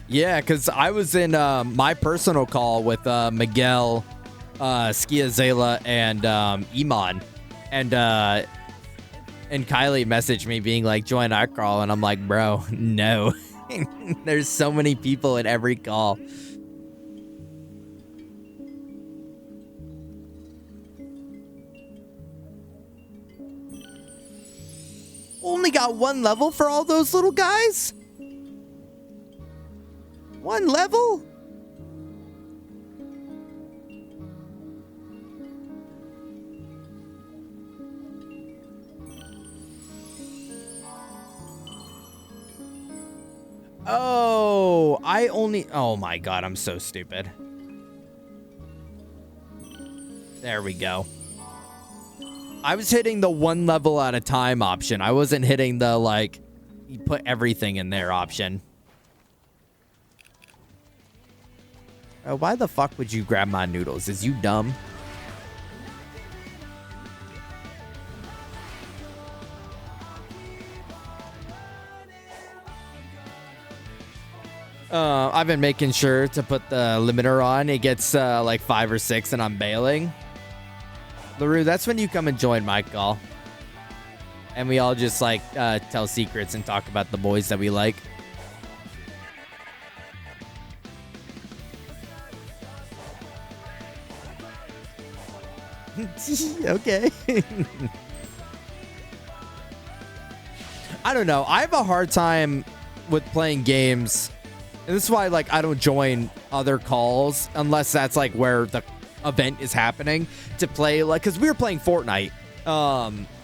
Yeah, because I was in my personal call with Miguel, Skiazela, and Iman. And Kylie messaged me being like, join our call. And I'm like, bro, no. There's so many people in every call. Only got 1 level for all those little guys? 1 level? Oh, oh my God, I'm so stupid. There we go. I was hitting the 1 level at a time option. I wasn't hitting the, like, you put everything in there option. Why the fuck would you grab my noodles? Is you dumb? I've been making sure to put the limiter on. It gets like 5 or 6 and I'm bailing. LaRue, that's when you come and join my call. And we all just like tell secrets and talk about the boys that we like. Okay. I don't know. I have a hard time with playing games. And this is why like I don't join other calls unless that's like where the event is happening to play, like, because we were playing Fortnite,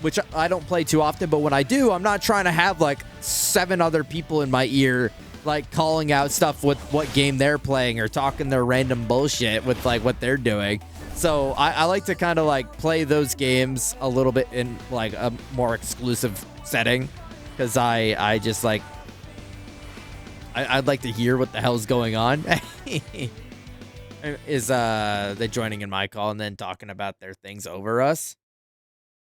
which I don't play too often, but when I do, I'm not trying to have like 7 other people in my ear like calling out stuff with what game they're playing or talking their random bullshit with like what they're doing. So I like to kind of like play those games a little bit in like a more exclusive setting, because I just like I'd like to hear what the hell's going on. Is they joining in my call and then talking about their things over us?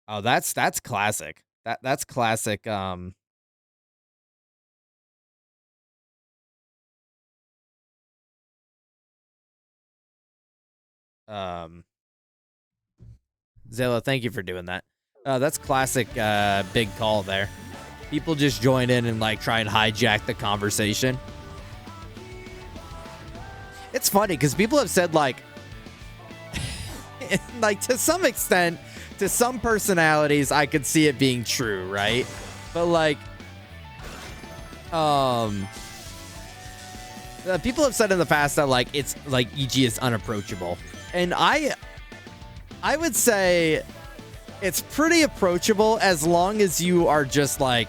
Oh, that's classic. That's classic. Zilla, thank you for doing that. That's classic. Big call there. People just join in and like try and hijack the conversation. It's funny because people have said like, like to some extent, to some personalities, I could see it being true, right? But like, people have said in the past that like it's like EG is unapproachable, and I would say it's pretty approachable as long as you are just like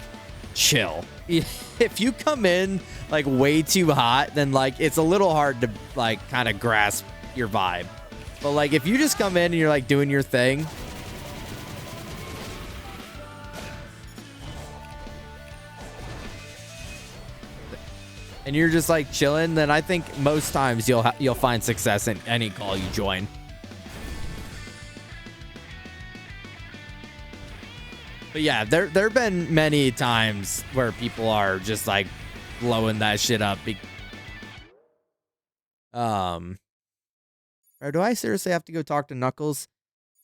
chill. If you come in like way too hot, then like it's a little hard to like kind of grasp your vibe. But like if you just come in and you're like doing your thing, and you're just like chilling, then I think most times you'll find success in any call you join. But yeah, there've been many times where people are just like blowing that shit up. Bro, do I seriously have to go talk to Knuckles?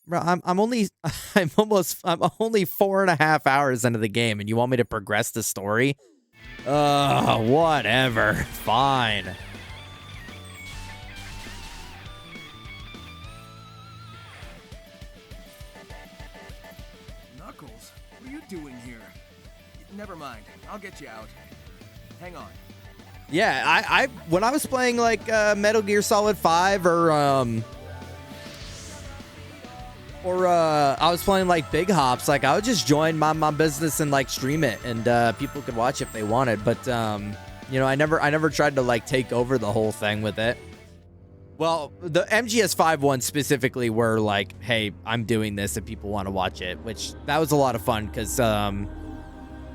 Bro, I'm only 4.5 hours into the game, and you want me to progress the story? Whatever. Fine. Knuckles, what are you doing here? Never mind. I'll get you out. Hang on. Yeah, I when I was playing like Metal Gear Solid 5 or I was playing like Big Hops, like I would just join my business and like stream it, and people could watch if they wanted. But you know, I never tried to like take over the whole thing with it. Well, the MGS5 one specifically were like, hey, I'm doing this if people want to watch it, which that was a lot of fun because oh,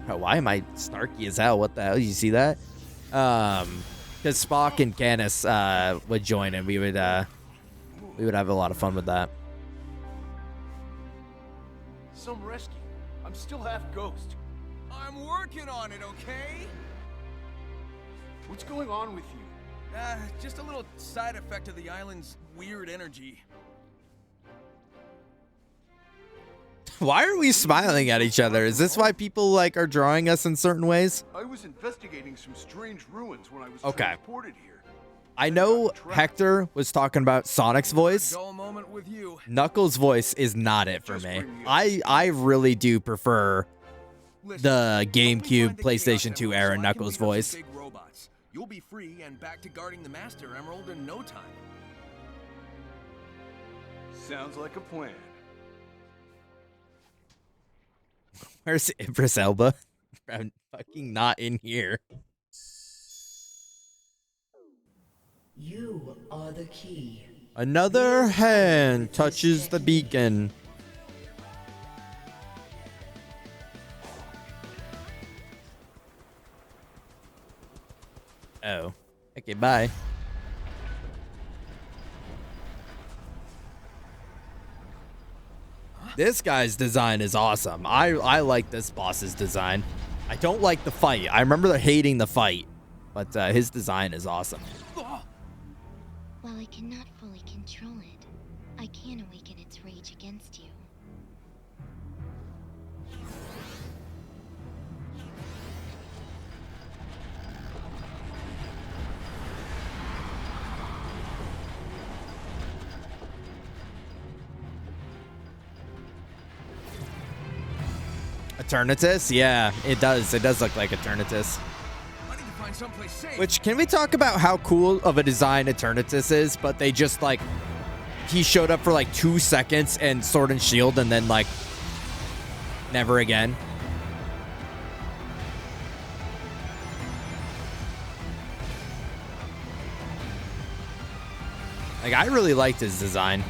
why am I snarky as hell? What the hell? You see that? Because Spock and Canis would join, and we would have a lot of fun with that. Some rescue. I'm still half ghost. I'm working on it, okay? What's going on with you? Just a little side effect of the island's weird energy. Why are we smiling at each other? Is this why people like are drawing us in certain ways? I was investigating some strange ruins when I was Okay. transported here. I know Hector was talking about Sonic's voice. Dull moment with you. Knuckles' voice is not it for me. I really do prefer the GameCube, PlayStation 2 era Knuckles' voice. Big robots. You'll be free and back to guarding the Master Emerald in no time. Sounds like a plan. Where's Idris Elba? I'm fucking not in here. You are the key. Another hand touches the beacon. Oh. Okay, bye. This guy's design is awesome. I like this boss's design. I don't like the fight. I remember hating the fight, but his design is awesome. While I cannot fully control it, I can awaken its rage against you. Eternatus? Yeah, it does. It does look like Eternatus. I need to find someplace safe. Which, can we talk about how cool of a design Eternatus is? But they just, like, he showed up for, like, 2 seconds in Sword and Shield and then, like, never again. Like, I really liked his design.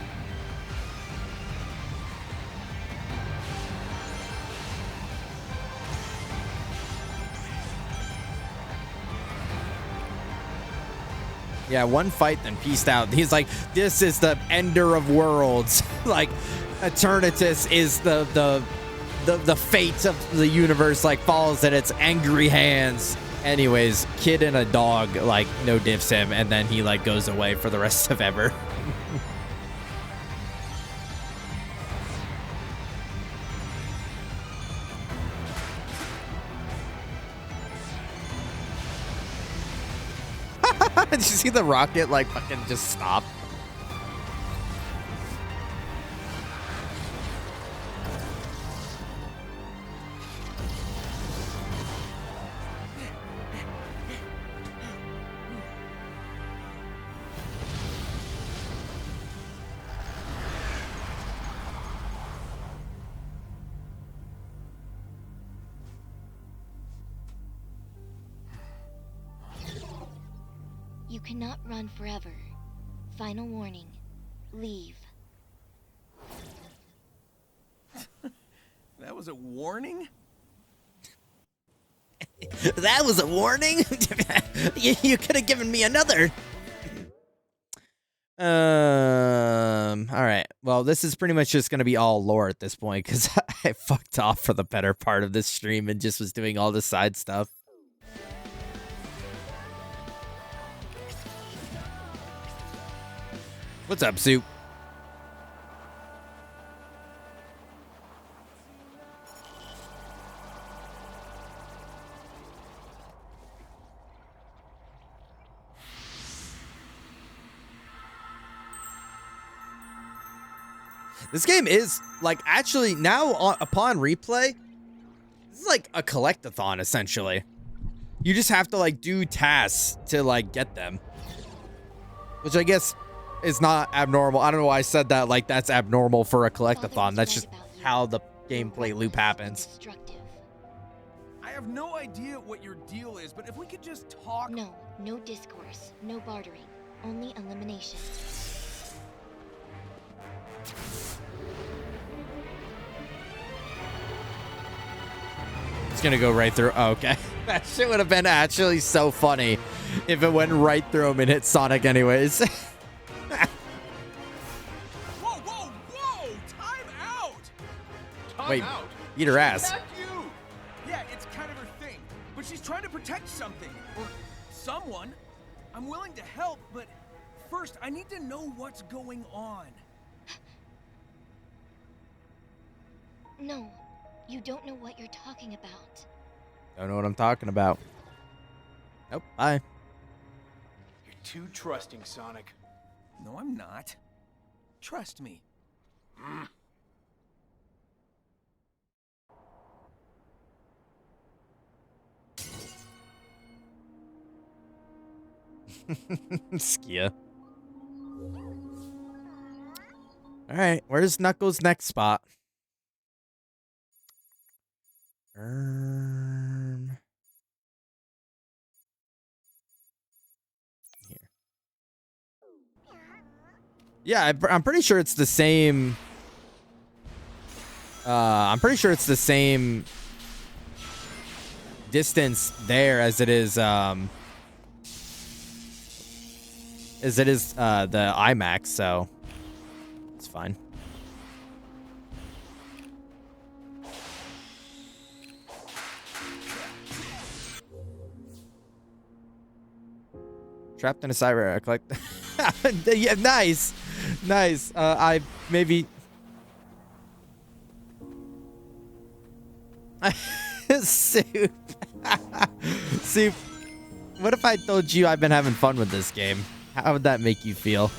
Yeah, one fight, then peaced out. He's like, this is the ender of worlds. Like, Eternatus is the fate of the universe, like, falls in its angry hands. Anyways, kid and a dog, like, no diffs him, and then he, like, goes away for the rest of ever. Did you see the rocket, like, fucking just stop? You cannot run forever. Final warning. Leave. That was a warning? That was a warning? You could have given me another. All right. Well, this is pretty much just going to be all lore at this point because I fucked off for the better part of this stream and just was doing all the side stuff. What's up, Soup? This game is, like, actually, now, upon replay, this is like a collect-a-thon, essentially. You just have to, like, do tasks to, like, get them. Which I guess is not abnormal. I don't know why I said that, like, that's abnormal for a collect-a-thon. That's just how the gameplay loop happens. I have no idea what your deal is, but if we could just talk... No, no discourse, no bartering, only elimination. It's gonna go right through. Oh, okay. That shit would have been actually so funny if it went right through him and hit Sonic anyways. Whoa, whoa, whoa! Time out! Wait, Time out. eat her ass. Attack you! Yeah, it's kind of her thing, but she's trying to protect something or someone. I'm willing to help, but first I need to know what's going on. No, you don't know what you're talking about. Don't know what I'm talking about. Nope, bye. You're too trusting, Sonic. No, I'm not. Trust me. Skia. Alright, where's Knuckles' next spot? Here. Yeah, I'm pretty sure it's the same. I'm pretty sure it's the same distance there as it is the IMAX, so it's fine. Trapped in a cyber collect. Yeah, nice, nice. I maybe. Soup. Soup. What if I told you I've been having fun with this game? How would that make you feel?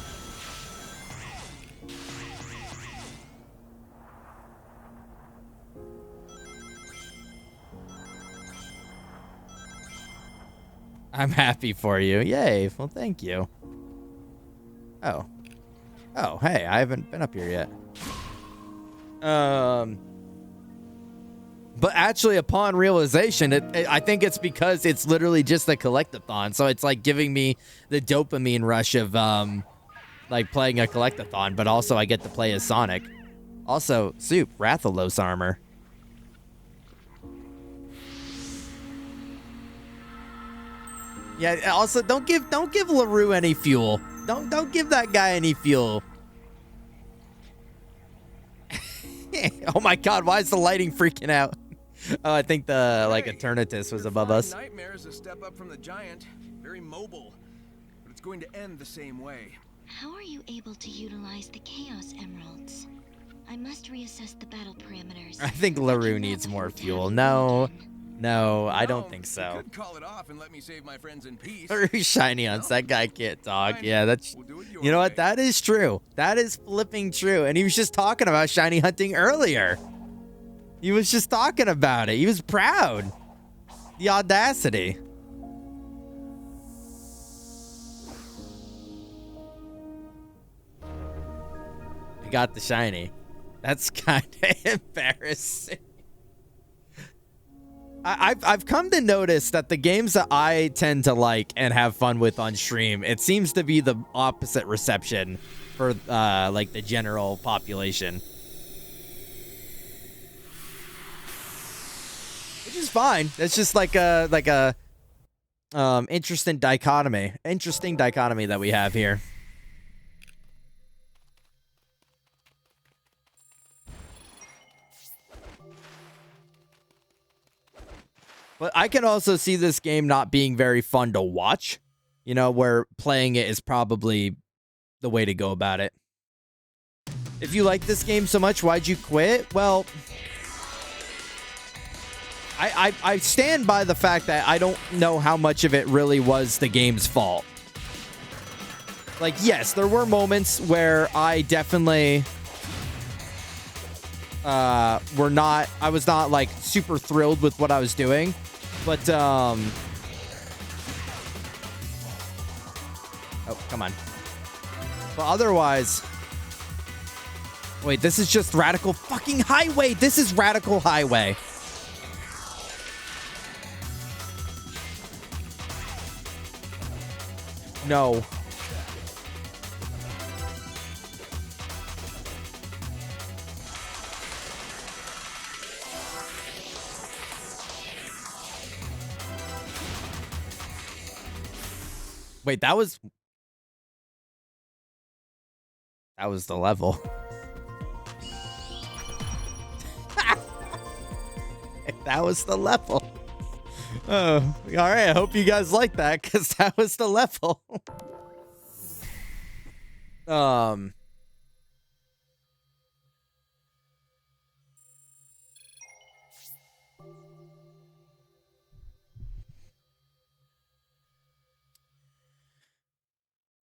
I'm happy for you. Yay. Well, thank you. Oh. Oh, hey, I haven't been up here yet. But actually, upon realization, I think it's because it's literally just a collect-a-thon. So it's like giving me the dopamine rush of like playing a collect-a-thon, but also I get to play as Sonic. Also, Soup, Rathalos armor. Yeah, also don't give LaRue any fuel. Don't give that guy any fuel. Oh my god, why is the lighting freaking out? Oh, I think the like Eternatus was above us. Nightmare is a step up from the giant, very mobile, but it's going to end the same way. How are you able to utilize the Chaos Emeralds? I must reassess the battle parameters. I think LaRue needs more fuel. No, I don't think so. You could call it off and let me save my friends in peace. LaRue shiny hunts. That guy can't talk. Fine. Yeah, that's. We'll do it your You know what? way. That is true. That is flipping true. And he was just talking about shiny hunting earlier. He was just talking about it. He was proud. The audacity. I got the shiny. That's kind of embarrassing. I've come to notice that the games that I tend to like and have fun with on stream, it seems to be the opposite reception for like the general population, which is fine. It's just like a interesting dichotomy that we have here. But I can also see this game not being very fun to watch, you know, where playing it is probably the way to go about it. If you like this game so much, why'd you quit? Well, I stand by the fact that I don't know how much of it really was the game's fault. Like, yes, there were moments where I definitely I was not like super thrilled with what I was doing, but oh, come on. But otherwise, wait, this is just Radical fucking Highway. This is Radical Highway. No. Wait, that was the level. That was the level. Oh, all right. I hope you guys like that, because that was the level.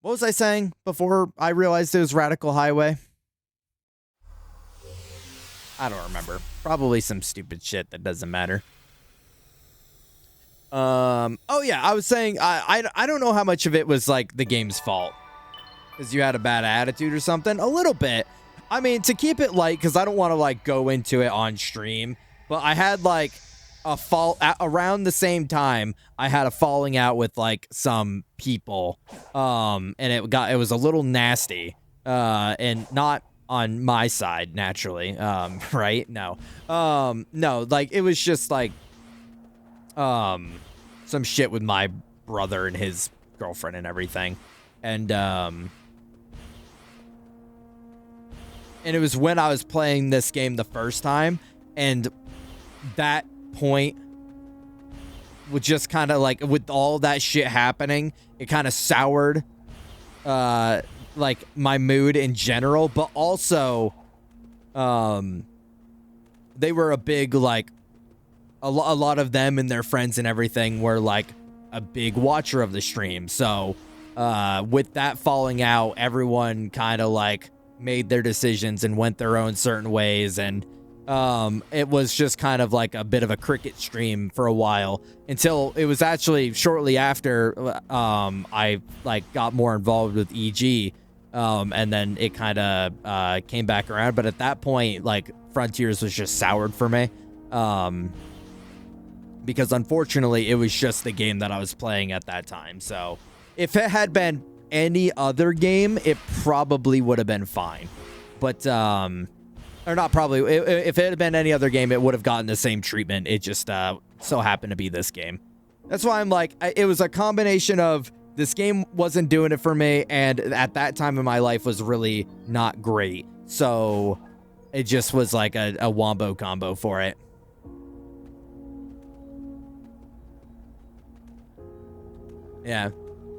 What was I saying before I realized it was Radical Highway? I don't remember. Probably some stupid shit that doesn't matter. Oh yeah, I was saying I don't know how much of it was like the game's fault, because you had a bad attitude or something. A little bit. I mean, to keep it light, because I don't want to like go into it on stream, but I had like a around the same time. I had a falling out with like some people, and it was a little nasty, and not on my side naturally, right? No, no, like it was just like some shit with my brother and his girlfriend and everything, and it was when I was playing this game the first time, and that point would just kind of like, with all that shit happening, it kind of soured like my mood in general. But also they were a big like a lot of them and their friends and everything were like a big watcher of the stream. So with that falling out, everyone kind of like made their decisions and went their own certain ways, and it was just kind of like a bit of a cricket stream for a while, until it was actually shortly after I like got more involved with EG, and then it kind of came back around. But at that point, like Frontiers was just soured for me, because unfortunately it was just the game that I was playing at that time. So if it had been any other game, it probably would have been fine, but or not probably. If it had been any other game, it would have gotten the same treatment. It just so happened to be this game. That's why I'm like, it was a combination of this game wasn't doing it for me, and at that time in my life was really not great. So it just was like a wombo combo for it. Yeah.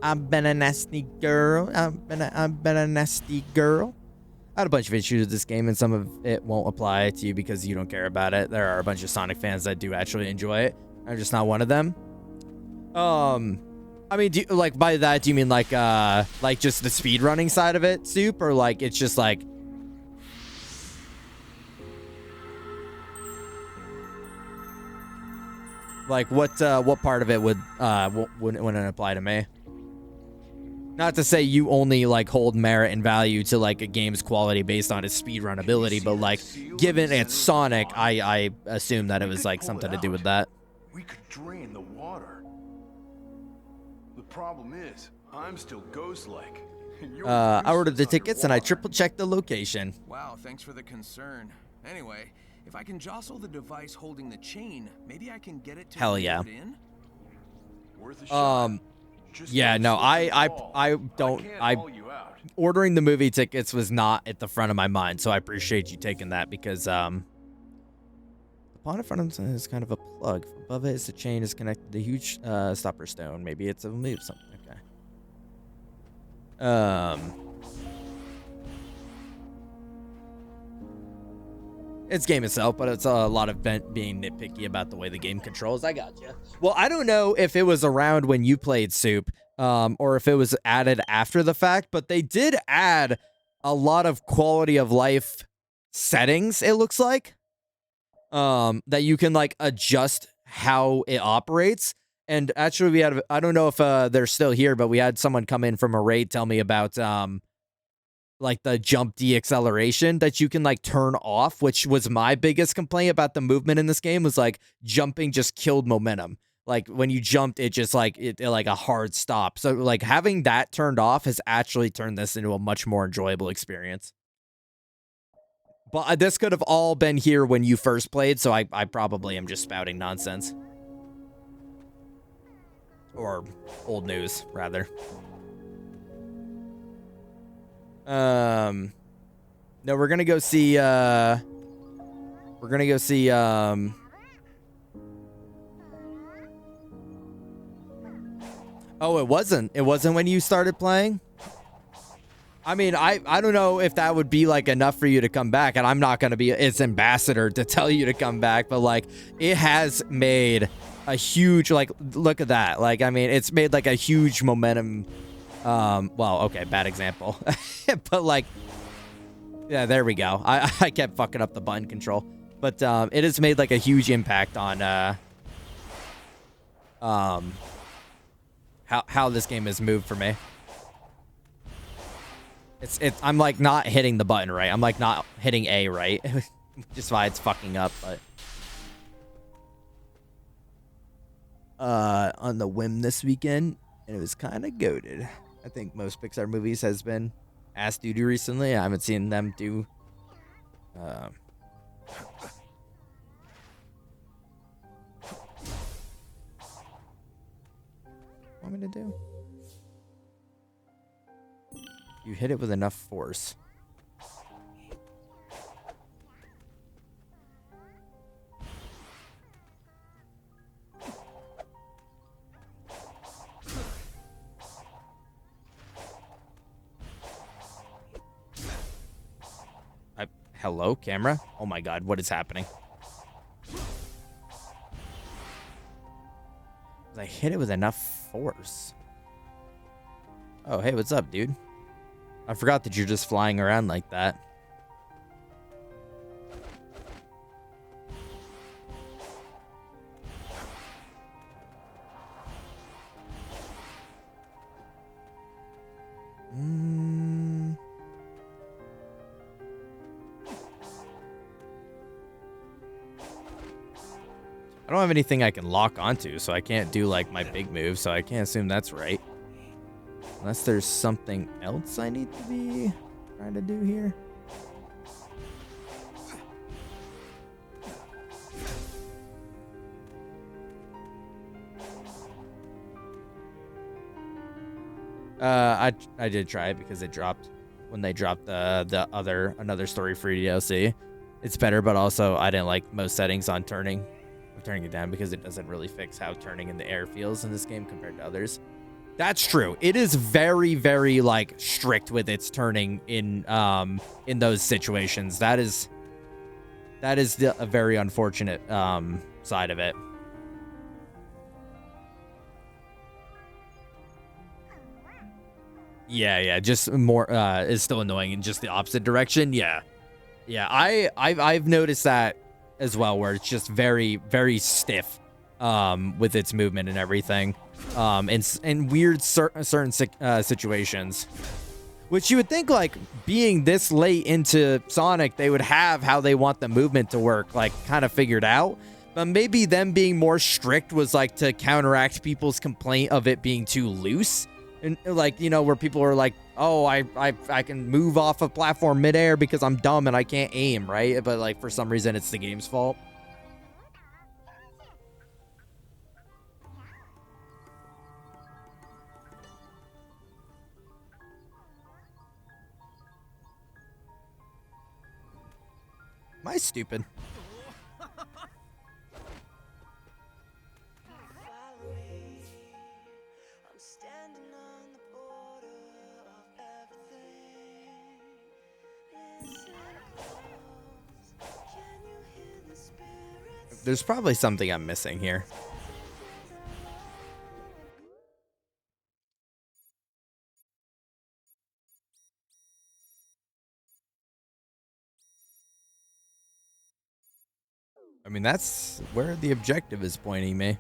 I've been a nasty girl. I've been a nasty girl. I had a bunch of issues with this game, and some of it won't apply to you because you don't care about it. There are a bunch of Sonic fans that do actually enjoy it. I'm just not one of them. I mean, like by that, do you mean like just the speedrunning side of it, Soup, or like it's just like what part of it wouldn't apply to me? Not to say you only like hold merit and value to like a game's quality based on its speedrun ability, but like given it's Sonic, I assume that it was like something to do with that. We could drain the water. The problem is, I'm still ghost-like. and you're I ordered the useless tickets and I underwater. triple-checked the location. Wow, thanks for the concern. Anyway, if I can jostle the device holding the chain, maybe I can get it to Hell yeah. load in? Worth a shot. Just Yeah, don't no, slip and fall. I don't, can't I haul you out. ordering the movie tickets was not at the front of my mind, so I appreciate you taking that because the pawn in front of him is kind of a plug. Above it is the chain is connected to a huge stopper stone. Maybe it's a move something. Okay. It's game itself, but it's a lot of being nitpicky about the way the game controls. I gotcha. Well, I don't know if it was around when you played Soup, or if it was added after the fact, but they did add a lot of quality of life settings, it looks like, that you can like adjust how it operates. And actually we had, I don't know if they're still here, but we had someone come in from a raid tell me about like the jump deacceleration that you can like turn off, which was my biggest complaint about the movement in this game, was like jumping just killed momentum. Like when you jumped, it just like it like a hard stop. So like having that turned off has actually turned this into a much more enjoyable experience. But this could have all been here when you first played, so I probably am just spouting nonsense. Or old news, rather. No, we're gonna go see oh, it wasn't when you started playing? I mean, I don't know if that would be like enough for you to come back, and I'm not gonna be its ambassador to tell you to come back, but like it has made a huge, like, look at that. Like, I mean, it's made like a huge momentum. Well, okay, bad example. But like, yeah, there we go. I kept fucking up the button control. But it has made like a huge impact on how this game has moved for me. I'm like not hitting the button right. I'm like not hitting A right. Just why it's fucking up, but on the whim this weekend, and it was kind of goated. I think most Pixar movies has been ass doo doo recently. I haven't seen them do what want me to do? You hit it with enough force. Hello, camera? Oh my god, what is happening? I hit it with enough force. Oh, hey, what's up, dude? I forgot that you're just flying around like that. I don't have anything I can lock onto, so I can't do like my big move, so I can't assume that's right. Unless there's something else I need to be trying to do here. I did try it because it dropped when they dropped another story-free DLC. It's better, but also I didn't like most settings on turning. I'm turning it down because it doesn't really fix how turning in the air feels in this game compared to others. That's true. It is very, very like strict with its turning in those situations. That is a very unfortunate side of it. Yeah, just more is still annoying in just the opposite direction. Yeah, I've noticed that as well, where it's just very, very stiff with its movement and everything, in weird certain situations, which you would think, like, being this late into Sonic, they would have how they want the movement to work, like, kind of figured out. But maybe them being more strict was like to counteract people's complaint of it being too loose. And like, you know, where people are like, oh, I can move off a platform midair because I'm dumb and I can't aim, right? But like for some reason it's the game's fault. Am I stupid? There's probably something I'm missing here. I mean, that's where the objective is pointing me.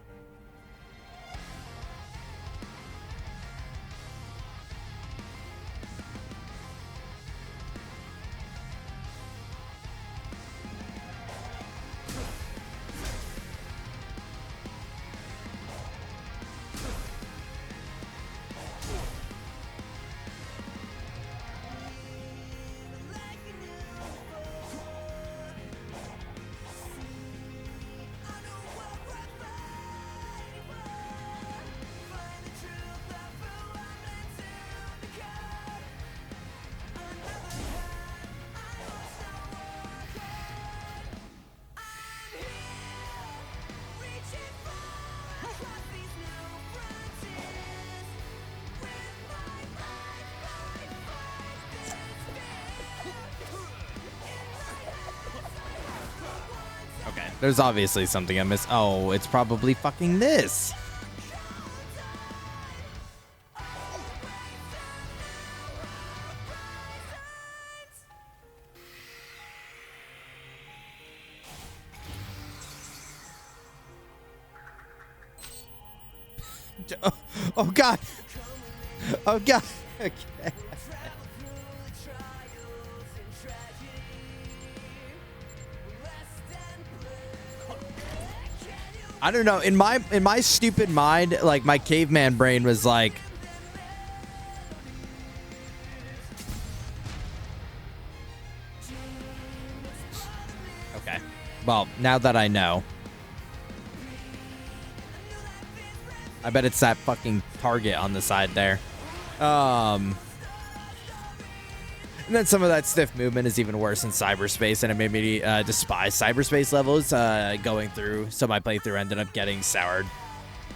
Okay, there's obviously something I missed. Oh, it's probably fucking this. Oh god. Oh god. Okay. I don't know. In my stupid mind, like my caveman brain was like, okay. Well, now that I know, I bet it's that fucking target on the side there. And then some of that stiff movement is even worse in cyberspace, and it made me despise cyberspace levels going through. So my playthrough ended up getting soured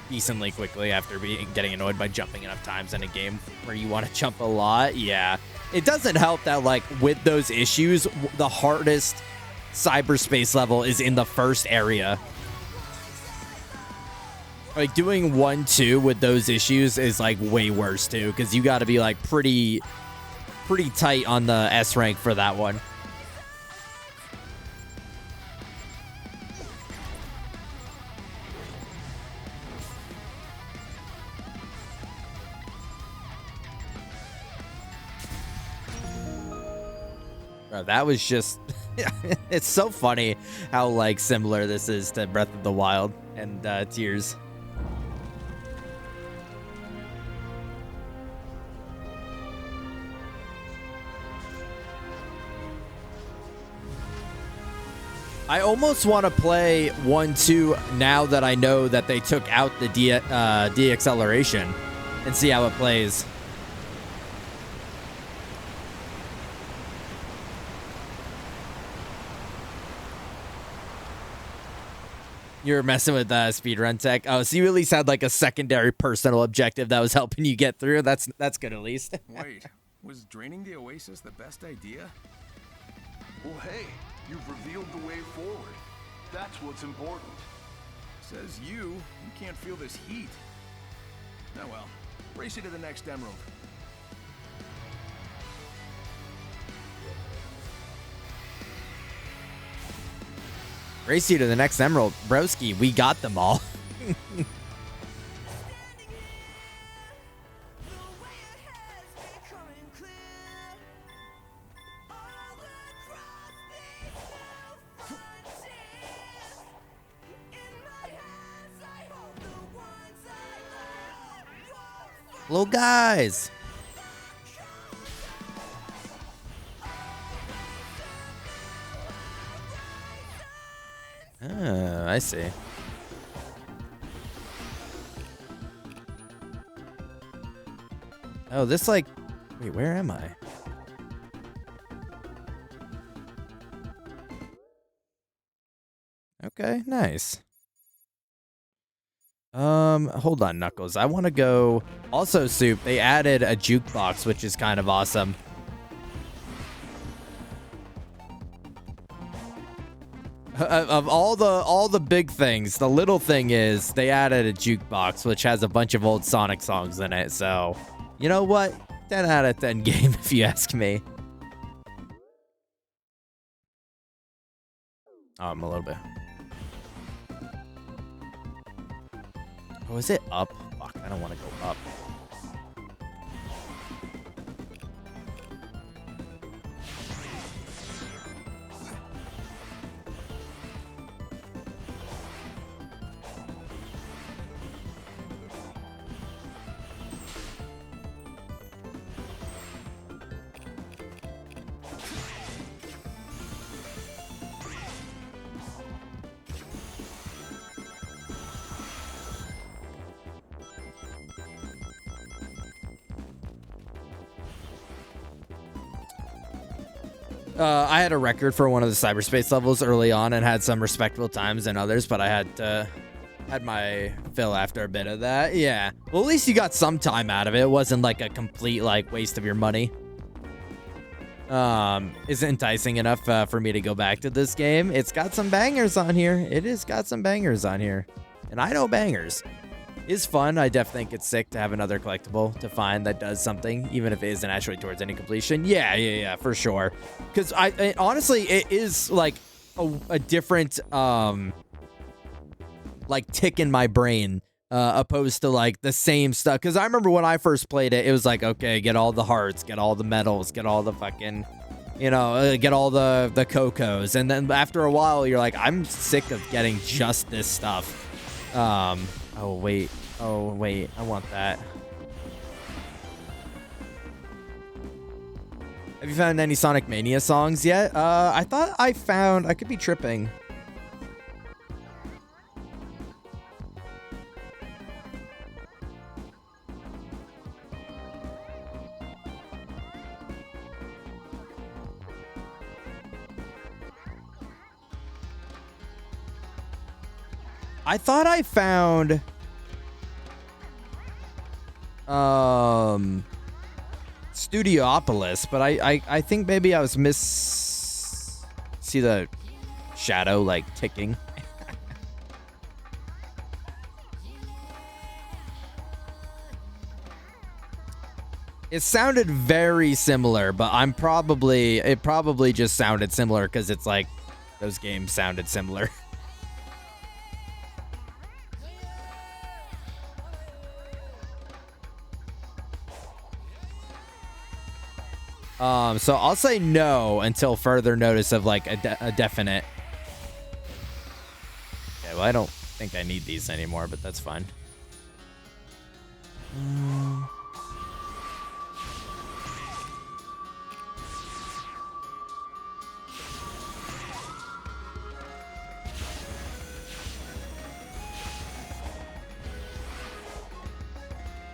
decently quickly after getting annoyed by jumping enough times in a game where you want to jump a lot. Yeah, it doesn't help that like with those issues, the hardest cyberspace level is in the first area. Like doing 1-2 with those issues is like way worse too, because you got to be like pretty tight on the S rank for that one. Bro, that was just it's so funny how like similar this is to Breath of the Wild and Tears. I almost want to play 1-2 now that I know that they took out the de-acceleration and see how it plays. You're messing with speedrun tech. Oh, so you at least had like a secondary personal objective that was helping you get through. That's good at least. Wait, was draining the oasis the best idea? Well, hey, you've revealed the way forward. That's what's important. Says you can't feel this heat. Oh well, race you to the next emerald. Race you to the next emerald. Broski, we got them all. Little guys. Oh, I see. Oh, this like... Wait, where am I? Okay, nice. Hold on, Knuckles. I want to go... Also, Soup, they added a jukebox, which is kind of awesome. Of all the big things, the little thing is they added a jukebox, which has a bunch of old Sonic songs in it. So, you know what? 10 out of 10 game, if you ask me. Oh, I'm a little bit. Oh, is it up? Fuck, I don't want to go up. I had a record for one of the cyberspace levels early on and had some respectable times than others, but I had my fill after a bit of that. Yeah. Well, at least you got some time out of it. It wasn't like a complete like waste of your money. Is enticing enough for me to go back to this game. It's got some bangers on here. It has got some bangers on here. And I know bangers. Is fun. I definitely think it's sick to have another collectible to find that does something, even if it isn't actually towards any completion. Yeah, for sure. Because honestly, it is like a different like tick in my brain opposed to like the same stuff. Because I remember when I first played it, it was like, okay, get all the hearts, get all the medals, get all the fucking, you know, get all the Cocos. And then after a while, you're like, I'm sick of getting just this stuff. Oh, wait. I want that. Have you found any Sonic Mania songs yet? I thought I could be tripping. I thought I found Studiopolis, but I think maybe I was see the shadow like ticking. It sounded very similar, but it probably just sounded similar because it's like those games sounded similar. So I'll say no until further notice of like a definite. Okay, well, I don't think I need these anymore, but that's fine.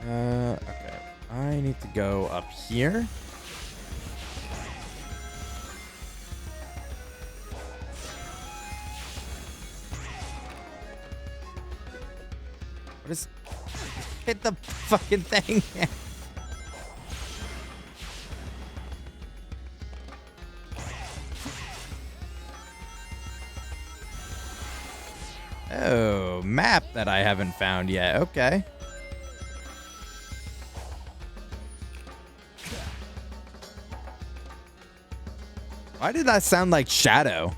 Okay. I need to go up here. What is... Hit the fucking thing. Oh, map that I haven't found yet. Okay. Why did that sound like Shadow?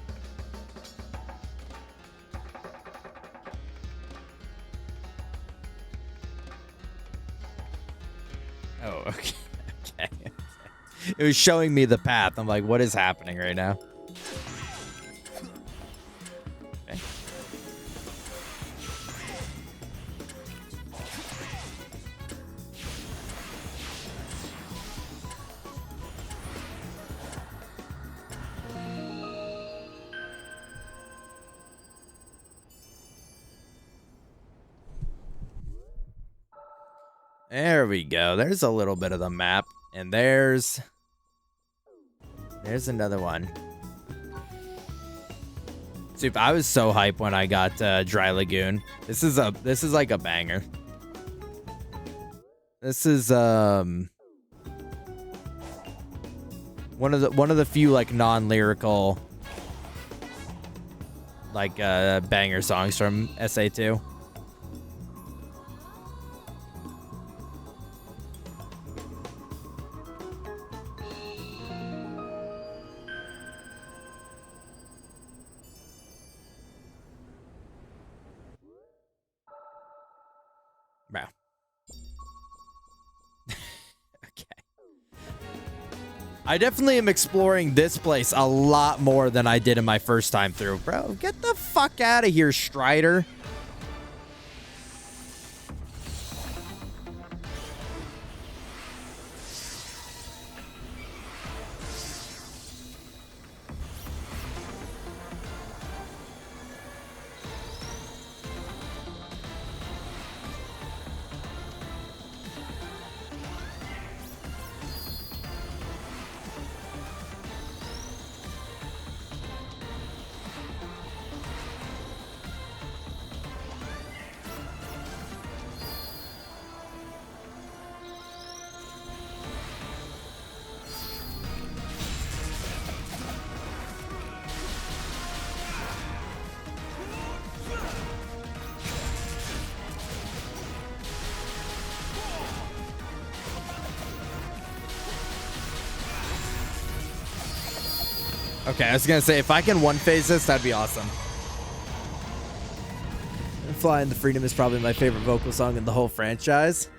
Oh, okay. Okay. It was showing me the path. I'm like, what is happening right now? Okay. There we go. There's a little bit of the map. And there's another one. Dude, I was so hyped when I got Dry Lagoon. This is like a banger. This is one of the few like non-lyrical like banger songs from SA2. Bro. Okay. I definitely am exploring this place a lot more than I did in my first time through. Bro, get the fuck out of here, Strider. Okay, I was gonna say, if I can one-phase this, that'd be awesome. Fly in the Freedom is probably my favorite vocal song in the whole franchise.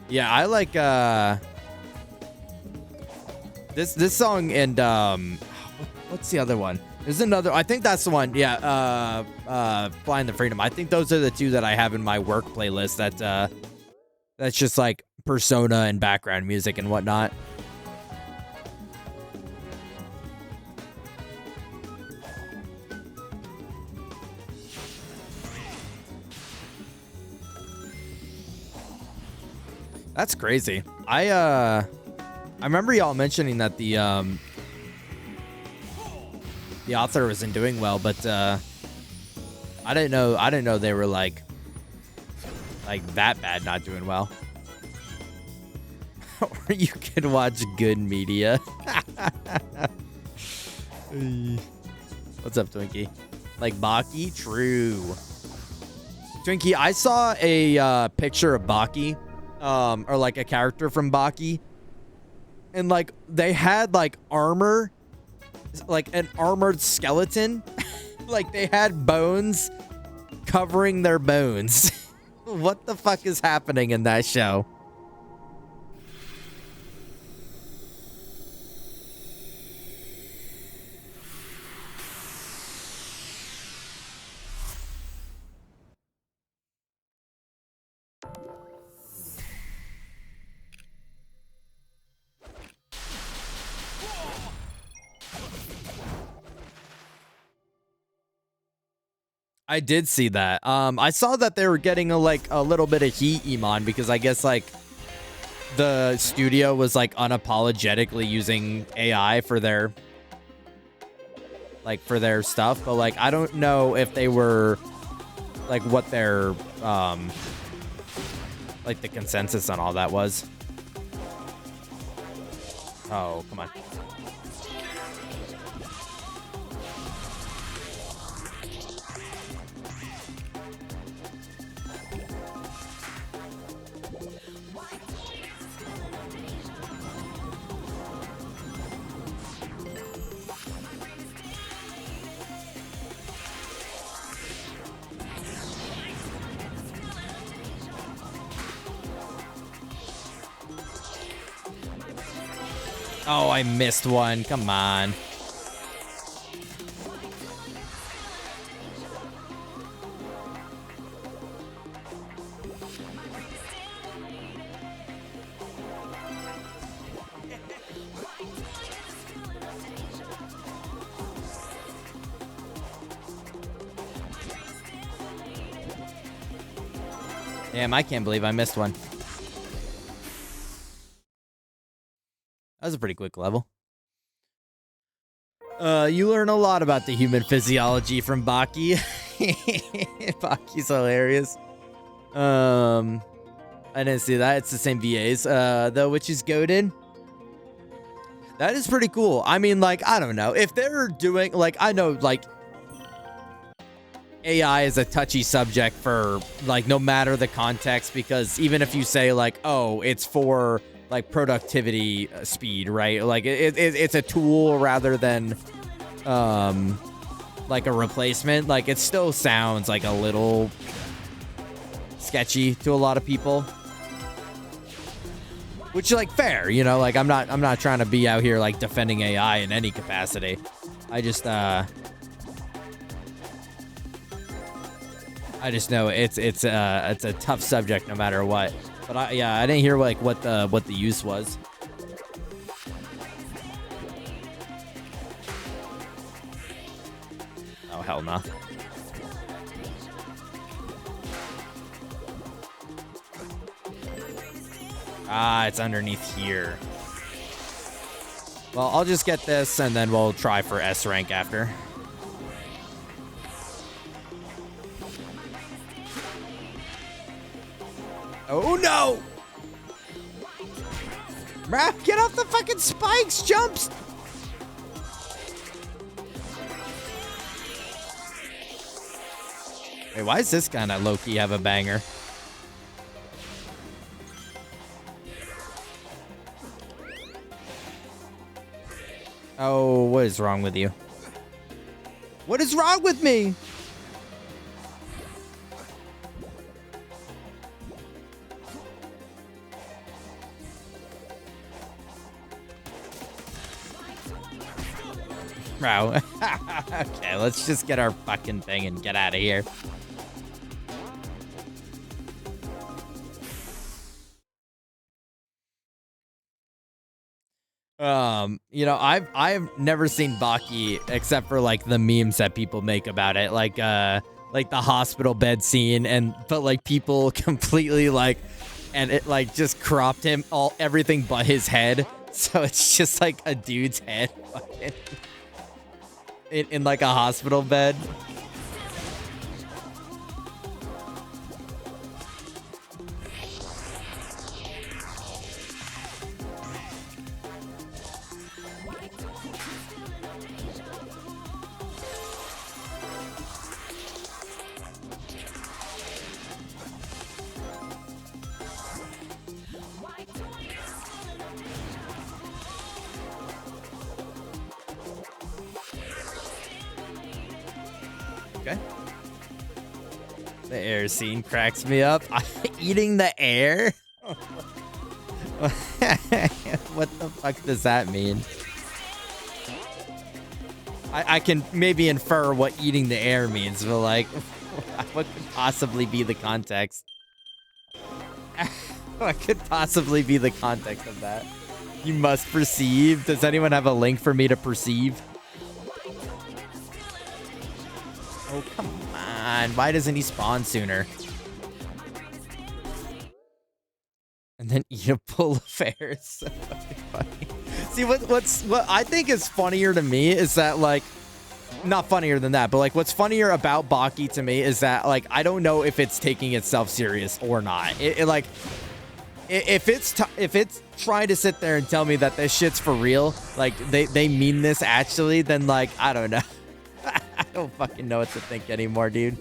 Yeah, I like this song and what's the other one? There's another, I think that's the one. Yeah, Fly in the Freedom. I think those are the two that I have in my work playlist that's just like Persona and background music and whatnot. That's crazy. I remember y'all mentioning that the author wasn't doing well, but I didn't know they were like that bad, not doing well. Or you could watch good media. What's up, Twinkie? Like Baki? True. Twinkie, I saw a picture of Baki, or like a character from Baki, and like they had like armor, like an armored skeleton. Like they had bones covering their bones. What the fuck is happening in that show? I did see that. I saw that they were getting a little bit of heat, Iman, because I guess like the studio was like unapologetically using AI for their stuff, but like I don't know if they were like what their like the consensus on all that was. Oh, come on. Oh, I missed one. Come on. Damn, I can't believe I missed one. That was a pretty quick level. You learn a lot about the human physiology from Baki. Baki's hilarious. I didn't see that. It's the same VAs. Though, which is goated. That is pretty cool. I mean, like, I don't know. If they're doing, like, I know, like, AI is a touchy subject for, like, no matter the context, because even if you say, like, oh, it's for, like, productivity speed, right? Like, it's a tool rather than, like, a replacement. Like, it still sounds, like, a little sketchy to a lot of people. Which is, like, fair, you know? Like, I'm not trying to be out here, like, defending AI in any capacity. I just know it's a tough subject no matter what. But I didn't hear, like, what the use was. Oh, hell no. Ah, it's underneath here. Well, I'll just get this, and then we'll try for S rank after. Oh, no! Bruh, get off the fucking spikes! Jumps! Wait, why is this guy not low-key have a banger? Oh, what is wrong with you? What is wrong with me? Bro. Okay, let's just get our fucking thing and get out of here. You know, I've never seen Baki except for, like, the memes that people make about it, like the hospital bed scene, but like people completely, like, and it, like, just cropped him everything but his head, so it's just like a dude's head fucking in like a hospital bed. Okay. The air scene cracks me up. Eating the air? What the fuck does that mean? I can maybe infer what eating the air means, but, like, what could possibly be the context? What could possibly be the context of that? You must perceive? Does anyone have a link for me to perceive? Oh, come on. Why doesn't he spawn sooner? And then eat a bowl of air. It's so fucking funny. See, what I think is funnier to me is that, like, not funnier than that, but, like, what's funnier about Baki to me is that, like, I don't know if it's taking itself serious or not. Like, if it's trying to sit there and tell me that this shit's for real, like, they mean this actually, then, like, I don't know. I don't fucking know what to think anymore, dude.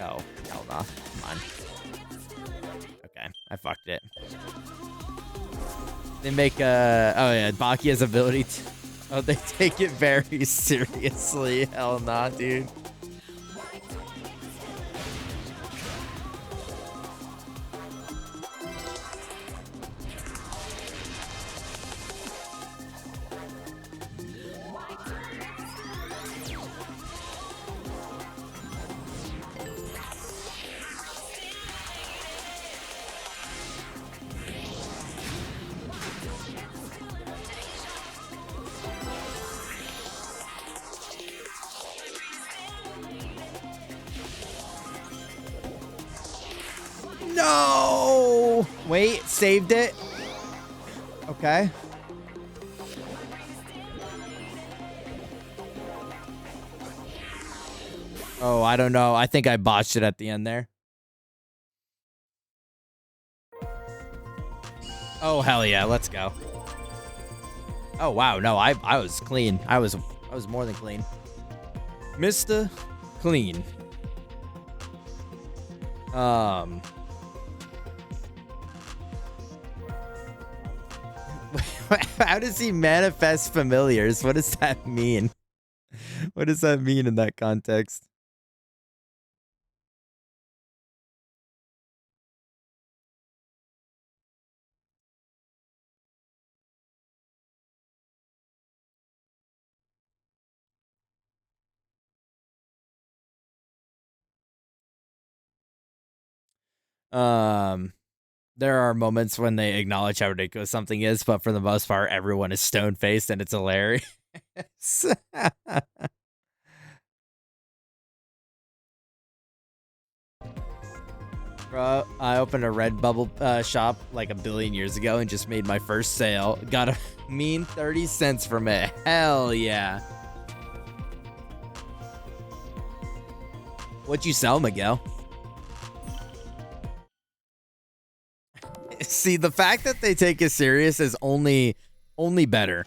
Oh, hell no. Come on. Okay, I fucked it. They make oh yeah, Baki has ability to... Oh, they take it very seriously. Hell nah, dude. No! Wait, saved it. Okay. Oh, I don't know. I think I botched it at the end there. Oh, hell yeah. Let's go. Oh, wow. No, I was clean. I was more than clean. Mr. Clean. How does he manifest familiars? What does that mean? What does that mean in that context? There are moments when they acknowledge how ridiculous something is, but for the most part, everyone is stone-faced and it's hilarious. Bro, I opened a Redbubble shop like a billion years ago and just made my first sale. Got a mean 30 cents from it. Hell yeah. What'd you sell, Miguel? See, the fact that they take it serious is only better.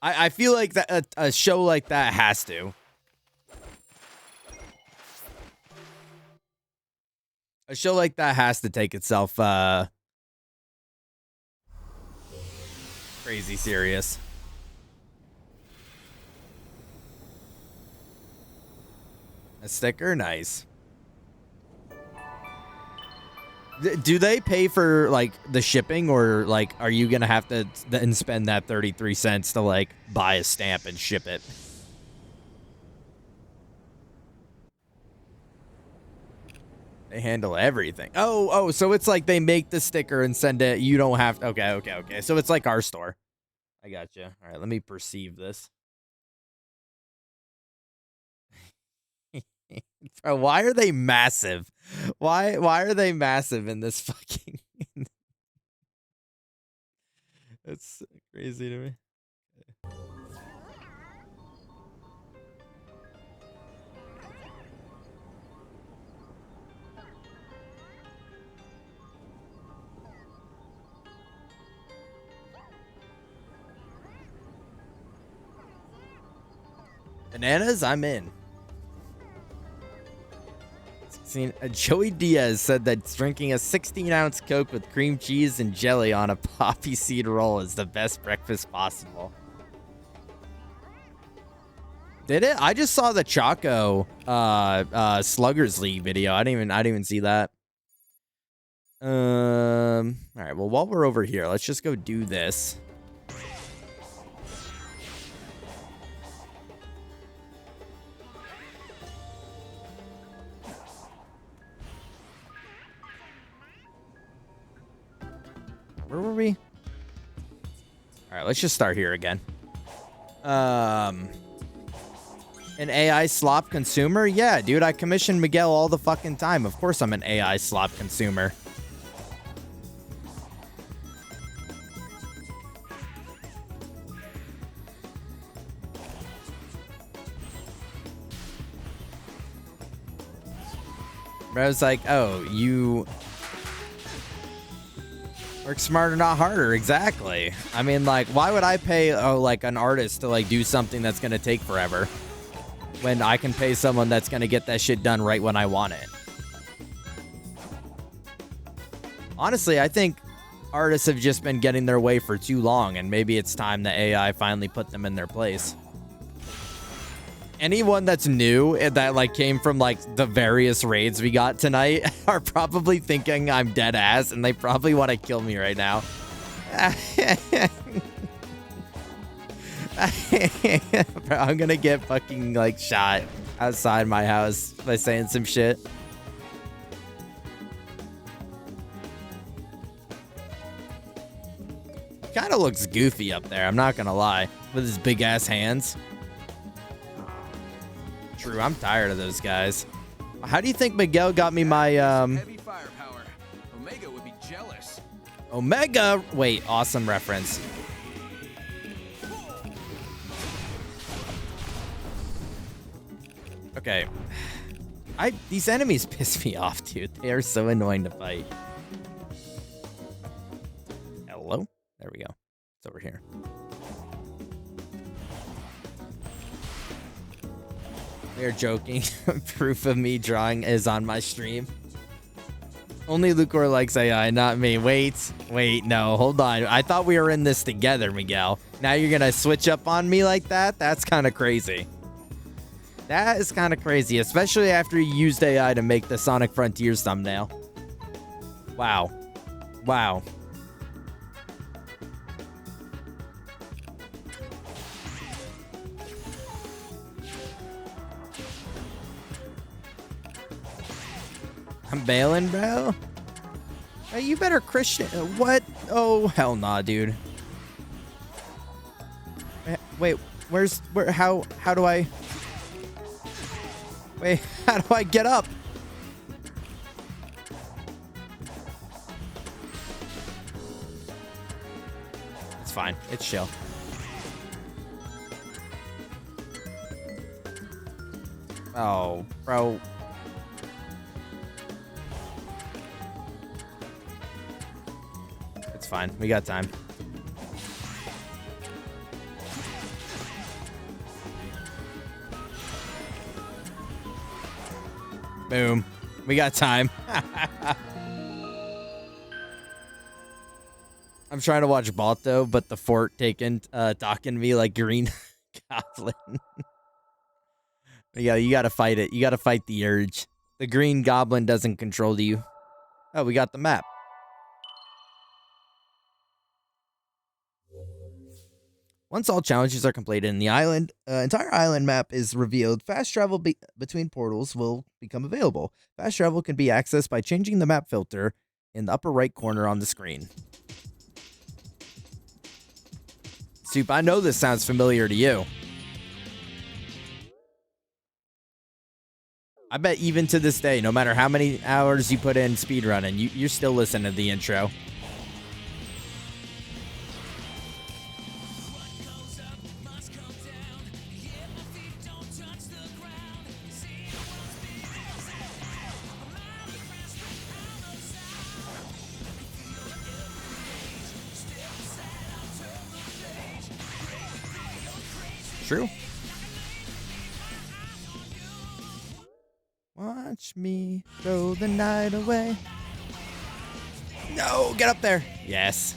I feel like that a show like that has to. A show like that has to take itself crazy serious. A sticker? Nice. Do they pay for like the shipping, or like are you gonna have to then spend that 33 cents to like buy a stamp and ship it? They handle everything. Oh, so it's like they make the sticker and send it. You don't have to. Okay. So it's like our store. I got you. All right, let me perceive this. Bro, why are they massive? Why are they massive in this fucking... That's crazy to me. Bananas? I'm in. Joey Diaz said that drinking a 16-ounce Coke with cream cheese and jelly on a poppy seed roll is the best breakfast possible. Did it? I just saw the Choco Sluggers League video. I didn't even see that. All right. Well, while we're over here, let's just go do this. Where were we? All right, let's just start here again. An AI slop consumer? Yeah, dude, I commission Miguel all the fucking time. Of course I'm an AI slop consumer. I was like, oh, you... work smarter, not harder. Exactly. I mean, like, why would I pay, like, an artist to, like, do something that's going to take forever when I can pay someone that's going to get that shit done right when I want it? Honestly, I think artists have just been getting their way for too long, and maybe it's time that AI finally put them in their place. Anyone that's new that like came from like the various raids we got tonight are probably thinking I'm dead ass, and they probably want to kill me right now. Bro, I'm gonna get fucking like shot outside my house by saying some shit. Kind of looks goofy up there, I'm not gonna lie, with his big ass hands. True, I'm tired of those guys. How do you think Miguel got me my heavy firepower. Omega. Wait, awesome reference. Okay. These enemies piss me off, dude. They are so annoying to fight. Hello? There we go. It's over here. We are joking. Proof of me drawing is on my stream. Only Lucor likes AI, not me. Wait, no, hold on. I thought we were in this together, Miguel. Now you're gonna switch up on me like that? That's kind of crazy. That is kind of crazy, especially after you used AI to make the Sonic Frontiers thumbnail. Wow. Wow. I'm bailing, bro. Hey, you better Christian. What? Oh, hell nah, dude. Wait, how do I? Wait, how do I get up? It's fine. It's chill. Oh, bro. It's fine. We got time. Boom. We got time. I'm trying to watch Balto, but the fort docking me like Green Goblin. Yeah, you gotta fight it. You gotta fight the urge. The Green Goblin doesn't control you. Oh, we got the map. Once all challenges are completed and the entire island map is revealed, fast travel between portals will become available. Fast travel can be accessed by changing the map filter in the upper right corner on the screen. Soup, I know this sounds familiar to you. I bet even to this day, no matter how many hours you put in speedrunning, you're still listening to the intro. True. Watch me throw the night away. No, get up there. Yes.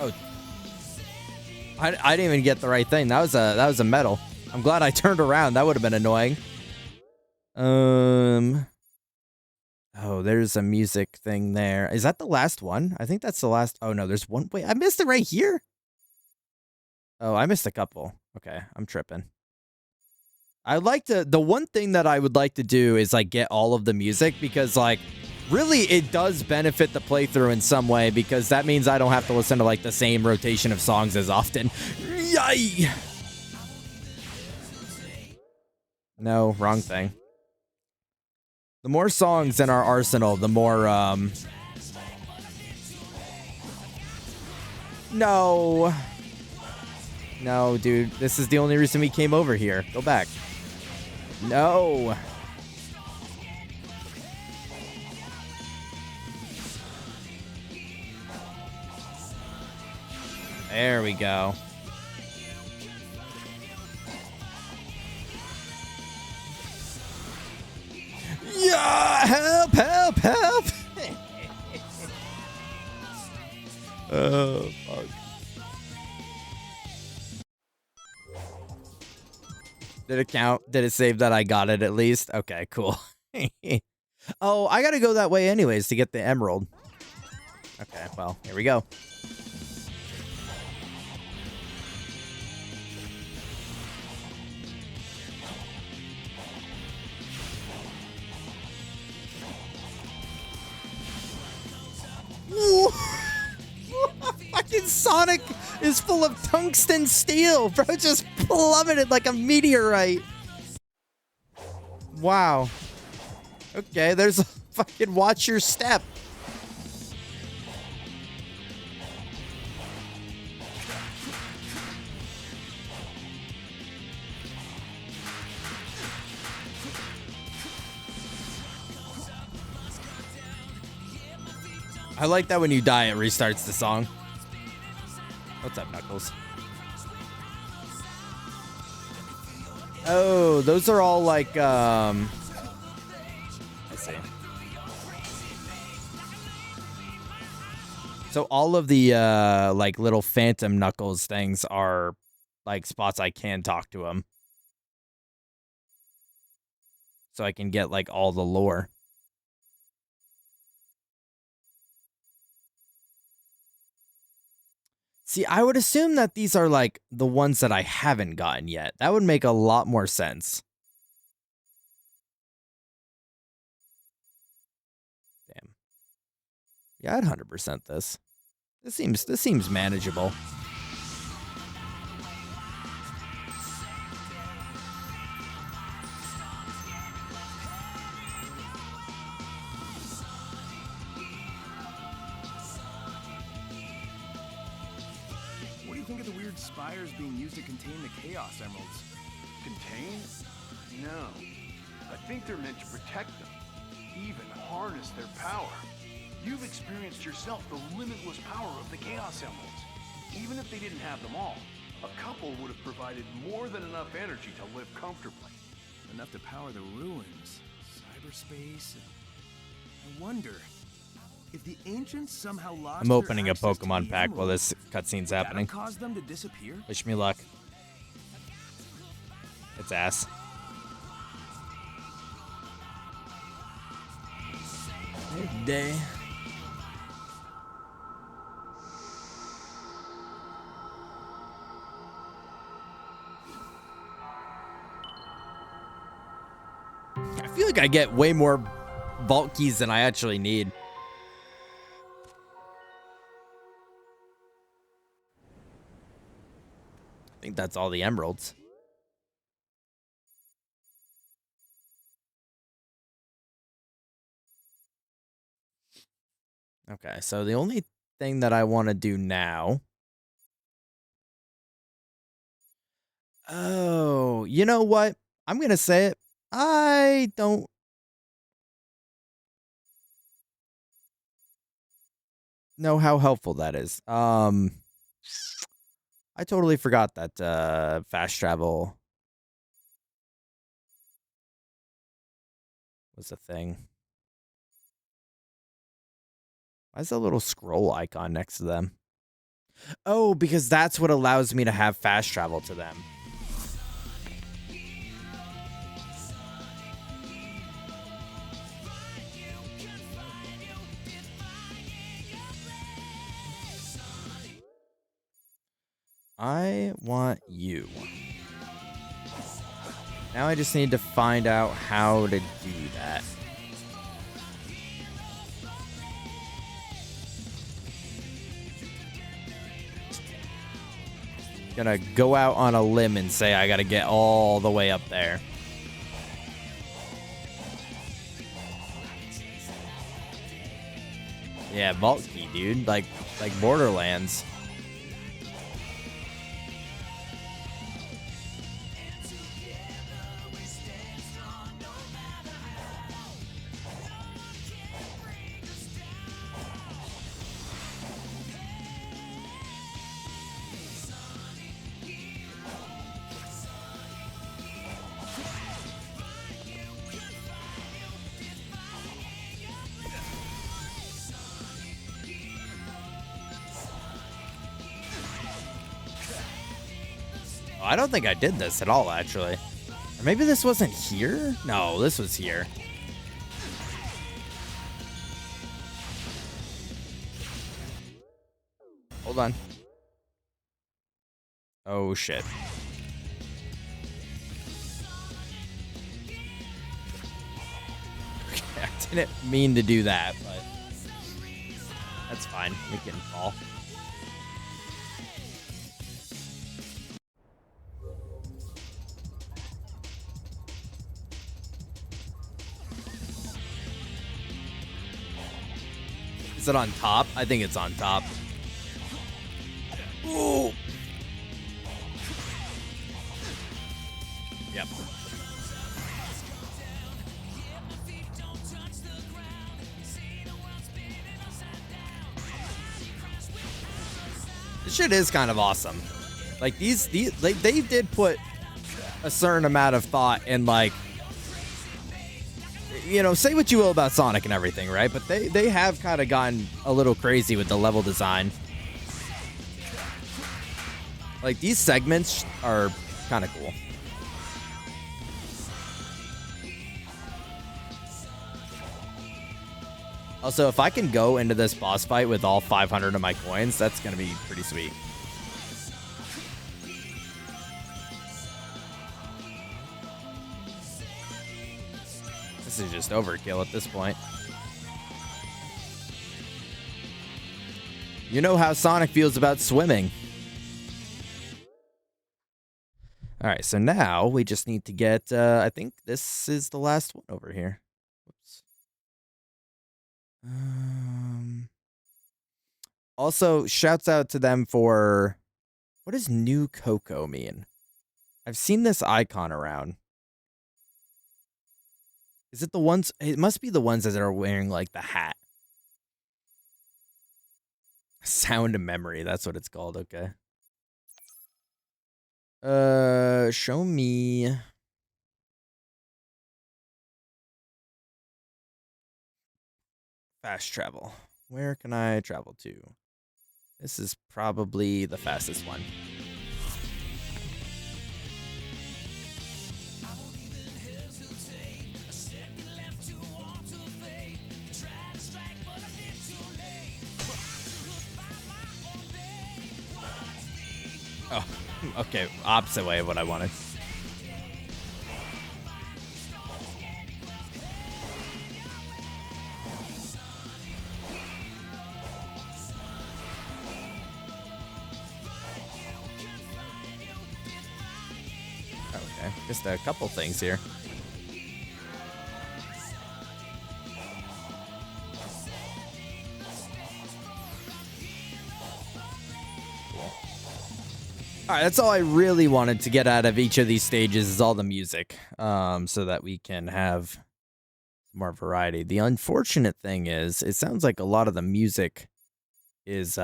Oh, I didn't even get the right thing. That was a medal. I'm glad I turned around. That would have been annoying. Oh, there's a music thing there. Is that the last one? I think that's the last. Oh no, there's one. Wait, I missed it right here. Oh, I missed a couple. Okay, I'm tripping. I'd like to. The one thing that I would like to do is like get all of the music because like. Really, it does benefit the playthrough in some way because that means I don't have to listen to like the same rotation of songs as often. Yay! No, wrong thing. The more songs in our arsenal, the more, No. No, dude. This is the only reason we came over here. Go back. No. There we go. Yeah, help, help, help. Oh, fuck. Did it count? Did it save that I got it at least? Okay, cool. Oh, I gotta go that way anyways to get the emerald. Okay, well, here we go. Fucking Sonic is full of tungsten steel, bro. Just plummeted like a meteorite. Wow. Okay, there's a fucking watch your step. I like that when you die, it restarts the song. What's up, Knuckles? Oh, those are all like, I see. So all of the, like, little Phantom Knuckles things are, like, spots I can talk to him. So I can get, like, all the lore. See, I would assume that these are, like, the ones that I haven't gotten yet. That would make a lot more sense. Damn. Yeah, I'd 100% this. This seems manageable. What do you think of the weird spires being used to contain the Chaos Emeralds? Contain? No. I think they're meant to protect them. Even harness their power. You've experienced yourself the limitless power of the Chaos Emeralds. Even if they didn't have them all, a couple would have provided more than enough energy to live comfortably. Enough to power the ruins, cyberspace. I wonder if the ancients somehow lost. I'm opening a their access to Pokemon the pack while emeralds. this cutscene's Would that happening. have caused them to disappear? Wish me luck. It's ass. Good day. I feel like I get way more vault keys than I actually need. I think that's all the emeralds. Okay, so the only thing that I want to do now. Oh, you know what? I'm going to say it. I don't know how helpful that is. I totally forgot that fast travel was a thing. Why is that little scroll icon next to them? Oh, because that's what allows me to have fast travel to them. I want you. Now I just need to find out how to do that. Gonna go out on a limb and say I gotta get all the way up there. Yeah, vault key, dude. Like Borderlands. I don't think I did this at all, actually. Or maybe this wasn't here? No, this was here. Hold on. Oh, shit. Okay, I didn't mean to do that, but that's fine. We can fall. it on top? I think it's on top. Ooh. Yep. This shit is kind of awesome. Like they did put a certain amount of thought in, like, you know, say what you will about Sonic and everything, right? But they have kind of gotten a little crazy with the level design. Like, these segments are kind of cool. Also, if I can go into this boss fight with all 500 of my coins, that's going to be pretty sweet. This is just overkill at this point. You know how Sonic feels about swimming. All right, so now we just need to get, I think this is the last one over here. Whoops. Also, shouts out to them for, what does New Coco mean? I've seen this icon around. Is it the ones? It must be the ones that are wearing, like, the hat. Sound of Memory, that's what it's called, okay. Show me. Fast travel. Where can I travel to? This is probably the fastest one. Oh, okay. Opposite way of what I wanted. Okay, just a couple things here. All right, that's all I really wanted to get out of each of these stages is all the music, so that we can have more variety. The unfortunate thing is, it sounds like a lot of the music is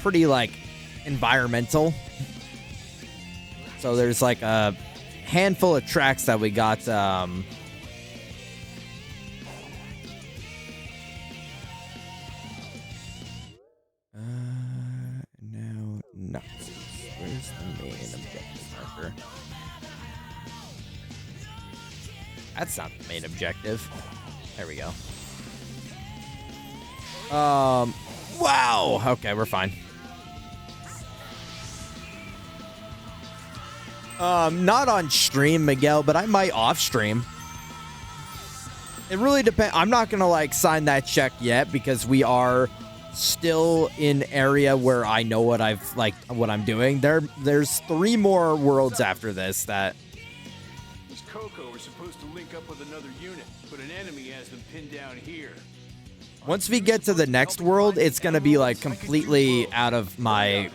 pretty, like, environmental. So there's like a handful of tracks that we got no. Where's the main objective marker? That's not the main objective. There we go. Wow. Okay, we're fine. Not on stream, Miguel, but I might off stream. It really depends. I'm not gonna, like, sign that check yet because we are still in area where I know what I'm doing. There's 3 more worlds after this that These Coco are supposed to link up with another unit, but an enemy has them pinned down here. once we get to the next world, it's gonna be, like, completely out of my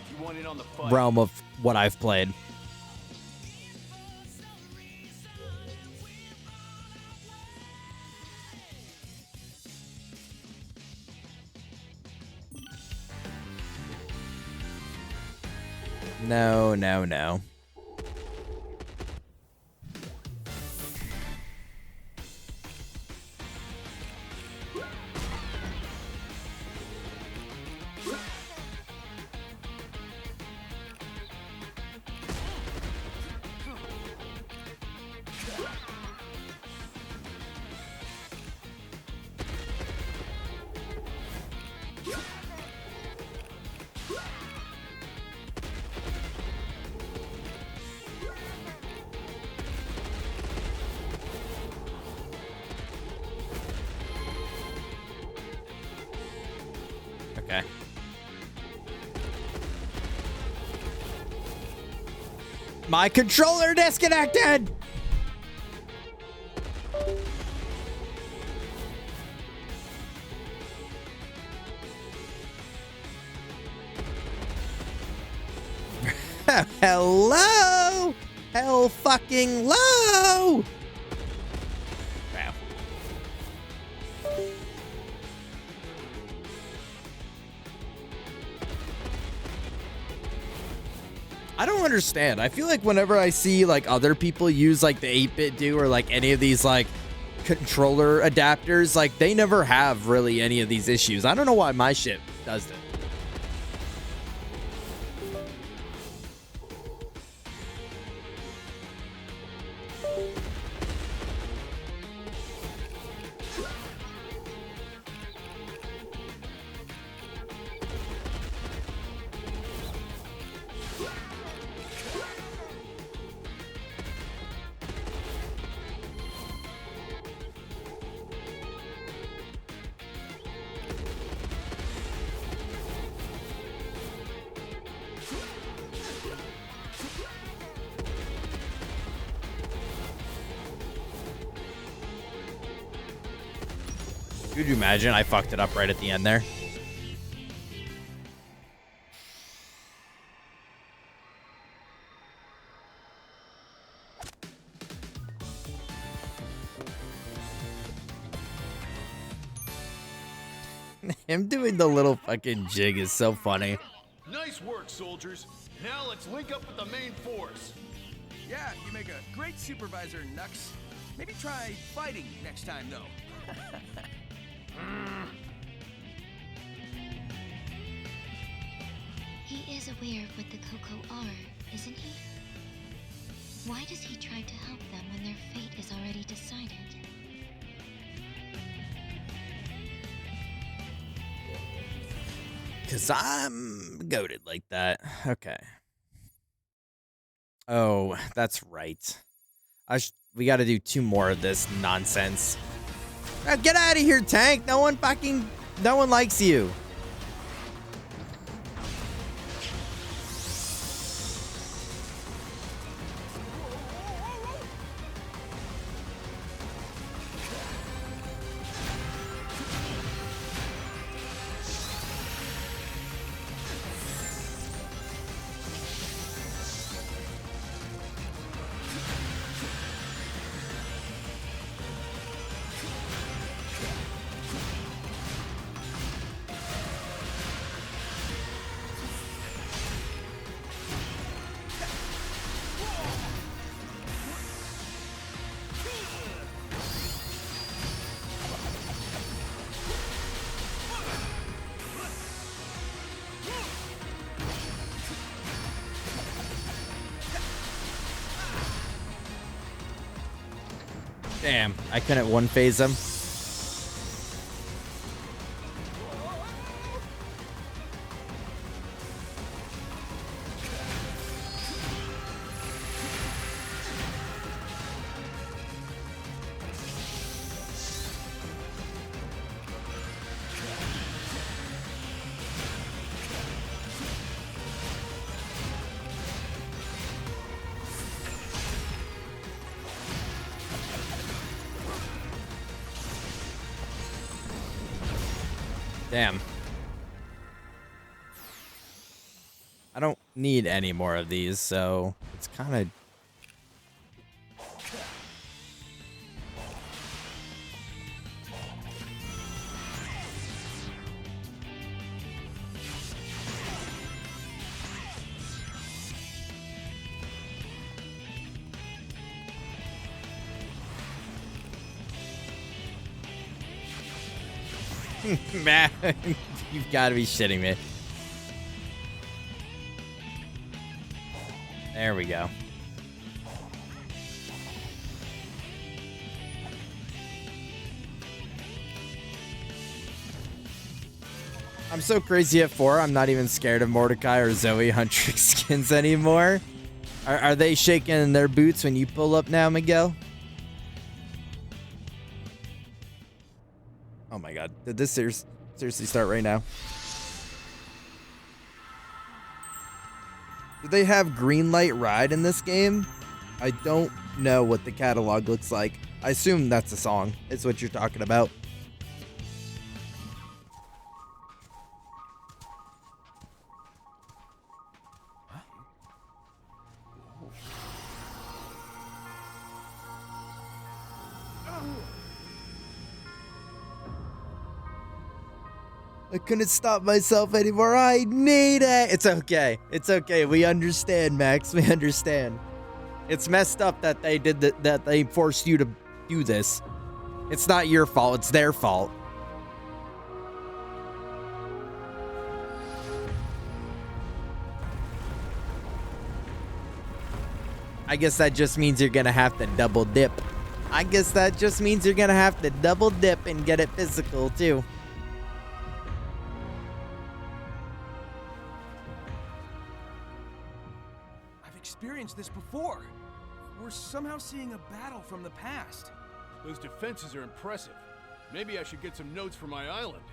realm of what I've played. No, no, no. Okay. My controller disconnected! Hello! Hell fucking low! Wow. I don't understand. I feel like whenever I see like other people use like the 8-bit do or like any of these like controller adapters, like they never have really any of these issues. I don't know why my shit does it. Could you imagine? I fucked it up right at the end there. Him doing the little fucking jig is so funny. Nice work, soldiers. Now let's link up with the main force. Yeah, you make a great supervisor, Nux. Maybe try fighting next time, though. He is aware of what the Coco are, isn't he? Why does he try to help them when their fate is already decided? Cause I'm goated like that. Okay. Oh, that's right. We got to do 2 more of this nonsense. Get out of here, tank. No one likes you. Damn, I couldn't one-phase him. Damn. I don't need any more of these, so it's kind of... Man, you've got to be shitting me. There we go. I'm so crazy at 4, I'm not even scared of Mordecai or Zoe Huntrix skins anymore. Are they shaking their boots when you pull up now, Miguel? Oh my god, did this seriously start right now? Do they have Greenlight Ride in this game? I don't know what the catalog looks like. I assume that's a song. It's what you're talking about. I couldn't stop myself anymore. I need it. It's okay. It's okay. We understand, Max. We understand. It's messed up that they did that they forced you to do this. It's not your fault. It's their fault. I guess that just means you're gonna have to double dip. I guess that just means you're gonna have to double dip and get it physical too. I've experienced this before. We're somehow seeing a battle from the past. Those defenses are impressive. Maybe I should get some notes for my island.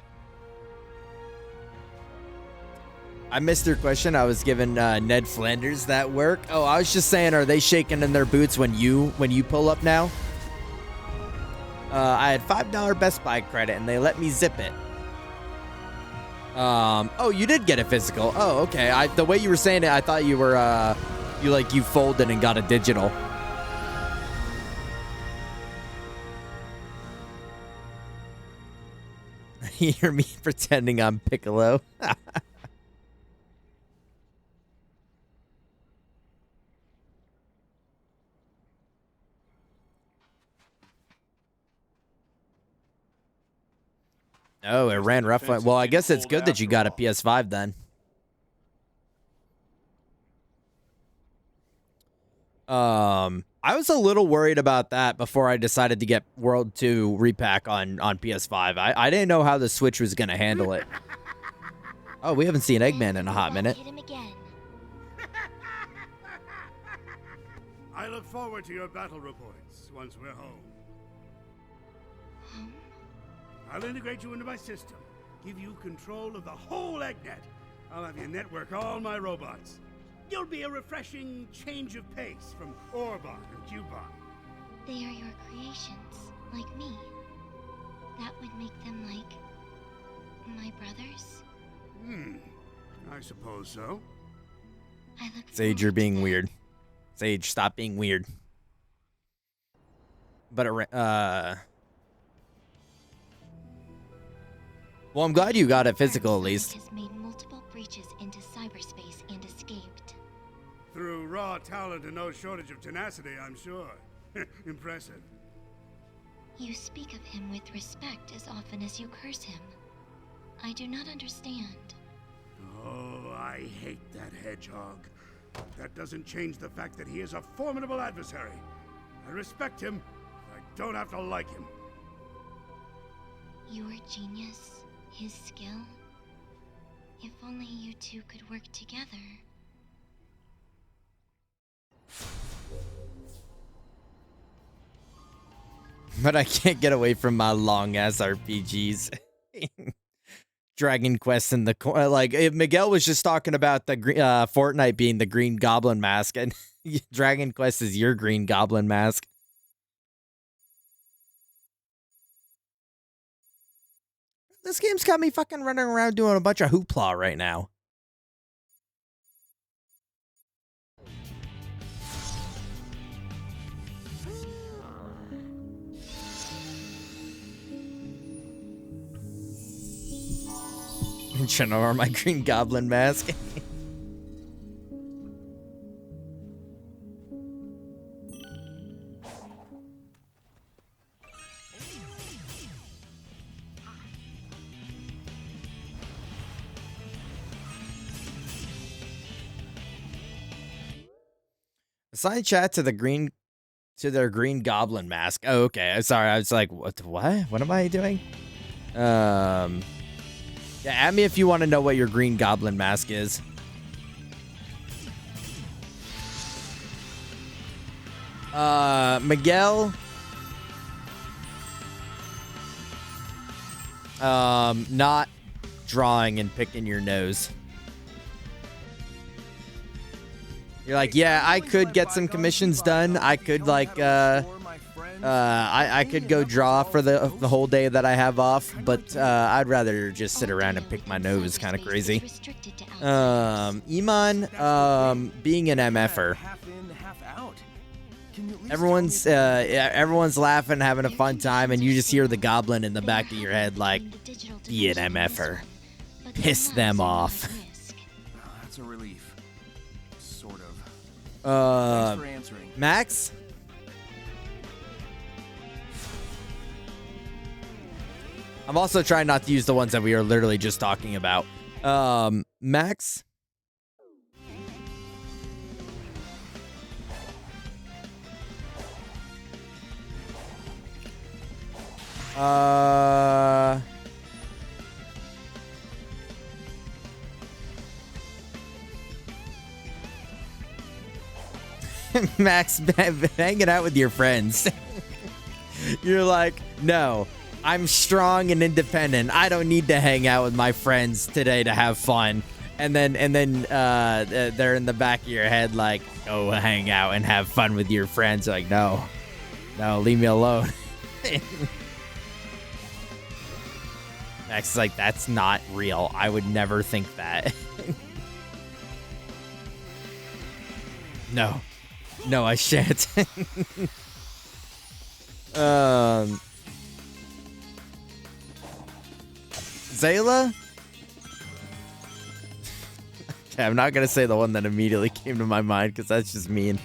I missed your question. I was giving Ned Flanders that work. Oh, I was just saying, are they shaking in their boots when you pull up now? I had $5 Best Buy credit and they let me zip it. Oh, you did get a physical. Oh, okay. The way you were saying it, I thought you were you folded and got a digital. You hear me pretending I'm Piccolo. Oh, it ran rough. Well, I guess it's good that you got a PS5 then. I was a little worried about that before I decided to get World 2 repack on PS5. I didn't know how the Switch was going to handle it. Oh, we haven't seen Eggman in a hot minute. Hit him again. I look forward to your battle reports once we're home. I'll integrate you into my system, give you control of the whole EggNet. I'll have you network all my robots. You'll be a refreshing change of pace from Orbot and Cubot. They are your creations, like me. That would make them like my brothers. I suppose so. I look Sage, you're forward to being that. weird. Sage, stop being weird. But well, I'm glad you got it physical at least. Has made multiple breaches into cyberspace and escaped. Through raw talent and no shortage of tenacity, I'm sure. Impressive. You speak of him with respect as often as you curse him. I do not understand. Oh, I hate that hedgehog. That doesn't change the fact that he is a formidable adversary. I respect him. I don't have to like him. Your genius, his skill. If only you two could work together. But I can't get away from my long-ass RPGs. Dragon Quest and the... Like, if Miguel was just talking about the Fortnite being the Green Goblin mask, and Dragon Quest is your Green Goblin mask. This game's got me fucking running around doing a bunch of hoopla right now. I'm trying to wear my Green Goblin mask. Assign chat to their Green Goblin mask. Oh, okay. Sorry, I was like, what? What am I doing? Yeah, add me if you want to know what your Green Goblin mask is. Miguel. Not drawing and picking your nose. You're like, yeah, I could get some commissions done. I could like, I could go draw for the whole day that I have off, but I'd rather just sit around and pick my nose. Kind of crazy. Iman, being an MFer. Everyone's laughing, having a fun time, and you just hear the goblin in the back of your head like, be an MFer. piss them off. That's a relief. Sort of. Uh, Thanks for answering. Max? I'm also trying not to use the ones that we are literally just talking about. Max? Max, hanging out with your friends. You're like, no, I'm strong and independent. I don't need to hang out with my friends today to have fun. And then they're in the back of your head like, go hang out and have fun with your friends. Like, no, leave me alone. Max is like, that's not real. I would never think that. No, I shan't. Zayla? Okay, I'm not gonna say the one that immediately came to my mind because that's just mean.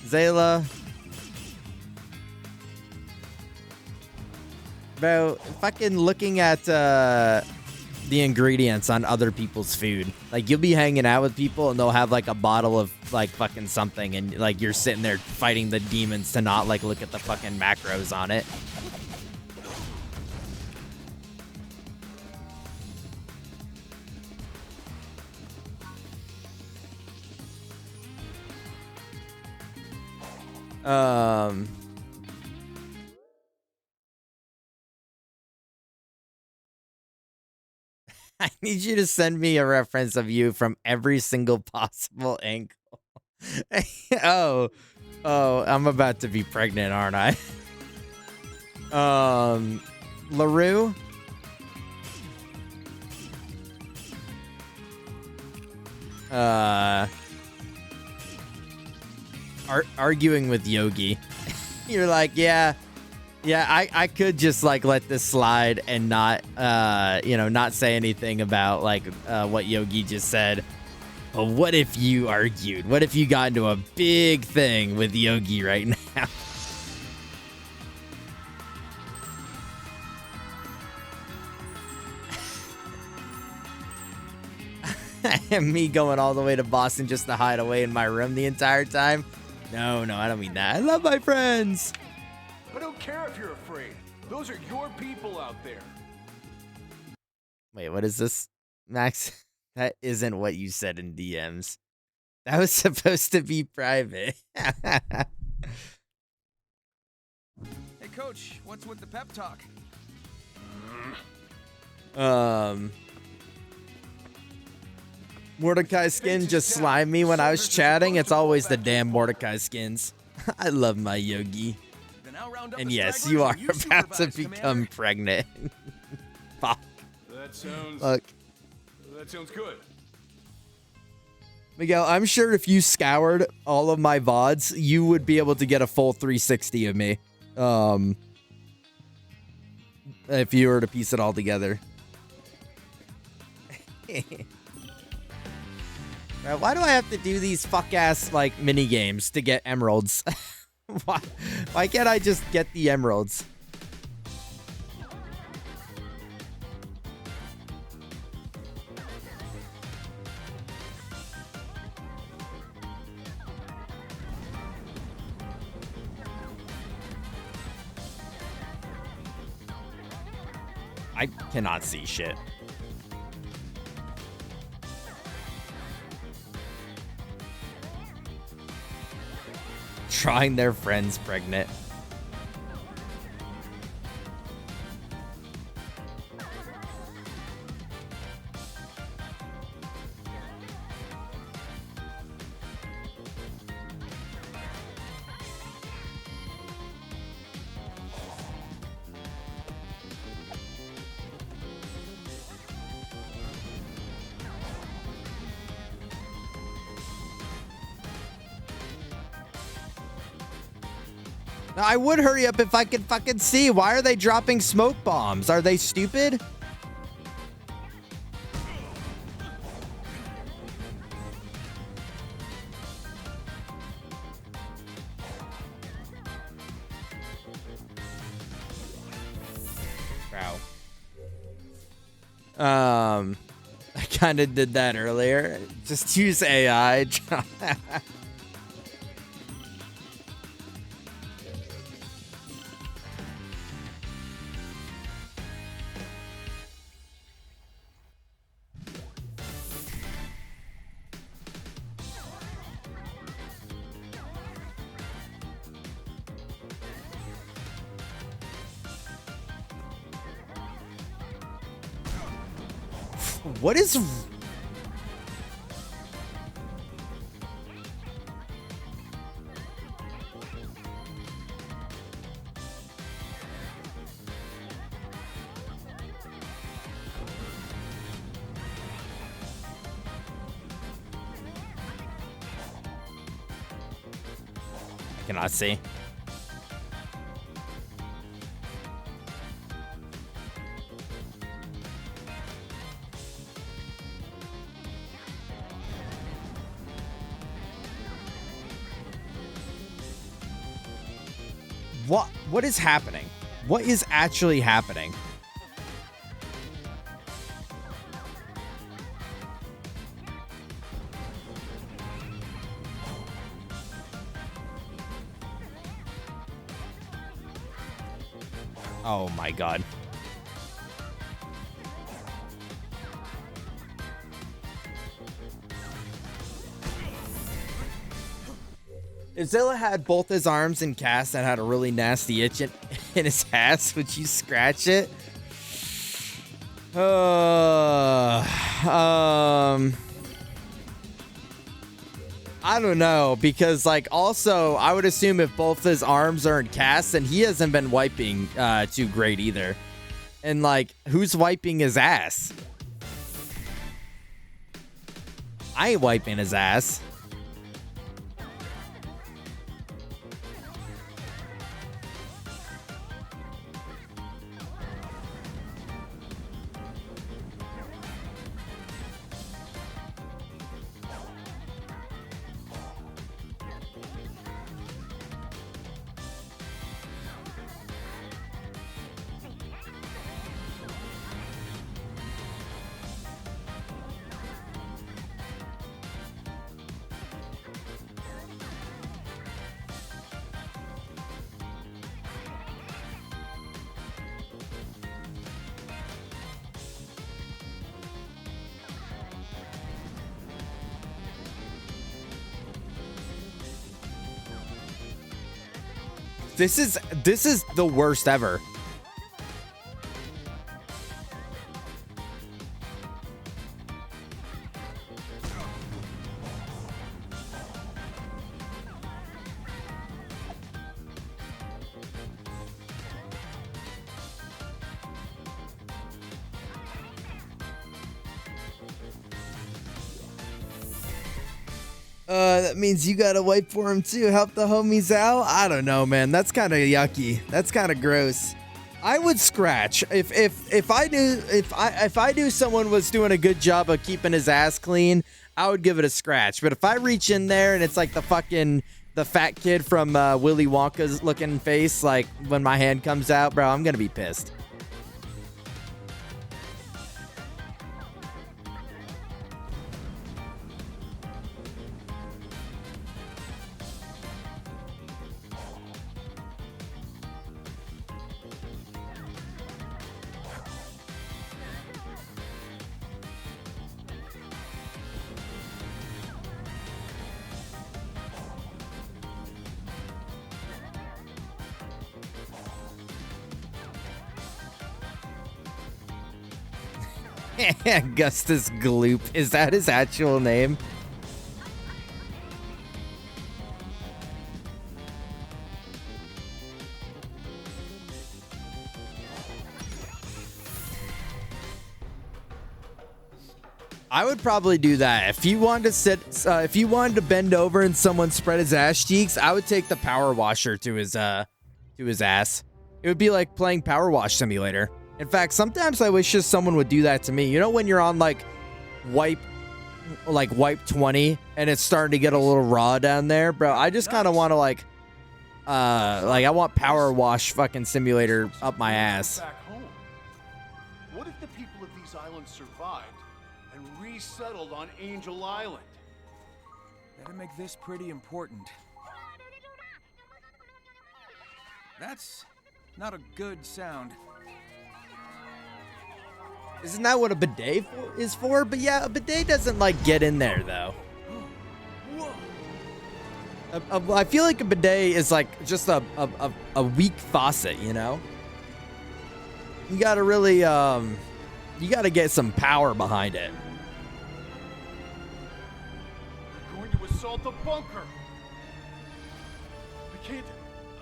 Zayla. Bro, fucking looking at the ingredients on other people's food. Like, you'll be hanging out with people and they'll have like a bottle of like fucking something, and like you're sitting there fighting the demons to not like look at the fucking macros on it. I need you to send me a reference of you from every single possible angle. Oh, I'm about to be pregnant, aren't I? LaRue? Arguing with Yogi. You're like, yeah, I could just like let this slide and not not say anything about like what Yogi just said. But what if you argued? What if you got into a big thing with Yogi right now? And me going all the way to Boston just to hide away in my room the entire time? No, I don't mean that. I love my friends. I don't care if you're afraid. Those are your people out there. Wait, what is this, Max? That isn't what you said in DMs. That was supposed to be private. Hey, Coach, what's with the pep talk? Mordecai skin just slimed me when I was chatting. It's always the damn Mordecai skins. I love my Yogi. And yes, you are about to become pregnant. Fuck. That sounds good. Miguel, I'm sure if you scoured all of my VODs, you would be able to get a full 360 of me. If you were to piece it all together. Why do I have to do these fuck-ass, like, mini-games to get emeralds? Why can't I just get the emeralds? I cannot see shit. Trying their friends pregnant. I would hurry up if I could fucking see. Why are they dropping smoke bombs? Are they stupid? Wow. I kind of did that earlier. Just use AI. What is... I cannot see. What is happening? What is actually happening? Oh my god. If Zilla had both his arms in cast and had a really nasty itch in his ass, would you scratch it? I don't know, because like also I would assume if both his arms are in cast, then he hasn't been wiping too great either. And like, who's wiping his ass? I ain't wiping his ass. This is the worst ever. That means you gotta wipe for him too. Help the homies out. I don't know, man. That's kind of yucky. That's kind of gross. I would scratch if I knew someone was doing a good job of keeping his ass clean. I would give it a scratch. But if I reach in there and it's like the fat kid from Willy Wonka's looking face, like when my hand comes out, bro, I'm gonna be pissed. Augustus Gloop. Is that his actual name? I would probably do that. If you wanted to bend over and someone spread his ass cheeks, I would take the power washer to his to his ass. It would be like playing Power Wash Simulator. In fact, sometimes I wish just someone would do that to me. You know when you're on like wipe 20 and it's starting to get a little raw down there, bro? I just kind of want to like I want Power Wash fucking Simulator up my ass. Back home. What if the people of these islands survived and resettled on Angel Island? Better make this pretty important. That's not a good sound. Isn't that what a bidet is for? But yeah, a bidet doesn't like get in there though. I feel like a bidet is like just a weak faucet, you know? You gotta really, you gotta get some power behind it. They're going to assault the bunker.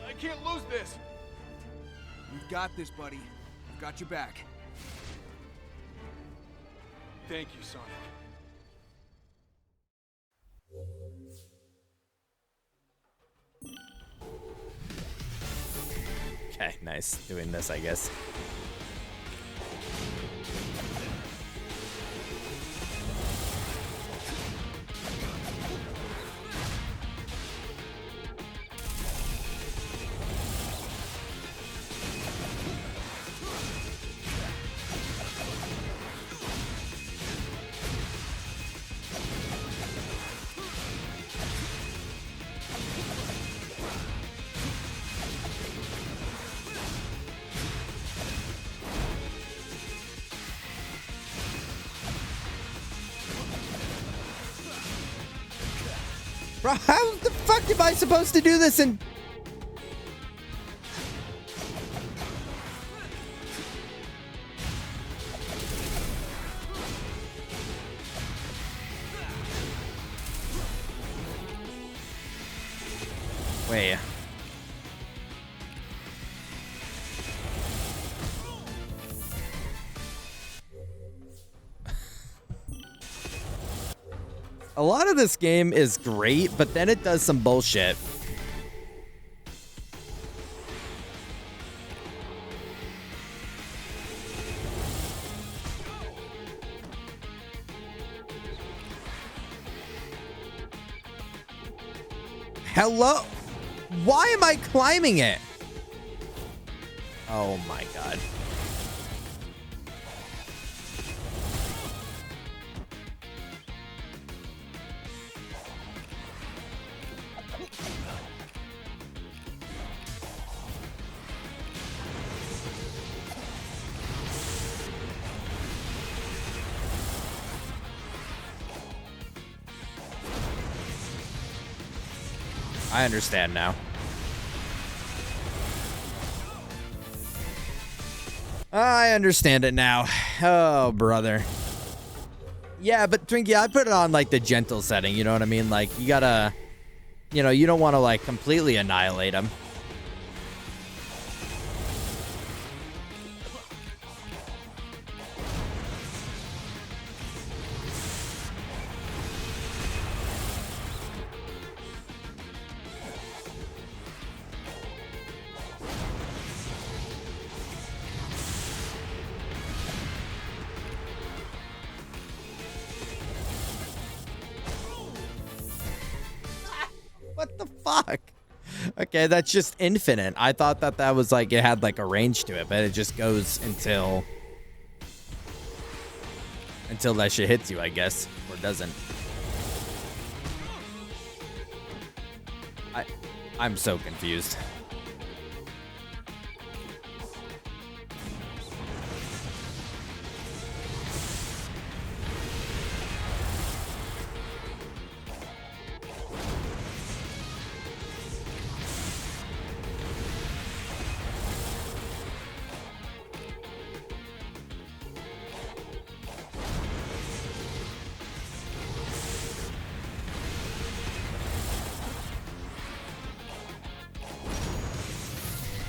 I can't lose this. We've got this, buddy. I've got your back. Thank you, Sonic. Okay, nice. Doing this, I guess. Bro, how the fuck am I supposed to do this in... Wait. A lot of this game is great, but then it does some bullshit. Hello? Why am I climbing it? Oh my god. I understand now. I understand it now. Oh, brother. Yeah, but Twinkie, I put it on like the gentle setting, you know what I mean? Like, you gotta, you know, you don't want to like completely annihilate him. What the fuck? Okay, that's just infinite. I thought that that was like, it had like a range to it, but it just goes until that shit hits you, I guess, or doesn't. I'm so confused.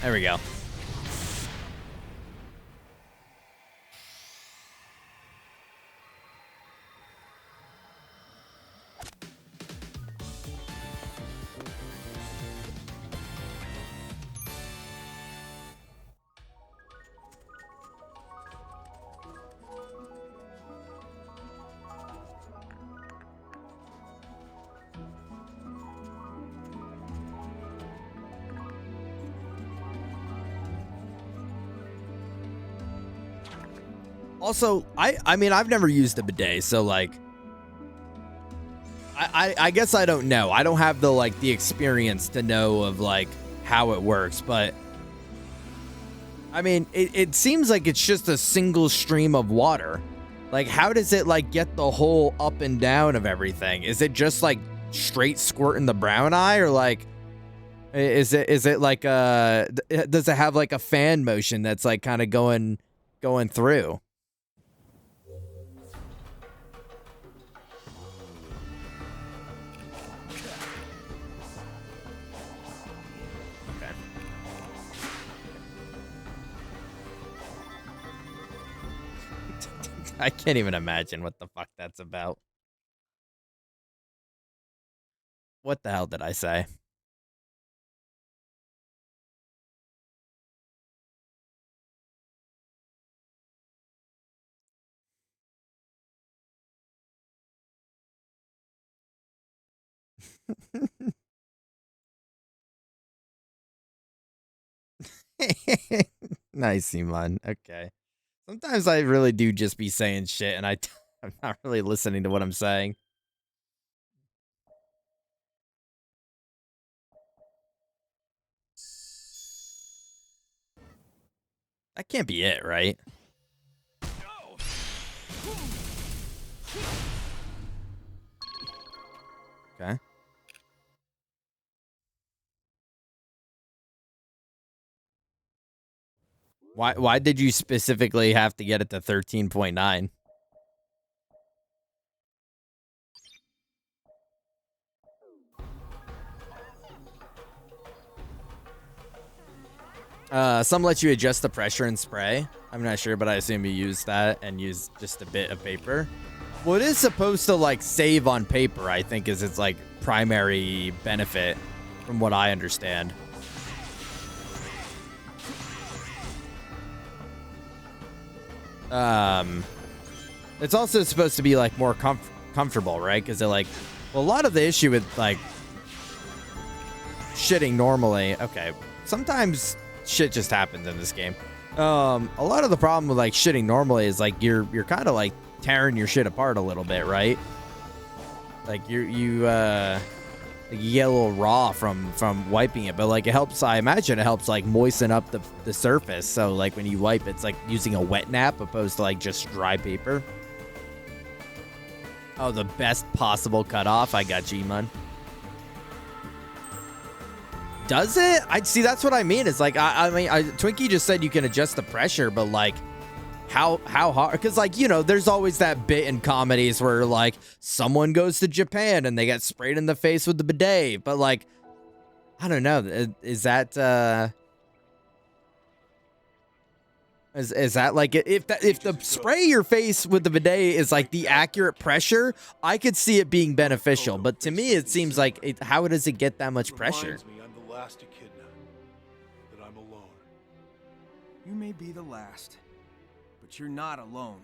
There we go. Also, I mean, I've never used a bidet, so like, I guess I don't know. I don't have the experience to know of like how it works, but I mean, it seems like it's just a single stream of water. Like, how does it like get the whole up and down of everything? Is it just like straight squirting the brown eye, or like, is it like does it have like a fan motion that's like kind of going through? I can't even imagine what the fuck that's about. What the hell did I say? Nice, Iman. Okay. Sometimes I really do just be saying shit, and I'm not really listening to what I'm saying. That can't be it, right? Okay. Why did you specifically have to get it to 13.9? Some let you adjust the pressure and spray. I'm not sure, but I assume you use that and use just a bit of paper. Well, it is supposed to like save on paper, I think, is its like primary benefit, from what I understand. It's also supposed to be like more comfortable, right? Because a lot of the issue with like shitting normally, okay, sometimes shit just happens in this game. A lot of the problem with like shitting normally is like you're kind of like tearing your shit apart a little bit, right? Like you get a little raw from wiping it, but like it helps. I imagine it helps like moisten up the surface, so like when you wipe, it's like using a wet nap opposed to like just dry paper. Oh, the best possible cutoff. I got you, man. Does it? I'd see. That's what I mean. It's like I mean, Twinkie just said you can adjust the pressure, but like how hard? Because like, you know, there's always that bit in comedies where like someone goes to Japan and they get sprayed in the face with the bidet, but like I don't know. Is that is that like if the spray your face with the bidet is like the accurate pressure, I could see it being beneficial. But to me, it seems like how does it get that much pressure? Reminds me I'm the last echidna. That I'm alone. You may be the last, but you're not alone.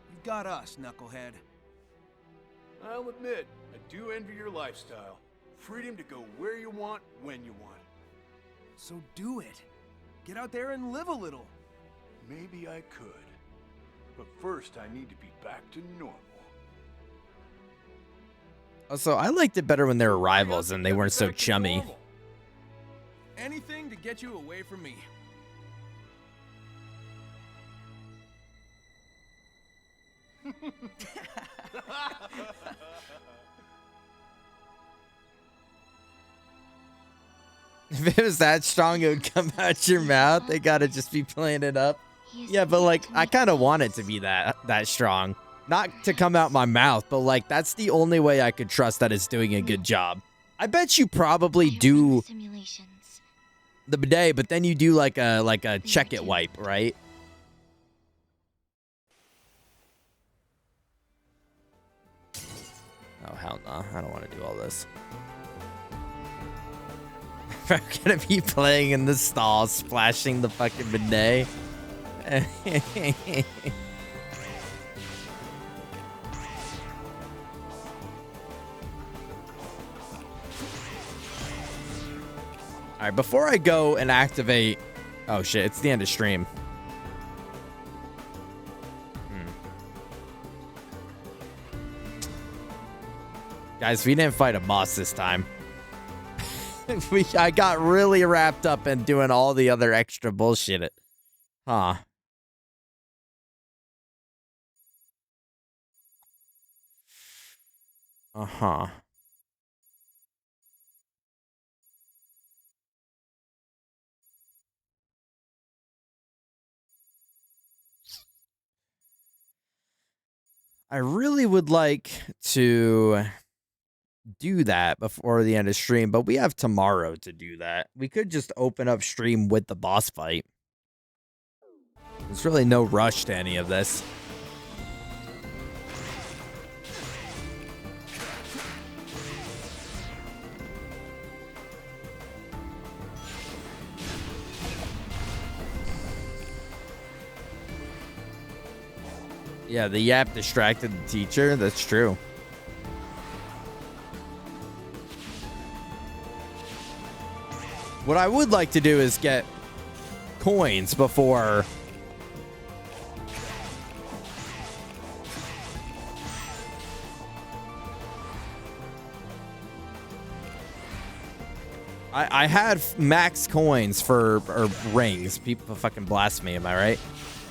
You've got us, Knucklehead. I'll admit, I do envy your lifestyle. Freedom to go where you want, when you want. So do it. Get out there and live a little. Maybe I could. But first, I need to be back to normal. Also, I liked it better when they were rivals and they weren't so chummy. Anything to get you away from me. If it was that strong, it would come out your mouth. They gotta just be playing it up. Yeah, but like, I kind of want it to be that strong. Not to come out my mouth, but like, that's the only way I could trust that it's doing a good job. I bet you probably do the bidet, but then you do like a check it wipe, right? Oh, hell no. I don't want to do all this. I'm gonna be playing in the stall, splashing the fucking bidet. Alright, before I go and activate... Oh shit, it's the end of stream. Guys, we didn't fight a boss this time. I got really wrapped up in doing all the other extra bullshit. Huh. Uh-huh. I really would like to do that before the end of stream, but we have tomorrow to do that. We could just open up stream with the boss fight. There's really no rush to any of this. Yeah, the yap distracted the teacher. That's true. What I would like to do is get coins before... I had max coins or rings. People fucking blast me, am I right?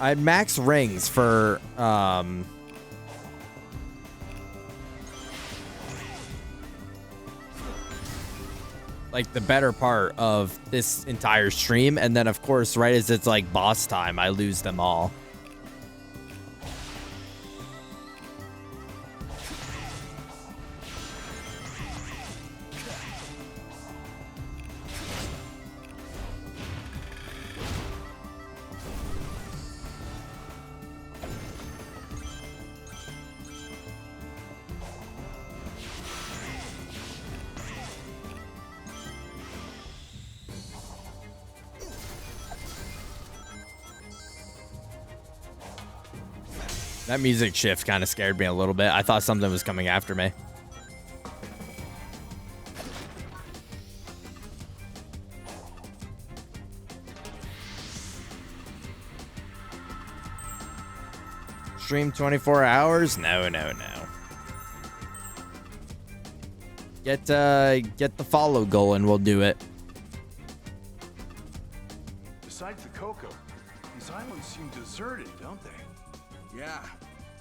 I had max rings for, like the better part of this entire stream. And then of course, right as it's like boss time, I lose them all. That music shift kind of scared me a little bit. I thought something was coming after me. Stream 24 hours? No, no, no. Get the follow goal and we'll do it. Besides the cocoa, these islands seem deserted, don't they? Yeah,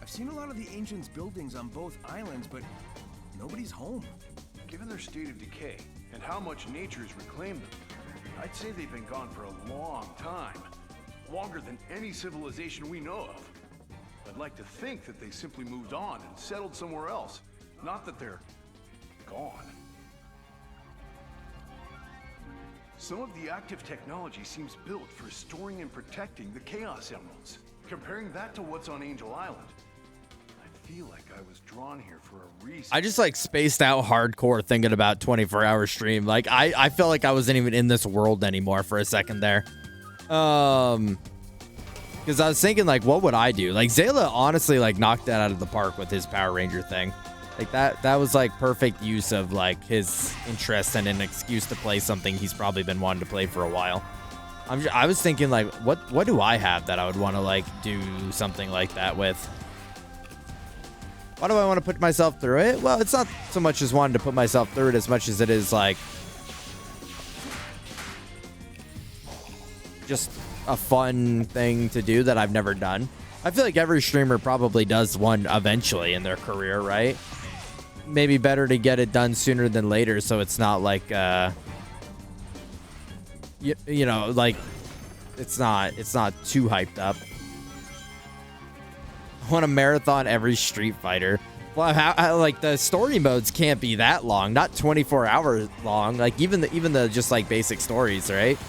I've seen a lot of the Ancients' buildings on both islands, but nobody's home. Given their state of decay and how much nature's reclaimed them, I'd say they've been gone for a long time. Longer than any civilization we know of. I'd like to think that they simply moved on and settled somewhere else. Not that they're gone. Some of the active technology seems built for storing and protecting the Chaos Emeralds. Comparing that to what's on Angel Island, I feel like I was drawn here for a reason. I just like spaced out hardcore thinking about 24-hour stream. Like I felt like I wasn't even in this world anymore for a second there. Because I was thinking like, what would I do? Like Zayla honestly like knocked that out of the park with his Power Ranger thing. Like that was like perfect use of like his interest and an excuse to play something he's probably been wanting to play for a while. I was thinking like, what do I have that I would want to like do something like that with? Why do I want to put myself through it? Well, it's not so much as wanting to put myself through it as much as it is like just a fun thing to do that I've never done. I feel like every streamer probably does one eventually in their career, right? Maybe better to get it done sooner than later so it's not like you know, like it's not too hyped up. I want to marathon every Street Fighter. Well, like the story modes can't be that long, not 24 hours long. Like even the just like basic stories, right?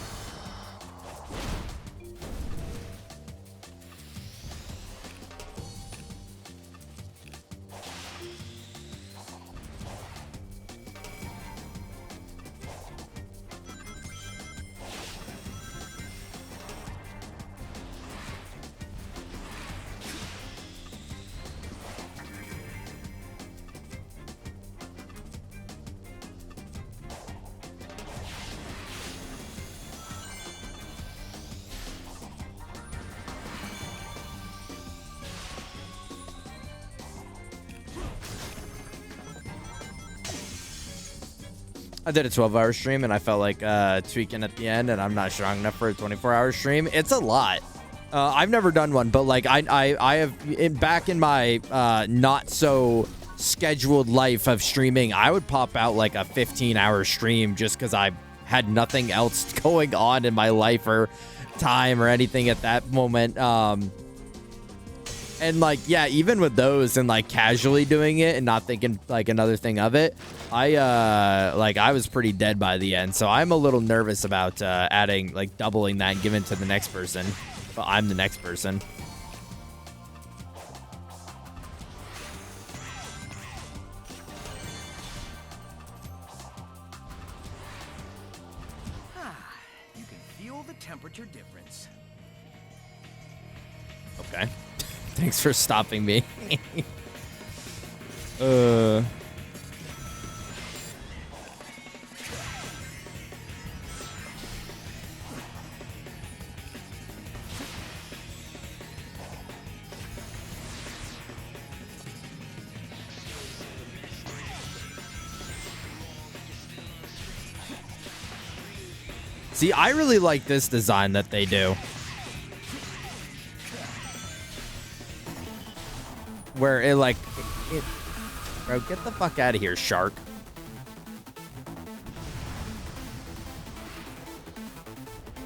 I did a 12-hour stream, and I felt like tweaking at the end, and I'm not strong enough for a 24-hour stream. It's a lot. I've never done one, but like I have back in my not so scheduled life of streaming, I would pop out like a 15-hour stream just because I had nothing else going on in my life or time or anything at that moment. And like, yeah, even with those and like casually doing it and not thinking like another thing of it, I was pretty dead by the end. So I'm a little nervous about adding, like doubling that and giving it to the next person. But I'm the next person. You can feel the temperature difference. Okay. Thanks for stopping me. See, I really like this design that they do. Where it like... Bro, get the fuck out of here, shark.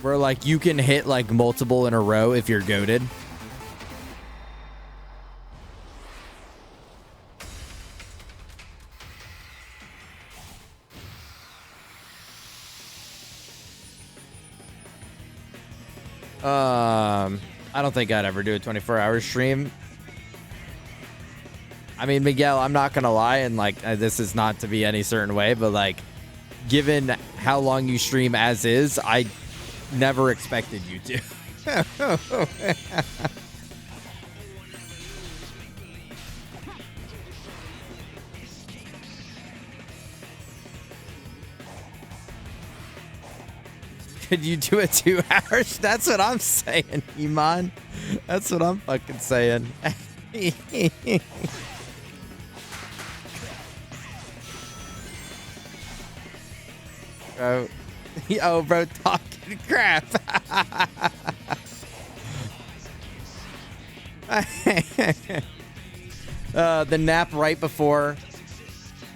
Where like you can hit like multiple in a row if you're goated. I don't think I'd ever do a 24-hour stream. I mean, Miguel, I'm not gonna lie, and like this is not to be any certain way, but like, given how long you stream as is, I never expected you to. Could you do it 2 hours? That's what I'm saying, Iman. That's what I'm fucking saying. Bro. Yo, bro, talking crap. The nap right before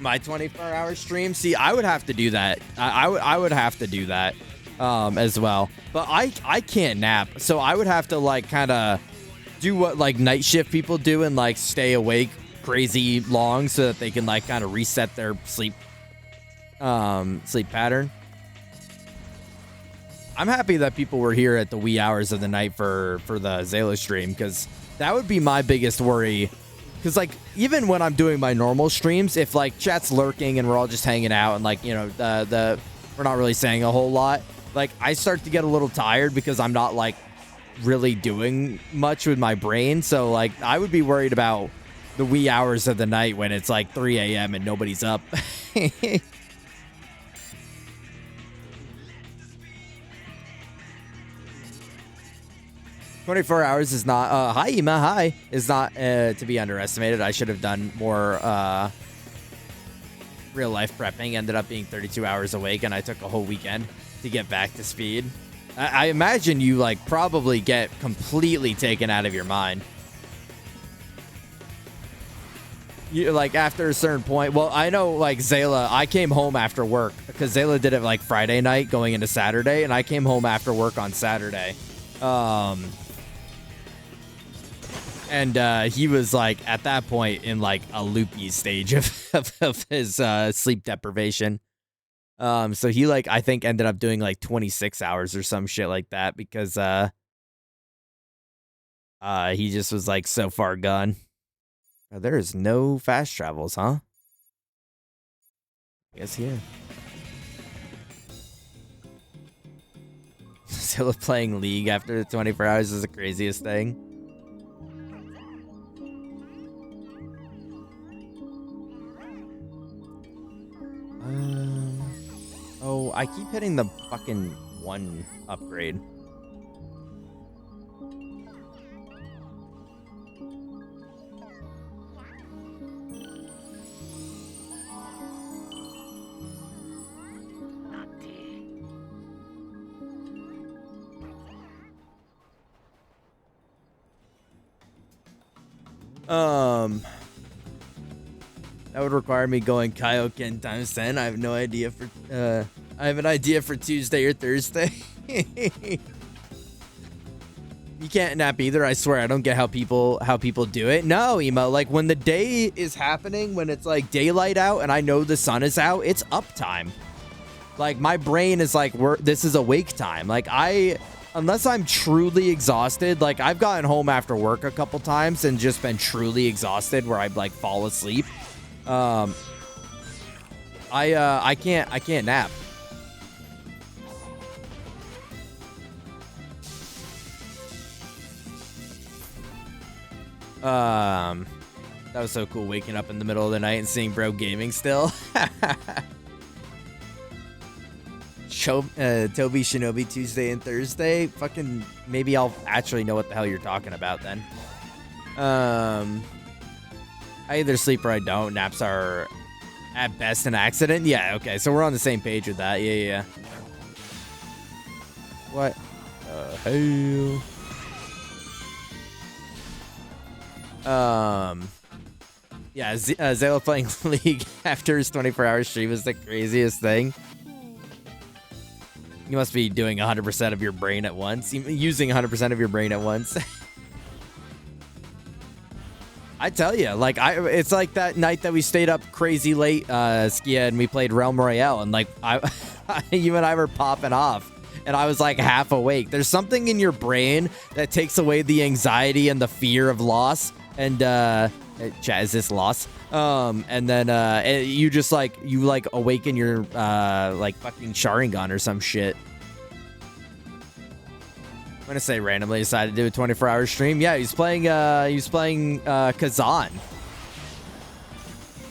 my 24-hour stream. See, I would have to do that. I would have to do that as well. But I can't nap, so I would have to like kind of do what like night shift people do and like stay awake crazy long so that they can like kind of reset their sleep pattern. I'm happy that people were here at the wee hours of the night for the Zayla stream, because that would be my biggest worry. Because like even when I'm doing my normal streams, if like chat's lurking and we're all just hanging out and like, you know, we're not really saying a whole lot, like I start to get a little tired because I'm not like really doing much with my brain. So like I would be worried about the wee hours of the night when it's like 3 a.m. and nobody's up. 24 hours is not hi Ima, hi, is not to be underestimated. I should have done more real life prepping. Ended up being 32 hours awake, and I took a whole weekend to get back to speed. I imagine you like probably get completely taken out of your mind. You like after a certain point. Well, I know like Zayla, I came home after work because Zayla did it like Friday night going into Saturday, and I came home after work on Saturday. And he was like at that point in like a loopy stage of his sleep deprivation. So he like I think ended up doing like 26 hours or some shit like that because he just was like so far gone. There is no fast travels, huh? I guess here. Still playing League after the 24 hours is the craziest thing. Oh, I keep hitting the fucking one upgrade. That would require me going Kaioken times 10. I have no idea for I have an idea for Tuesday or Thursday. You can't nap either. I swear, I don't get how people do it. No, Emo, like when the day is happening, when it's like daylight out and I know the sun is out, it's up time. Like my brain is like, this is awake time. Like unless I'm truly exhausted, like I've gotten home after work a couple times and just been truly exhausted where I'd like fall asleep. I can't nap. That was so cool waking up in the middle of the night and seeing bro gaming still. Toby Shinobi Tuesday and Thursday. Fucking maybe I'll actually know what the hell you're talking about then. I either sleep or I don't. Naps are at best an accident. Yeah, okay. So we're on the same page with that. Yeah. What? Hey. Yeah, Zayla playing League after his 24-hour stream is the craziest thing. You must be doing 100% of your brain at once. Using 100% of your brain at once. I tell you, like it's like that night that we stayed up crazy late, Skia, and we played Realm Royale, and like you and I were popping off, and I was like half awake. There's something in your brain that takes away the anxiety and the fear of loss, and chat, is this loss? And then you just like awaken your like fucking Sharingan or some shit. I'm gonna say randomly decided to do a 24-hour stream. Yeah, he's playing Kazan.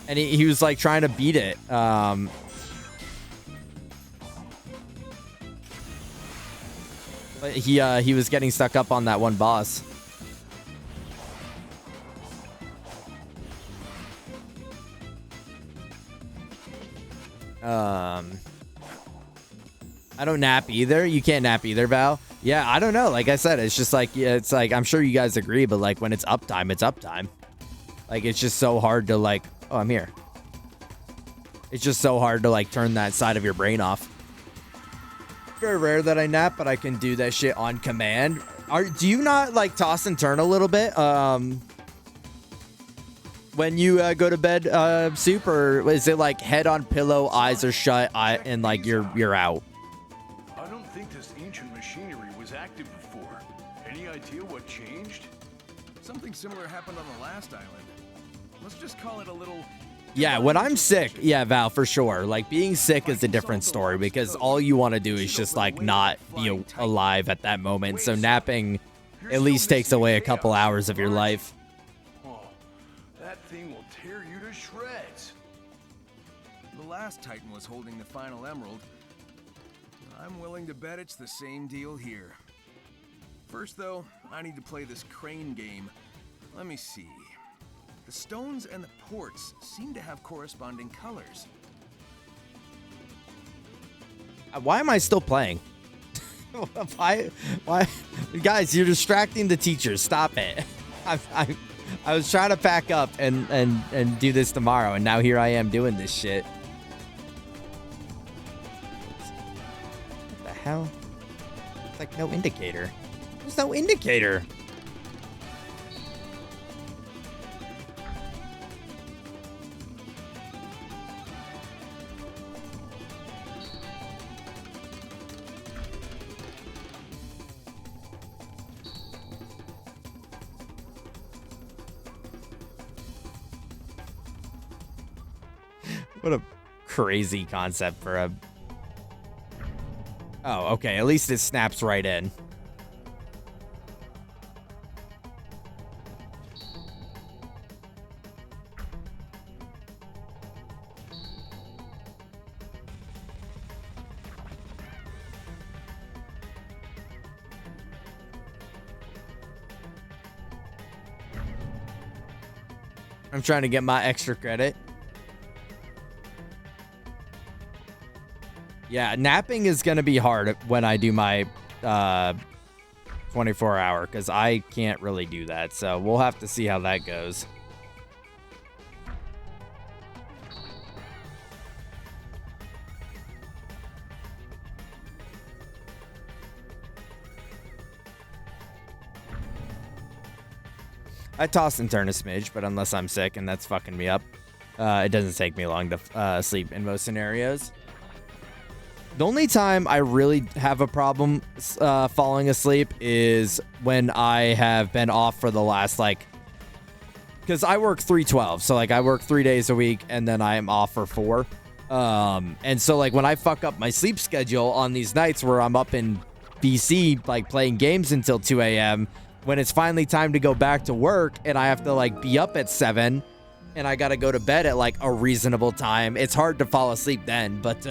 And he was like trying to beat it. But he was getting stuck up on that one boss. I don't nap either. You can't nap either, Val. Yeah, I don't know. Like I said, it's just like, yeah, it's like, I'm sure you guys agree, but like when it's uptime, it's uptime. Like it's just so hard to like, oh, I'm here. It's just so hard to like turn that side of your brain off. Very rare that I nap, but I can do that shit on command. Do you not like toss and turn a little bit? When you go to bed, Soup, or is it like head on pillow, eyes are shut, and like you're out? I don't think this ancient machinery was active before. Any idea what changed? Something similar happened on the last island. Let's just call it a little... Yeah, when I'm sick, yeah, Val, for sure. Like, being sick is a different story because all you want to do is just, like, not be alive at that moment. So napping at least takes away a couple hours of your life. Oh, that thing will tear you to shreds. The last Titan was holding the final emerald. I'm willing to bet it's the same deal here. First, though, I need to play this crane game. Let me see. The stones and the ports seem to have corresponding colors. Why am I still playing? Why? Guys, you're distracting the teachers. Stop it. I was trying to pack up and do this tomorrow, and now here I am doing this shit. What the hell? It's like no indicator. There's no indicator. What a crazy concept for a... Oh, okay. At least it snaps right in. I'm trying to get my extra credit. Yeah, napping is going to be hard when I do my 24 hour because I can't really do that. So we'll have to see how that goes. I toss and turn a smidge, but unless I'm sick and that's fucking me up, it doesn't take me long to sleep in most scenarios. The only time I really have a problem falling asleep is when I have been off for the last, like, because I work 3/12, so like I work 3 days a week and then I am off for 4. And so like when I fuck up my sleep schedule on these nights where I'm up in BC like playing games until 2 a.m., when it's finally time to go back to work and I have to like be up at 7 and I got to go to bed at like a reasonable time, it's hard to fall asleep then. But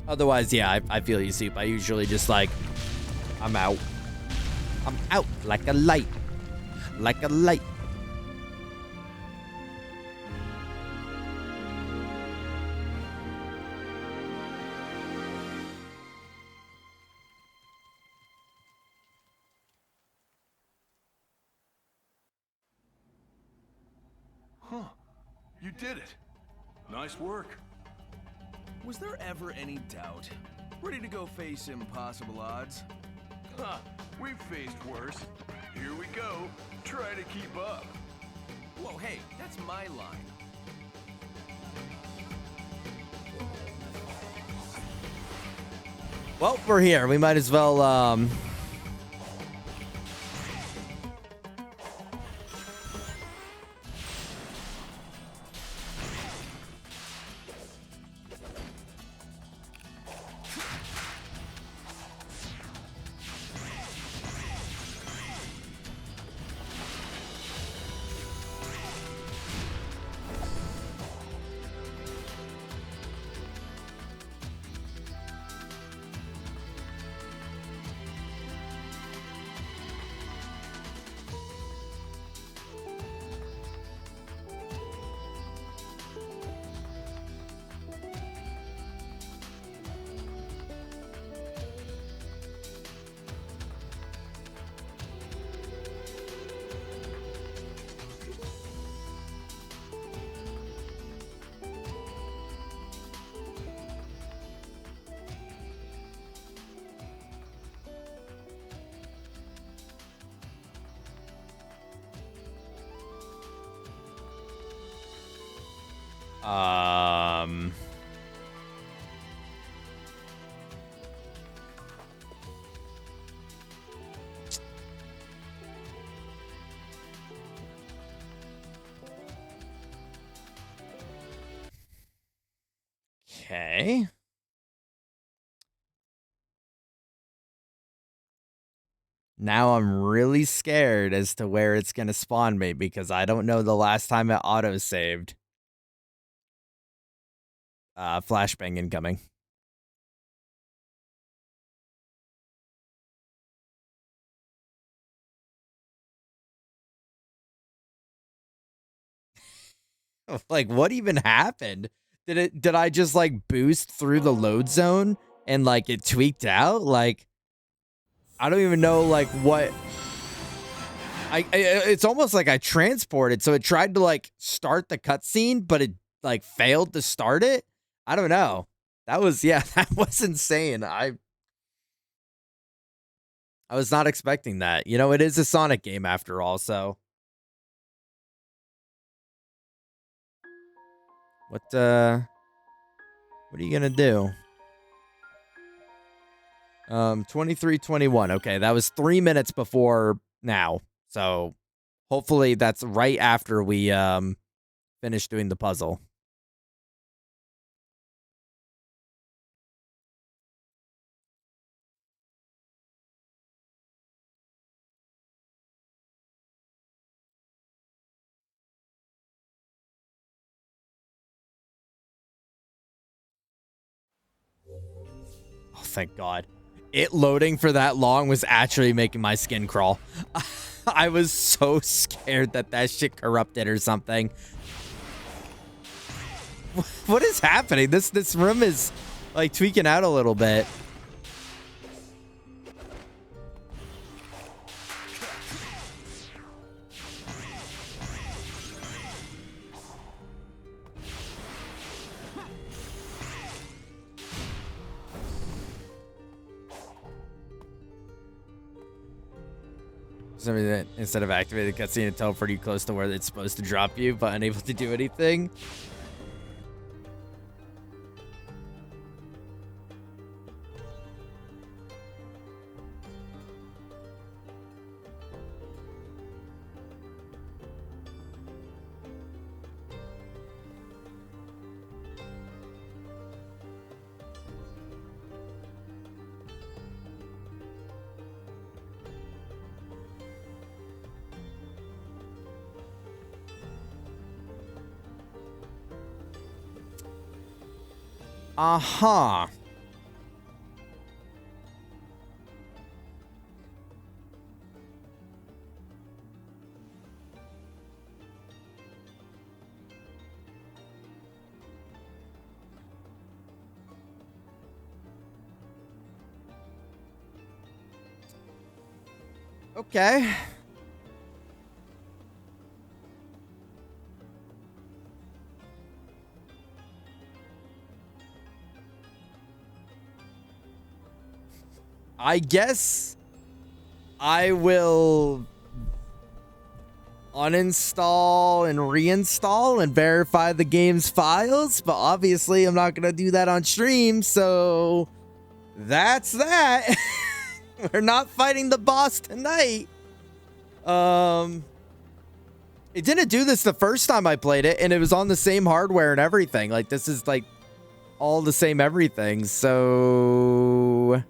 otherwise, yeah, I feel you, Soup. I usually just like, I'm out like a light, like a light. Huh. You did it. Nice work. Was there ever any doubt? Ready to go face impossible odds? Huh. We've faced worse. Here we go. Try to keep up. Whoa, hey, that's my line. Well, we're here. We might as well, okay. Now I'm really scared as to where it's going to spawn me because I don't know the last time it auto-saved. Flashbang incoming. Like, what even happened? Did I just like boost through the load zone and like it tweaked out? Like, I don't even know like what. It's almost like I transported, so it tried to like start the cutscene, but it like failed to start it. I don't know. That was, yeah, that was insane. I was not expecting that. You know, it is a Sonic game after all, so. What are you gonna do? 23:21. Okay, that was 3 minutes before now. So hopefully that's right after we finish doing the puzzle. Oh, thank God. It loading for that long was actually making my skin crawl. I was so scared that that shit corrupted or something. What is happening? This room is like tweaking out a little bit. Somebody that instead of activating the cutscene, it teleport you close to where it's supposed to drop you, but unable to do anything. Uh-huh. Okay. I guess I will uninstall and reinstall and verify the game's files, but obviously I'm not going to do that on stream, so that's that. We're not fighting the boss tonight. It didn't do this the first time I played it, and it was on the same hardware and everything. Like, this is like all the same everything, so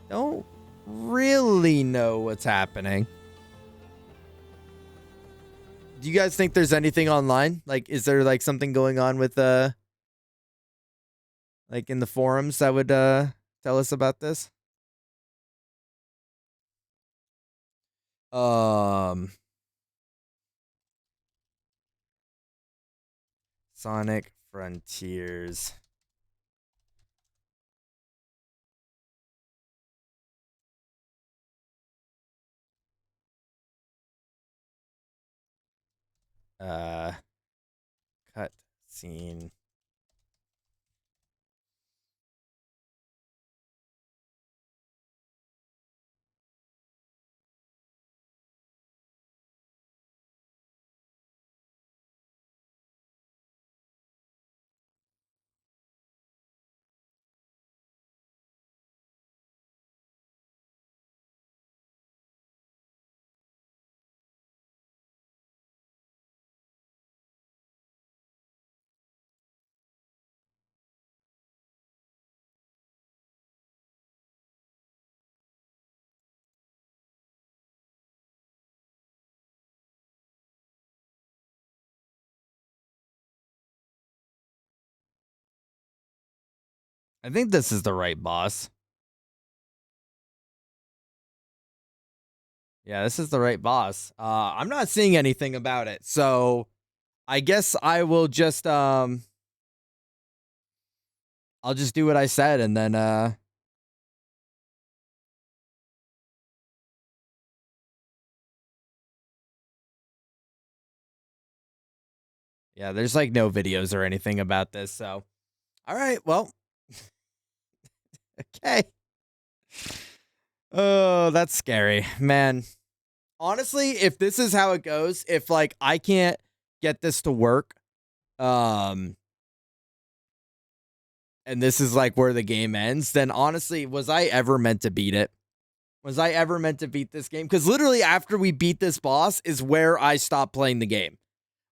don't really know what's happening. Do you guys think there's anything online? Like, is there like something going on with like in the forums that would tell us about this? Sonic Frontiers. Cut scene. I think this is the right boss. Yeah, this is the right boss. I'm not seeing anything about it, so I guess I will just I'll just do what I said, and then yeah, there's like no videos or anything about this, so all right, well. Okay. Oh, that's scary, man. Honestly, if this is how it goes, if like I can't get this to work, and this is like where the game ends, then honestly, was I ever meant to beat it? Was I ever meant to beat this game? Because literally after we beat this boss is where I stopped playing the game.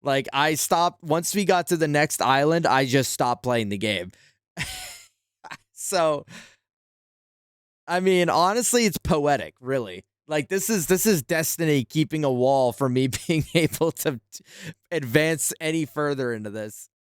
Like I stopped, once we got to the next island, I just stopped playing the game. So, I mean, honestly, it's poetic, really. Like this is destiny keeping a wall for me being able to advance any further into this.